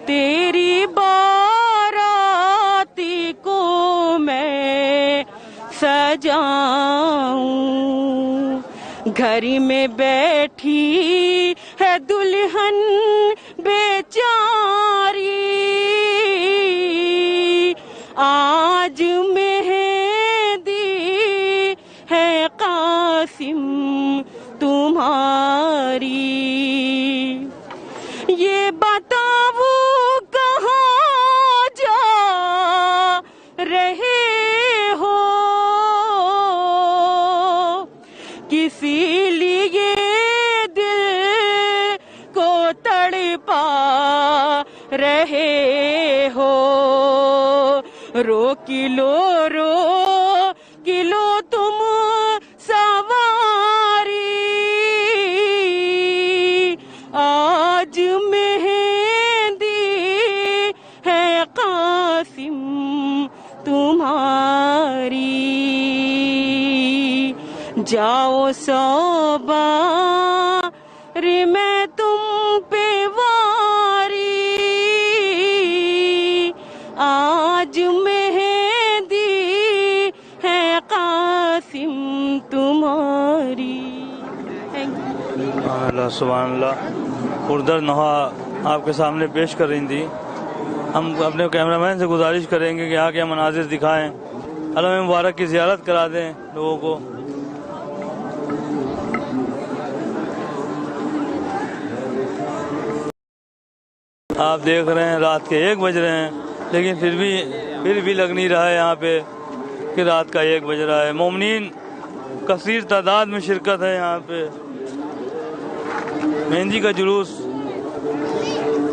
तेरी बाराती को मैं सजाऊं। घर में बैठी है दुल्हन बेचारी, आज मेहंदी कासिम तुम्हारी। ये बताओ कहाँ जा रहे हो, किसी लिए दिल को तड़पा रहे हो। रो किलो तुम सवारी, आज मेहंदी है कासिम तुम्हारी। जाओ सौबार मैं तुम पे वारी, आज मेहंदी है कासिम तुम्हारी। अल्लाह सुभान अल्लाह। खुर्दर नहा आपके सामने पेश कर रही थी। हम अपने कैमरामैन से गुजारिश करेंगे कि यहाँ के मनाजिर दिखाएं, हरम मुबारक की ज़ियारत करा दें लोगों को। आप देख रहे हैं रात के 1 बज रहे हैं, लेकिन फिर भी लग नहीं रहा है यहाँ पे कि रात का 1 बज रहा है। मोमिनीन कसीर तादाद में शिरकत है यहाँ पे। मेहंदी का जुलूस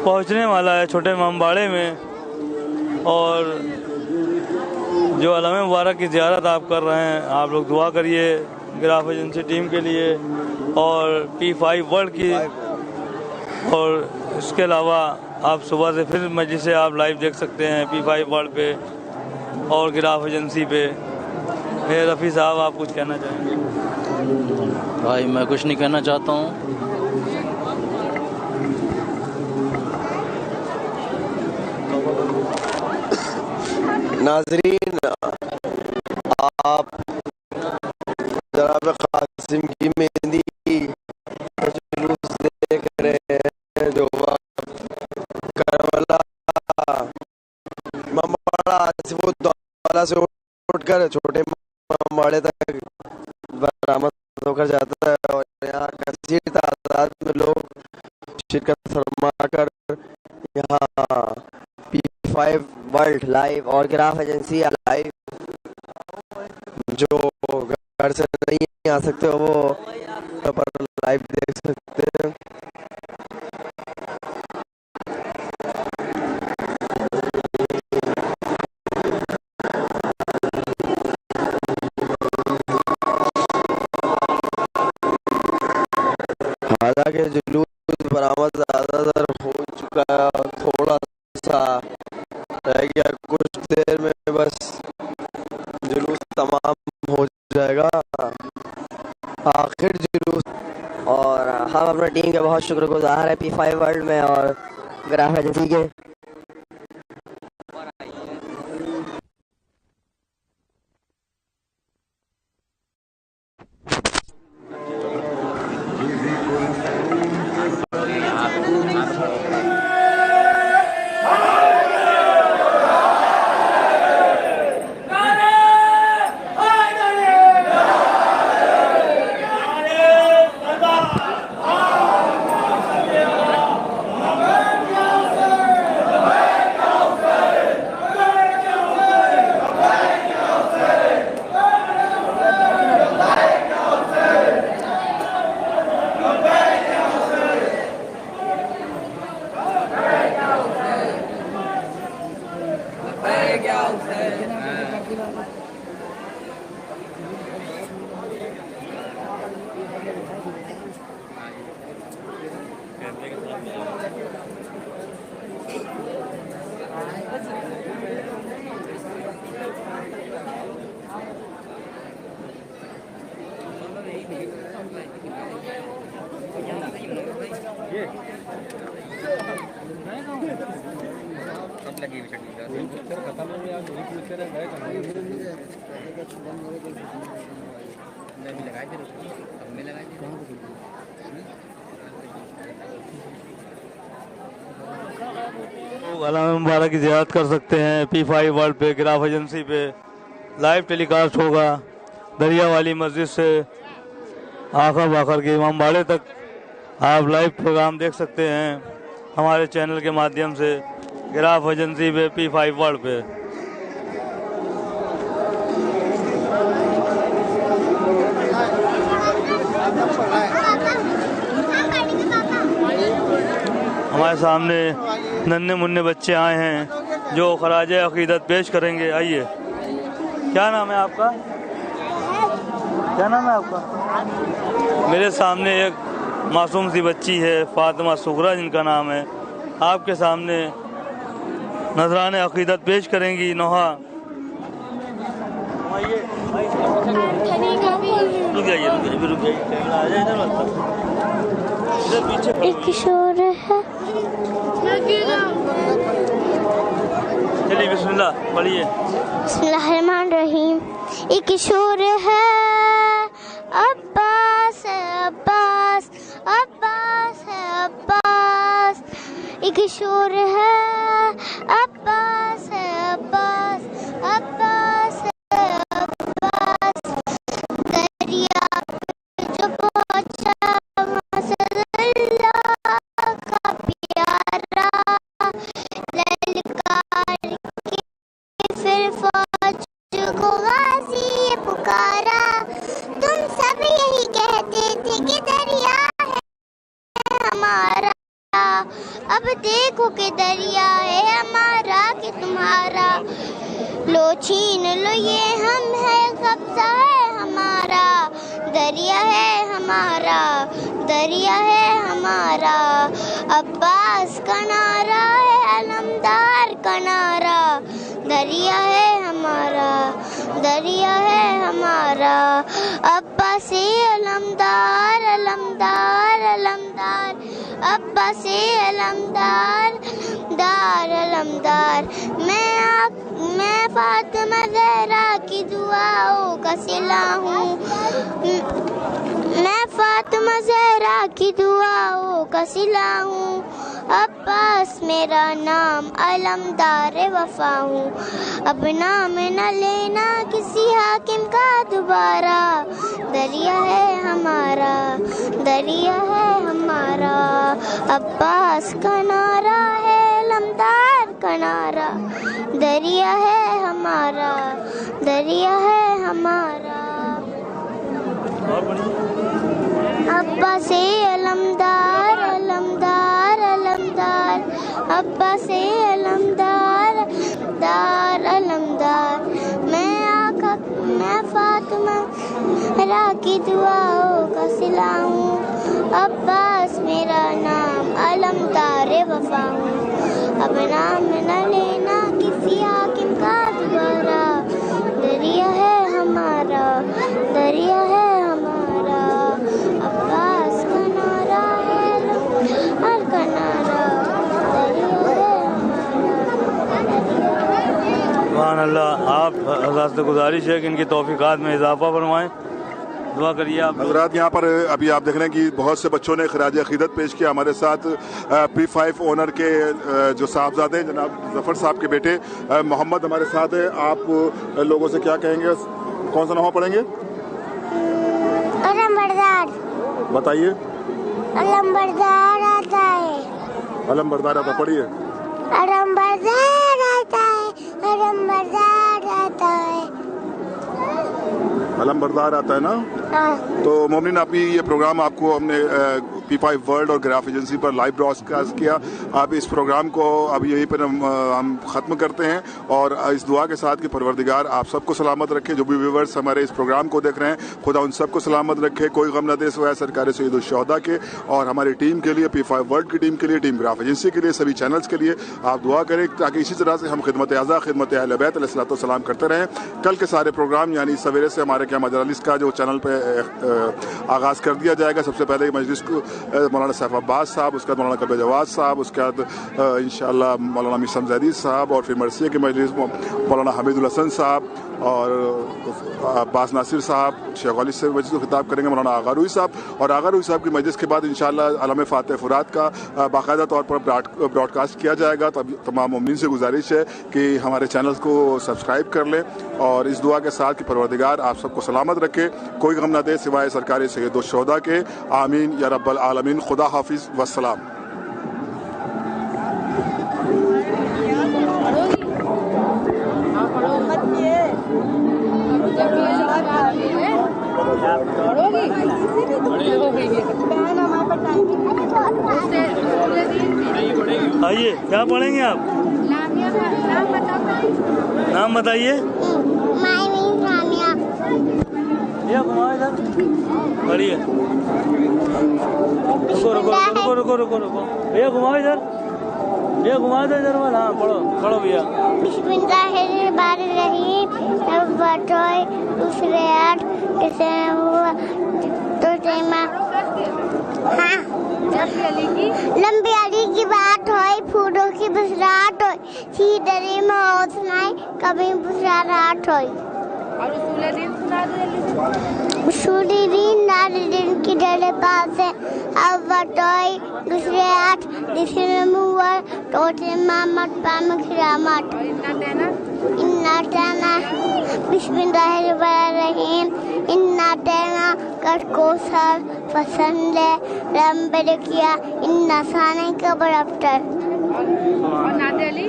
पहुँचने वाला है छोटे इमामबाड़े में, और जो अलम मुबारक की ज़ियारत आप कर रहे हैं, आप लोग दुआ करिए गिराफ एजेंसी टीम के लिए और P5 वर्ल्ड की। और इसके अलावा आप सुबह से फिर मस्जिद से आप लाइव देख सकते हैं P5 वर्ल्ड पे और गिराफ एजेंसी पे। रफ़ी साहब, आप कुछ कहना चाहेंगे? भाई मैं कुछ नहीं कहना चाहता हूँ। नाजरीन, आप जनाब कासिम की मेहंदी जुलूस देख रहे हैं, जो करबला मम्बाड़ा आसिफउद्दौला से उठकर छोटे मम्बाड़े तक बरामद होकर जाता है, और यहाँ कसीर तादाद में लोग शिरकत फरमा कर यहाँ P5 वर्ल्ड लाइव और गिराफ एजेंसी लाइव, जो घर से नहीं आ सकते वो पर लाइव देख सकते हैं। हालांकि जुलूस बरामद ज़्यादातर हो चुका है और थोड़ा सा रह गया, कुछ देर में बस जुलूस तमाम हो जाएगा, आखिर जुलूस। और हम अपनी टीम के बहुत शुक्रगुजार है P5 वर्ल्ड में और गिराफ एजेंसी के। अलम मुबारक की ज़ियारत कर सकते हैं P5 वर्ल्ड पे, गिराफ एजेंसी पे लाइव टेलीकास्ट होगा दरिया वाली मस्जिद से। आखिर बाखर के इमाम बाड़े तक आप लाइव प्रोग्राम देख सकते हैं हमारे चैनल के माध्यम से गिराफ एजेंसी पे P5 वर्ल्ड पे। हमारे सामने नन्हे मुन्ने बच्चे आए हैं जो खराज अकीदत पेश करेंगे। आइए, क्या नाम है आपका? क्या नाम है आपका? मेरे सामने एक मासूम सी बच्ची है फातिमा सुगरा जिनका नाम है, आपके सामने नजराने अकीदत पेश करेंगी नोहा। रुक जाइए, एक शोर है। चलिए बिस्मिल्लाह पढ़िए। बिस्मिल्लाहिर्रहमानिर्रहीम। एक शोर है अब्बास है अब्बास, अब्बास है अब्बास। एक शोर है अब्बास है अब्बास, अब्बास है अब्बास। दरिया पे जो पहुंचा वहाँ से अल्लाह का प्यारा ललकार के फिर फौज को गाजी पुकारा। तुम सब यही कहते थे कि दरिया है हमारा, अब देखो कि दरिया है हमारा कि तुम्हारा। लो छीन लो ये हम है कब्जा है हमारा, दरिया है हमारा, दरिया है हमारा। अब्बास का नारा है अलमदार का नारा, दरिया है हमारा, दरिया है हमारा। अब्बासी अलमदार अलमदार अलमदार, अब्बासी अलमदार दार अलमदार। मैं फातिमा ज़हरा की दुआओं का सिला हूँ, मैं फातिमा ज़हरा की दुआओं का सिला हूँ। अब्बास मेरा नाम अलमदार वफा हूँ, अब नाम न लेना किसी हाकिम का दोबारा। दरिया है हमारा, दरिया है हमारा। अब्बास का नारा है अलमदार का नारा, दरिया है हमारा, दरिया है हमारा। अब्बास अलमदार अलमदार अलमदार, अब्बास अलमदार दार अलमदार। मैं फातिमा ज़हरा की दुआओं का सिला हूँ, अब्बास मेरा नाम अलमदार वफा हूँ, अब नाम न लेना किसी हाकिम का दोबारा। दरिया है हमारा, दरिया है हमारा। अब्बास का नारा है हर का नारा, दरिया है सुभान अल्लाह। आप हज़रत से गुजारिश है कि इनकी तौफीकात में इजाफा फरमाएं, दुआ करिए आप। हजरात यहाँ पर अभी आप देख रहे हैं कि बहुत से बच्चों ने खराज अकीदत पेश किया। हमारे साथ P5 ओनर के जो साहबजादे हैं जनाब जफर साहब के बेटे मोहम्मद हमारे साथ है। आप लोगों से क्या कहेंगे? कौन सा नवा पढ़ेंगे? अलमबरदार। बताइए। अलमबरदार आता है, अलमबरदार आता, पढ़िए। अलमबरदार आता है, अलमबरदार आता है। अलमबरदार आता है ना? तो मोमिन अभी ये प्रोग्राम आपको हमने P5 वर्ल्ड और गिराफ एजेंसी पर लाइव ब्रॉडकास्ट किया। आप इस प्रोग्राम को अब यहीं पर हम ख़त्म करते हैं और इस दुआ के साथ कि परवरदिगार आप सबको सलामत रखे। जो भी व्यूवर्स हमारे इस प्रोग्राम को देख रहे हैं खुदा उन सबको सलामत रखे, कोई गम न दे सिवाय सरकार सईद उश-शुहदा के। और हमारी टीम के लिए, P5 वर्ल्ड की टीम के लिए, टीम गिराफ एजेंसी के लिए, सभी चैनल्स के लिए आप दुआ करें ताकि इसी तरह से हम खिदमत आज़ा, खिदमत अहले बैत अलैहिस्सलाम करते रहें। कल के सारे प्रोग्राम यानी सवेरे से हमारे क्या मजलिस का जो चैनल पे आगाज़ कर दिया जाएगा। सबसे पहले मजलिस को मौलाना सैफ अब्बास साहब, उसके बाद मौलाना कबीर जवाद साहब, उसके बाद इंशाअल्लाह मौलाना मीसम जैदी साहब, और फिर मरसिया की मजलिस मौलाना हमीदुल हसन साहब और अब्बास नासिर साहब, शेख वाली से मजलिस को खिताब करेंगे मौलाना आगा रूही साहब, और आगा रूही साहब की मजलिस के बाद इंशाअल्लाह आलम फातिह फुरात का बाकायदा तौर पर ब्रॉडकास्ट किया जाएगा। तो तमाम मुमिनीन से गुजारिश है कि हमारे चैनल को सब्सक्राइब कर लें और इस दुआ के साथ कि परवरदिगार आप सबको सलामत रखे, कोई गम न दे सिवाय सरकारी सैयद शुहदा के। आमीन या रब्बल आलमीन। खुदा हाफिज वस्सलाम। आइए, क्या पढ़ेंगे आप? नाम बताइए। भैया घुमाओ इधर, बढ़िया। रुको भैया घुमाओ इधर, भैया घुमा दो इधर वाला। हाँ पढ़ो भैया। बिस्मिल्लाहिर्रहमानिर्रहीम। दूसरे आठ किसे हुआ तो लंबी अली की बात होई, फूलों की बसरात होई, सीधरी में और सुनाई कभी बसरात होई। और उसूली दिन नारिन की डरे पास है अब बटोई दूसरे आठ तीसरे मुवर टोटे मामत पाम खिरामत इन्ना ताना बिस्मिल्लाहिर्रहमानिर्रहीम इन्ना ताना कर कोसर पसंद है रंबे किया इन्ना साने का बराबर और नादे अली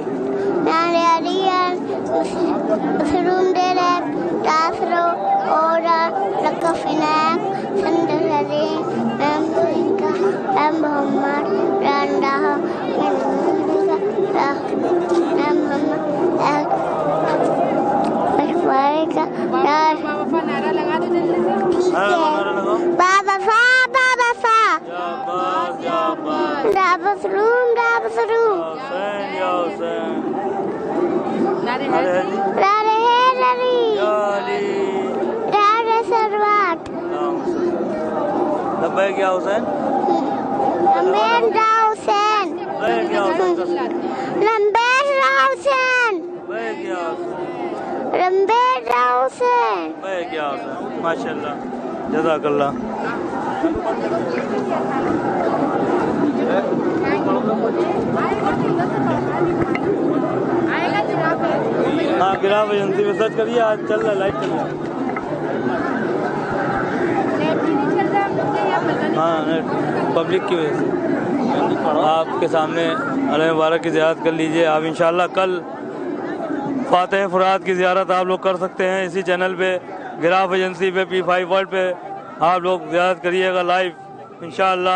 उसरून दे रहे तासरो और लकफिना संदले एम मोहम्मद रंडा नारा लगा दो जल्दी से। बाबा फा राबसरूम रारे सरवाट लब्बैक या हुसैन माशाल्लाह जज़ाकल्लाह। हाँ गिराफ एजेंसी में सर्च करिए, आज चल रहा है, लाइव चल रहा है। हाँ पब्लिक की वजह से आपके सामने अल्लाह मुबारक की ज़ियारत कर लीजिए आप। इंशाअल्लाह कल फातिह फुरात की ज़ियारत आप लोग कर सकते हैं इसी चैनल पे, गिराफ एजेंसी पे, P5 वर्ल्ड पे आप लोग ज़ियारत करिएगा लाइव इंशाअल्लाह।